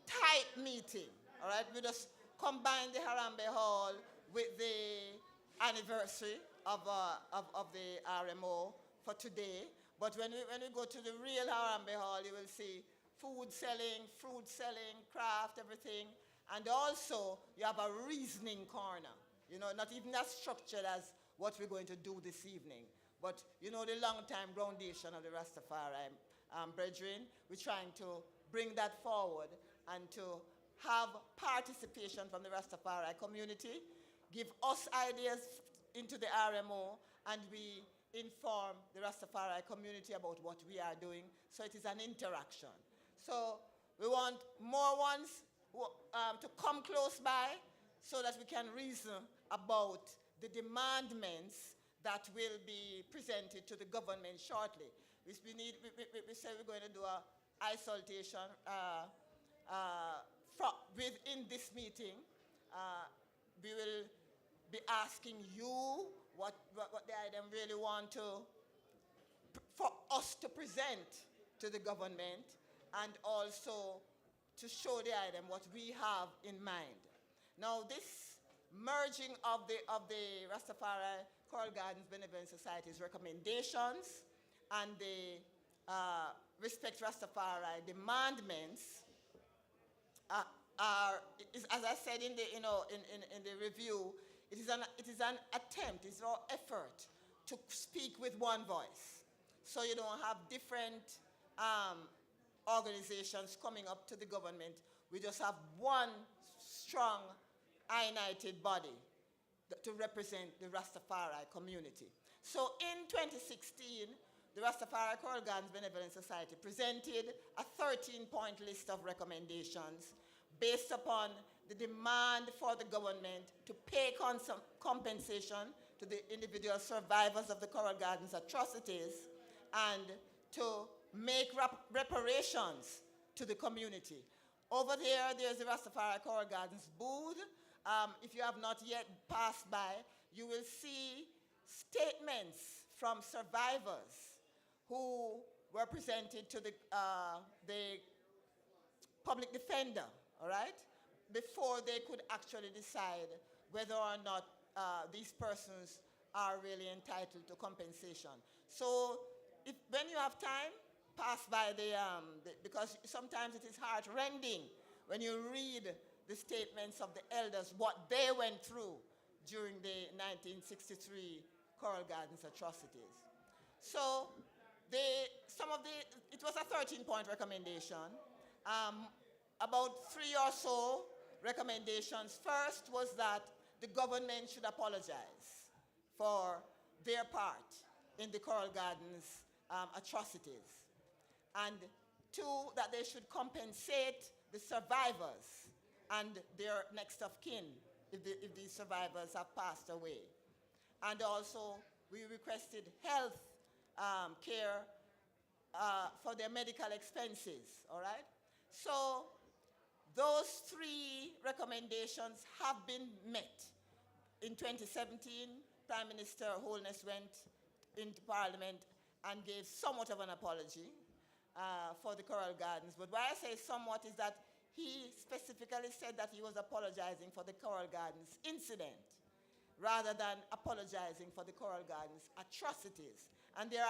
type meeting, all right? We just combine the Harambee Hall with the anniversary of the R.M.O for today. But when we go to the real Harambee Hall, you will see food selling, fruit selling, craft, everything. And also, you have a reasoning corner. You know, not even as structured as what we're going to do this evening. But you know the long-time foundation of the Rastafari brethren, we're trying to bring that forward and to have participation from the Rastafari community, give us ideas into the R.M.O, and we inform the Rastafari community about what we are doing. So it is an interaction. So we want more ones to come close by so that we can reason about the demandments that will be presented to the government shortly. We say we're going to do a isolation within this meeting. We will be asking you what the item really want for us to present to the government, and also to show the item what we have in mind. Now this merging of the Rastafari Coral Gardens Benevolent Society's recommendations and the Respect Rastafari demandments as I said in the review, it is an attempt, it's our effort to speak with one voice. So you don't have different organizations coming up to the government. We just have one strong, united body to represent the Rastafari community. So in 2016, the Rastafari Coral Gardens Benevolent Society presented a 13-point list of recommendations based upon the demand for the government to pay compensation to the individual survivors of the Coral Gardens atrocities and to make reparations to the community. Over there's the Rastafari Coral Gardens booth. If you have not yet passed by, you will see statements from survivors who were presented to the public defender, all right, before they could actually decide whether or not these persons are really entitled to compensation. So when you have time, pass by because sometimes it is heart-rending when you read the statements of the elders, what they went through during the 1963 Coral Gardens atrocities. So it was a 13-point recommendation. About 3 or so recommendations. First was that the government should apologize for their part in the Coral Gardens atrocities. And 2, that they should compensate the survivors and their next of kin if these survivors have passed away. And also, we requested health care for their medical expenses, all right? So those 3 recommendations have been met. In 2017, Prime Minister Holness went into Parliament and gave somewhat of an apology for the Coral Gardens. But why I say somewhat is that he specifically said that he was apologizing for the Coral Gardens incident rather than apologizing for the Coral Gardens atrocities. And there's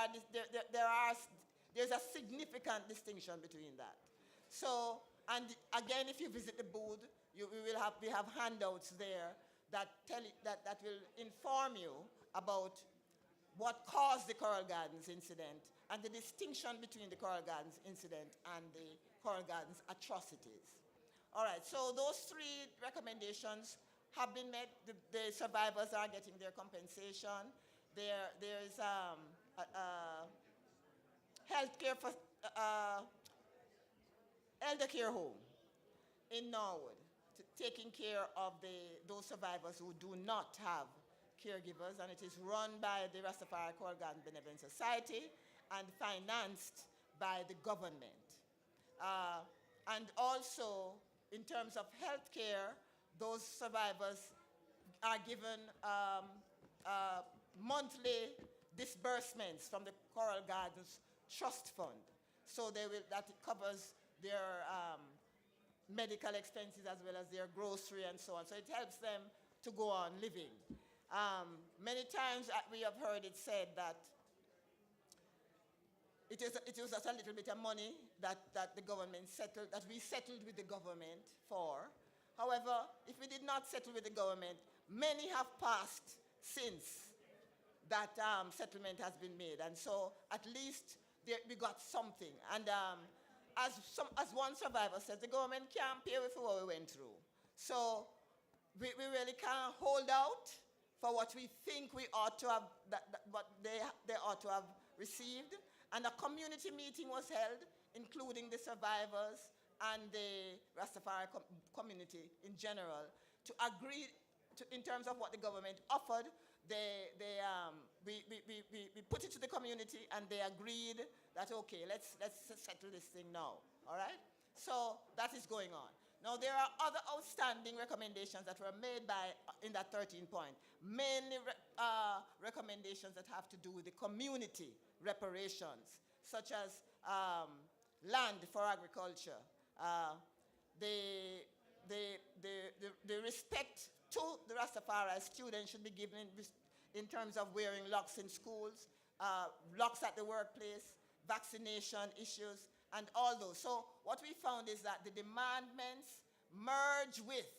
a significant distinction between that. So, and again, if you visit the booth, we have handouts there that will inform you about what caused the Coral Gardens incident and the distinction between the Coral Gardens incident and the Coral Gardens atrocities. All right, so those 3 recommendations have been met. The survivors are getting their compensation. There's health care for elder care home in Norwood, taking care of those survivors who do not have caregivers, and it is run by the Rastafari Coral Garden Benevolent Society and financed by the government. And also, in terms of health care, those survivors are given monthly disbursements from the Coral Gardens Trust Fund. So that covers their medical expenses as well as their grocery and so on. So it helps them to go on living. Many times we have heard it said that it was just a little bit of money that the government settled, that we settled with the government for. However, if we did not settle with the government, many have passed since that settlement has been made. And so at least we got something. And as one survivor says, the government can't pay for what we went through. So we really can't hold out for what we think we ought to have, what they ought to have received. And a community meeting was held, including the survivors and the Rastafari community in general, to agree in terms of what the government offered. We put it to the community, and they agreed that, okay, let's settle this thing now, all right? So that is going on. Now, there are other outstanding recommendations that were made in that 13 point, mainly recommendations that have to do with the community reparations, such as land for agriculture, the respect to the Rastafari students should be given in terms of wearing locks in schools, locks at the workplace, vaccination issues, and all those. So what we found is that the demandments merge with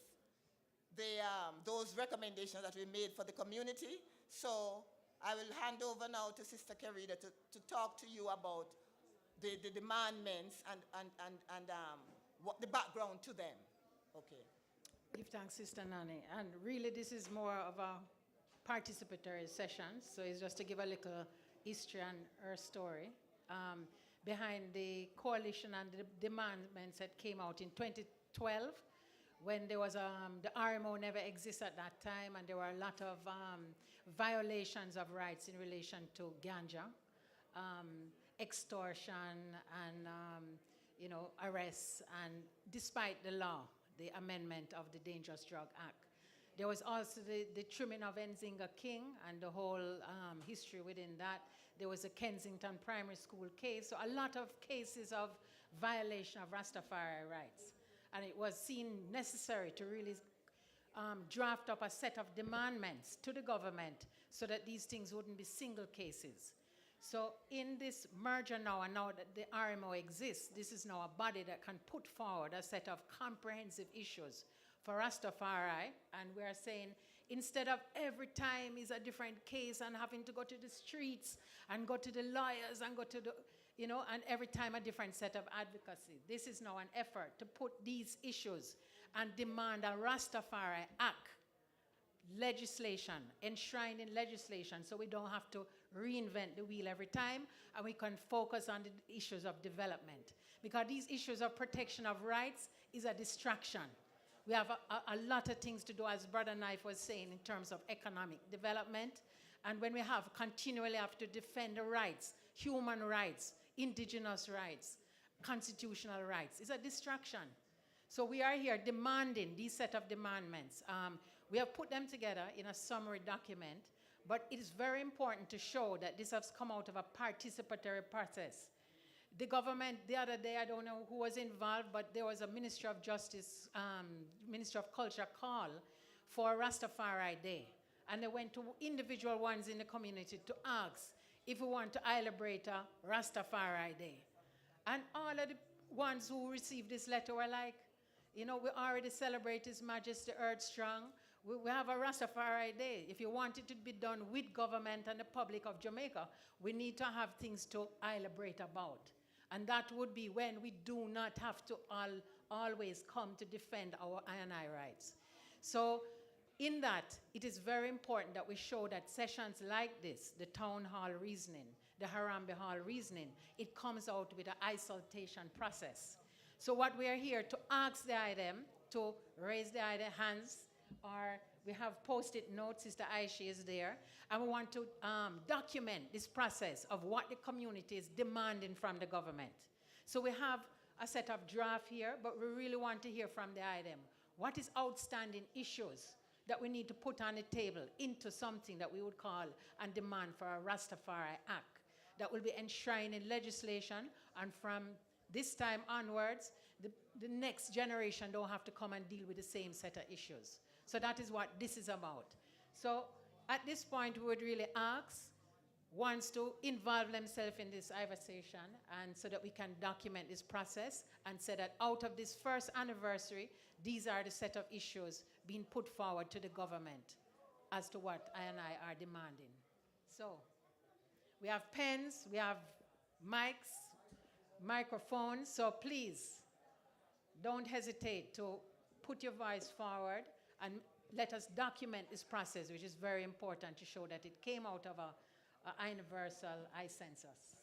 those recommendations that we made for the community. So I will hand over now to Sister Kerida to talk to you about the demandments and what the background to them. Okay. Give thanks, Sister Nani. And really, this is more of a participatory session. So it's just to give a little history and her story behind the coalition and the demandments that came out in 2012 when there was the R.M.O. never existed at that time, and there were a lot of violations of rights in relation to ganja, extortion, and arrests, and despite the law, the amendment of the Dangerous Drug Act. There was also the trimming of Nzinga King and the whole history within that. There was a Kensington Primary School case. So a lot of cases of violation of Rastafari rights. And it was seen necessary to really draft up a set of demandments to the government so that these things wouldn't be single cases. So in this merger now, and now that the R.M.O. exists, this is now a body that can put forward a set of comprehensive issues for Rastafari, and we are saying instead of every time is a different case and having to go to the streets and go to the lawyers and go to the, you know, and every time a different set of advocacy. This is now an effort to put these issues and demand a Rastafari Act legislation, enshrined in legislation, so we don't have to reinvent the wheel every time, and we can focus on the issues of development. Because these issues of protection of rights is a distraction. We have a lot of things to do, as Brother Knife was saying, in terms of economic development. And when we continually have to defend the rights, human rights, indigenous rights, constitutional rights, it's a distraction. So we are here demanding these set of demandments. We have put them together in a summary document, but it is very important to show that this has come out of a participatory process. The government, the other day, I don't know who was involved, but there was a Ministry of Justice, Ministry of Culture call for Rastafari Day. And they went to individual ones in the community to ask if we want to celebrate a Rastafari Day. And all of the ones who received this letter were like, you know, we already celebrate His Majesty Earth Strong. We have a Rastafari Day. If you want it to be done with government and the public of Jamaica, we need to have things to celebrate about. And that would be when we do not have to always come to defend our INI rights. So in that, it is very important that we show that sessions like this, the town hall reasoning, the Harambee Hall reasoning, it comes out with an isolation process. So what we are here to ask the item to raise the item hands, or we have post-it notes, Sister Aisha is there, and we want to document this process of what the community is demanding from the government. So we have a set of draft here, but we really want to hear from the item. What is outstanding issues that we need to put on the table into something that we would call and demand for a Rastafari Act that will be enshrined in legislation, and from this time onwards, the next generation don't have to come and deal with the same set of issues. So that is what this is about. So at this point, we would really ask ones to involve themselves in this conversation, and so that we can document this process and say that out of this first anniversary, these are the set of issues being put forward to the government as to what I are demanding. So we have pens, we have mics, microphones, so please don't hesitate to put your voice forward and let us document this process, which is very important to show that it came out of a universal census.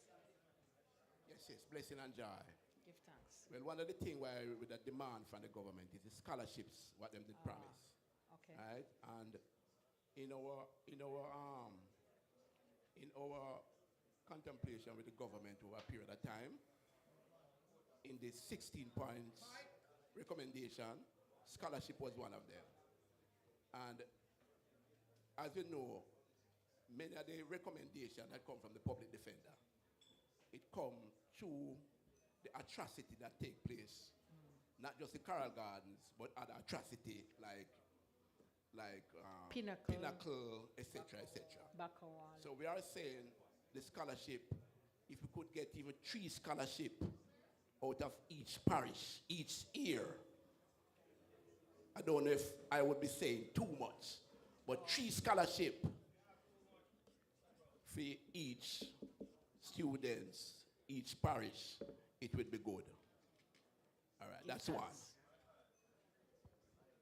Yes, blessing and joy. Give thanks. Well, one of the things why with the demand from the government is the scholarships, what them did promise. Okay. Right? And in our contemplation with the government over a period of time, in the 16 points recommendation, scholarship was one of them. And as you know, many of the recommendations that come from the public defender, it comes through the atrocity that take place, not just the Carroll Gardens, but other atrocity like Pinnacle, etc., etc. So we are saying the scholarship, if we could get even 3 scholarships out of each parish, each year, I don't know if I would be saying too much, but 3 scholarships for each students, each parish, it would be good. All right, that's one.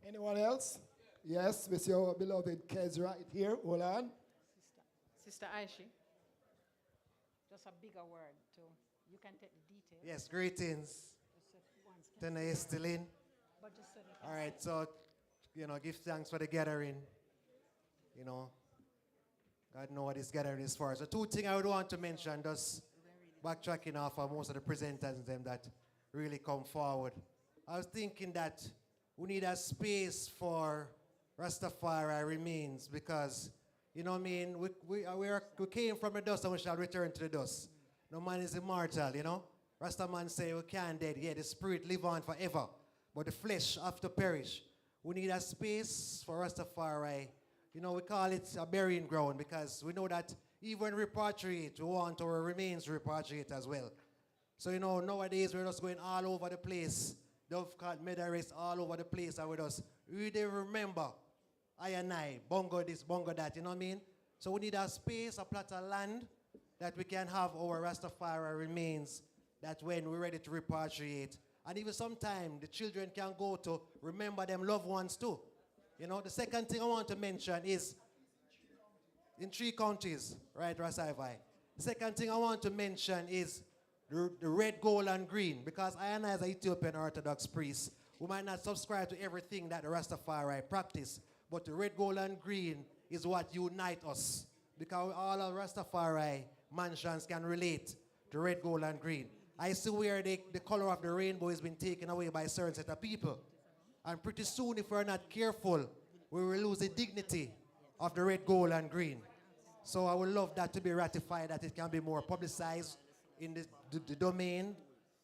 Anyone else? Yes, with your beloved Kez right here. Hold on. Sister Aishi, just a bigger word too. You can take the details. Yes, greetings. Tena is still in. But just so all right, so, give thanks for the gathering. God knows what this gathering is for. So 2 things I would want to mention, just backtracking off of most of the presenters them that really come forward. I was thinking that we need a space for Rastafari remains, because, we came from the dust and we shall return to the dust. No man is immortal, Rastaman say we can't dead. Yeah, the spirit live on forever, but the flesh have to perish. We need a space for Rastafari. You know, we call it a burying ground because we know that even repatriate, we want our remains repatriate as well. So, you know, nowadays we're just going all over the place. Dove caught Medaris all over the place and with us. We didn't remember I and I, bongo this, bongo that, you know what I mean? So we need a space, a plot of land that we can have our Rastafari remains that when we're ready to repatriate. And even sometime the children can go to remember them loved ones too. You know, the second thing I want to mention is in 3 countries, right, Rasaivi? The second thing I want to mention is the red, gold, and green, because I and I as an Ethiopian Orthodox priest, we might not subscribe to everything that the Rastafari practice, but the red, gold, and green is what unite us, because all our Rastafari mansions can relate to red, gold, and green. I see where the color of the rainbow has been taken away by a certain set of people. And pretty soon, if we're not careful, we will lose the dignity of the red, gold, and green. So I would love that to be ratified, that it can be more publicized in the domain,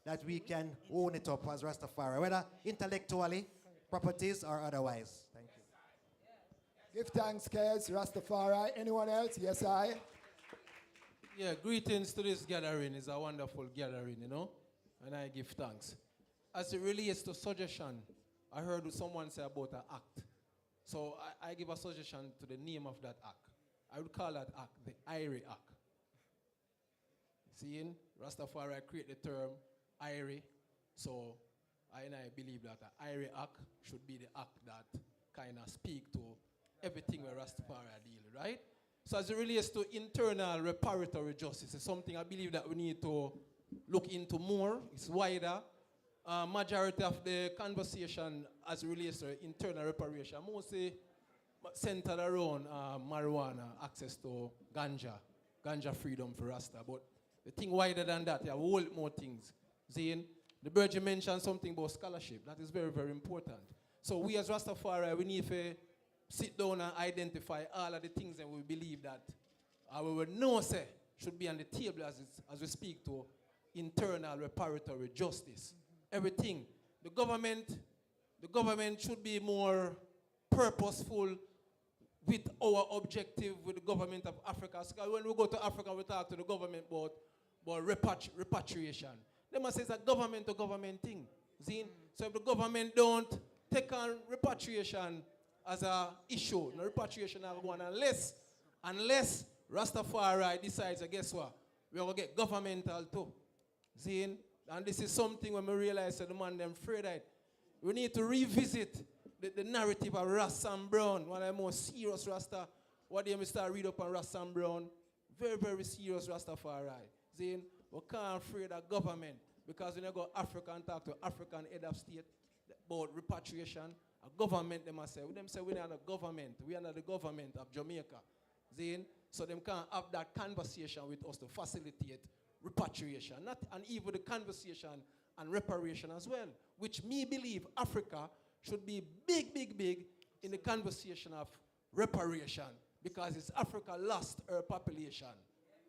that we can own it up as Rastafari, whether intellectually, properties, or otherwise. Thank you. Give thanks, Kez, Rastafari. Anyone else? Yes, I. Yeah, greetings to this gathering. It's a wonderful gathering, you know, and I give thanks. As it relates to suggestion, I heard someone say about an act. So I give a suggestion to the name of that act. I would call that act the IRI Act. Seeing Rastafari create the term IRI, so I believe that the IRI Act should be the act that kind of speak to everything where Rastafari deal, right? So as it relates to internal reparatory justice, it's something I believe that we need to look into more. It's wider. Majority of the conversation as it relates to internal reparation mostly centered around marijuana, access to ganja freedom for Rasta. But the thing wider than that, there are a whole more things. Zane, the Virgin mentioned something about scholarship. That is very, very important. So we as Rastafari, we need to sit down and identify all of the things that we believe that we would know say should be on the table as we speak to internal reparatory justice. Everything. The government should be more purposeful with our objective with the government of Africa. So when we go to Africa, we talk to the government about repatriation. They must say it's a government to government thing. See? So if the government don't take on repatriation as an issue, no repatriation are going unless Rastafari decides, guess what? We're going to get governmental too. See? And this is something when we realize that the man them afraid that we need to revisit the narrative of Ras Sam Brown, one of the most serious Rasta. What do you start read up on Ras Sam Brown? Very, very serious Rastafari. See? We can't afraid of government because when you go to Africa and talk to African head of state about repatriation, a government they must say, we're not a government, we are not the government of Jamaica. See? So they can't have that conversation with us to facilitate repatriation, and even the conversation and reparation as well, which me believe Africa should be big in the conversation of reparation because it's Africa lost her population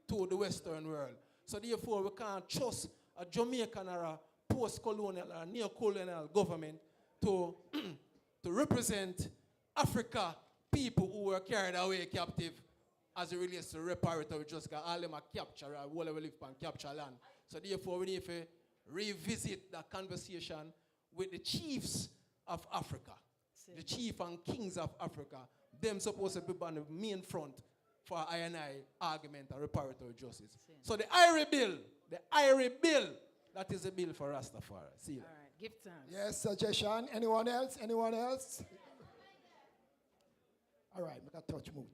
to the Western world. So therefore we can't trust a Jamaican or a post-colonial or neo-colonial government to represent Africa people who were carried away captive as it relates to reparatory justice, because all them are capture, whatever live on capture land. So therefore we need to revisit that conversation with the chiefs of Africa, the chief and kings of Africa. Them supposed to be on the main front for I&I argument and reparatory justice. So the IRI bill, that is a bill for Rastafari. See you. All right, give thanks. Yes, suggestion. Anyone else? Anyone else? All right, make a touch move.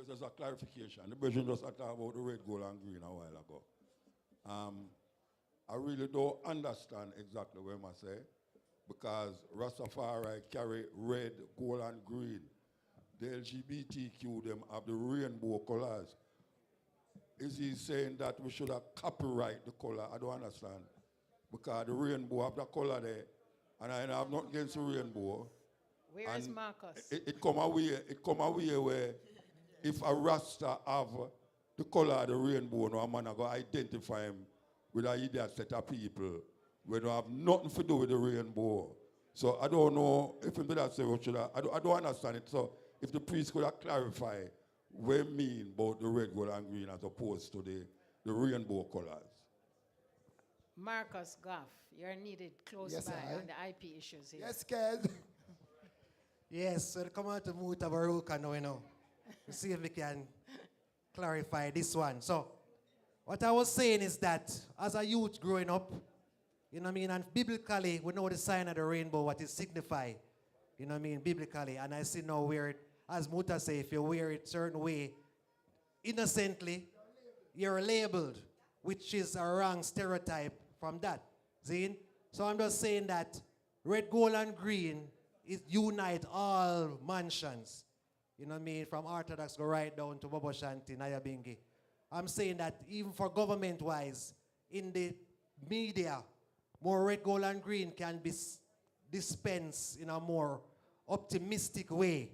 There's a clarification. The Virgin just talked about the red, gold, and green a while ago. I really don't understand exactly what I say because Rastafari carry red, gold, and green. The LGBTQ, them have the rainbow colors. Is he saying that we should have copyright the color? I don't understand. Because the rainbow have the color there, and I have not against the rainbow. Where is Marcus? It come away where if a Rasta have the color of the rainbow, no man go identify him with an idiot set of people we don't have nothing to do with the rainbow. So I don't know if you better say what should I don't understand it. So if the priest could have clarified what it mean about the red, gold, and green as opposed to the rainbow colors. Marcus Goff, you're needed close Yes, by I. on the IP issues here. Yes, Kez. Yes, so come on to Mutabaruka now, you know. To see if we can clarify this one. So, what I was saying is that as a youth growing up, you know what I mean, and biblically, we know the sign of the rainbow, what it signifies, you know what I mean, biblically. And I see now where it, as Muta say, if you wear it certain way, innocently, you're labeled, which is a wrong stereotype from that. See? So I'm just saying that red, gold, and green is unite all mansions. You know what I mean? From Orthodox go right down to Bobo Shanti, Nyabingi. I'm saying that even for government-wise, in the media, more red, gold, and green can be dispensed in a more optimistic way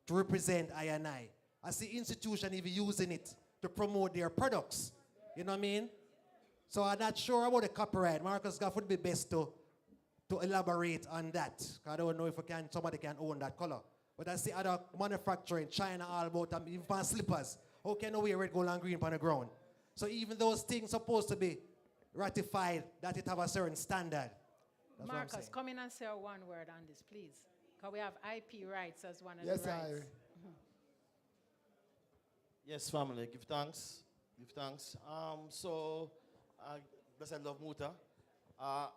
to represent I&I. I see institutions even using it to promote their products. You know what I mean? So I'm not sure about the copyright. Marcus Goff would be best to elaborate on that. I don't know if somebody can own that color. But I see other manufacturing, China all about them, even for slippers. How can you wear red, gold, and green on the ground? So even those things supposed to be ratified, that it have a certain standard. That's Marcus, come in and say one word on this, please. Because we have IP rights as one of Yes, the rights. Yes, family, give thanks. Give thanks. Blessed love Muta.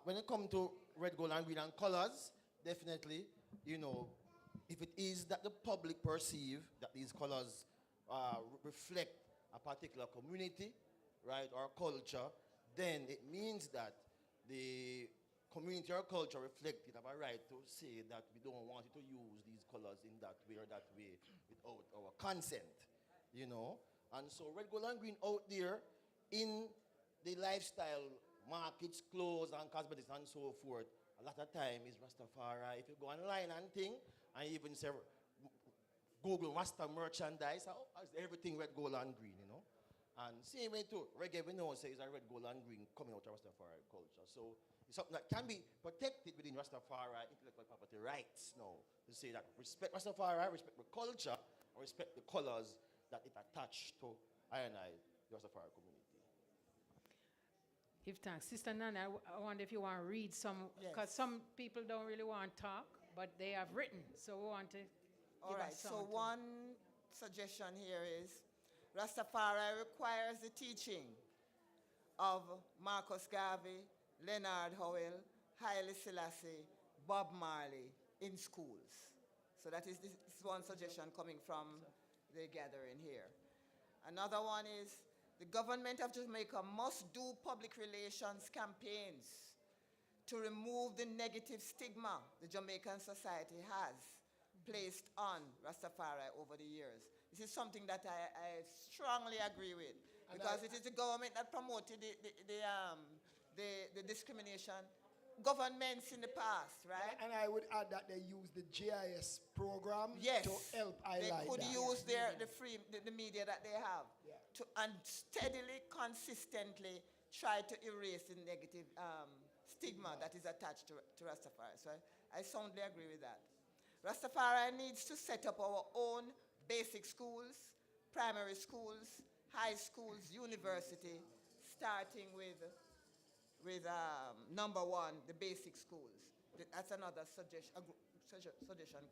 When it comes to red, gold, and green and colors, definitely, you know, if it is that the public perceive that these colors reflect a particular community, right, or culture, then it means that the community or culture reflected have a right to say that we don't want you to use these colors in that way or that way without our consent, you know. And so red, gold, and green out there in the lifestyle markets, clothes, and cosmetics, and so forth, a lot of time is Rastafari. If you go online and thing, and even say, Google Rasta merchandise, everything red, gold, and green, you know. And same way too, reggae we know says a red, gold, and green coming out of Rastafari culture. So it's something that can be protected within Rastafari intellectual property rights now. To say that respect Rastafari, respect the culture, or respect the colors that it attached to I&I, the Rastafari community. If thanks. Sister Nana, I wonder if you want to read some, because some people don't really want to talk, but they have written, so we want to All give right, us so some. one suggestion here is Rastafari requires the teaching of Marcus Garvey, Leonard Howell, Haile Selassie, Bob Marley in schools. So that is this one suggestion coming from the gathering here. Another one is the government of Jamaica must do public relations campaigns to remove the negative stigma the Jamaican society has placed on Rastafari over the years. This is something that I strongly agree with, because it is the government that promoted the discrimination. Governments in the past, right? And I would add that they use the GIS program Yes, to help highlight they could that. use the media that they have and steadily, consistently try to erase the negative stigma that is attached to Rastafari. So I soundly agree with that. Rastafari needs to set up our own basic schools, primary schools, high schools, university, starting with number one, the basic schools. That's another suggestion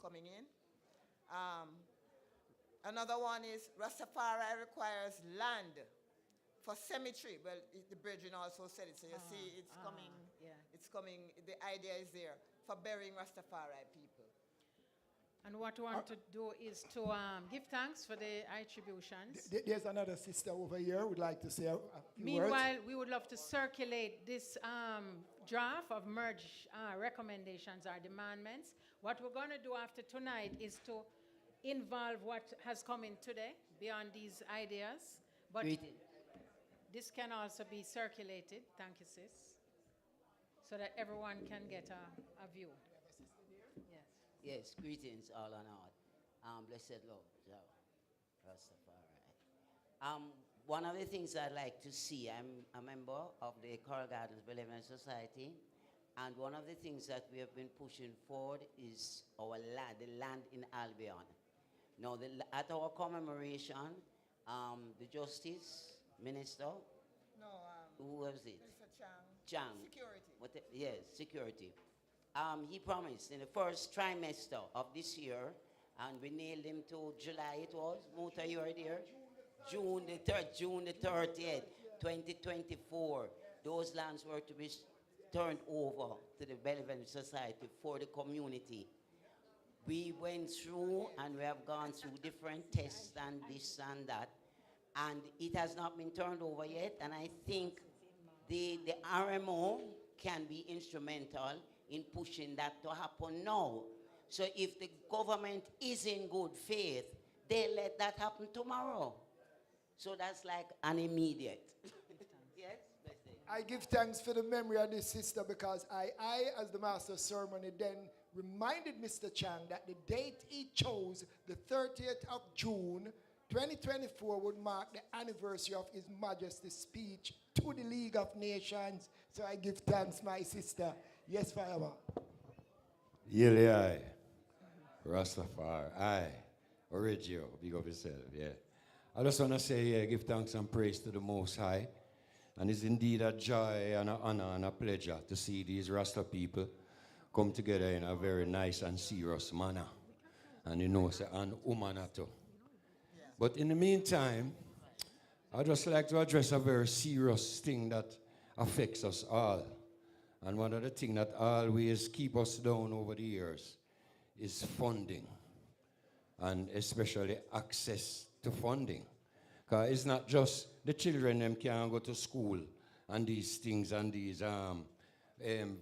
coming in. Another one is Rastafari requires land for cemetery. Well, the brethren also said it, so you see it's coming. Yeah. It's coming, the idea is there for burying Rastafari people. And what we want to do is to give thanks for the attributions. There's another sister over here who would like to say a few Meanwhile, words. we would love to circulate this draft of merge recommendations or demandments. What we're going to do after tonight is to involve what has come in today beyond these ideas. But this can also be circulated, thank you, sis, so that everyone can get a view. Yes. Yes, greetings all and all. Blessed Lord, Jah, Rastafari. one of the things I like to see, I'm a member of the Coral Gardens Benevolent Society, and one of the things that we have been pushing forward is our land, the land in Albion. Now, at our commemoration, the Justice Minister, who was it? Mr. Chang. Chang. Security. Yes, security. He promised in the first trimester of this year, and we nailed him to July it was. Muta, you are there? June the 30th, 2024. Those lands were to be turned over to the Benevolent Society for the community. We went through and we have gone through different tests and this and that, and it has not been turned over yet, and I think the R.M.O. can be instrumental in pushing that to happen now. So if the government is in good faith, they let that happen tomorrow. So that's like an immediate. Yes? I give thanks for the memory of this sister because I, as the master of ceremony, then reminded Mr. Chang that the date he chose, the 30th of June, 2024, would mark the anniversary of His Majesty's speech to the League of Nations. So I give thanks, my sister. Yes, Fireman. Yele I, Rastafari, I, Origio, big up yourself, yeah. I just want to say, yeah, give thanks and praise to the Most High. And it's indeed a joy and an honor and a pleasure to see these Rasta people come together in a very nice and serious manner. And you know, say, and umanato. But in the meantime, I'd just like to address a very serious thing that affects us all. And one of the things that always keep us down over the years is funding, and especially access to funding. Because it's not just the children them can go to school and these things and these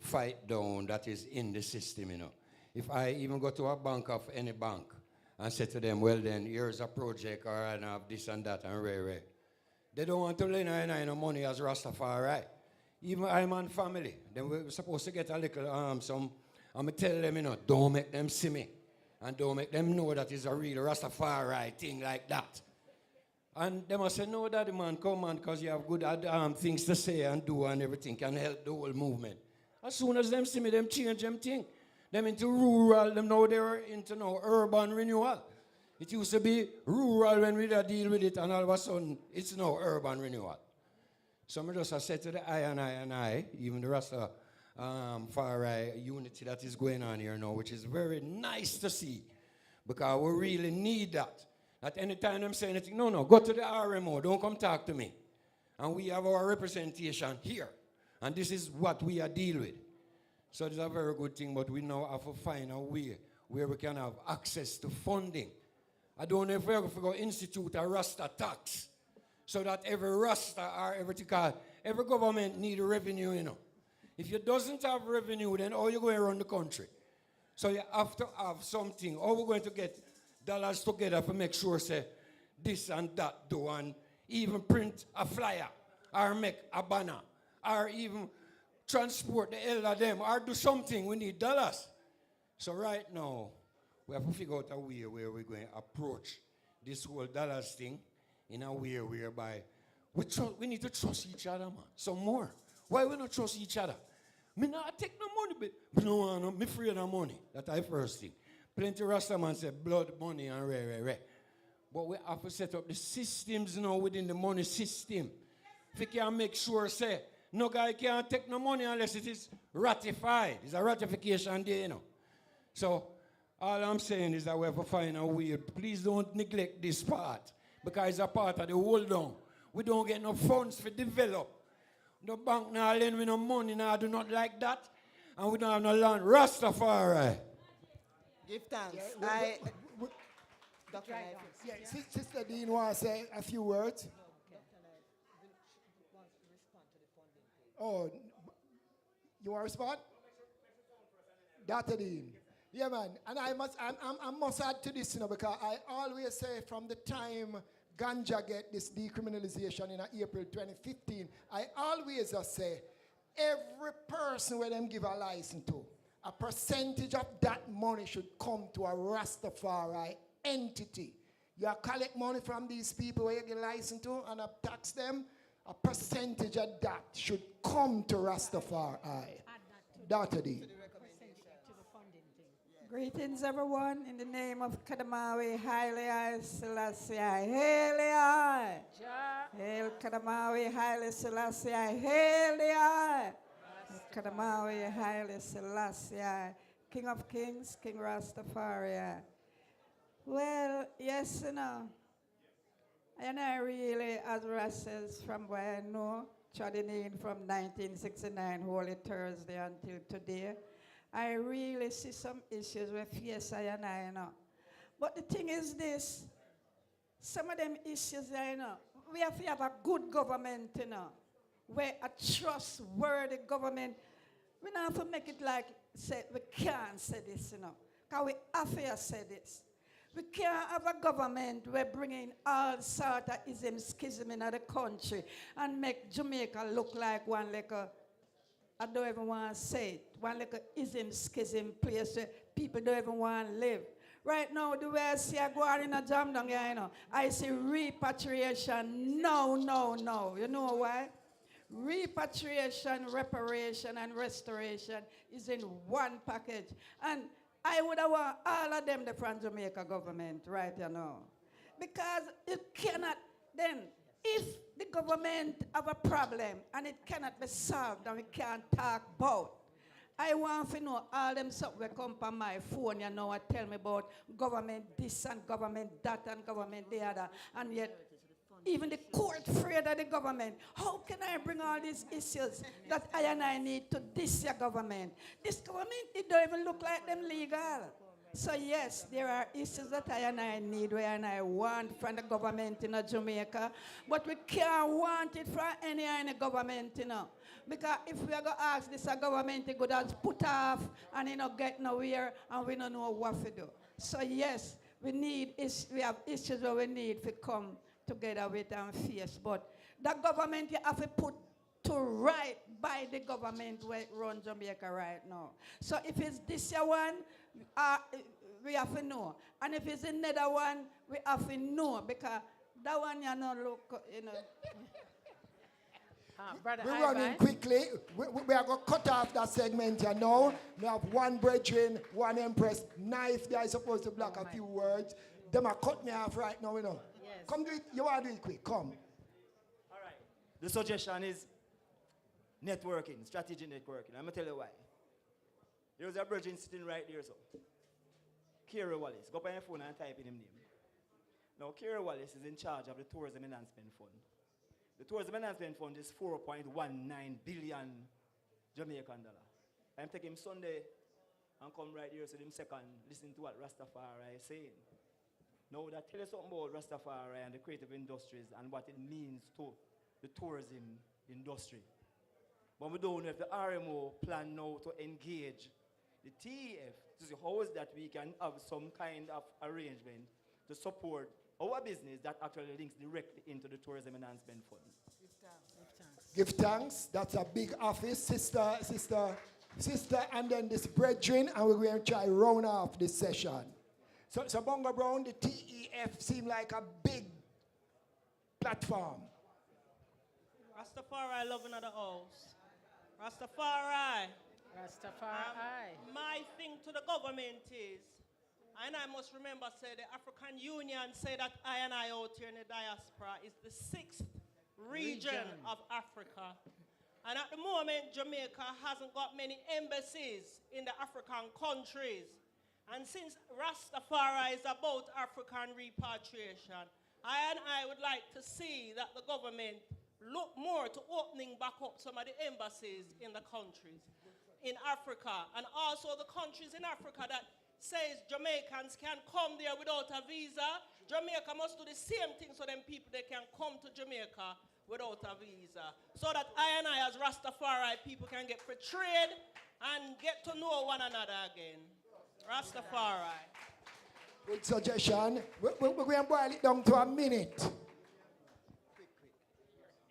fight down that is in the system, you know. If I even go to a bank of any bank and say to them, well then, here's a project or I have this and that and rare. They don't want to lend I no money as Rastafari. Even I'm on family. Then we're supposed to get a little some, I'm going to tell them, you know, don't make them see me. And don't make them know that it's a real Rastafari thing like that. And they must say, no, daddy man, come on, because you have good things to say and do and everything can help the whole movement. As soon as them see me, them change them thing. Them into rural, them now they're into now urban renewal. It used to be rural when we deal with it, and all of a sudden, it's now urban renewal. So I just said to the I, even the Rastafari unity that is going on here now, which is very nice to see, because we really need that. At any time I'm saying anything, no, go to the R.M.O, don't come talk to me. And we have our representation here. And this is what we are dealing with. So it's a very good thing, but we now have to find a way where we can have access to funding. I don't know if we're going to institute a Rasta tax, so that every Rasta or every government need revenue, you know. If it doesn't have revenue, then how are you going around the country? So you have to have something. How are we going to get dollars together to make sure, say, this and that do, and even print a flyer, or make a banner, or even transport the hell of them, or do something. We need dollars. So right now, we have to figure out a way where we're going to approach this whole dollars thing in a way whereby we need to trust each other, man. Some more. Why we not trust each other? Me not take no money, but no, me afraid of money. That's the first thing. Plenty of Rastaman say blood, money, and rare. But we have to set up the systems now within the money system. If we can make sure, say, no guy can't take no money unless it is ratified. It's a ratification day, you know. So all I'm saying is that we have to find a way. Please don't neglect this part, because it's a part of the whole down. We don't get no funds for develop. No bank now lend me no money now, do not like that. And we don't have no land. Rastafari. Give thanks. Dr. Sister Dean wants to say a few words. Oh, you want to respond? Dr. Dean. Yeah, man. And I must add to this, you know, because I always say from the time ganja get this decriminalization in April 2015, I always say every person where them give a license to, a percentage of that money should come to a Rastafari entity. You collect money from these people where you get license to and tax them. A percentage of that should come to Rastafari. Dr. D. Greetings, everyone, in the name of Kadamawi Haile Selassie. Hail the eye. Hail Kadamawi Haile Selassie. Hail the eye. Kadamawi Haile Selassie. King of Kings, King Rastafari. Well, yes, you know. And I really, as Ras says, from what I know, treading in from 1969, Holy Thursday until today, I really see some issues with yes, I know. But the thing is this, some of them issues, I know, we have to have a good government, you know, where a trustworthy government, we don't have to make it like, say, we can't say this, you know, because we have to say this. We can't have a government where bringing all sort of ism, schism in the country and make Jamaica look like one like a, I don't even want to say it, one like a ism, schism place where people don't even want to live. Right now, the way I see I go out in a jam down here, you know, I see repatriation, no. You know why? Repatriation, reparation, and restoration is in one package. And I would have want all of them from Jamaica government, right, you know. Because it cannot, then, if the government have a problem and it cannot be solved and we can't talk about, I want to know all them stuff will come on my phone, you know, and tell me about government this and government that and government the other, and yet even the court afraid of the government. How can I bring all these issues that I and I need to this year government? This government, it don't even look like them legal. So yes, there are issues that I and I need, where and I want from the government in Jamaica, but we can't want it from any government, you know. Because if we are going to ask this government, it could have put off and you know get nowhere and we don't know what to do. So yes, we have issues where we need to come together with and face. But the government you have to put to right by the government where it runs Jamaica right now. So if it's this year one, we have to know. And if it's another one, we have to know because that one you know look, you know. We're running quickly. We are going to cut off that segment, you know. We have one brethren, one empress, knife. They are supposed to block a few words. Them are cut me off right now, you know. Yes. Come do it. You want to do it quick. Come. All right. The suggestion is networking, strategic networking. I'm going to tell you why. There's a virgin sitting right there, so. Kerry Wallace. Go up on your phone and type in his name. Now, Kerry Wallace is in charge of the Tourism Enhancement Fund. The Tourism Enhancement Fund is 4.19 billion Jamaican dollar. I'm taking him Sunday and come right here so him second, listen to what Rastafari is saying. Now, that tell you something about Rastafari and the creative industries and what it means to the tourism industry. But we don't know if the R.M.O plan now to engage the TEF to see how is that we can have some kind of arrangement to support our business that actually links directly into the Tourism Enhancement Fund. Give thanks. That's a big office, sister, and then this brethren, and we're going to try to round off this session. So Bongo Brown, the TEF seem like a big platform. Rastafari loving at the house. Rastafari. My thing to the government is, and I must remember, say the African Union say that I and I out here in the diaspora is the 6th region of Africa. And at the moment, Jamaica hasn't got many embassies in the African countries. And since Rastafari is about African repatriation, I would like to see that the government look more to opening back up some of the embassies in the countries in Africa, and also the countries in Africa that says Jamaicans can come there without a visa. Jamaica must do the same thing so them people, they can come to Jamaica without a visa. So that I and I as Rastafari people can get free trade and get to know one another again. Rastafari. Good suggestion. We're going to boil it down to a minute.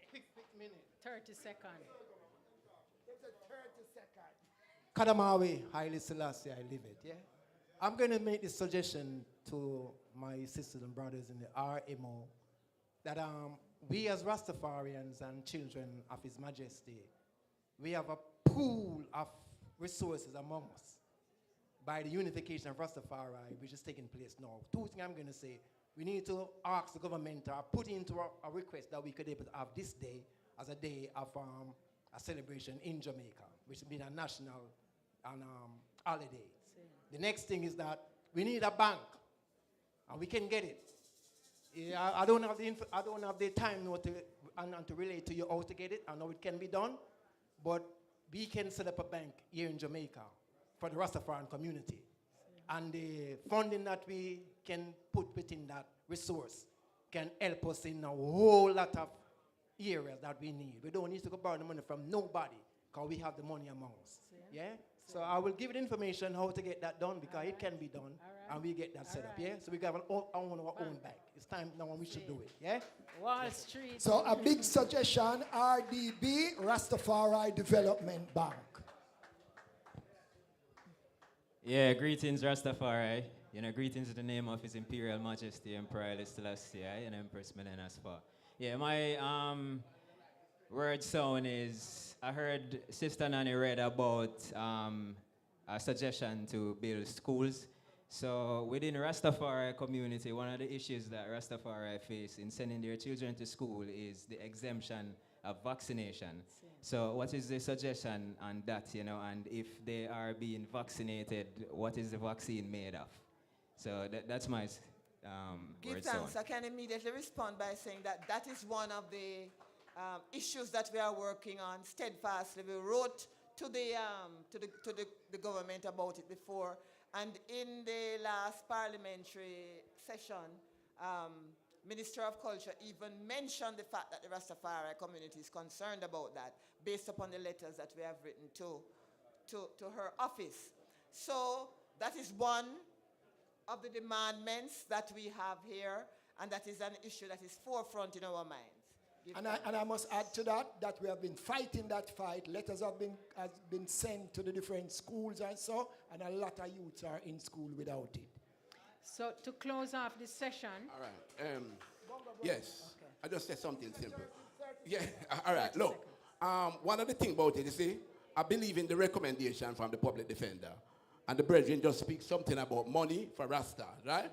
Quick minute. 30 seconds. Kadamawi, Haile Selassie, I live it, yeah? I'm going to make this suggestion to my sisters and brothers in the R.M.O. that we as Rastafarians and children of His Majesty, we have a pool of resources among us by the unification of Rastafari, which is taking place now. Two things I'm going to say. We need to ask the government to put into a request that we could able to have this day as a day of a celebration in Jamaica, which has been a national holiday. The next thing is that we need a bank, and we can get it. Yeah, I don't have the time now to relate to you how to get it. I know it can be done, but we can set up a bank here in Jamaica for the Rastafarian community. And the funding that we can put within that resource can help us in a whole lot of areas that we need. We don't need to go borrow the money from nobody because we have the money among us. Yeah? So I will give you the information how to get that done because it can be done and we get that set up. Yeah? So we have our own bank. It's time now when we should do it. Yeah? Wall Street. So a big suggestion, RDB, Rastafari Development Bank. Yeah, greetings Rastafari. You know, greetings in the name of His Imperial Majesty Emperor Haile Selassie and Empress Menen Asfa. Yeah, my word sound is, I heard Sister Nani read about a suggestion to build schools. So within the Rastafari community, one of the issues that Rastafari face in sending their children to school is the exemption of vaccination. So what is the suggestion on that, you know, and if they are being vaccinated, what is the vaccine made of? So that's my Give word thanks. sound. I can immediately respond by saying that that is one of the issues that we are working on steadfastly. We wrote to the government about it before, and in the last parliamentary session, Minister of Culture even mentioned the fact that the Rastafari community is concerned about that, based upon the letters that we have written to her office. So that is one of the demandments that we have here, and that is an issue that is forefront in our minds. And I must add to that we have been fighting that fight. Letters have been sent to the different schools and so, and a lot of youths are in school without it. So to close off this session. All right. Yes. Okay. I just said something simple. Yeah. All right. Look. One of the things about it, you see, I believe in the recommendation from the public defender, and the brethren just speak something about money for Rasta, right?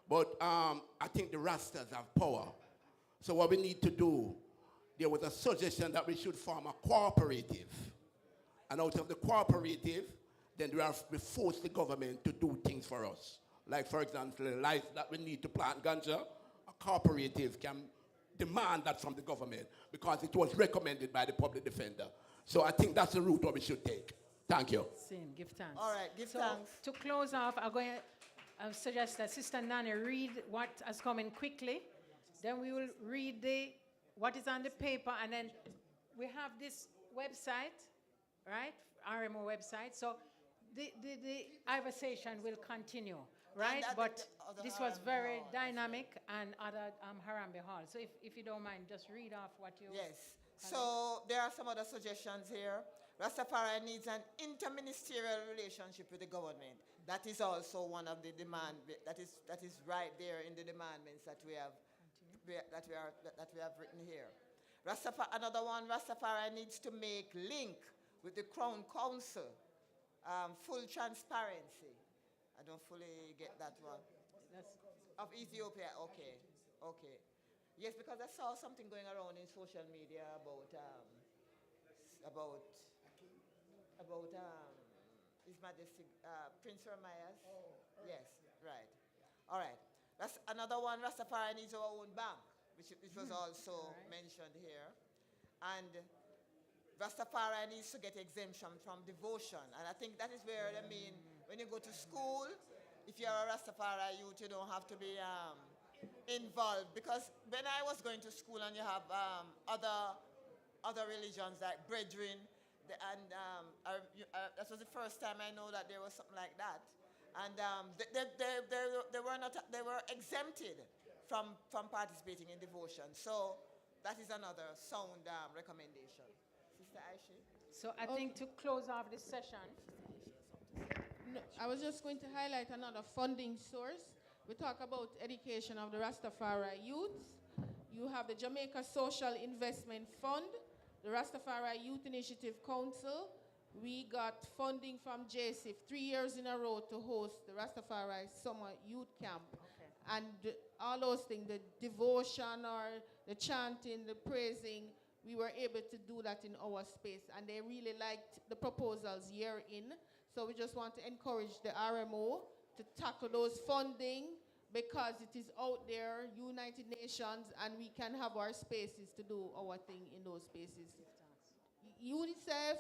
But I think the Rastas have power. So what we need to do, there was a suggestion that we should form a cooperative. And out of the cooperative, then we force the government to do things for us. Like, for example, the lights that we need to plant ganja, a cooperative can demand that from the government because it was recommended by the public defender. So I think that's the route that we should take. Thank you. Same, give thanks. All right, give thanks. To close off, I'm going to suggest that Sister Nani read what has come in quickly. Then we will read what is on the paper, and then we have this website, right? R.M.O. website. So the conversation will continue, right? But this was very dynamic and other Harambee Hall. So if you don't mind, just read off what you... Yes. So there are some other suggestions here. Rastafari needs an interministerial relationship with the government. That is also one of the demand that is right there in the demandments that we have written here. Another one, Rastafari needs to make link with the Crown Council, full transparency. I don't fully get that one. Of Ethiopia, okay. Yes, because I saw something going around in social media about His Majesty Prince Ermias. Yes, right. All right. That's another one. Rastafari needs our own bank, which was also mentioned here. And Rastafari needs to get exemption from devotion. And I think that is where, when you go to school, if you're a Rastafari youth, you don't have to be involved. Because when I was going to school and you have other religions like Brethren, that was the first time I know that there was something like that. And they were exempted from participating in devotion. So that is another sound recommendation. Sister Aishi? So I think to close off this session. No, I was just going to highlight another funding source we talk about education of the Rastafari youth. You have the Jamaica Social Investment Fund, the Rastafari Youth Initiative Council. We got funding from JSIF 3 years in a row to host the Rastafari Summer Youth Camp. And all those things, the devotion or the chanting, the praising, we were able to do that in our space. And they really liked the proposals year in. So we just want to encourage the R.M.O. to tackle those funding because it is out there, United Nations, and we can have our spaces to do our thing in those spaces. UNICEF,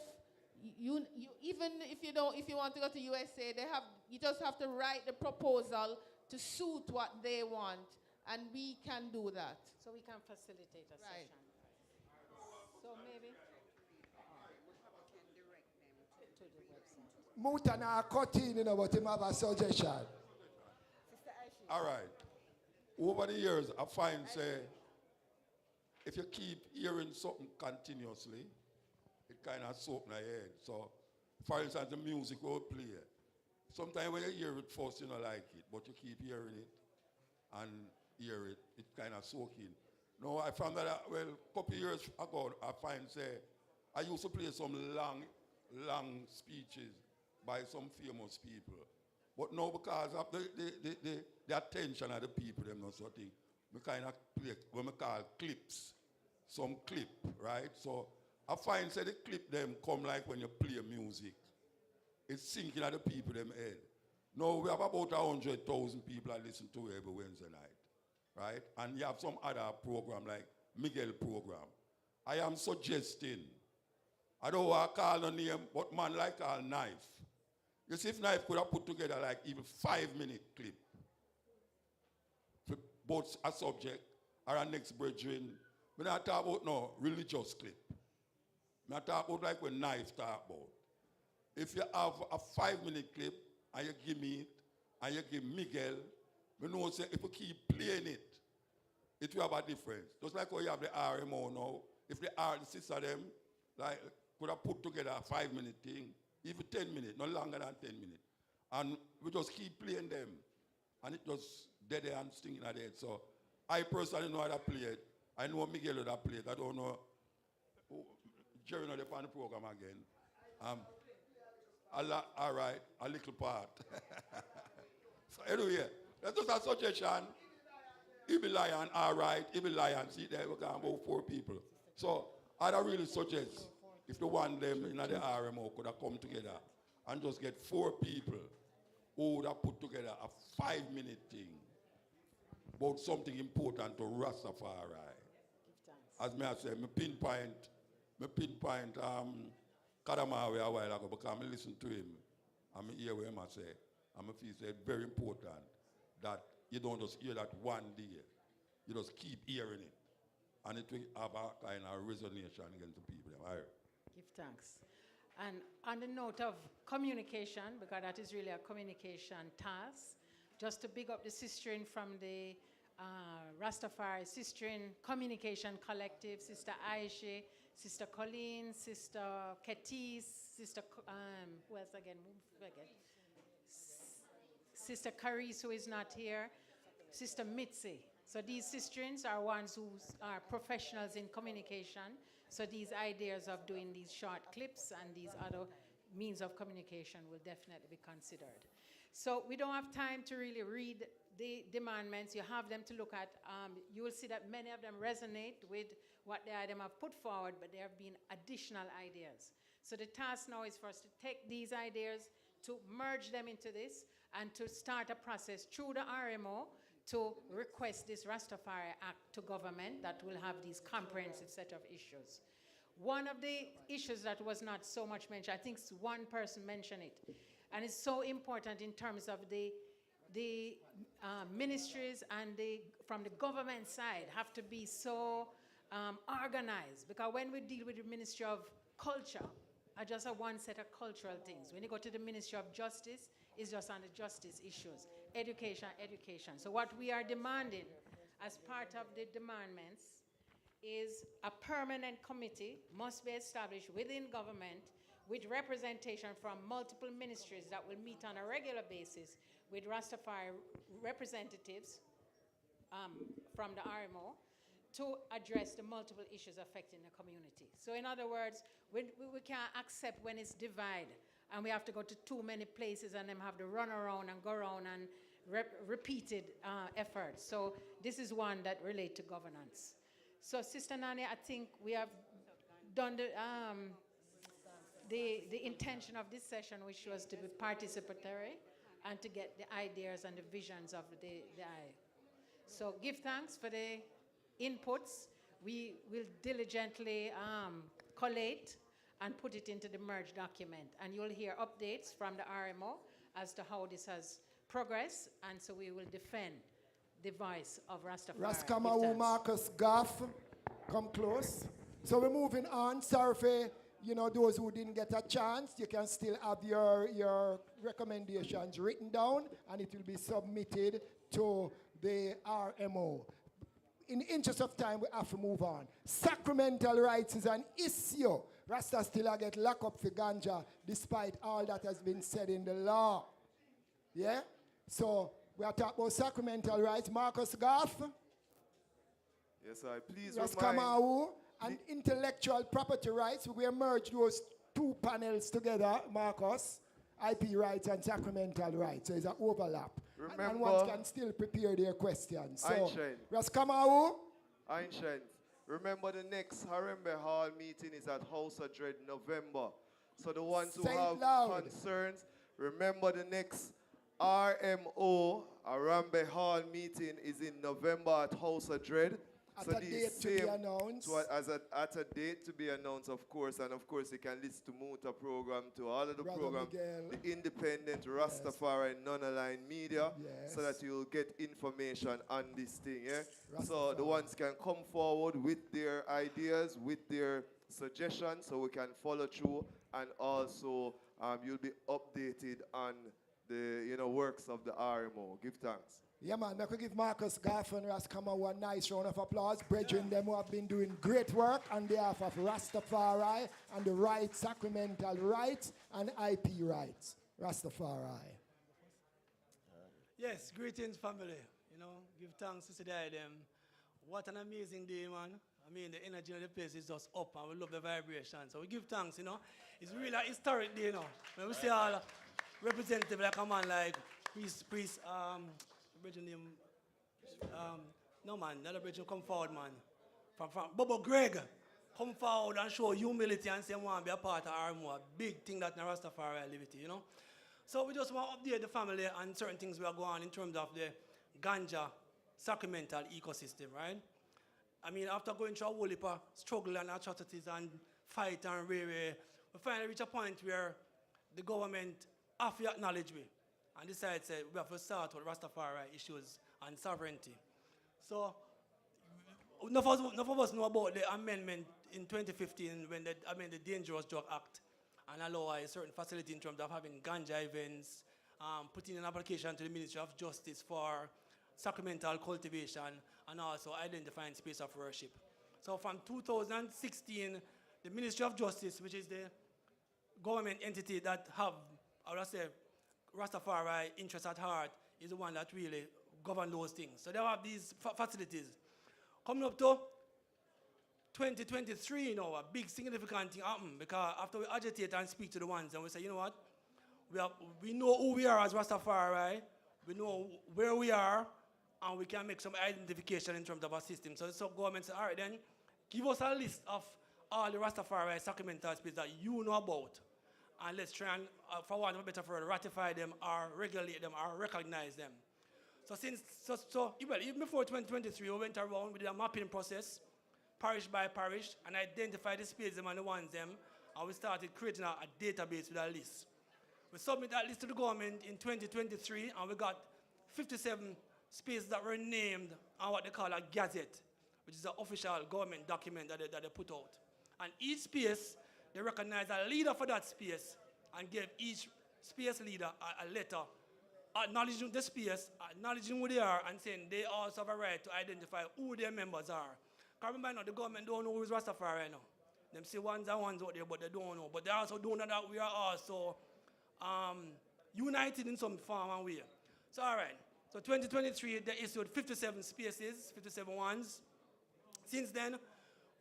even if you want to go to USA, you just have to write the proposal to suit what they want, and we can do that. So we can facilitate a Right. session. So maybe to the website. Mutana cutting, but him have a suggestion. All right. Over the years, I find, say, if you keep hearing something continuously, it kind of soak in your head. So, for instance, the music will play. Sometimes when you hear it first, you don't like it, but you keep hearing it and hear it, it kind of soak in. No, I found that, well, a couple of years ago, I find, say, I used to play some long speeches by some famous people. But now, because of the attention of the people, them not sort of thing, we kind of play what we call clips. Some clip, right? So I find say the clip them come like when you play music. It's sinking at the people them head. Now we have about 100,000 people that listen to every Wednesday night, right? And you have some other program like Miguel program. I am suggesting, I don't want to call the name, but man like call Knife. You see if Knife could have put together like even 5-minute clip for both a subject or a next brethren. When I talk about no religious clip. I talk about like when Knife talk about. If you have a 5-minute clip and you give me it and you give Miguel, we know say if you keep playing it, it will have a difference. Just like how you have the R.M.O. now. If the sister them like could have put together a 5-minute thing, even 10 minutes, no longer than 10 minutes. And we just keep playing them. And it just dead there and stinging at the head. So I personally know how to play it. I know Miguel would have played. I don't know. Jerry know they on the program again. All right, a little part. So anyway, that's just a suggestion. He be lion, all right. He be lion. See there, we got about 4 people. So I'd really suggest if the one them in the R.M.O. could have come together and just get 4 people who would have put together a 5-minute thing about something important to Rastafari. As me I say, me pinpoint Kadamawe a while ago because I listen to him and I hear what him say. And I feel it's very important that you don't just hear that one day. You just keep hearing it. And it will have a kind of resonance against the people. Give thanks. And on the note of communication, because that is really a communication task, just to big up the sistering from the Rastafari Sistering Communication Collective, Sister Aisha, Sister Colleen, Sister Ketis, Sister, who else again? Sister Caris, who is not here, Sister Mitzi. So these sisterings are ones who are professionals in communication. So these ideas of doing these short clips and these other means of communication will definitely be considered. So we don't have time to really read the demandments. You have them to look at. You will see that many of them resonate with what the item have put forward, but there have been additional ideas. So the task now is for us to take these ideas, to merge them into this, and to start a process through the R.M.O. to request this Rastafari Act to government that will have these comprehensive set of issues. One of the issues that was not so much mentioned, I think one person mentioned it, and it's so important in terms of the ministries and from the government side have to be so organized, because when we deal with the Ministry of Culture, I just have one set of cultural things. When you go to the Ministry of Justice, it's just on the justice issues. Education. So what we are demanding as part of the demandments is a permanent committee must be established within government with representation from multiple ministries that will meet on a regular basis with Rastafari representatives from the R.M.O. to address the multiple issues affecting the community. So in other words, we can't accept when it's divided and we have to go to too many places and then have to run around and go around and repeated efforts. So this is one that relates to governance. So Sister Nani, I think we have done the intention of this session, which was to be participatory and to get the ideas and the visions of the eye. So give thanks for the inputs. We will diligently collate and put it into the merged document. And you'll hear updates from the R.M.O. as to how this has progressed. And so we will defend the voice of Rastafari. Raskamawu Marcus Goff, come close. So we're moving on. Sorry for those who didn't get a chance. You can still have your recommendations written down, and it will be submitted to the R.M.O. In the interest of time, we have to move on. Sacramental rights is an issue. Rasta still get locked up for ganja, despite all that has been said in the law. Yeah? So we are talking about sacramental rights. Marcus Goff. Yes, I please Raskamawu and intellectual property rights. We merge those two panels together, Marcus. IP rights and sacramental rights. So there's an overlap. Remember, and one can still prepare their questions. So, Einstein. Raskamawu. Einstein. Remember the next R.M.O. Hall meeting is at House of Dread, November. So the ones who have concerns, remember the next R.M.O. R.M.O. Hall meeting is in November at House of Dread. At a date to be announced. So at a date to be announced, of course, and of course you can listen to Muta program, to all of the programs, the independent Rastafari non-aligned media, so that you'll get information on this thing. Yeah? So the ones can come forward with their ideas, with their suggestions, so we can follow through, and also you'll be updated on the works of the R.M.O. Give thanks. Yeah, man, I could give Marcus Goff and Raskamawu a nice round of applause. Brethren, them who have been doing great work on behalf of Rastafari and the rights, sacramental rights and IP rights. Rastafari. Yes, greetings, family. Give thanks to them. What an amazing day, man. I mean, the energy of the place is just up, and we love the vibration. So we give thanks, It's really a historic day, When we see all representatives like a man like priest, Bridget name, no man, the other Bridget come forward, man. From Bobo Greg, come forward and show humility and say, I want to be a part of R.M.O. A big thing that in Rastafari liberty, So we just want to update the family on certain things we are going on in terms of the ganja sacramental ecosystem, right? I mean, after going through a whole heap of struggle and atrocities and fight and we finally reach a point where the government have to acknowledge me. And decided we have to start with Rastafari issues and sovereignty. So, none of us know about the amendment in 2015 when they amended the Dangerous Drug Act and allow a certain facility in terms of having ganja events, putting an application to the Ministry of Justice for sacramental cultivation and also identifying space of worship. So from 2016, the Ministry of Justice, which is the government entity that have, I would say, Rastafari interest at heart, is the one that really govern those things. So they have these facilities. Coming up to 2023, a big significant thing happened because after we agitate and speak to the ones and we say, you know what, we know who we are as Rastafari, we know where we are, and we can make some identification in terms of our system. So government said, all right then, give us a list of all the Rastafari sacramental spaces that you know about. And let's try and, for one better for ratify them or regulate them or recognize them. So even before 2023, we went around, we did a mapping process, parish by parish, and identified the spaces and the ones them, and we started creating a database with a list. We submitted that list to the government in 2023, and we got 57 spaces that were named on what they call a gazette, which is an official government document that they put out. And each space, they recognize a leader for that space and give each space leader a letter acknowledging the space, acknowledging who they are, and saying they also have a right to identify who their members are. Because remember now, the government don't know who is Rastafari now. Them see ones and ones out there, but they don't know. But they also don't know that we are also united in some form and way. So, all right. So, 2023, they issued 57 spaces, 57 ones. Since then,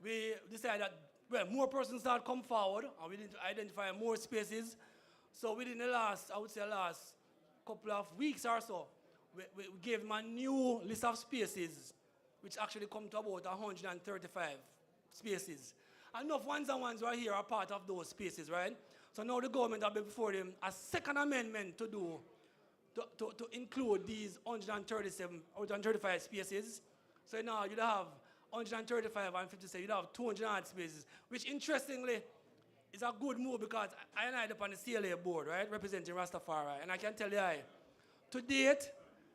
we decided that, well, more persons start come forward, and we need to identify more spaces. So, within the last couple of weeks or so, we gave them a new list of spaces, which actually come to about 135 spaces. Enough ones and ones right here are part of those spaces, right? So now the government have before them a second amendment to do to include these 135 spaces. So now you'd have 135 and 57, you'd have 200 spaces, which interestingly is a good move because I am on the CLA board, right, representing Rastafari, and I can tell you, to date,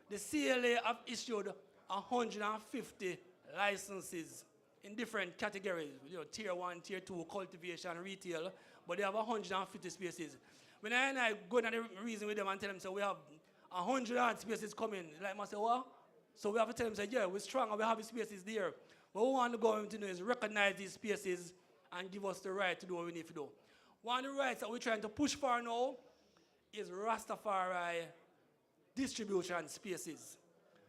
the CLA have issued 150 licenses in different categories, tier 1, tier 2, cultivation, retail, but they have 150 spaces. When I go into the reason with them and tell them, so we have 100 spaces coming, like I say, what? So we have to tell them, say, yeah, we're strong and we have spaces there. What we want the government to do is recognize these spaces and give us the right to do what we need to do. One of the rights that we're trying to push for now is Rastafari distribution spaces.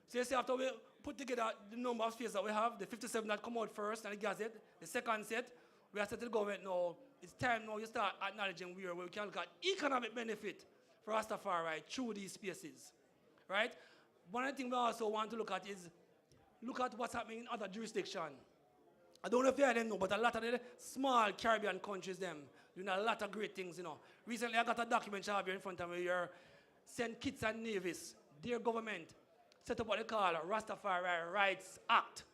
So you see, after we put together the number of spaces that we have, the 57 that come out first and the gazette, the second set, we have said to the government now, it's time now you start acknowledging where we can look at economic benefit for Rastafari through these spaces, right? One of the things we also want to look at is what's happening in other jurisdictions. I don't know if you heard them know, but a lot of the small Caribbean countries, them doing a lot of great things, Recently, I got a document I have here in front of me here. St. Kitts and Nevis, their government, set up what they call a Rastafari Rights Act.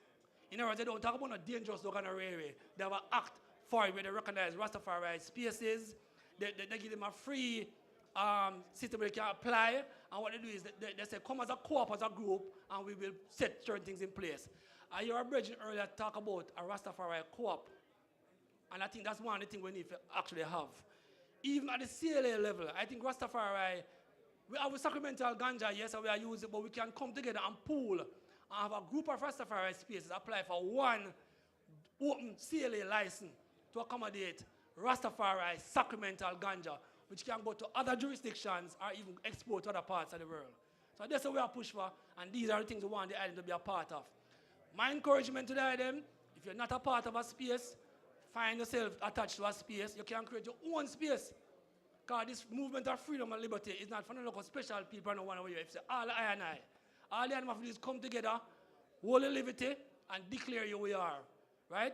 In other words, they don't talk about no dangerous dog on the railway. They have an act for it where they recognize Rastafari spaces. They give them a free system where they can apply. And what they do is they say, come as a co-op, as a group, and we will set certain things in place. I heard Bridget earlier talk about a Rastafari co-op. And I think that's one of the things we need to actually have. Even at the CLA level, I think Rastafari, we have a sacramental ganja, yes, and we are using it, but we can come together and pool and have a group of Rastafari spaces apply for one open CLA license to accommodate Rastafari sacramental ganja, which can go to other jurisdictions or even export to other parts of the world. So that's what we are pushing for, and these are the things we want the island to be a part of. My encouragement to the island, if you're not a part of a space, find yourself attached to a space, you can create your own space. Because this movement of freedom and liberty is not for no local special people and one way. It's all I and I. All the animals is come together, hold the liberty, and declare who we are. Right?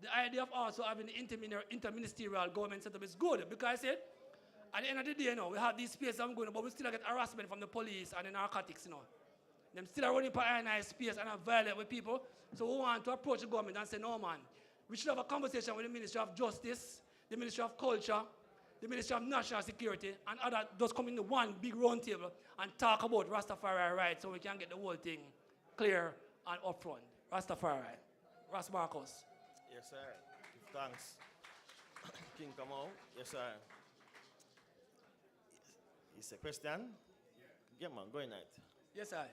The idea of also having the interministerial government setup is good because I said, at the end of the day, we have these spaces I'm going to, but we still get harassment from the police and the narcotics, Them still are running for I space and are violent with people. So we want to approach the government and say, no, man, we should have a conversation with the Ministry of Justice, the Ministry of Culture, the Ministry of National Security, and others just come into one big round table and talk about Rastafari rights so we can get the whole thing clear and upfront. Rastafari. Ras Marcos. Yes, sir. Give thanks. King Kamau. Yes, sir. It's a question? Yeah, man, go in it. Yes, sir.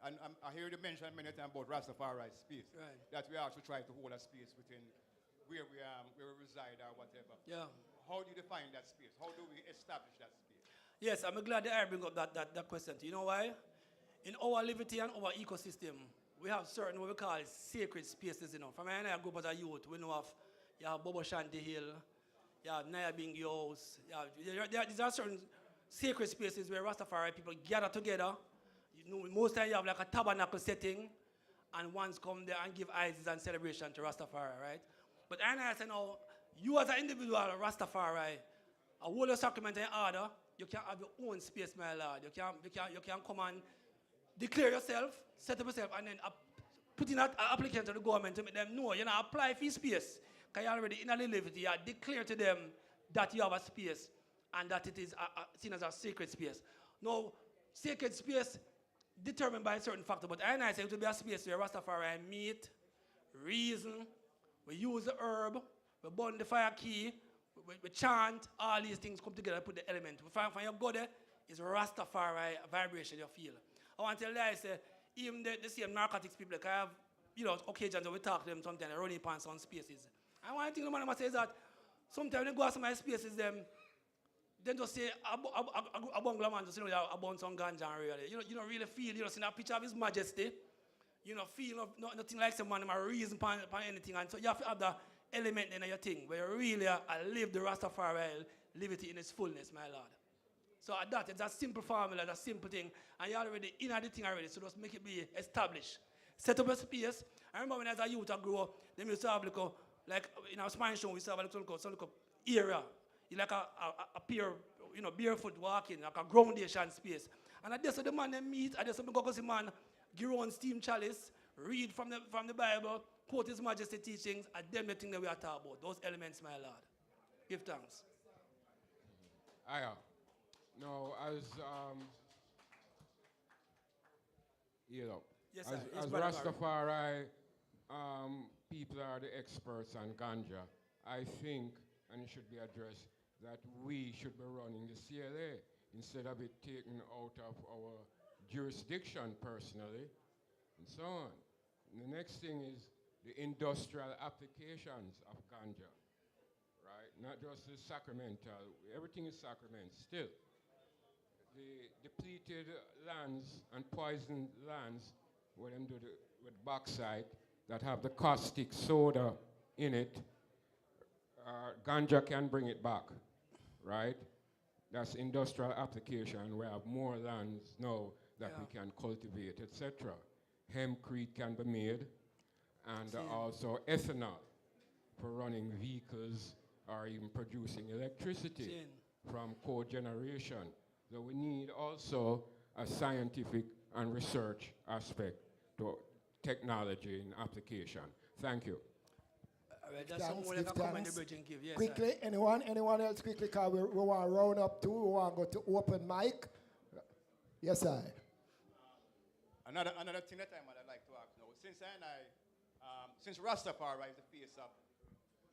And I hear you mention many times about Rastafari space. Right. That we also try to hold a space within where we reside or whatever. Yeah. How do you define that space? How do we establish that space? Yes, I'm glad that I bring up that question. You know why? In our liberty and our ecosystem, we have certain what we call sacred spaces. From my group as a youth, we know you have Bobo Shanti Hill, you have Naya Bingi House. These are certain sacred spaces where Rastafari people gather together. Most times you have like a tabernacle setting, and ones come there and give ices and celebration to Rastafari, right? But I say now, you as an individual Rastafari, a whole sacrament in order, you can have your own space, my lord. You can come and declare yourself, set up yourself, and then put in an application to the government to make them know, apply for space. Because you're already in a liberty, you declare to them that you have a space and that it is seen as a sacred space. Now, sacred space determined by a certain factor, but I say it will be a space where Rastafari meet, reason, we use the herb, we burn the fire key, we chant, all these things come together and put the element. We find when you go there, it's Rastafari vibration you feel. I want to tell you, I say, even the same narcotics people, like I have, occasions where we talk to them sometimes, they run in on some spaces. And one thing the man must say is that sometimes when they go out some of my spaces, them just say, a bungalow man just, about some ganja and really. You don't really feel, see that picture of His Majesty, feel nothing like some man, a reason for anything. And so you have to have that element in your thing, where you really live the Rastafari, live it in its fullness, my Lord. So at that, it's a simple formula, it's a simple thing, and you're already in the thing already, so just make it be established. Set up a space. I remember when I was a youth, I grew up, they used to have like in our Spanish show, we used to have a little area. It's like a peer, barefoot walking, like a groundation space. And I just the man they meet, I just go see man, give on steam chalice, read from the Bible, quote His Majesty teachings, and them the thing that we are talking about. Those elements, my Lord. Give thanks. No, as yes, as Rastafari, people are the experts on ganja. I think, and it should be addressed, that we should be running the CLA instead of it taken out of our jurisdiction personally, and so on. And the next thing is the industrial applications of ganja, right? Not just the sacramental, everything is sacrament still. The depleted lands and poisoned lands, where them do with bauxite, that have the caustic soda in it, ganja can bring it back, right? That's industrial application. We have more lands now that we can cultivate, etc. Hempcrete can be made, and also ethanol for running vehicles or even producing electricity from cogeneration. So we need also a scientific and research aspect to technology and application. Thank you. Quickly, anyone else quickly, because we want to round up too. We want to go to open mic. Yes, sir. Another thing that I'd like to ask now, since Rastafari is the face of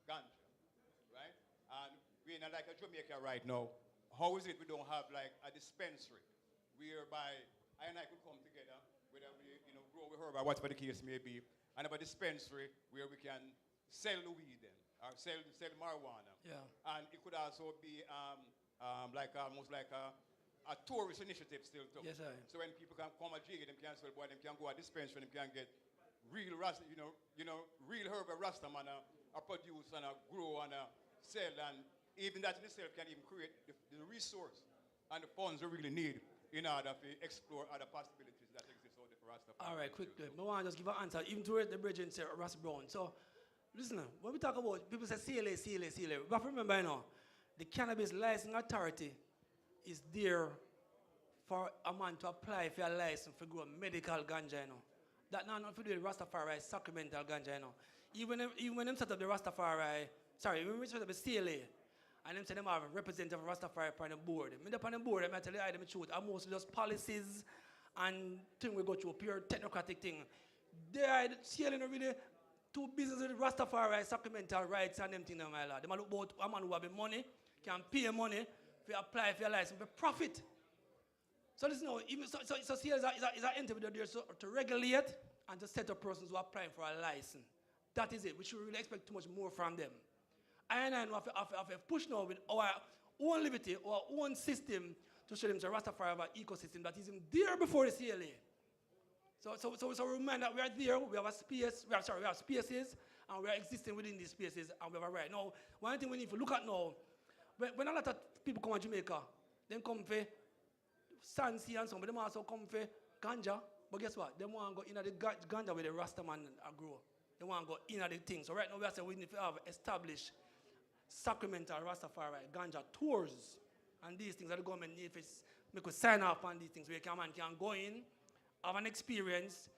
ganja, right? And we're in like a Jamaica right now. How is it we don't have like a dispensary whereby I and I could come together, whether we grow with herb or whatever the case may be, and have a dispensary where we can sell the weed then, or sell marijuana. Yeah. And it could also be almost like a tourist initiative still too. Yes, sir. So when people can come and jig it, them can sell boy, them can go to a dispensary, them can get real Rasta, real herb Rasta man produce and grow and sell, and even that in itself can even create the resource and the funds we really need in order to explore other possibilities that exist out there for Rastafari. All right, quickly. I want to just give an answer, even to the bridge and say Ras Brown. So, listen, when we talk about, people say CLA, we have to remember, the Cannabis Licensing Authority is there for a man to apply for a license for grow medical ganja, That not for the Rastafari sacramental ganja, Even when them set up the Rastafari, when we set up the CLA, and them say them have a representative of Rastafari on the board. Me up on the board, I tell you the truth, are mostly just policies and thing we go through, pure technocratic thing. They are CLA really too busy with Rastafari sacramental rights and them things, my lord. They look about a man who have money, can pay money, to apply for your license, for profit. So listen, even so CLA is an entity there to regulate and to set up persons who are applying for a license. That is it. We should really expect too much more from them. I have to push now with our own liberty, our own system to show them the Rastafari have an ecosystem that is in there before the CLA. So remind that we are there, we have a space, we have spaces, and we are existing within these spaces, and we have a right. Now, one thing we need to look at now, when a lot of people come to Jamaica, they come for Sansi and some, but they also come for ganja, but guess what? They want to go in the ganja where the Rastaman grow. They want to go in the thing. So right now we are saying we need to have established sacramental Rastafari ganja tours, and these things that the government need to make us sign up on these things where man can go in, have an experience,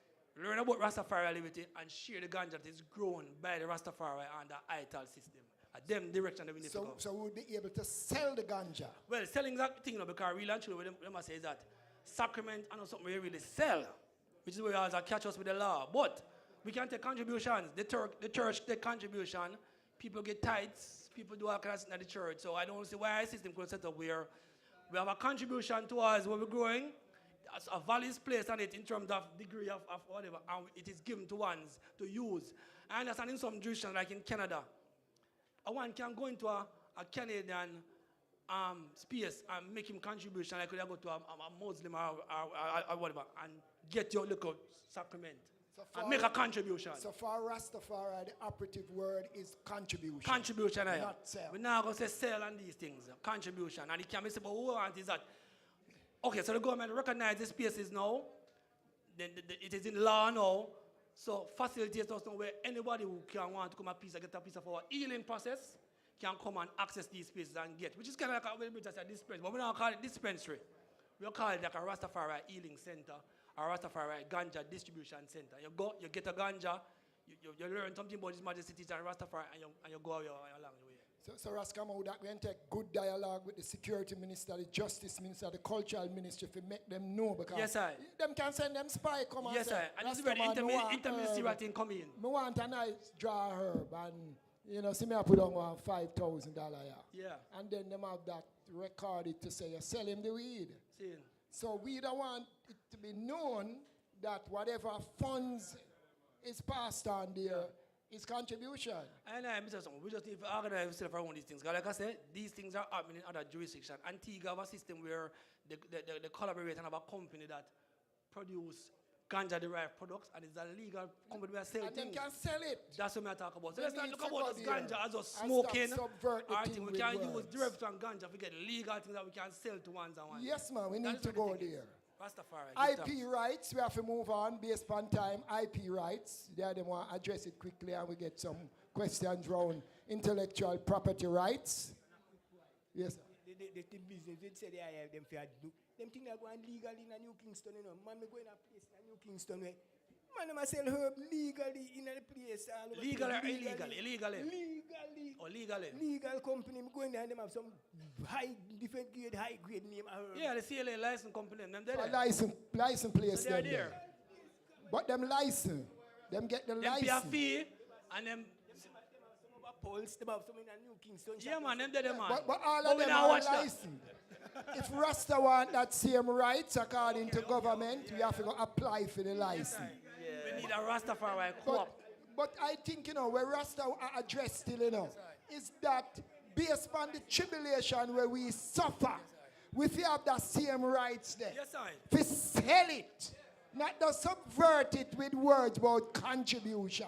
learn about Rastafari liberty, and share the ganja that is grown by the Rastafari and the ITAL system. At them direction that we need to go. So we would be able to sell the ganja. Well, selling that thing, because real and true, what they must say is that sacrament and something we really sell, which is where you always catch us with the law. But we can take contributions. The church take contribution. People get tithes. People do all kinds of things at the church. So I don't see why our system could set up where we have a contribution towards what we're growing. a value is placed on it in terms of degree of whatever, and it is given to ones to use. I understand in some jurisdictions, like in Canada, a one can go into a Canadian space and make him contribution, like they go to a Muslim or whatever, and get your little sacrament. And make a contribution. So for Rastafari, the operative word is contribution. Contribution, not sell. We're now going to say sell on these things. Contribution. And it can be said, but what we want is that, okay, so the government recognizes the spaces now. Then it is in law now. So facilitate us now where anybody who can want to come get a piece of our healing process can come and access these spaces and get, which is kind of like a dispensary. But we don't call it dispensary. We call it like a Rastafari healing center. A Rastafari ganja distribution center. You go, you get a ganja, you learn something about His Majesty and Rastafari, and you go along the way. So R.M.O, that we can take good dialogue with the security minister, the justice minister, the cultural ministry to make them know, because yes, sir. Them can send them spy come and yes, say, sir. And this is where the interministerial thing come in. I want a nice dry herb and see me I put on $5,000 yeah. And then them have that recorded to say you sell him the weed. See. So we don't want it to be known that whatever funds is passed on there is contribution. And we just need to organize ourselves around these things. Like I said, these things are happening in other jurisdictions. Antigua have a system where they collaborate and have a company that produce ganja-derived products, and it's a legal company where sell things. And they can sell it. That's what I talk about. So We let's not need look about this somebody ganja as just and smoking. stop subvert the Or thing thing. We with can use words. derived from ganja to get legal things that we can sell to ones and ones. Yes, man, we That need is to what the go thing is. there. Rastafari. IP rights, we have to move on based on time. IP rights, they want to address it quickly, and we get some questions around intellectual property rights. Yes. The business, they say they have them fair do. Them things are going legal in a New Kingston, you know. Man, me go in a place in a New Kingston where man, I sell herb legally in a place. Legal or illegal? Illegally. Legally. Or legally? Legal company, me go in there and them have some different grade, high grade name of herb. Yeah, the CLA license company, them there. License place So they're them there. But them license, them get the Them pay a license. fee, and them. Polls, them have some in a New Kingston. Yeah, man, them there, man. But all But of we them not are watch that. licensed. If Rasta want that same rights according to government, we have to go apply for the license. We need a Rastafari co-op. But I think, where Rasta are addressed still, is that based on the tribulation where we suffer, we feel have that same rights there. Yes, I. We sell it, not to subvert it with words about contribution.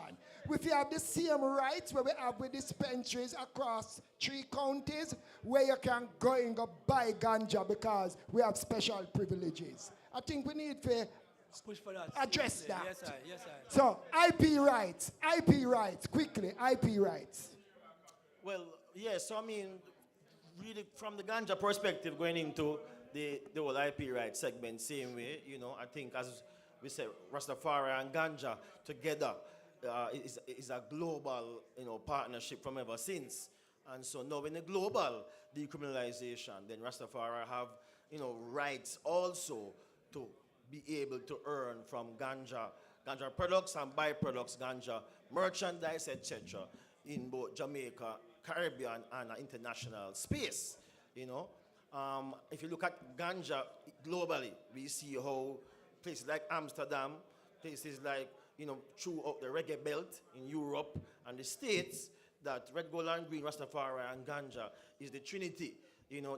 We feel have the same rights where we have with dispensaries across 3 counties where you can go and go buy ganja because we have special privileges. I think we need to push for that. address that. Yes, I. Yes, I. So, IP rights, quickly, IP rights. Well, yes, so I mean, really from the ganja perspective, going into the whole IP rights segment, same way, I think as we say, Rastafari and ganja together is a global, partnership from ever since. And so now in the global decriminalization, then Rastafari have, rights also to be able to earn from ganja products and byproducts, ganja merchandise, etc. in both Jamaica, Caribbean, and international space. If you look at ganja globally, we see how places like Amsterdam, places like throughout the reggae belt in Europe and the States, that red, gold, and green, Rastafari, and ganja is the trinity,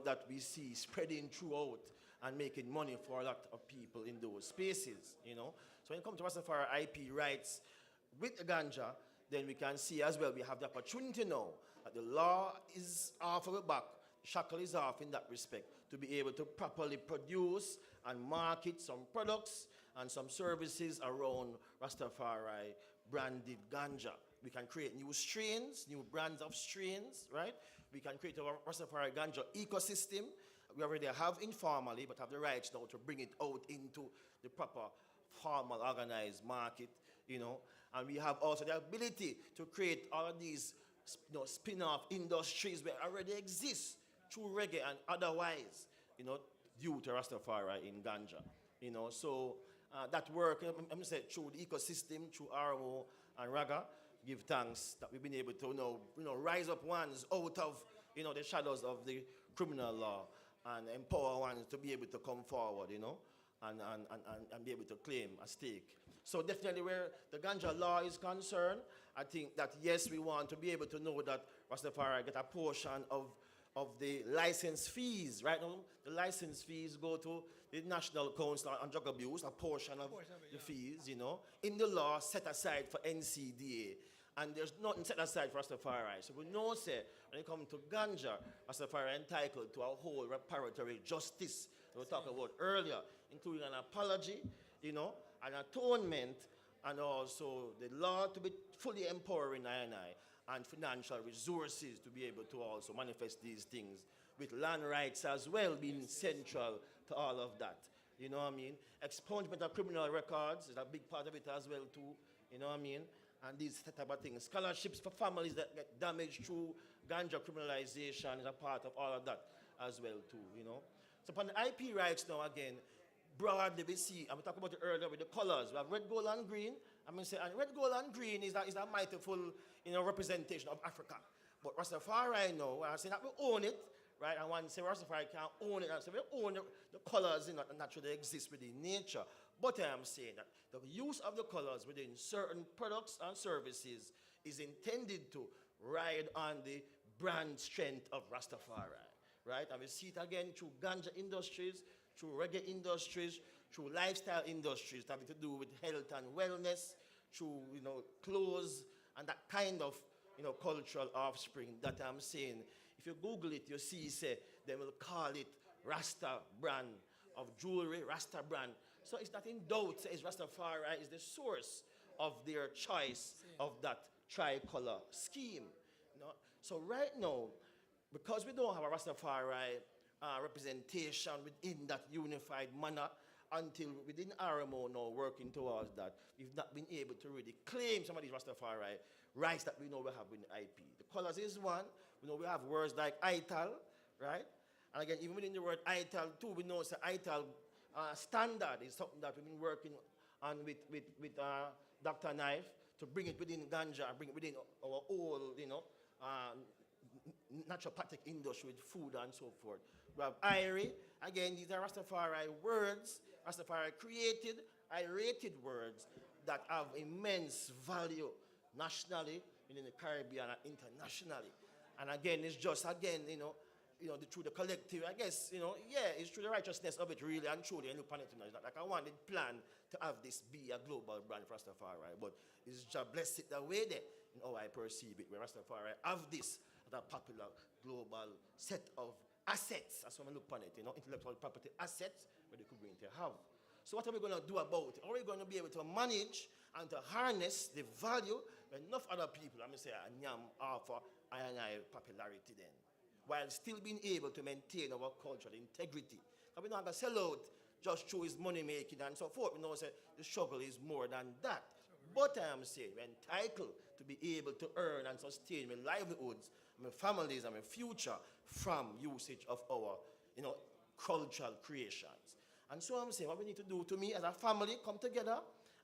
that we see spreading throughout and making money for a lot of people in those spaces, So when it comes to Rastafari IP rights with the ganja, then we can see as well we have the opportunity now that the law is off of the back, shackle is off in that respect, to be able to properly produce and market some products and some services around Rastafari branded ganja. We can create new strains, new brands of strains, right? We can create a Rastafari ganja ecosystem. We already have informally, but have the rights now to bring it out into the proper formal organized market, And we have also the ability to create all of these spin-off industries where already exist through reggae and otherwise, due to Rastafari in ganja. So that work, I'm going to say, through the ecosystem, through R.M.O and Raga, give thanks that we've been able to rise up ones out of the shadows of the criminal law and empower ones to be able to come forward, and be able to claim a stake. So definitely where the ganja law is concerned, I think that yes, we want to be able to know that Rastafari get a portion of the license fees. Right now, the license fees go to the National Council on Drug Abuse, a portion of the fees, you know, in the law set aside for NCDA. And there's nothing set aside for Rastafari. So we know, say, when it comes to ganja, Rastafari entitled to a whole reparatory justice that we talked about earlier, including an apology, you know, an atonement, and also the law to be fully empowering INI and financial resources to be able to also manifest these things, with land rights as well being central to all of that. You know what I mean? Expungement of criminal records is a big part of it as well too. You know what I mean? And these type of things. Scholarships for families that get damaged through ganja criminalization is a part of all of that as well too, you know. So upon the IP rights now again, broadly we see, and we talked about it earlier with the colors. We have red, gold, and green. I mean, say, and red, gold, and green is a mightyful, you know, representation of Africa. But Rastafari now, when I say that we own it, right, and one say Rastafari can't own it, and say we own the colors, you know, and naturally exist within nature. But I am saying that the use of the colors within certain products and services is intended to ride on the brand strength of Rastafari, right? And we see it again through ganja industries, through reggae industries, through lifestyle industries having to do with health and wellness, through, you know, clothes and that kind of, you know, cultural offspring that I'm saying. If you Google it, you see, say, they will call it Rasta brand of jewelry, Rasta brand. So it's not in doubt, it's Rastafari is the source of their choice of that tricolor scheme. You know? So right now, because we don't have a Rastafari representation within that unified manner, until within R.M.O now working towards that, we've not been able to really claim some of these Rastafari rights that we know we have with the IP. The colors is one. We know we have words like ITAL, right? And again, even within the word ITAL too, we know it's an ITAL standard is something that we've been working on with Dr. Knife to bring it within ganja and bring it within our whole, you know, naturopathic industry with food and so forth. We have IRI. Again, these are Rastafari words, Rastafari created, I-rated words that have immense value nationally, within the Caribbean and internationally. And again, it's just, again, through the collective, I guess, it's through the righteousness of it really and truly. And look upon it, it's not like I wanted plan to have this be a global brand for Rastafari, but it's just blessed it the way there, in how I perceive it, where Rastafari have this as a popular global set of assets, as when I look upon it, intellectual property assets, where they could bring to have. So what are we going to do about it? Are we going to be able to manage and to harness the value when enough other people, I'm going to say, offer I popularity then, while still being able to maintain our cultural integrity? And we're not going to sell out just through his money making and so forth. We know that the struggle is more than that. But I am saying we're entitled to be able to earn and sustain my livelihoods, my families, and my future from usage of our, cultural creations. And so I'm saying what we need to do to me as a family, come together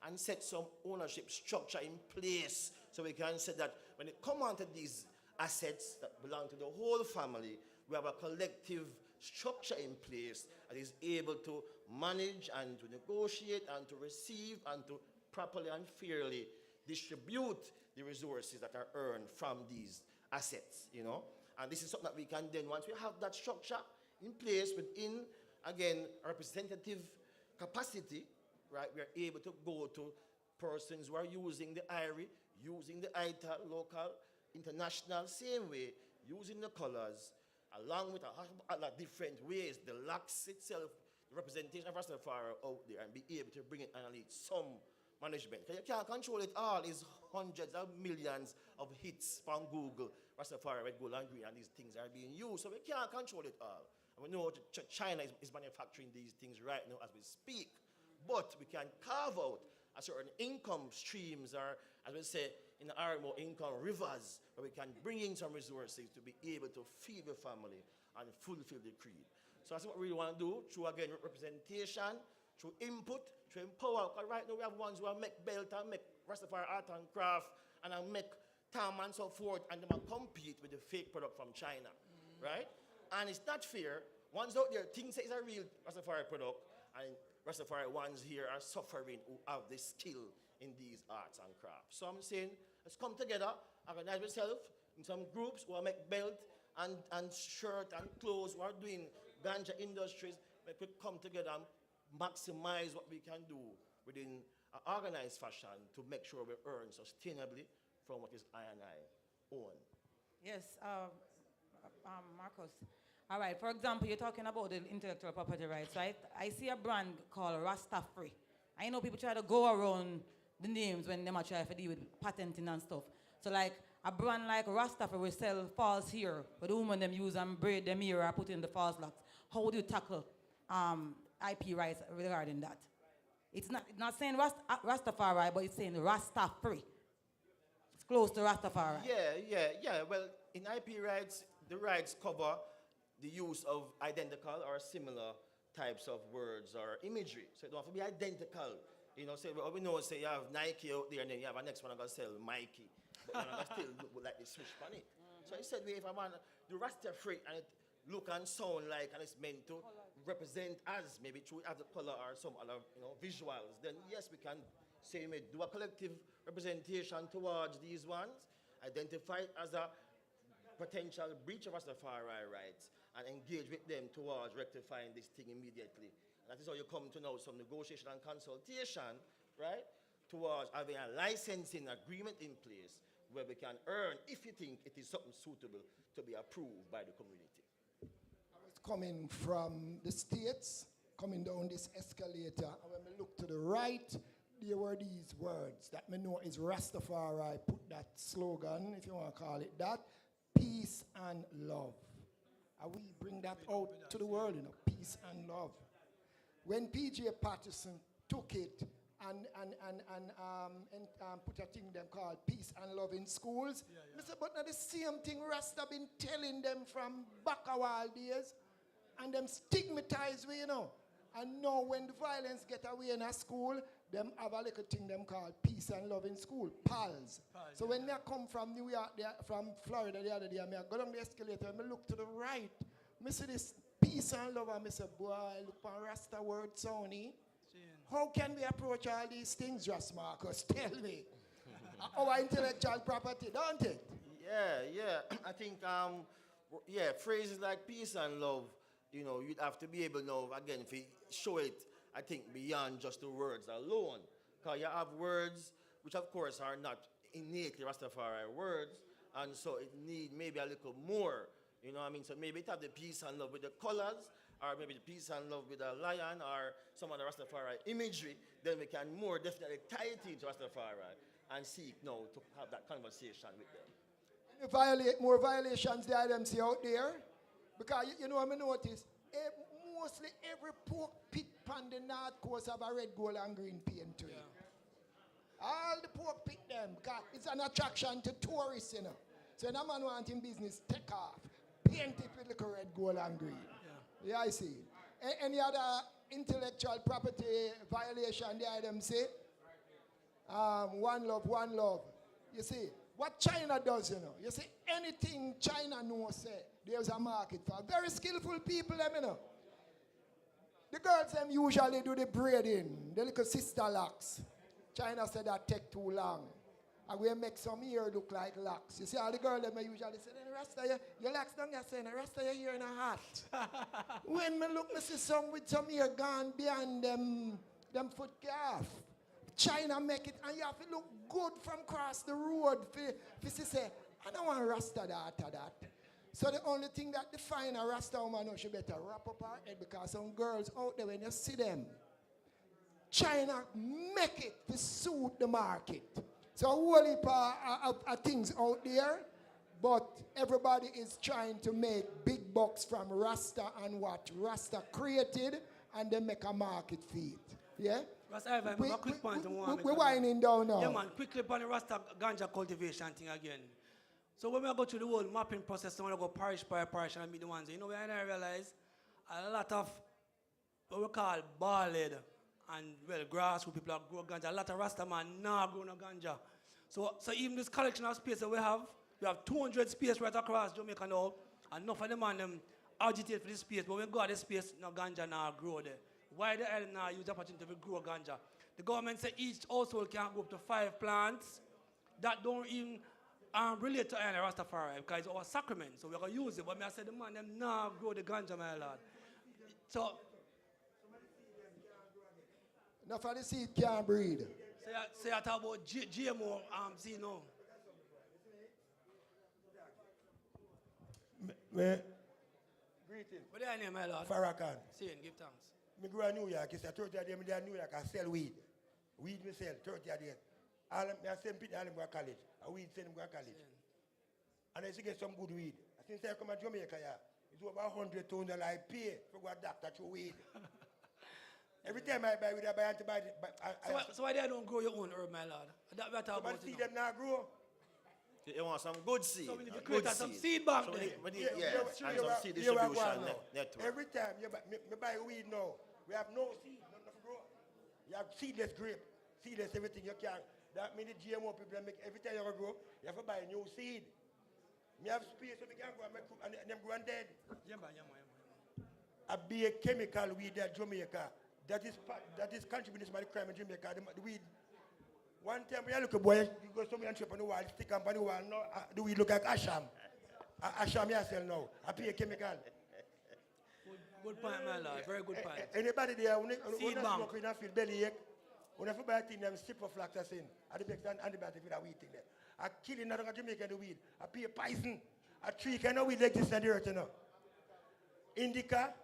and set some ownership structure in place so we can say that when it comes onto these assets that belong to the whole family, we have a collective structure in place that is able to manage and to negotiate and to receive and to properly and fairly distribute the resources that are earned from these assets, And this is something that we can then, once we have that structure in place within, again, a representative capacity, right, we are able to go to persons who are using the IRI, using the ITA, local, international, same way, using the colors, along with a lot of different ways, the locks itself, the representation of Rastafari out there, and be able to bring it and lead some management. Because you can't control it all. It's hundreds of millions of hits from Google, Rastafari, red, gold, and green, and these things are being used. So we can't control it all. And we know China is manufacturing these things right now as we speak. But we can carve out a certain income streams, or as we say in the R.M.O, income rivers, where we can bring in some resources to be able to feed the family and fulfill the creed. So that's what we really want to do through, again, representation, through input, through empower. Because right now we have ones who make belt and make Rastafari art and craft and make tam and so forth, and they compete with the fake product from China, right? And it's not fair. Ones out there think it's a real Rastafari product, and Rastafari ones here are suffering who have the skill in these arts and crafts. So I'm saying, let's come together, organize ourselves in some groups who make belt and shirt and clothes, who are doing ganja industries. We could come together and maximize what we can do within an organized fashion to make sure we earn sustainably from what is I&I own. Yes, Marcus. All right, for example, you're talking about the intellectual property rights, right? I see a brand called RASTAFARI. I know people try to go around the names when they might try to deal with patenting and stuff. So like a brand like RASTAFARI will sell false hair, but the women them use and braid them hair or put in the false locks. How would you tackle IP rights regarding that? It's not saying Rastafari, but it's saying RASTAFARI. It's close to Rastafari. Yeah. Well, in IP rights, the rights cover the use of identical or similar types of words or imagery. So it don't have to be identical. You know, say, we know, say you have Nike out there and then you have a next one I'm going to sell Mikey. But you're going to still look like the switch on it. So he said, if I want to do Rastafari and it look and sound like and it's meant to represent as, maybe through other color or some other visuals, then yes, we can say we may do a collective representation towards these ones, identify it as a potential breach of Rastafari rights, and engage with them towards rectifying this thing immediately. And that is how you come to know some negotiation and consultation, right, towards having a licensing agreement in place where we can earn, if you think it is something suitable, to be approved by the community. I was coming from the States, coming down this escalator, and when I look to the right, there were these words that me know is Rastafari, put that slogan, if you want to call it that, peace and love. And we bring that out to the world, peace and love. When P.J. Patterson took it and put a thing them called peace and love in schools, I said, but now the same thing Rasta been telling them from back a while days, and them stigmatized we, And now when the violence get away in a school, them have a little thing them called peace and love in school, PALS. So when I come from New York, from Florida the other day, I go down the escalator and I look to the right, I see this peace and love, and I say, boy, look on Rasta word, Sony. How can we approach all these things, just Marcus? Tell me. Our intellectual property, don't it? Yeah. I think, phrases like peace and love, you'd have to be able now, again, if you show it, I think, beyond just the words alone. Because you have words which, of course, are not innately Rastafari words, and so it need maybe a little more, you know what I mean? So maybe it have the peace and love with the colors, or maybe the peace and love with a lion, or some of the Rastafari imagery, then we can more definitely tie it into Rastafari and seek now to have that conversation with them. You violate more violations than them see out there, because you know what I notice? Mostly every pork pit on the north coast have a red, gold, and green paint to it. All the pork pit them, because it's an attraction to tourists, So when a man wanting business, take off, paint it with little red, gold, and green. Yeah, I see. Any other intellectual property violation there them say? One love, one love. You see, what China does, You see, anything China knows, say, there's a market for. Very skillful people, them, The girls, them usually do the braiding, the little sister locks. China said that take too long. And we make some hair look like locks. You see, all the girls, them usually say, Rasta, your locks don't get saying, Rasta, your hair in a hat. When me look, me see some with some hair gone beyond them foot calf. China make it, and you have to look good from across the road. For say, I don't want Rasta that. So the only thing that define a Rasta woman, she better wrap up her head, because some girls out there, when you see them, China make it to suit the market. So a whole heap of things out there, but everybody is trying to make big bucks from Rasta and what Rasta created, and they make a market for it. Yeah? Rasta, I have a quick point. We're winding down now. Yeah, man, quickly on the Rasta ganja cultivation thing again. So when we go through the whole mapping process, when we go parish by parish and meet the ones, when I realize a lot of what we call bald and grassroots people that grow ganja, a lot of Rasta man now grow no ganja. So even this collection of space that we have 200 space right across Jamaica now, and enough of them and them agitate for this space, but when we go to this space, no ganja now grow there. why the island now use the opportunity to grow ganja? The government said each household can go up to 5 plants that don't even relate to any Rastafari because it's our sacrament, so we're going to use it. But I said, the man, them now grow the ganja, my lord. So, enough of the seed can't breed. say I talk about GMO, see, no. Greeting. What do you name, my lord? Farrakhan. See, and give thanks. Me grow in New York. It's a 30 of them in New York. I sell weed. Weed me sell 30 of them. All them, I send people all them go to college. A weed send them go to college. And I used to get some good weed. Since I come to Jamaica, yeah, it's over $100,000 I pay for go to doctor to weed. Every time I buy weed, I buy antibiotics. So why they don't grow your own herb, my lord? That we are talking about. See them now grow. You want some good seed. So we need to create some seed bank then. And some seed distribution network. Every time you buy weed now, we have no seed, nothing to grow. You have seedless grape, seedless everything you can. That means the GMO people make every time you grow, you have to buy a new seed. Me have space so we can go and make and them grow and dead. A be a chemical weed at Jamaica. That is contributing to the crime in Jamaica. The weed. One time when you look at boy, you go somewhere and trip on the wall, stick up on the wall. No, the weed look like asham. Asham yourself now. I pay a chemical. Good point, my lord. Very good point. Anybody there, when you Seed bank. smoke, when you feel belly ache, when you feel bad thing, them ciprofloxacin, I make an antibiotic with a weed thing there. I kill in another Jamaica the weed. I pay a poison. A tree kind of weed like this in the earth, you know. Indica,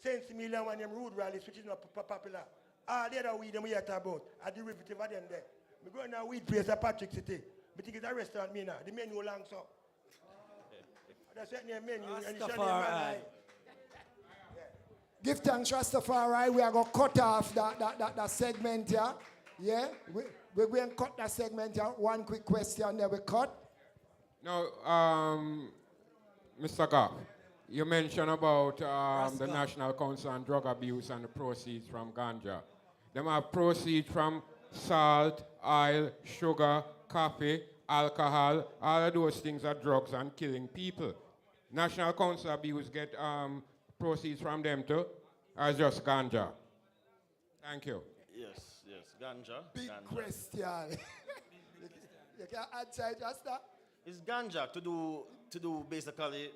sensimilla, one them root rallies, which is not popular. All the other weed them we are talking about, a derivative of them there. We go in a weed place at Patrick City. I think it's a restaurant, me now. The menu long so. That's what the menu. And it's Rastafari. Give thanks, Rastafari. We are going to cut off that segment here. Yeah? We're going to cut that segment here. One quick question, then we cut. Now, Mr. Goff, you mentioned about the National Council on Drug Abuse and the proceeds from ganja. Them have proceeds from salt, oil, sugar, coffee, alcohol. All of those things are drugs and killing people. National Council Abuse get proceeds from them too, or just ganja? Thank you. Yes, ganja. Big ganja. question. You can answer it, just that. It's ganja to do basically,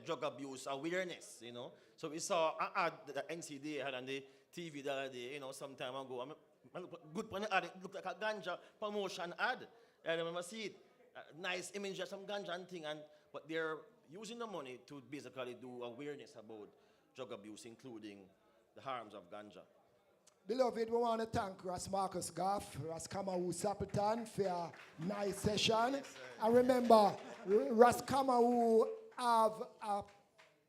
drug abuse awareness, you know. So we saw an ad that the NCDA had on the TV the other day, you know, some time ago. Good for the ad, it looked like a ganja promotion ad. I remember see it. Nice image of some ganja and thing, but they're using the money to basically do awareness about drug abuse, including the harms of ganja. Beloved, we want to thank Ras Marcus Goff, Ras Kamawu Sapleton for a nice session. And remember, Ras Kamawu have a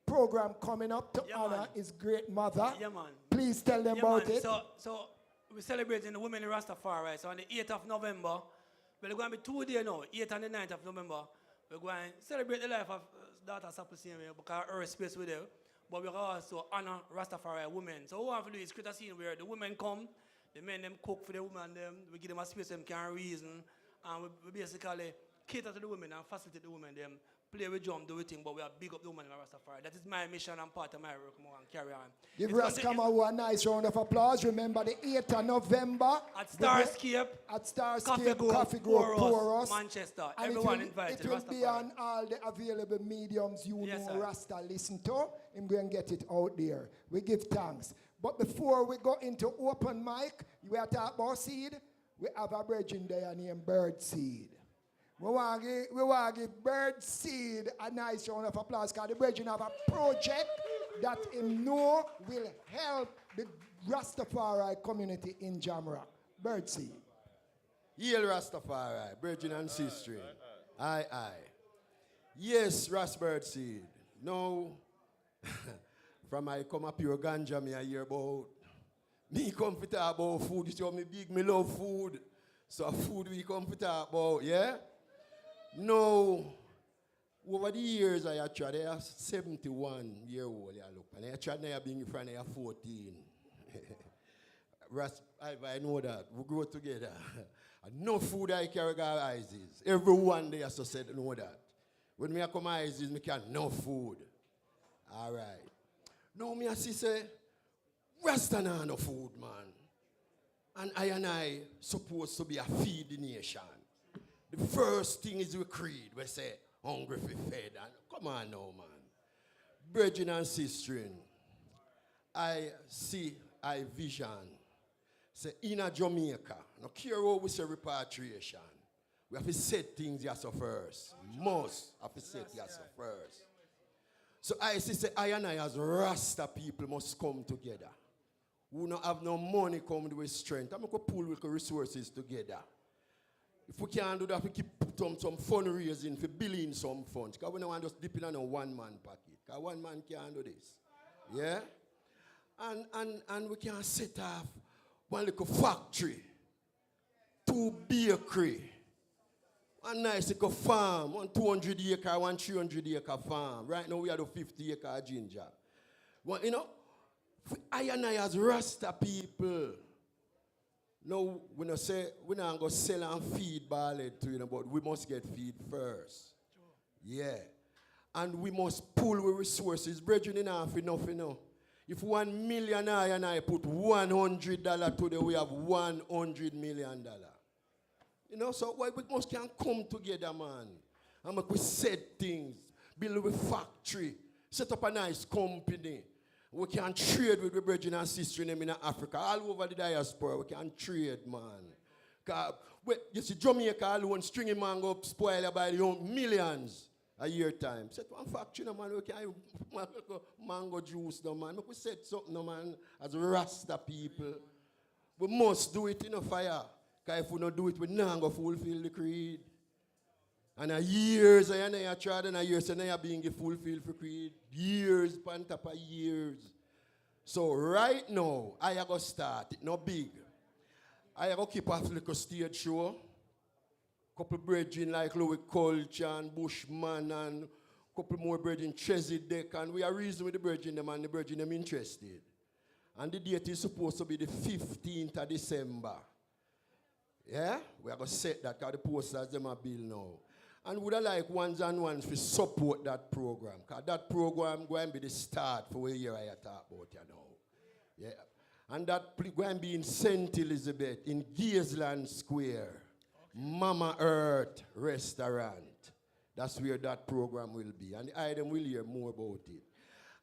program coming up to honor his great mother. Yeah, man. Please tell them about it. So we're celebrating the women in Rastafari. So on the 8th of November, we're going to be 2 days now, 8th and the 9th of November. We're going to celebrate the life of daughter Sapleton because her space with her. But we also honor Rastafari women. So what we want to do is create a scene where the women come, the men them cook for the women, we give them a space them can reason, and we basically cater to the women and facilitate the women, them play with drum, do everything, but we are big up the women in Rastafari. That is my mission and part of my work, more and carry on. Give Ras Kamawu a nice round of applause. Remember the 8th of November. At Starscape. At Starscape, Coffee Grove, Poros. Manchester. And everyone invited. It will be on all the available mediums know Rasta listen to. I'm going to get it out there. We give thanks. But before we go into open mic, we are talking about seed. We have a brethren there named Bird Seed. We want to give Bird Seed a nice round of applause because the brethren have a project that him know will help the Rastafari community in Jamrock. Bird Seed. Hail Rastafari, brethren and sister. Aye. Yes, Ras Bird Seed. Now, from I come up here, ganja, me I hear about. Me come to talk about food. You see me big, me love food. So food we come to talk about, yeah? No, over the years I tried, I am 71-year-old, and I tried to be in front of 14. I know that. We grow together. No food I carry ISIS. Everyone there so said know that. When I come ISIS, I can no food. All right. No, me I see say, Rasta nah no food, man. And I supposed to be a feed the nation. The first thing is we creed. We say, hungry for fed. And come on now, man. Brethren and sisters, I see, I vision. Say, in a Jamaica, no care how we say repatriation. We have to set things yes first. Must have to set yes first. So I say, I and I as Rasta people must come together. Who don't have no money come with strength. I'm going to pull with resources together. If we can't do that, we keep putting some fundraising for billing some funds. Because we don't want just dipping on a one-man pocket. Because one man can't do this. Yeah? And we can set off one little factory, 2 bakery, one nice little farm, 1 200 acre, 1 300 acre farm. Right now we have a 50 acre ginger. Well, you know, I and I as Rasta people, no, we not say we not go sell and feed ballad to you, but we must get feed first. Yeah. And we must pull with resources. Brethren, enough, you know. If 1 million I and I put $100 today, we have $100 million. You know, so why we must can come together, man. And we set things, build a factory, set up a nice company. We can trade with the brethren and sisters in Africa, all over the diaspora. We can trade, man. You see, Jamaica alone, stringy mango spoiled by the millions a year time. Set one factory, no, man. We can mango juice, no, man. We set something, no, man, as Rasta people. We must do it in a fire. Because if we don't do it, we not going to fulfill the creed. And a years I tried, and a years I being fulfilled for creed. Years, pan top of years. So right now, I go start. It's not big. I go keep a little stage show. Couple brethren like Louis Culture and Bushman and couple more brethren Chesedek, and we are reasoning with the brethren them and the brethren them interested. And the date is supposed to be the 15th of December. Yeah? We are going to set that because the posters them are built now. And would I like ones and ones to support that program? Because that program going to be the start for a year I talk about, you know. Yeah. And that going to be in St. Elizabeth, in Gaisland Square, Mama Earth Restaurant. That's where that program will be. And the item will hear more about it.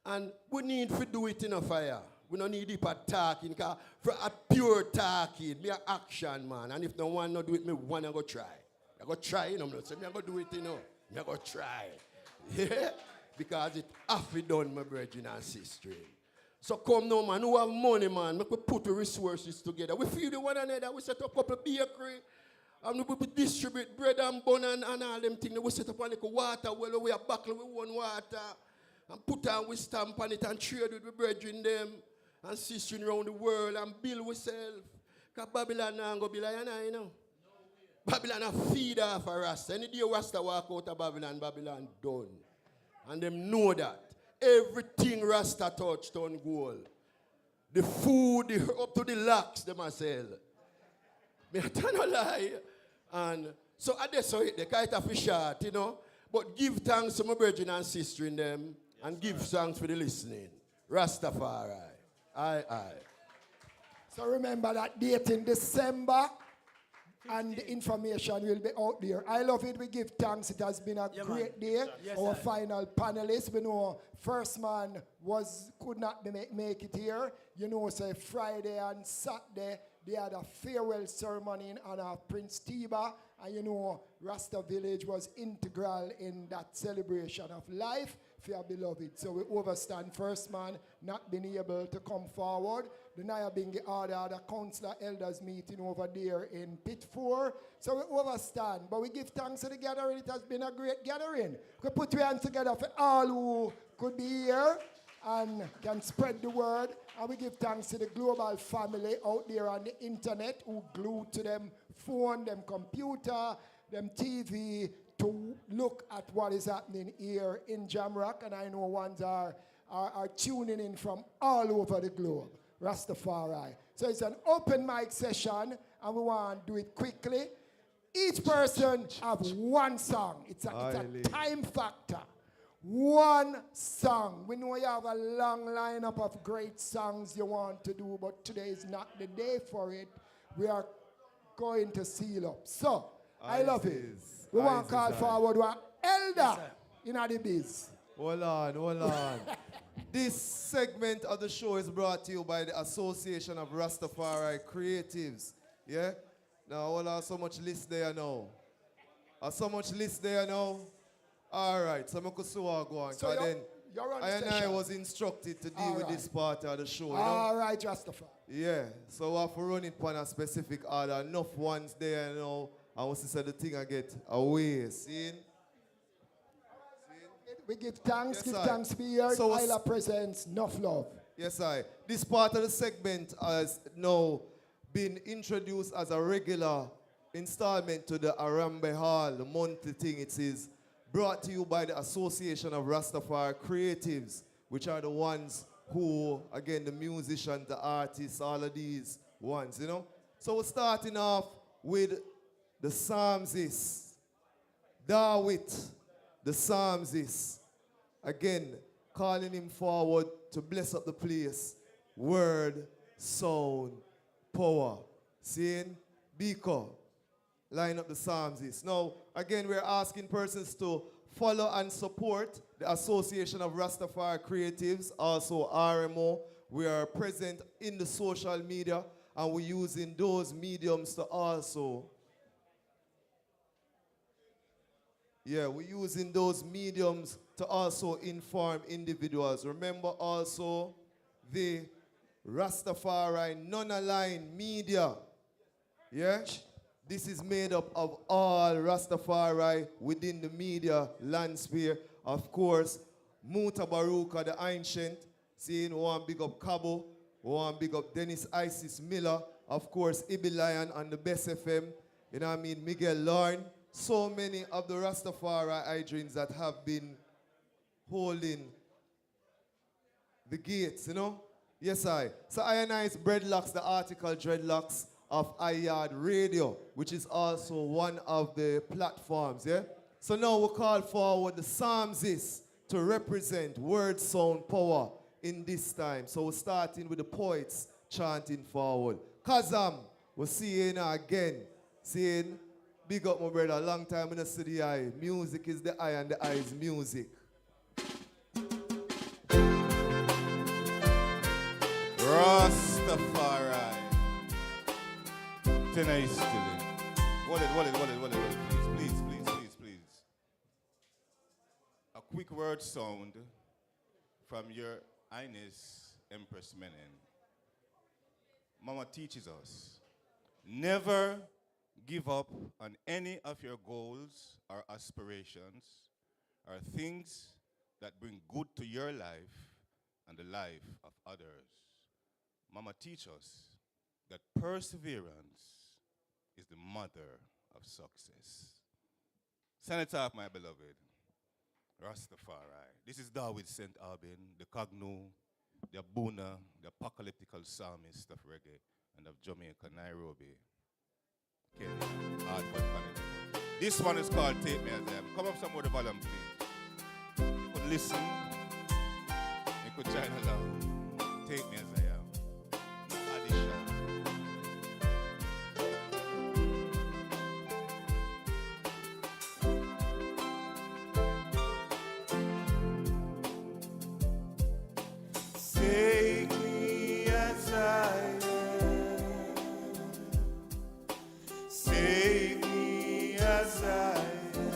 And we need to do it in a fire. We don't need deeper talking, because for a pure talking, be an action, man. And if no one not do it, me one I go try. I go try, you know. I'm not saying I go do it, you know. I go try. Yeah? Because it have to done, my brethren and sisters. So come now, man. Who have money, man? We put the resources together. We feed one another. We set up a couple of bakery. And we distribute bread and bun and all them things. We set up a little water well. We have buckle with one water. And put on we stamp on it and trade with the brethren them. And sisters around the world and build ourselves. Because Babylon now go be like, you know. Babylon a feed off a Rasta. Any day Rasta walk out of Babylon, Babylon done. And them know that. Everything Rasta touch turn gold. The food, up to the locks, them a sell. Me I tell no lie. And so I just saw it, the kite of a shot, you know. But give thanks to my brethren and sisters in them. And give thanks for the listening. Rastafari. Aye. So remember that date in December. And the information will be out there. I love it. We give thanks. It has been a great day. Yes, Our final panelists, we know first man could not make it here. You know, say Friday and Saturday, they had a farewell ceremony in honor of Prince Tiba. And you know, Rasta Village was integral in that celebration of life for your beloved. So we overstand first man not being able to come forward. The Naya being the order, the councillor elders meeting over there in Pit 4. So we overstand. But we give thanks to the gathering. It has been a great gathering. We put your hands together for all who could be here and can spread the word. And we give thanks to the global family out there on the internet who glued to them phone, them computer, them TV to look at what is happening here in Jamrock. And I know ones are tuning in from all over the globe. Rastafari. So it's an open mic session, and we want to do it quickly. Each person have one song. It's a time factor. one song. We know you have a long lineup of great songs you want to do, but today is not the day for it. We are going to seal up. So, I love it. We want to call forward one elder in the biz. Hold on. This segment of the show is brought to you by the Association of Rastafari Creatives. Yeah? Now, hold on, so much list there now. All right, so I'm going to go on. So you're on the I was instructed to deal with this part of the show. You know? All right, Rastafari. Yeah, so I have to run it on a specific order. Enough ones there, you know. I want to say the thing I get away. See? We give thanks, Yes, give I. thanks for your So Isla presents enough love. Yes, I. This part of the segment has now been introduced as a regular installment to the R.M.O Hall, the monthly thing. It is brought to you by the Association of Rastafari Creatives, which are the ones who, again, the musicians, the artists, all of these ones, you know. So we're starting off with the Psalmist, Dawit, the Psalmist. Again, calling him forward to bless up the place. Word, sound, power. Seeing? Biko. Line up the Psalmist. Now, again, we're asking persons to follow and support the Association of Rastafari Creatives, also R.M.O. We are present in the social media, and we're using those mediums to also inform individuals. Remember also the Rastafari non-aligned media. Yeah? This is made up of all Rastafari within the media landsphere. Of course, Muta Baruka, the ancient. Seeing one big up Cabo, one big up Dennis Isis Miller. Of course, Ibi Lion on the Best FM. You know what I mean? Miguel Lorne. So many of the Rastafari Idrins that have been holding the gates, you know? Yes, I. So Ionize Breadlocks, the article Dreadlocks of iYard Radio, which is also one of the platforms, yeah? So now we call forward the Psalmist to represent word, sound, power in this time. So we're starting with the poets chanting forward. Kazam, we'll see you now again. Saying, big up my brother, long time in the city eye. Music is the eye and the eye is music. Rastafari. Tonight is still in. Wallet, please. A quick word sound from your Highness Empress Menen. Mama teaches us, never give up on any of your goals or aspirations or things that bring good to your life and the life of others. Mama teaches us that perseverance is the mother of success. Send it off, my beloved. Rastafari. This is David St. Albin, the Cogno, the Abuna, the apocalyptical psalmist of reggae and of Jamaica, Nairobi. Okay, hard but funny. This one is called Take Me As I Am. Come up some more the volume, please. You could listen. You could join along. Take Me As I Am. No addition. Take me as I am. Take me as I am.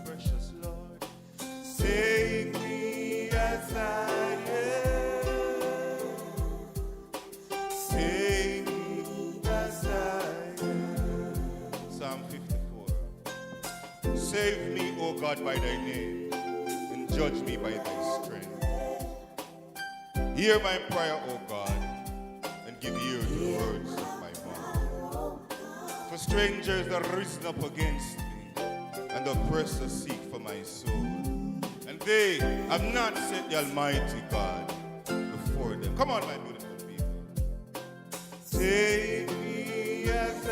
Precious Lord. Take me as I am. Take me as I am. Psalm 54. Save me, O God, by thy name, and judge me by thy strength. Hear my prayer, O God, and give ear to the words of my mouth. For strangers are risen up against me, and oppressors seek for my soul. And they have not set the Almighty God before them. Come on, my beautiful people. Take me as I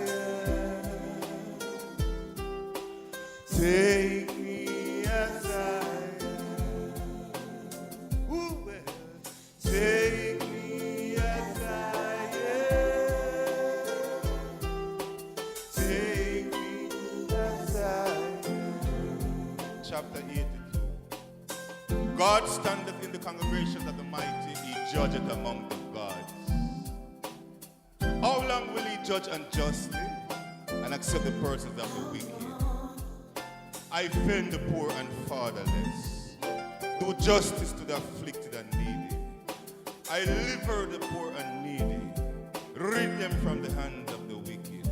am. Take me as God standeth in the congregations of the mighty, he judgeth among the gods. How long will he judge unjustly and accept the persons of the wicked? I defend the poor and fatherless, do justice to the afflicted and needy. I deliver the poor and needy, rid them from the hand of the wicked.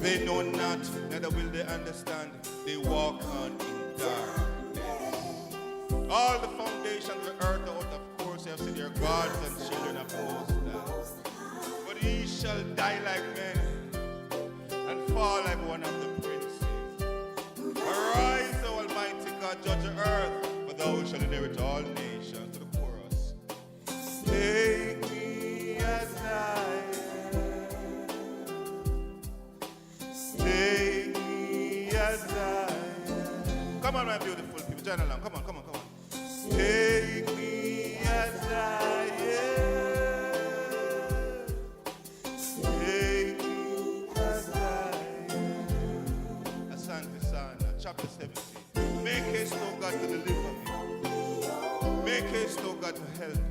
They know not, neither will they understand. They walk on in darkness. All the foundations of the earth out of course have said, your gods and children of the Most High. But ye shall die like men and fall like one of the princes. Arise, O Almighty God, judge the earth, for thou shalt inherit all nations. To the chorus. Take me as I am. Take me as I am. Come on, my beautiful people, join along. Come on, come on, come on. Take me as I am. Take me as I am. Asante Sana, chapter 17. Make haste, O God, to deliver me. Make haste, O God, to help me.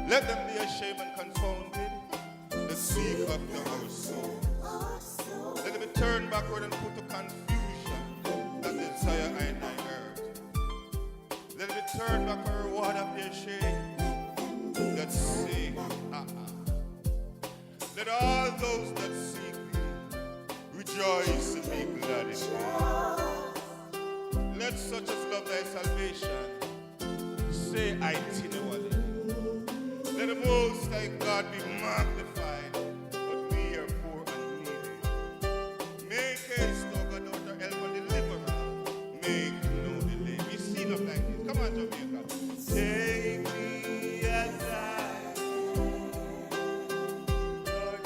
Let them be ashamed and confounded that seek after our soul. Let them be turned backward and put to confusion that desire I earth. Let them be turned back for reward of their shame that say, Let all those that seek thee rejoice and be glad in thee. Let such as love thy salvation say itinerally. Let the Most High God be magnified, but we are poor and needy. Make haste, O God, daughter, help and deliverer. Make no delay. We see them like this. Come on, Jamaica. Take me as I am. Lord,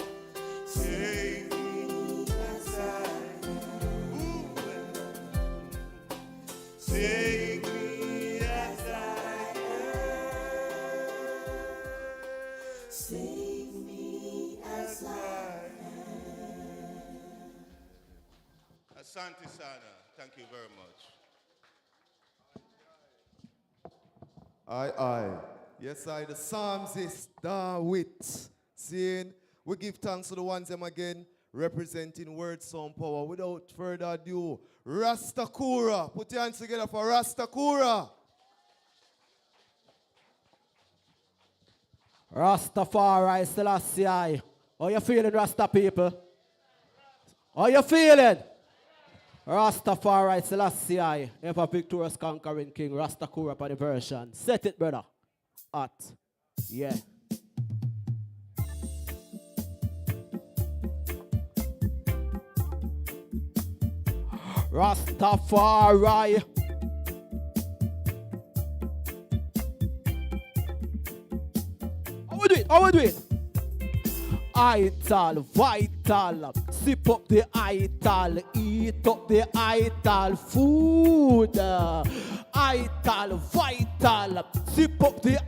take me as I am. Take me as I am. Save me as I am. Asante Sana. Thank you very much. Aye. Yes, the Psalms is done with. Seeing, we give thanks to the ones them again, representing word, sound, power. Without further ado, Rastakura. Put your hands together for Rastakura. Rastafari Selassie. How you feeling, Rasta people? How you feeling? Rastafari Selassie. Ever victorious conquering king. Rastakura for the version. Set it, brother. Hot. Yeah. Rastafari. How we do it? Ital, vital, sip up the ital, eat up the ital food. Ital, vital, sip up the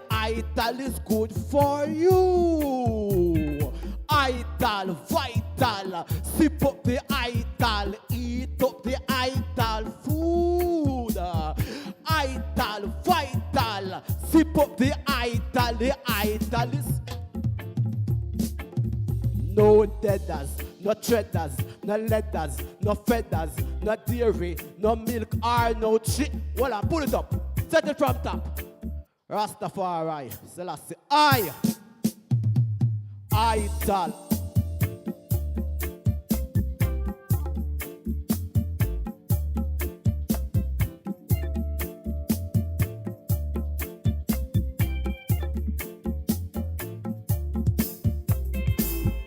ital is good for you. Ital, vital, sip up the ital, eat up the ital food. Ital, vital, sip up the ital is no deaders, no treaders, no leathers, no feathers, no dairy, no milk or no cheese. Voila, pull it up. Set it from top. Rastafari, Selassie. Ital.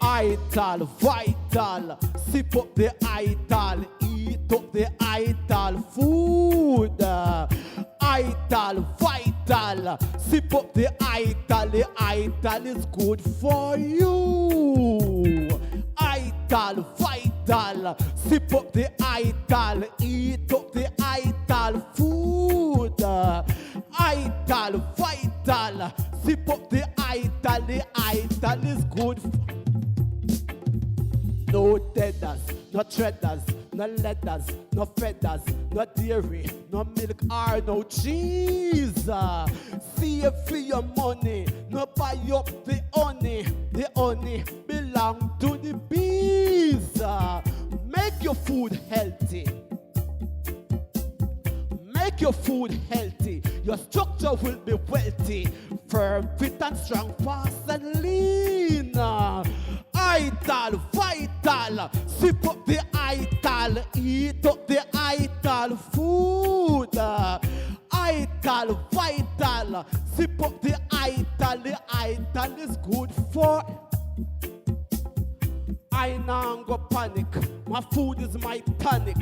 Ital, vital, sip up the ital, eat up the ital food. Ital, vital, sip up the ital is good for you. Ital, vital, sip up the ital, eat up the ital food. Ital, vital, sip up the ital is good for no deaders, no treaders, no leathers, no feathers, no dairy, no milk or no cheese. Save for your money, no buy up the honey. The honey belong to the bees. Make your food healthy. Make your food healthy. Your structure will be wealthy. Firm, fit and strong, fast and lean. Ital, vital. Sip up the ital. Eat up the ital food. Ital, vital. Sip up the ital. The ital is good for. I now go panic. My food is my tonic.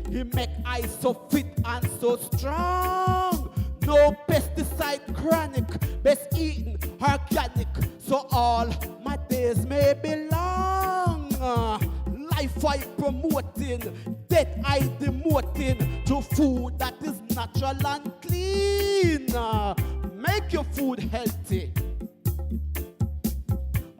He make I so fit and so strong. No pesticide chronic. Best eating organic. So all my days may be long. Life I promoting. Death I demoting. To food that is natural and clean. Make your food healthy.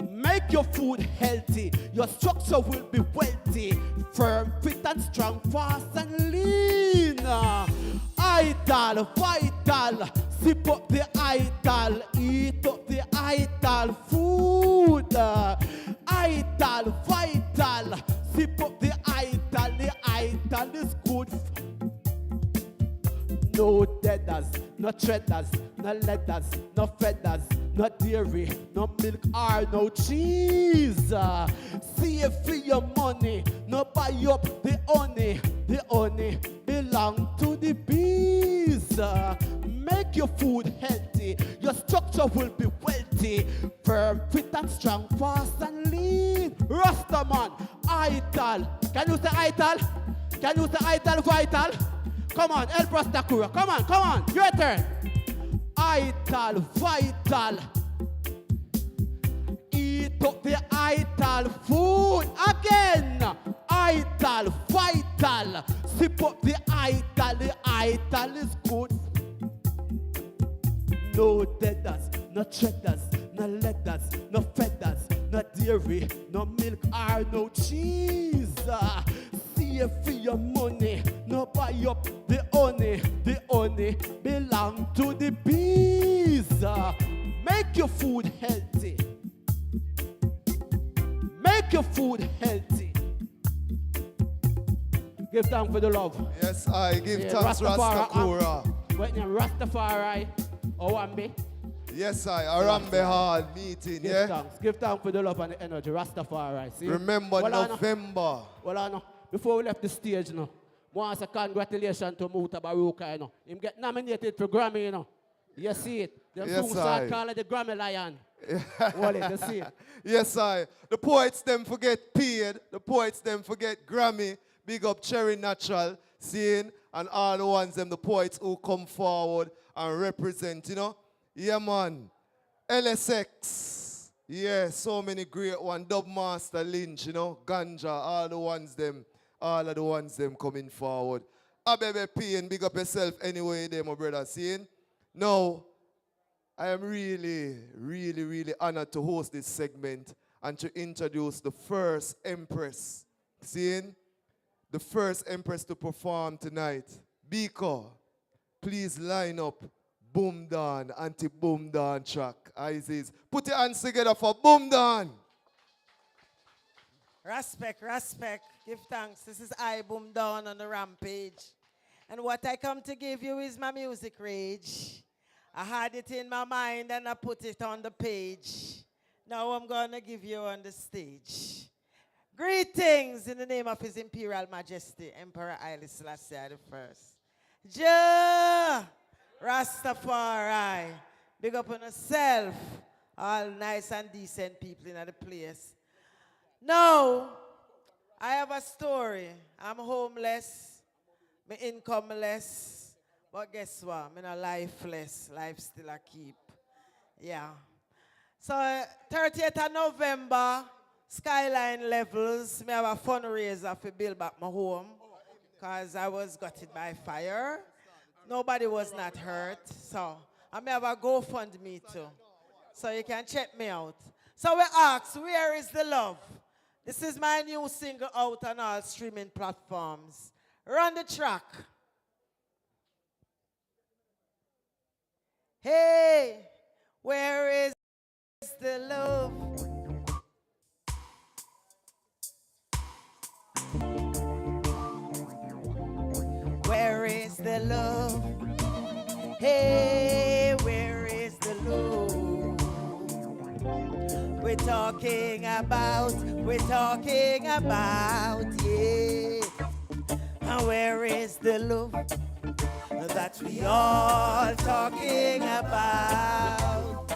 Make your food healthy. Your structure will be wealthy. Firm, fit and strong, fast and lean. Ital, vital. Sip up the ital. Eat up the ital food. Ital, vital. Sip up the ital. The ital is good. No deaders, no treaders, no leathers, no feathers, no dairy, no milk or no cheese. Save for your money, no buy up the honey. The honey belong to the bees. Make your food healthy, your structure will be wealthy. Firm, fit and strong, fast and lean. Rastaman, ital. Can you say ital? Can you say ital vital? Come on, help Rastakura. Come on, your turn. Ital, vital. Eat up the ital food again. Ital, vital. Sip up the ital is good. No deaders, no treaders, no leathers, no feathers, no dairy, no milk or no cheese. Save for your money, no buy up the honey. The honey belong to the bees. Make your food healthy. Make your food healthy. Give thanks for the love. Yes, I give thanks, Rastakura. Wait, Rastafari. Owambe. Yes, I. R.M.O hall meeting, yeah? Give thanks for the love and the energy. Rastafari. See? Remember November. Well, before we left the stage, I want to say congratulations to Muta Baruka, Him get nominated for Grammy, You see it? Them Yes, start calling the Grammy Lion. You see it? Yes, I. The poets them forget paid. The poets them forget Grammy. Big up Cherry Natural, seeing, and all the ones them, the poets who come forward and represent, Yeah, man. LSX. Yeah, so many great ones. Dubmaster Lynch, Ganja, all the ones them coming forward. Abebe P and big up yourself anyway there, my brother, seeing. Now, I am really, really, really honored to host this segment and to introduce the first Empress. Seeing? The first Empress to perform tonight. Biko, please line up Boom Down, anti-Boom Down track. Isis, put your hands together for Boom Down. Respect. Give thanks. This is I, Boom Down, on the rampage. And what I come to give you is my music rage. I had it in my mind and I put it on the page. Now I'm going to give you on the stage. Greetings in the name of His Imperial Majesty, Emperor Haile Selassie I. Ja Rastafari. Big up on yourself. All nice and decent people in the place. Now, I have a story. I'm homeless. I'm incomeless. But guess what? I'm not lifeless. Life still a keep. Yeah. So, 30th of November, Skyline Levels, I have a fundraiser to build back my home. Because I was gutted by fire. Nobody was not hurt. So, I may have a GoFundMe too. So you can check me out. So we ask, where is the love? This is my new single out on all streaming platforms. Run the track. Hey, where is the love? Where is the love? Hey, where is the love? We're talking about, yeah. And where is the love that we all talking about?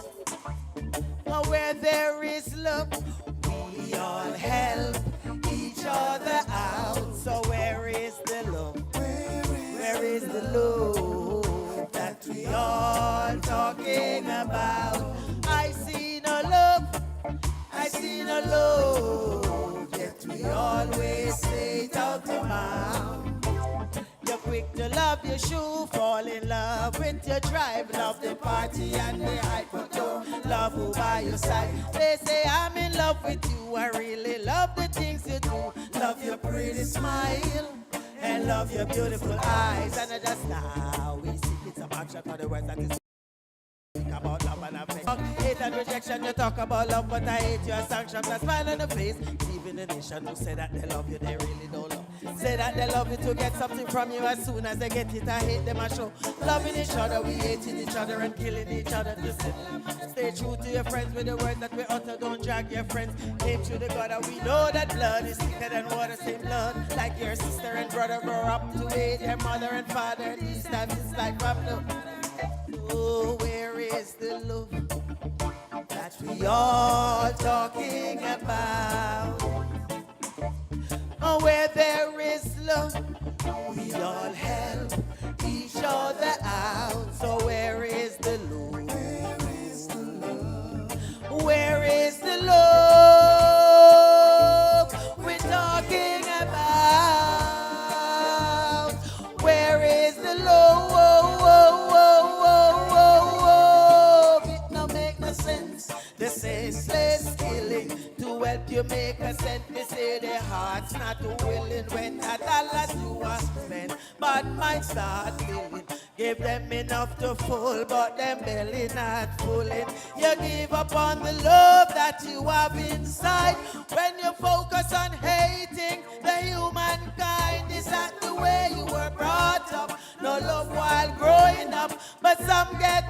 And where there is love, we all help each other out. So where is the love? Where is the love that we all talking about? I see no love, I see no love, yet we always say it out the mouth. You're quick to love your shoe, fall in love with your tribe, love the party and the hype, but don't love who by your side. They say I'm in love with you, I really love the things you do, love your pretty smile and love your beautiful eyes. And I just now we see it's a action for the words that is about love and affection. Hate and rejection, you talk about love, but I hate your sanction. That smile on the face, even the nation who say that they love you, they really don't love. Say that they love you to get something from you. As soon as they get it, I hate them. I show loving each other, we hating each other and killing each other. Just stay true to your friends with the words that we utter. Don't drag your friends. Name to the God, and we know that blood is thicker than water. Same blood, like your sister and brother grow up to hate their mother and father. And these times it's like no. Oh, where is the love that we all talking about? Oh, where there is love, we all help each other out. So where is the love? Where is the love we're talking about? Where is the love? It no make no sense. The senseless killing to help you make a cent. They say their heart's not willing when a dollar to a spend, but might start feeling. Give them enough to full, but them belly not fulling. You give up on the love that you have inside when you focus on hating the humankind. Is that the way you were brought up? No love while growing up, but some get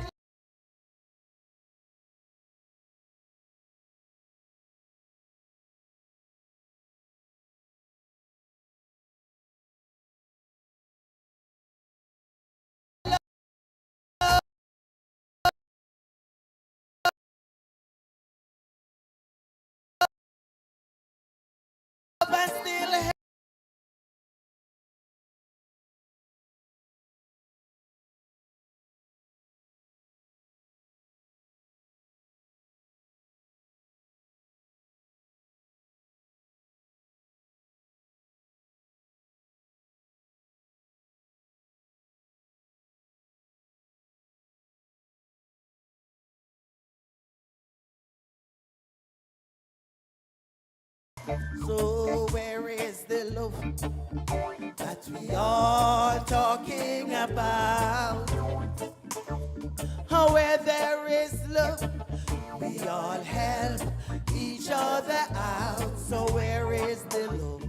and still hate. So where is the love that we all talking about? Oh, where there is love, we all help each other out. So where is the love?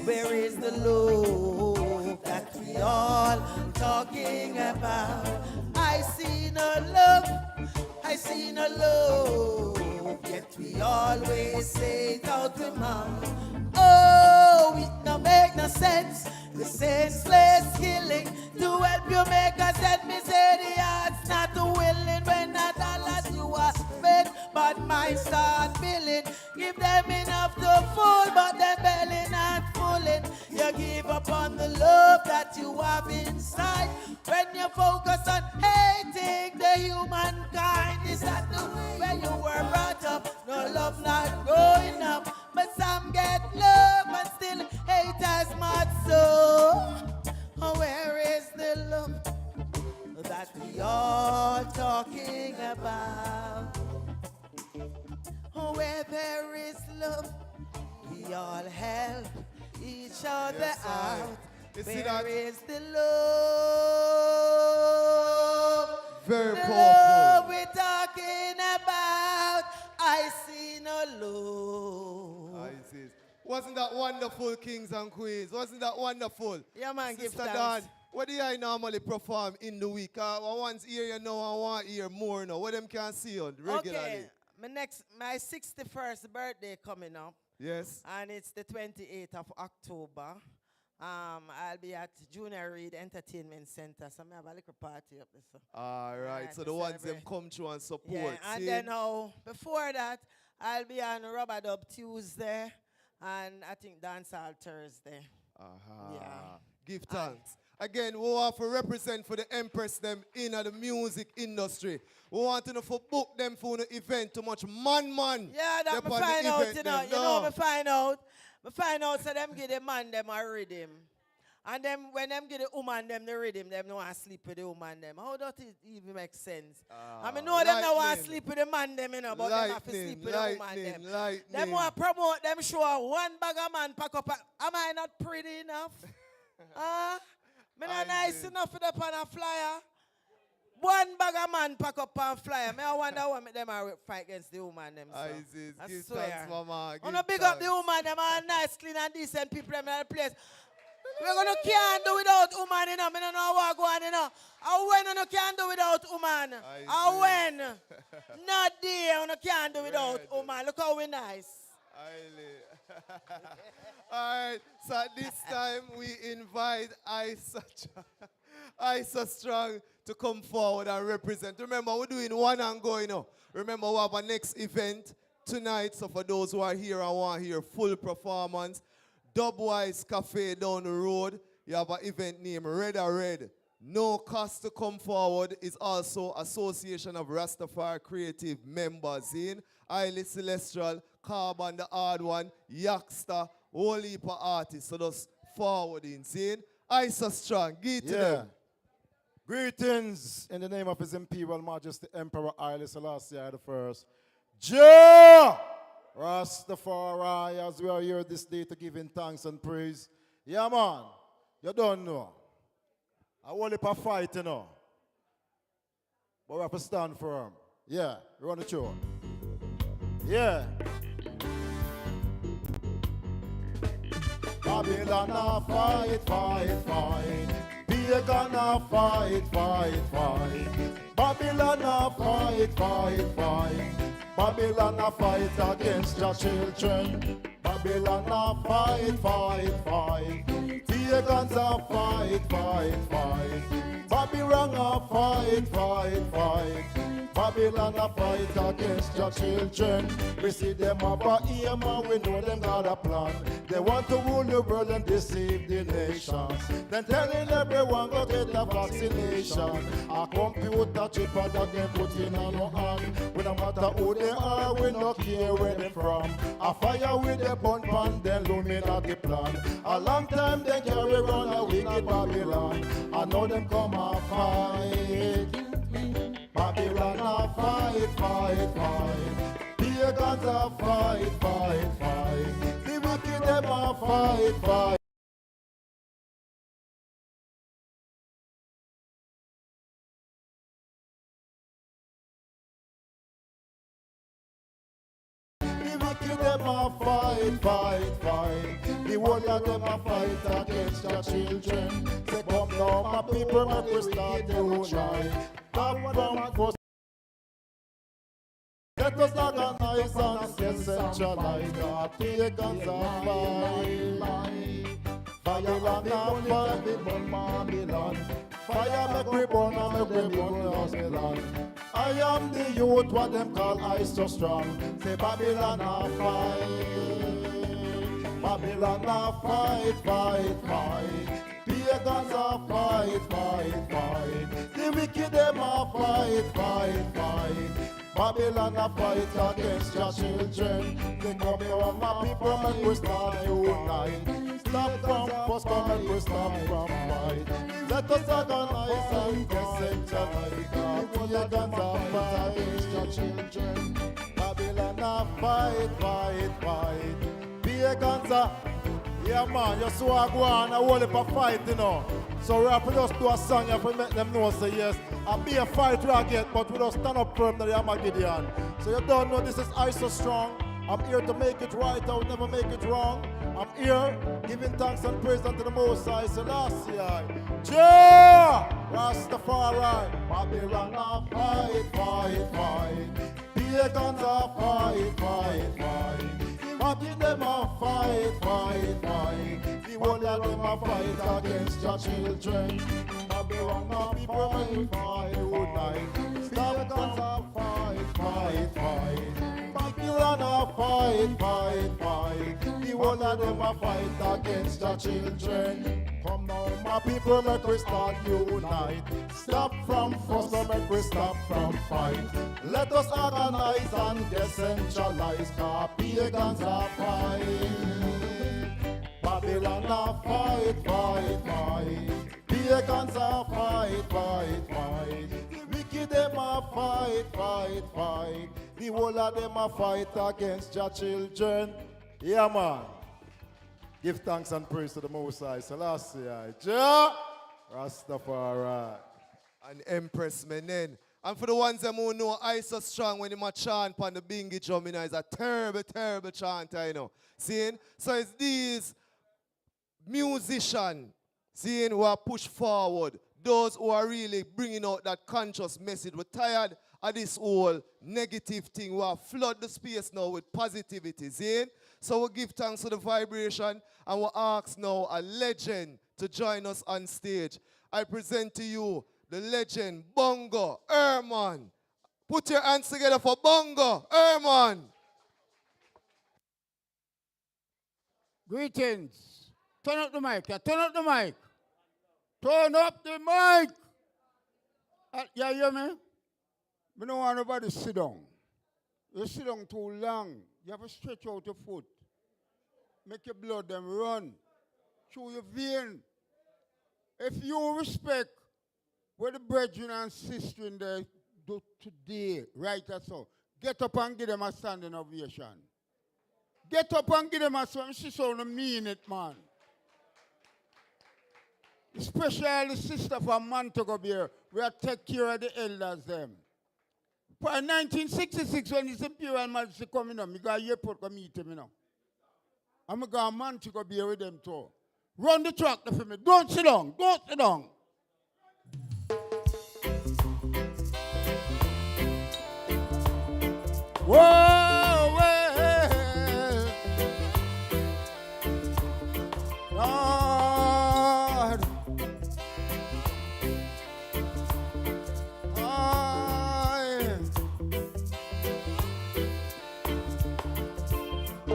Where is the love that we all talking about? I see no love, I see no love, yet we always say it out the mouth. Oh, it no make no sense. The senseless killing to help you make a set. Me say the heart's not willing when not dollars you are spent, but might start feeling. Give them enough to full, but their belly not fulling. You give up on the love that you have inside when you focus on hating the humankind. Is that the way where you were brought up? No love not growing up, but some get love and still hate as much. So oh, where is the love that we all talking about? Oh, where there is love, we all help each other Yes, I. out. You see Where that? is the love? Very The powerful. love we're talking about. I see no love. I see. Wasn't that wonderful, kings and queens? Wasn't that wonderful? Yeah, man, give Sister thanks. Dawn, what do I normally perform in the week? I want to hear you now, I want to hear more now. What them can see on regularly? Okay, my 61st birthday coming up. Yes. And it's the 28th of October. I'll be at Junior Reed Entertainment Center. So I have a little party up there. So. All right, so to the ones them celebrate. come through and support. Yeah, and see? then before that, I'll be on Rubber Dub Tuesday, and I think Dancehall Thursday. Yeah. Give thanks. Again, we want to represent for the Empress them in the music industry. We want to know for book them for the event too much man. Yeah, that them me on the find out, event you them. know. You know, me find out. Me find out so them give the man them a rhythm. And them when them give the woman them the rhythm, them no want to sleep with the woman them. How does it even make sense? I mean, know them no want to sleep with the man them, you know, but them have to sleep with the woman them. Them want to promote them show one bag of man pack up. Am I not pretty enough? Me not nice enough for them on a flyer. One bag of man pack up on flyer. Me I wonder what them are fight against the woman them. So. I Give swear. thanks, mama. I'm not big up the woman them are nice, clean and decent people them in the place. We're gonna can't do without woman, you know. Me don't know what go on, you know. How when you can't do without woman? How when? Not there, you can't do without woman. Look how we nice. All right, so at this time we invite I So Strong to come forward and represent. Remember, we're doing one and going now. Remember, we have our next event tonight. So for those who are here and want to hear full performance, Dubwise Cafe down the road, you have an event named Red or Red. No cost to come forward. Is also Association of Rastafari Creative members in Highly Celestial, Carbon the Hard One, Yaksta, whole heap of artists. So just forward in. See? I So Strong. Give to them. Greetings in the name of His Imperial Majesty Emperor Haile Selassie I. Jah Rastafari, as we are here this day to give Him thanks and praise. Yeah, man, you don't know. I want to fight, you know. But we have to stand firm. Yeah, run the show. Yeah. Babylon fight. Pagan fight. Babylon fight. Babylon fight against your children. Babylon fight. Pagans fight. Babylon fight. Babylon fight against your children. We see them have a aim and we know them got a plan. They want to rule the world and deceive the nations. Then telling everyone go get the vaccination. A computer chip that they put in on our hand. We no matter who they are, we no care where they from. A fire with the bun pan, then Illuminati plan. A long time they carry around a wicked Babylon. I know them come and fight. Babylon fight. Pagans fight. The wicked them fight. The wicked them fight. The whole of them fight against your children. Say come now, my people, make we start the whole night. Come from first. Let us organize and decentralize our pagans and fight. Babylon Babylon. Fire make we burn and make we burn Babylon. I am the youth, what them call I So Strong. Say Babylon fight. Babylon fight. Pagans fight. The wicked them fight. Babylon fight against your children. They come here and my people make we start unite. Stop from first, come and we stop from fight. Let us organize and decentralize. Pagans fight against your children. Babylon fight. pagans are. Yeah, man, you saw I go on a whole heap of fight, you know. So we have to just do a song here to make them know, say yes. And be a fight we get, but we don't stand up firm to the Armageddon. So you don't know this is I so strong. I'm here to make it right, I will never make it wrong. I'm here giving thanks and praise unto the Most High Selassie. Jah Rastafari, Babylon a fight, fight, fight. Pagans a fight, fight, fight. Happy them a fight, fight, fight. The whole of them a fight against your children. Babylon a fight, fight, unite. Pagans a fight, fight, fight. Babylon a fight, fight, fight. The whole of them a fight against your children. Come now, my people, make we start unite. Stop from fuss, make we stop from fight. Let us organize and decentralize, cause pagans are fight. Babylon are fight, fight, fight. Pagans are fight, fight, fight. The wicked them are fight, fight, fight. The whole of them are fight against your children. Yeah, man. Give thanks and praise to the Most High Selassie. Jah Rastafari. And Empress Menen. And for the ones that who know I so strong when him a chant on the bingy drum, you know, it's a terrible, terrible chant, you know. Seeing? So it's these musicians, seeing, who are pushed forward. Those who are really bringing out that conscious message. We're tired of this whole negative thing. We are flood the space now with positivity, seeing? So we give thanks to the vibration and we ask now a legend to join us on stage. I present to you the legend, Bongo, R.M.O. Put your hands together for Bongo, R.M.O. Greetings. Turn up the mic. Turn up the mic. Turn up the mic. You hear me? I don't want nobody to sit down. You sit down too long. You have to stretch out your foot. Make your blood them run through your vein. If you respect what the brethren and sister in there do today, right or so, get up and give them a standing ovation. Get up and give them a standing. She so mean it, man. Especially the sister from Montego Bay, we are take care of the elders them. For 1966, when this Imperial Majesty coming up, I got a airport to meet him, you know. I'm going to Montego Bay with them too. Run the track for me. Don't sit down. Don't sit down. Whoa, well. Lord.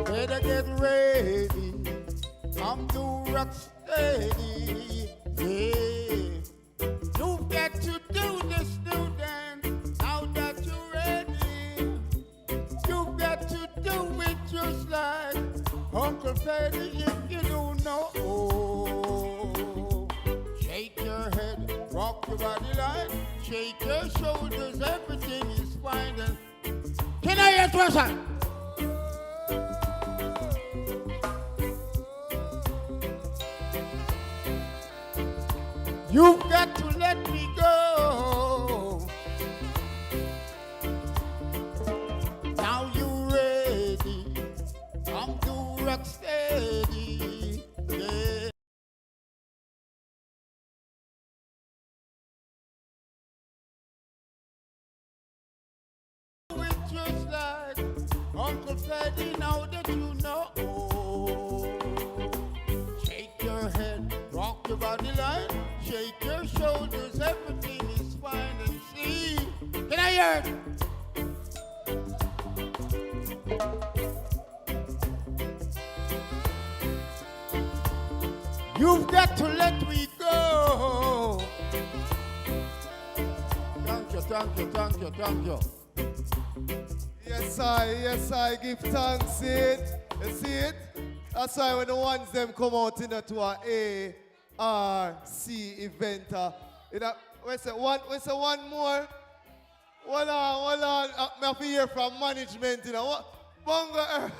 Better get ready. I'm too rock steady. Yeah. You've got to do this, do that. Now that you're ready, you've got to do it just like Uncle Freddy. If you don't know, shake your head, rock your body line, shake your shoulders. Everything is fine. And can I hear it, sir? You've got to let me go. Now you ready. I'm too rock steady. Yeah. Do it just like Uncle Freddy, now that you know. Shake your head, rock your body line. Shake your shoulders, everything is fine and see. Can I hear it? You've got to let me go. Thank you, thank you, thank you, thank you. Yes, I give thanks, see it? You see it? That's why when the ones them come out into a ARC event, we say one more. Hold on. I have to hear from management, you know. What? Bongo.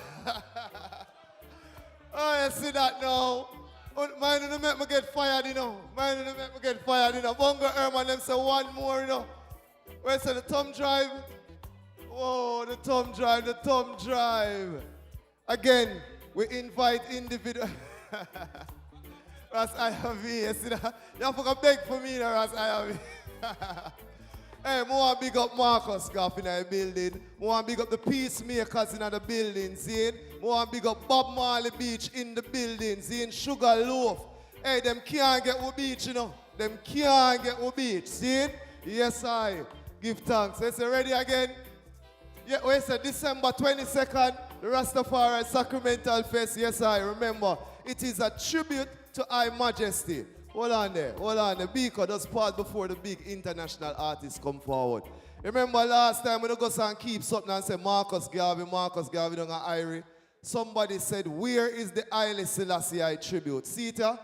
Oh, you see that now? Mine don't make me get fired, you know. Mine don't make me get fired, you know. Bongo Herman, them say one more, you know. Where's the thumb drive? Whoa, the thumb drive, the thumb drive. Again, we invite individual. Ras IIV, you see that? You have to beg for me, Ras IIV. Hey, I want to big up Marcus Goff in the building. I want to big up the peacemakers in the building, see? I want to big up Bob Marley Beach in the building, see? Sugar Loaf. Hey, them can't get with beach, you know. Them can't get with beach, see? Yes, I give thanks. Is it ready again? Yeah, we said December 22nd, the Rastafari Sacramental Fest. Yes, I remember. It is a tribute to High Majesty. Hold on there. Biko does part before the big international artists come forward. Remember last time when I go and keep something and say Marcus Garvey don't have Irie. Somebody said, where is the Haile Selassie tribute? See it here?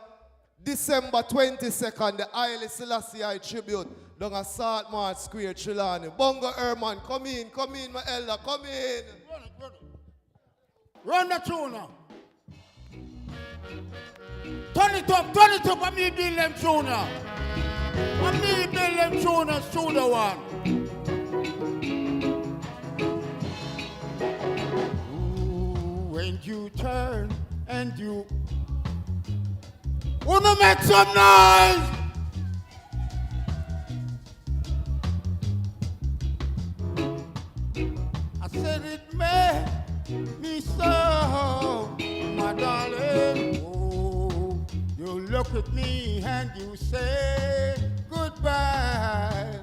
December 22nd, the Haile Selassie tribute down at Saltmarsh Square, Trelawney. Bongo Herman, come in, my elder, come in. Run the tune now. Turn it up, and me build them tune now. And me build them tune the one. Ooh, when you turn and you wanna make some noise. I said it made me so, my darling. Oh, you look at me and you say goodbye.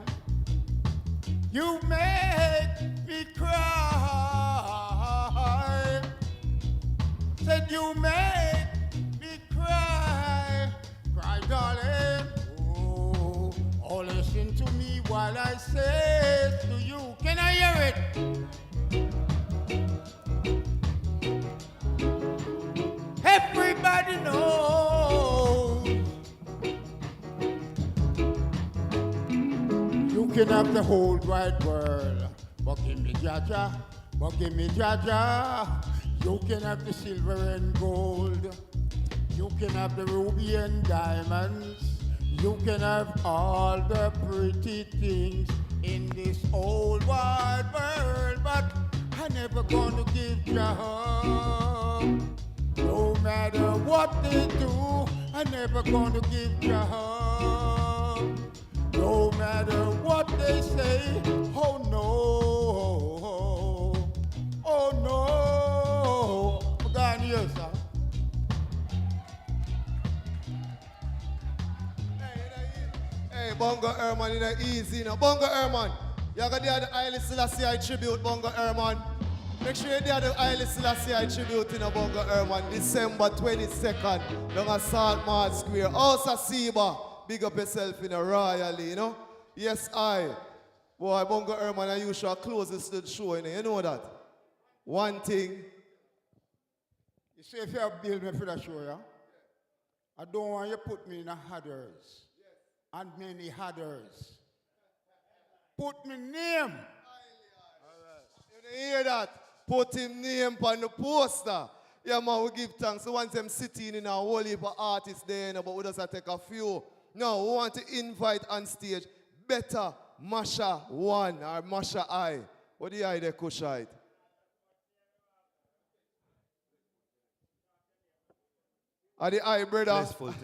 You make me cry. Said you make me cry, darling. Oh, listen to me while I say to you. Can I hear it? Everybody knows you can have the whole wide world, but give me Jaja, You can have the silver and gold. You can have the ruby and diamonds. You can have all the pretty things in this old wide world, but I never gonna give you up. No matter what they do, I never gonna give you up. No matter what they say, oh no, oh no. I'm going here, sir. Hey, Bongo Herman, it ain't easy now. Bongo Herman, you got the Haile Selassie tribute, Bongo Herman. Make sure you do the Haile Selassie tribute in Bongo Herman, December 22nd, down at Saltmarsh Square. Also, Seba, big up yourself in a royally, you know? Yes, I. Boy, Bongo Herman, I usually close the show, you know that? One thing. You see, if you have built me for the show, yeah? I don't want you to put me in the others. And many others. Put me name. You hear that? Put him name on the poster. Yeah, man, we give thanks. We want them sitting in a whole heap of artists there, but we just take a few. No, we want to invite on stage Better Masha 1 or Masha I. What do you idea, Kushite? Are the eye, brother? Blissful,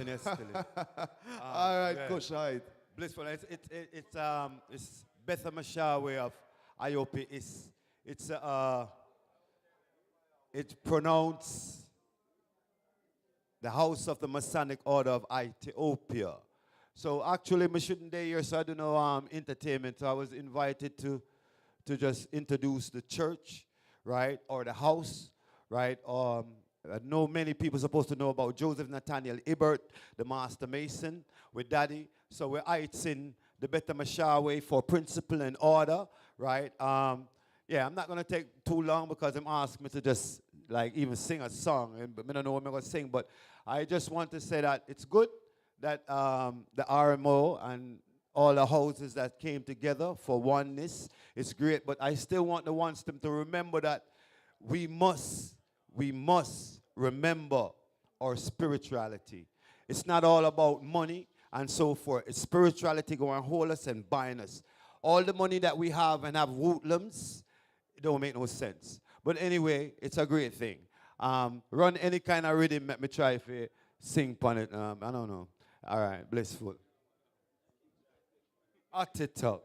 all right, yeah. Kushite. Blissful. It's Betha Masha way of IOP. It's pronounced the House of the Masonic Order of Ethiopia. So actually, I shouldn't be here, so I don't know entertainment. So I was invited to just introduce the church, right, or the house, right. I know many people supposed to know about Joseph Nathaniel Ibert, the Master Mason, with Daddy. So we're in the Beta Masha way for principle and order, right? Yeah, I'm not going to take too long because I'm asked me to just like even sing a song. But I don't know what I'm going to sing. But I just want to say that it's good that the R.M.O. and all the houses that came together for oneness is great. But I still want the ones to remember that we must remember our spirituality. It's not all about money and so forth. It's spirituality going to hold us and bind us. All the money that we have and have woodlands, it don't make no sense. But anyway, it's a great thing. Run any kind of rhythm, let me try if you sing on it. I don't know. All right, blissful. At it up.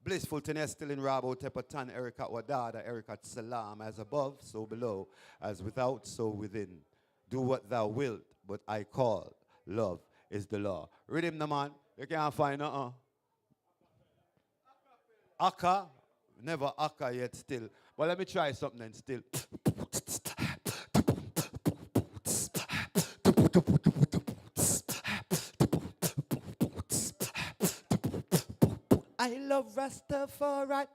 Blissful to still in Rabo Tepatan, Erica Wadada, Erica Salam, as above, so below, as without, so within. Do what thou wilt, but I call. Love is the law. Rhythm, the man. You can't find Akka, never Akka yet still. But let me try something then still. I love Rastafari.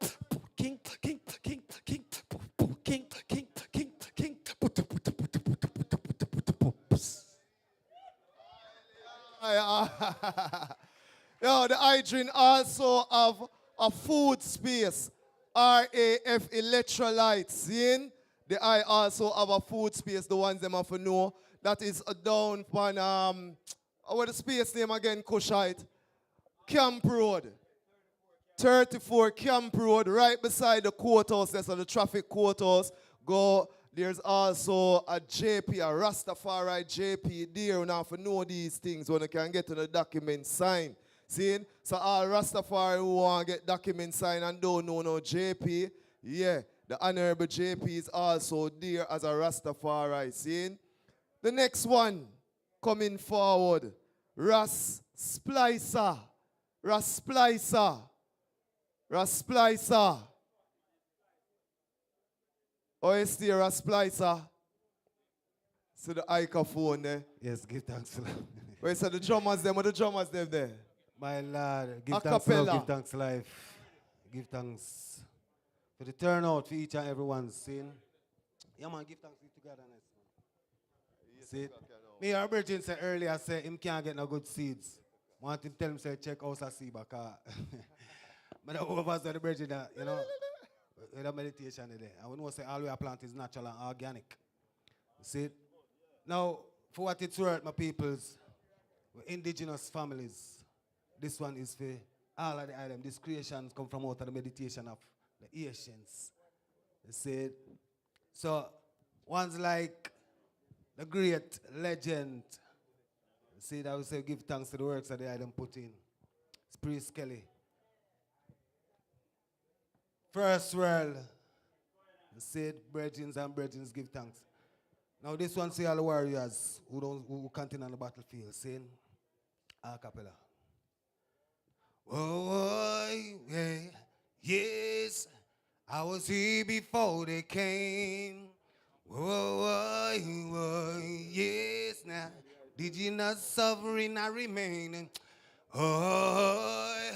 King, king, king, king, king, king, king, king. Yo, the hydrant also have a food space. RAF electrolytes. Seeing? The I also have a food space, the ones them have to know. That is down on what the space name again, Kushite? Camp Road. 34 Camp Road, right beside the courthouse. That's the traffic courthouse. Go. There's also a JP, a Rastafari JP there. You have to know these things when you can get to the document signed. See? So all Rastafari who want to get document signed and don't know no JP, yeah, the Honorable JP is also there as a Rastafari. See? The next one coming forward, Ras Splicer. Ras Splicer. Ras Splicer. Oh, it's the Ras Splicer. So the microphone there. Yes, give thanks. Where is the drummers them? What the drummers them there? My lord, give thanks, Acapella. love, give thanks, life. Give thanks for the turnout for each and everyone's sin. Yeah, man, give thanks for togetherness. See it? Me, our virgin said earlier, say him can't get no good seeds. Want him tell him, say, check house a seed back. But the overs are the virgin that, you know, with a meditation there. And we know say all we are plant is natural and organic. See it? Now, for what it's worth, my peoples, we're indigenous families. This one is for all of the items. These creations come from out of the meditation of the Asians. You see it? So, ones like the great legend, you see that we say give thanks to the works that the item put in. It's Priest Kelly. First world, you see it, brethrens and brethrens give thanks. Now this one say all the warriors who continue on the battlefield, saying a cappella. Oh, yeah, yes, I was here before they came. Oh, yes, now, did you not suffer and I remain? Oh,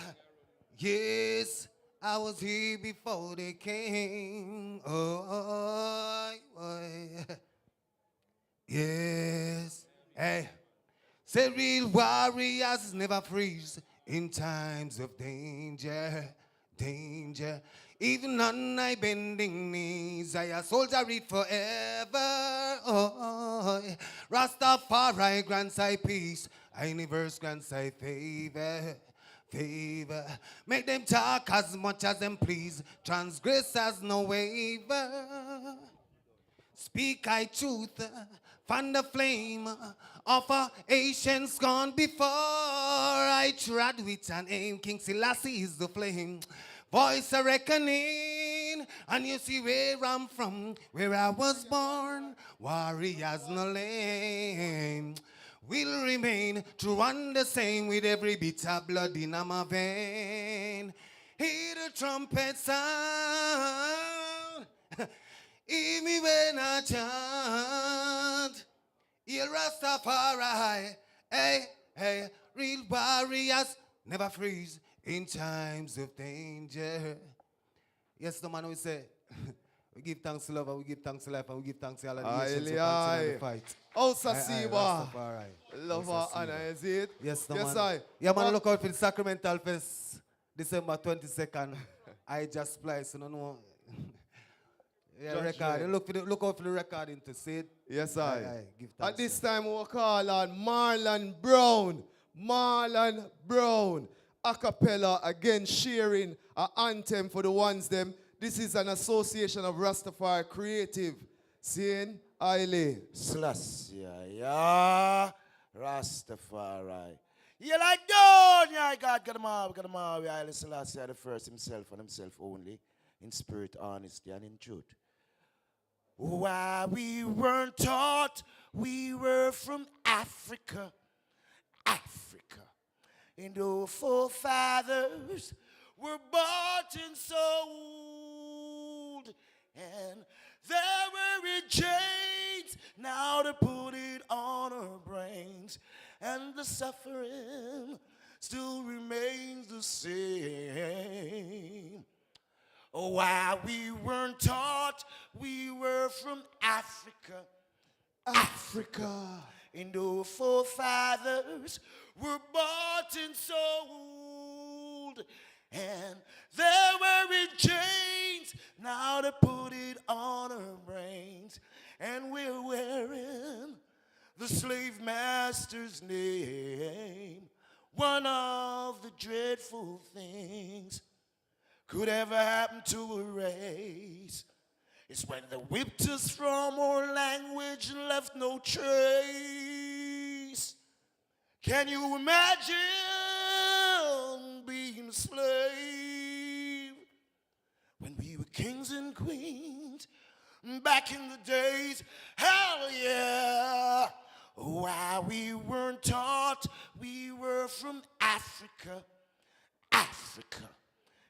yes, I was here before they came. Oh, yes, hey. Say real warriors never freeze in times of danger, danger. Even on my bending knees, I a soldier read forever. Oh, Rastafari grants I peace, INIVERSARY grants I favor, favor. Make them talk as much as them please, transgressors no waiver. Speak I truth, fan the flame of our ancients gone before. I trod with an aim, King Selassie is the flame. Voice a reckoning, and you see where I'm from, where I was born. Warriors no lame, will remain true and the same with every bit of blood in my vein. Hear the trumpet sound, hear me when I chant. Hear Rastafari, hey, hey, real warriors never freeze in times of danger. Yes, the man who say, we give thanks to love, and we give thanks to life, and we give thanks to all of the nations who continue the fight. Osa Siba. Lover Anna, is it? Yes, the yes, man. Yeah, man, look out for the Sacramental Fest, December 22nd. I just splice, you know. Yeah, Judge record. Dredd. Look out for the recording to see it. Yes, Aye, I. aye, give thanks, At this sir. time, we'll call on Marlon Brown. Marlon Brown. A cappella, again sharing an anthem for the ones them. This is an association of Rastafari Creative. Seeing Aile. Selassie, yeah, Rastafari. You like done, yeah, God, get them all, yeah, Haile Selassie, the first himself and himself only, in spirit, honesty, and in truth. Why we weren't taught, we were from Africa, Africa. And our forefathers were bought and sold, and they were in chains, now to put it on our brains, and the suffering still remains the same. Oh, why we weren't taught, we were from Africa, Africa. And our forefathers were bought and sold, and they were in chains, now to put it on our brains, and we're wearing the slave master's name. One of the dreadful things could ever happen to a race is when they whipped us from our language and left no trace. Can you imagine being a slave when we were kings and queens back in the days? Hell yeah! Why we weren't taught, we were from Africa, Africa.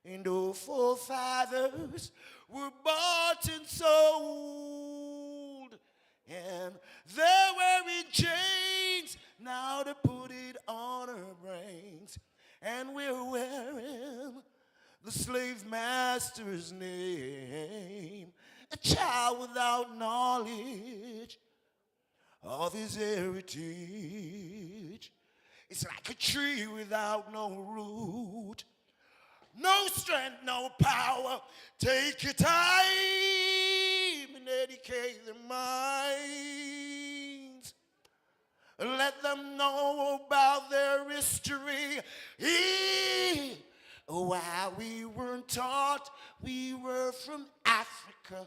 And our forefathers were bought and sold, and they were in chains, now to put it on our brains, and we're wearing the slave master's name. A child without knowledge of his heritage, it's like a tree without no root. No strength, no power. Take your time and educate their minds. Let them know about their history. Why we weren't taught, we were from Africa,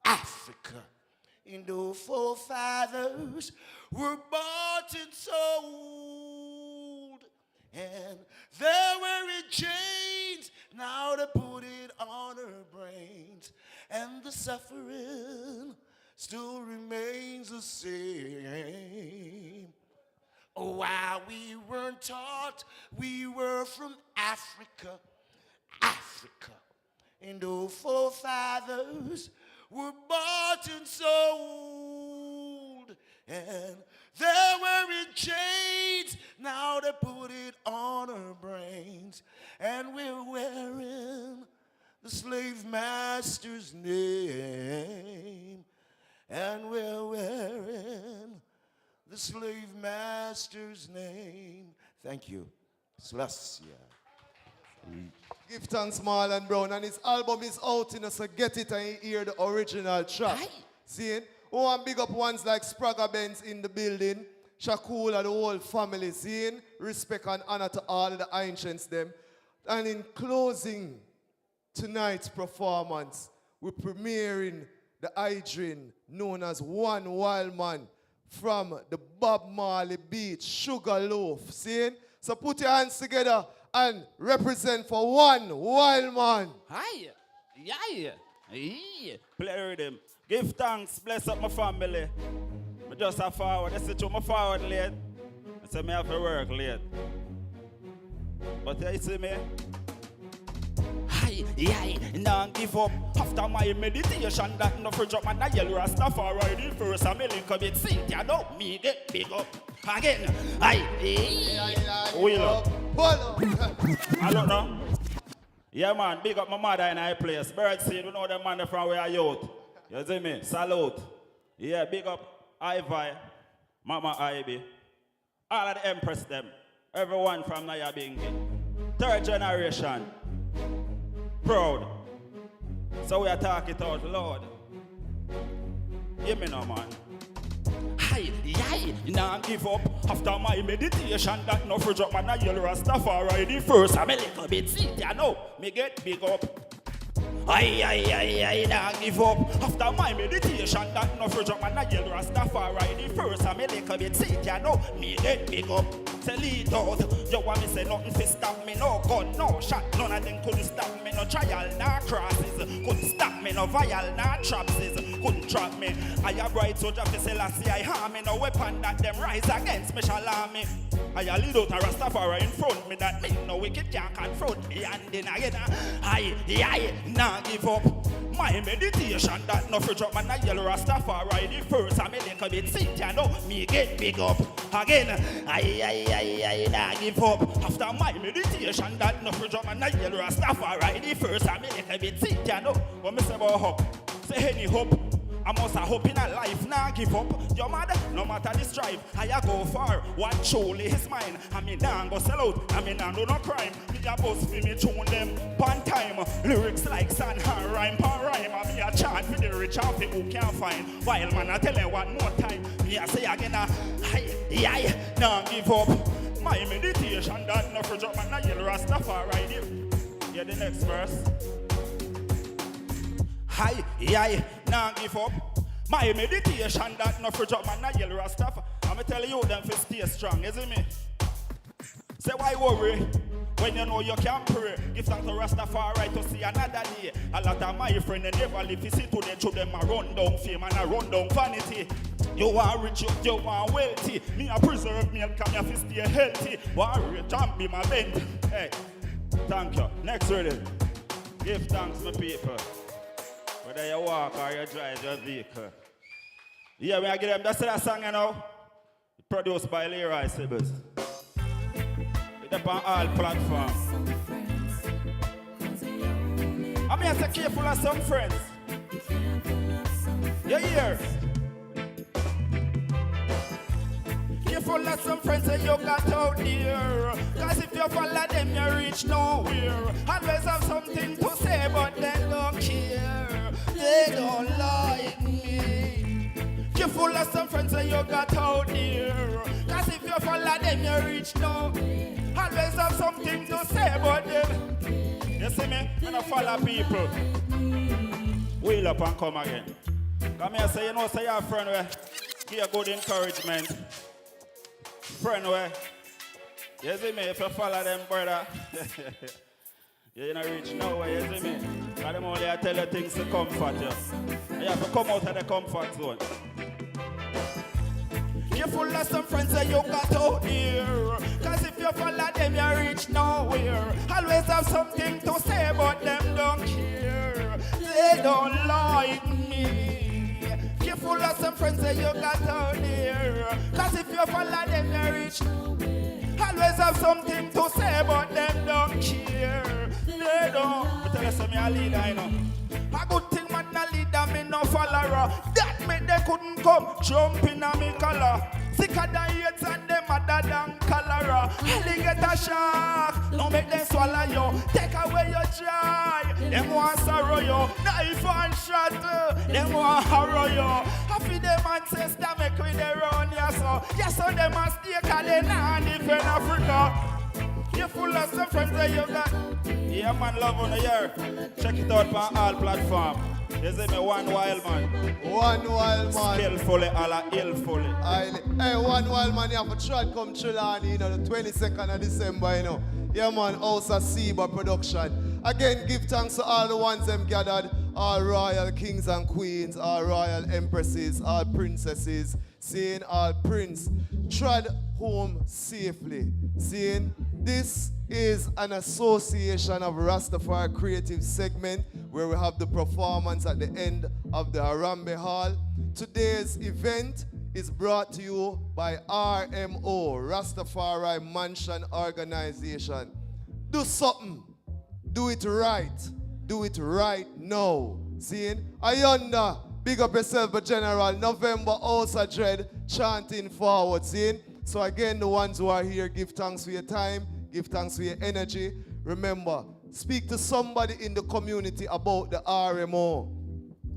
Africa. And our forefathers were bought and sold, and they were in chains, now to put it on our brains, and the suffering still remains the same. Why we weren't taught, we were from Africa, Africa. And our forefathers were bought and sold, and they were in chains, now to put it on our brains, and we're wearing the slave master's name, and we're wearing the slave master's name. Thank you. Selassie. Give thanks, Marlon Brown, and his album is out, so get it and hear the original track. See it? Oh, and big up ones like Spragga Benz in the building, Shakur and the whole family. See it? Respect and honor to all of the ancients them. And in closing tonight's performance, we're premiering the hydrant known as One Wild Man from the Bob Marley beat, Sugar Loaf. See it? So put your hands together and represent for One Wild Man. Hi. Yeah. Play rhythm. Give thanks. Bless up my family. I just have forward. I say to my forward late. I say me have to work late. But you see me? Hi. Now give up. After my meditation, that no for drop my yellow Rastafari. The first I'm link up with Cynthia. No, me get big up. Again. Wheel up. I don't know. Yeah, man, big up my mother in high place. Bird seed, you know the man from where I youth. You see me? Salute. Yeah, big up Ivy, Mama Ivy. All of the Empress them. Everyone from Nayabingi. Third generation. Proud. So we attack it out, Lord. Hear me now, man. Hi, yay, nah give up. After my meditation, that no for drop man a yell Rastafari the first. I'm a little bit sick, you know. Me get big up. I nah give up. After my meditation, that no for drop man a yell Rastafari the first. I'm a little bit sick, you know. Me get big up. Say lead out. You want me say nothing to stop me. No gun, no shot. None of them couldn't stop me. No trial, no crosses. Couldn't stop me. No vial, no trapses. Couldn't trap me. I have right soldier for Selassie. I harm me. No weapon that them rise against me shall harm me. I lead out a Rastafari in front me. That me no wicked can't confront me. And then again, I nah give up. My meditation that no for drop man a yell Rastafari the first. I'm a little bit sick, you know. Me get big up. Again, I nah give up. After my meditation that no for drop man a yell Rastafari the first. I'm a little bit sick, you know. What me say about hope? Say any hope. I must have hope in a life, nah give up. Your mother, no matter the strive, I go far. What truly is mine. I mean, nah go sell out. I mean, nah do no crime. Me a boss for me tune them pan time. Lyrics like sun and rhyme pan rhyme. I me a chant for the rich and for who can't find. While man I tell you one more time. Me a say again, I nah give up. My meditation that no for drop man I yell Rastafari there. Yeah, the next verse. Hi, nah give up. My meditation that no for drop man I yell Rastafari. I'ma tell you them for stay strong, isn't me? Say why worry when you know you can pray. Give thanks to Rastafari to see another day. A lot of my friends they never live. You see today to them a run down fame and a run down vanity. You want rich, you want wealthy. Me a preserve me and come here to stay healthy. Warrior jump be my bent. Hey, thank you. Next ready. Give thanks my people. Whether you walk or you drive your vehicle. Yeah, we are give them that song, you know. Produced by Leroy Sibbers. It's up on all platforms. I mean, I say careful of some friends. You hear? Careful of some friends that you got out there. Cause if you follow them, you reach nowhere. Always have something to say, but they don't care. They don't like me. Careful of some friends that you got out there. Cause if you follow them, you reach nowhere. Always have something to say, but them. You see me? And I follow people. Wheel up and come again. Come here, say, you know, say your friend where give a good encouragement. Friend where, you see me, if you follow them, brother, you're not reach nowhere, you see me? Because them only I tell you things to comfort you. You have to come out of the comfort zone. You're full of some friends that you got out here. Cause if you follow them, you reach nowhere. Always have something to say, but them don't care. They don't like me. You're full of some friends that you got out here. Cause if you follow them, you reach nowhere. Always have something to say, but them don't care. They don't. I tell you something, a leader, you know. A good thing man a leader, me no follower. That meant they couldn't come jumping on me collar. Sicker than AIDS and them other than cholera. Alligator shark, don't make them swallow you. Take away your joy, them want sorrow you. Knife and shot, them want horror you. Half of them ancestors make with their own, yes so. Yes so them a stay cause they not defend Africa. You're full of some friends that you got. Yeah, man, love on the year. Check it out on all platforms. You see me, one wild man. One wild man. Skillfully, alla illfully. Hey, one wild man, you have a track come Chilani, you know, the 22nd of December, you know. Yeah, man, also Seba production. Again, give thanks to all the ones them gathered. All royal kings and queens, all royal empresses, all princesses, seeing all prince trod home safely. Seeing this is an association of Rastafari creative segment where we have the performance at the end of the R.M.O Hall. Today's event is brought to you by R.M.O, Rastafari Mansion Organization. Do something. Do it right. Do it right now. Seeing? Ayonda, big up yourself, but General. November, also dread, chanting forward. Seeing? So again, the ones who are here, give thanks for your time. Give thanks for your energy. Remember, speak to somebody in the community about the R.M.O.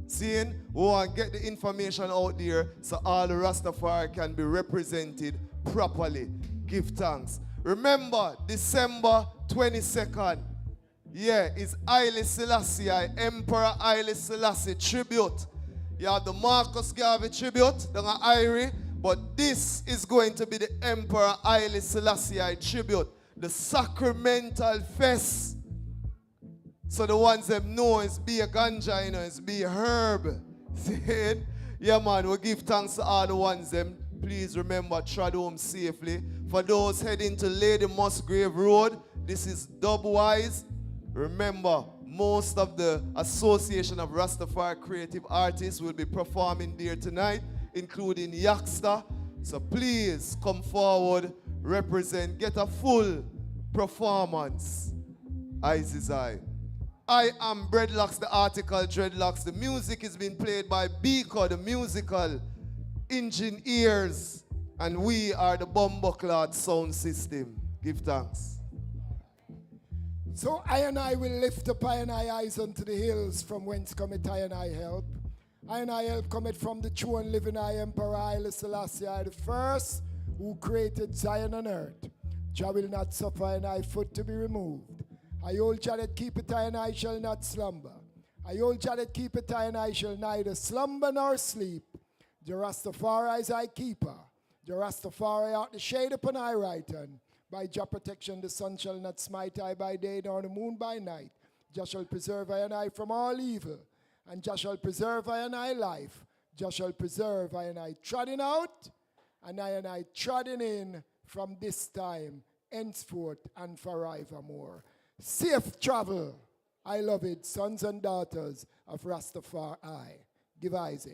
Seeing, we want to get the information out there so all the Rastafari can be represented properly. Give thanks. Remember, December 22nd, yeah, it's Haile Selassie, Emperor Haile Selassie tribute. You have the Marcus Garvey tribute, the Irie, but this is going to be the Emperor Haile Selassie tribute, the Sacramental Fest. So the ones that know is be a ganja, you know, it's be a herb. See it? Yeah, man, we give thanks to all the ones them. Please remember, tread home safely. For those heading to Lady Musgrave Road, this is Dubwise. Remember, most of the Association of Rastafari Creative Artists will be performing there tonight, including Yaksta. So please come forward, represent, get a full performance. Eyes is eye. I am Breadlocks, the article Dreadlocks. The music is being played by Beaker, the musical engineers, and we are the Bumbleclad sound system. Give thanks. So I and I will lift up I and I eyes unto the hills, from whence cometh I and I help. I and I help cometh from the true and living I, Emperor Haile Selassie I, the first who created Zion on earth. Jah will not suffer I and I foot to be removed. I hold Jah that keepeth I and I shall not slumber. I hold Jah that keepeth I and I shall neither slumber nor sleep. The Rastafari is I keeper. The Rastafari out the shade upon I right hand. By Jah protection the sun shall not smite I by day, nor the moon by night. Jah shall preserve I and I from all evil. And Jah shall preserve I and I life. Jah shall preserve I and I treading out, and I treading in from this time, henceforth and forevermore. Safe travel, I love it, sons and daughters of Rastafari. Give eyes.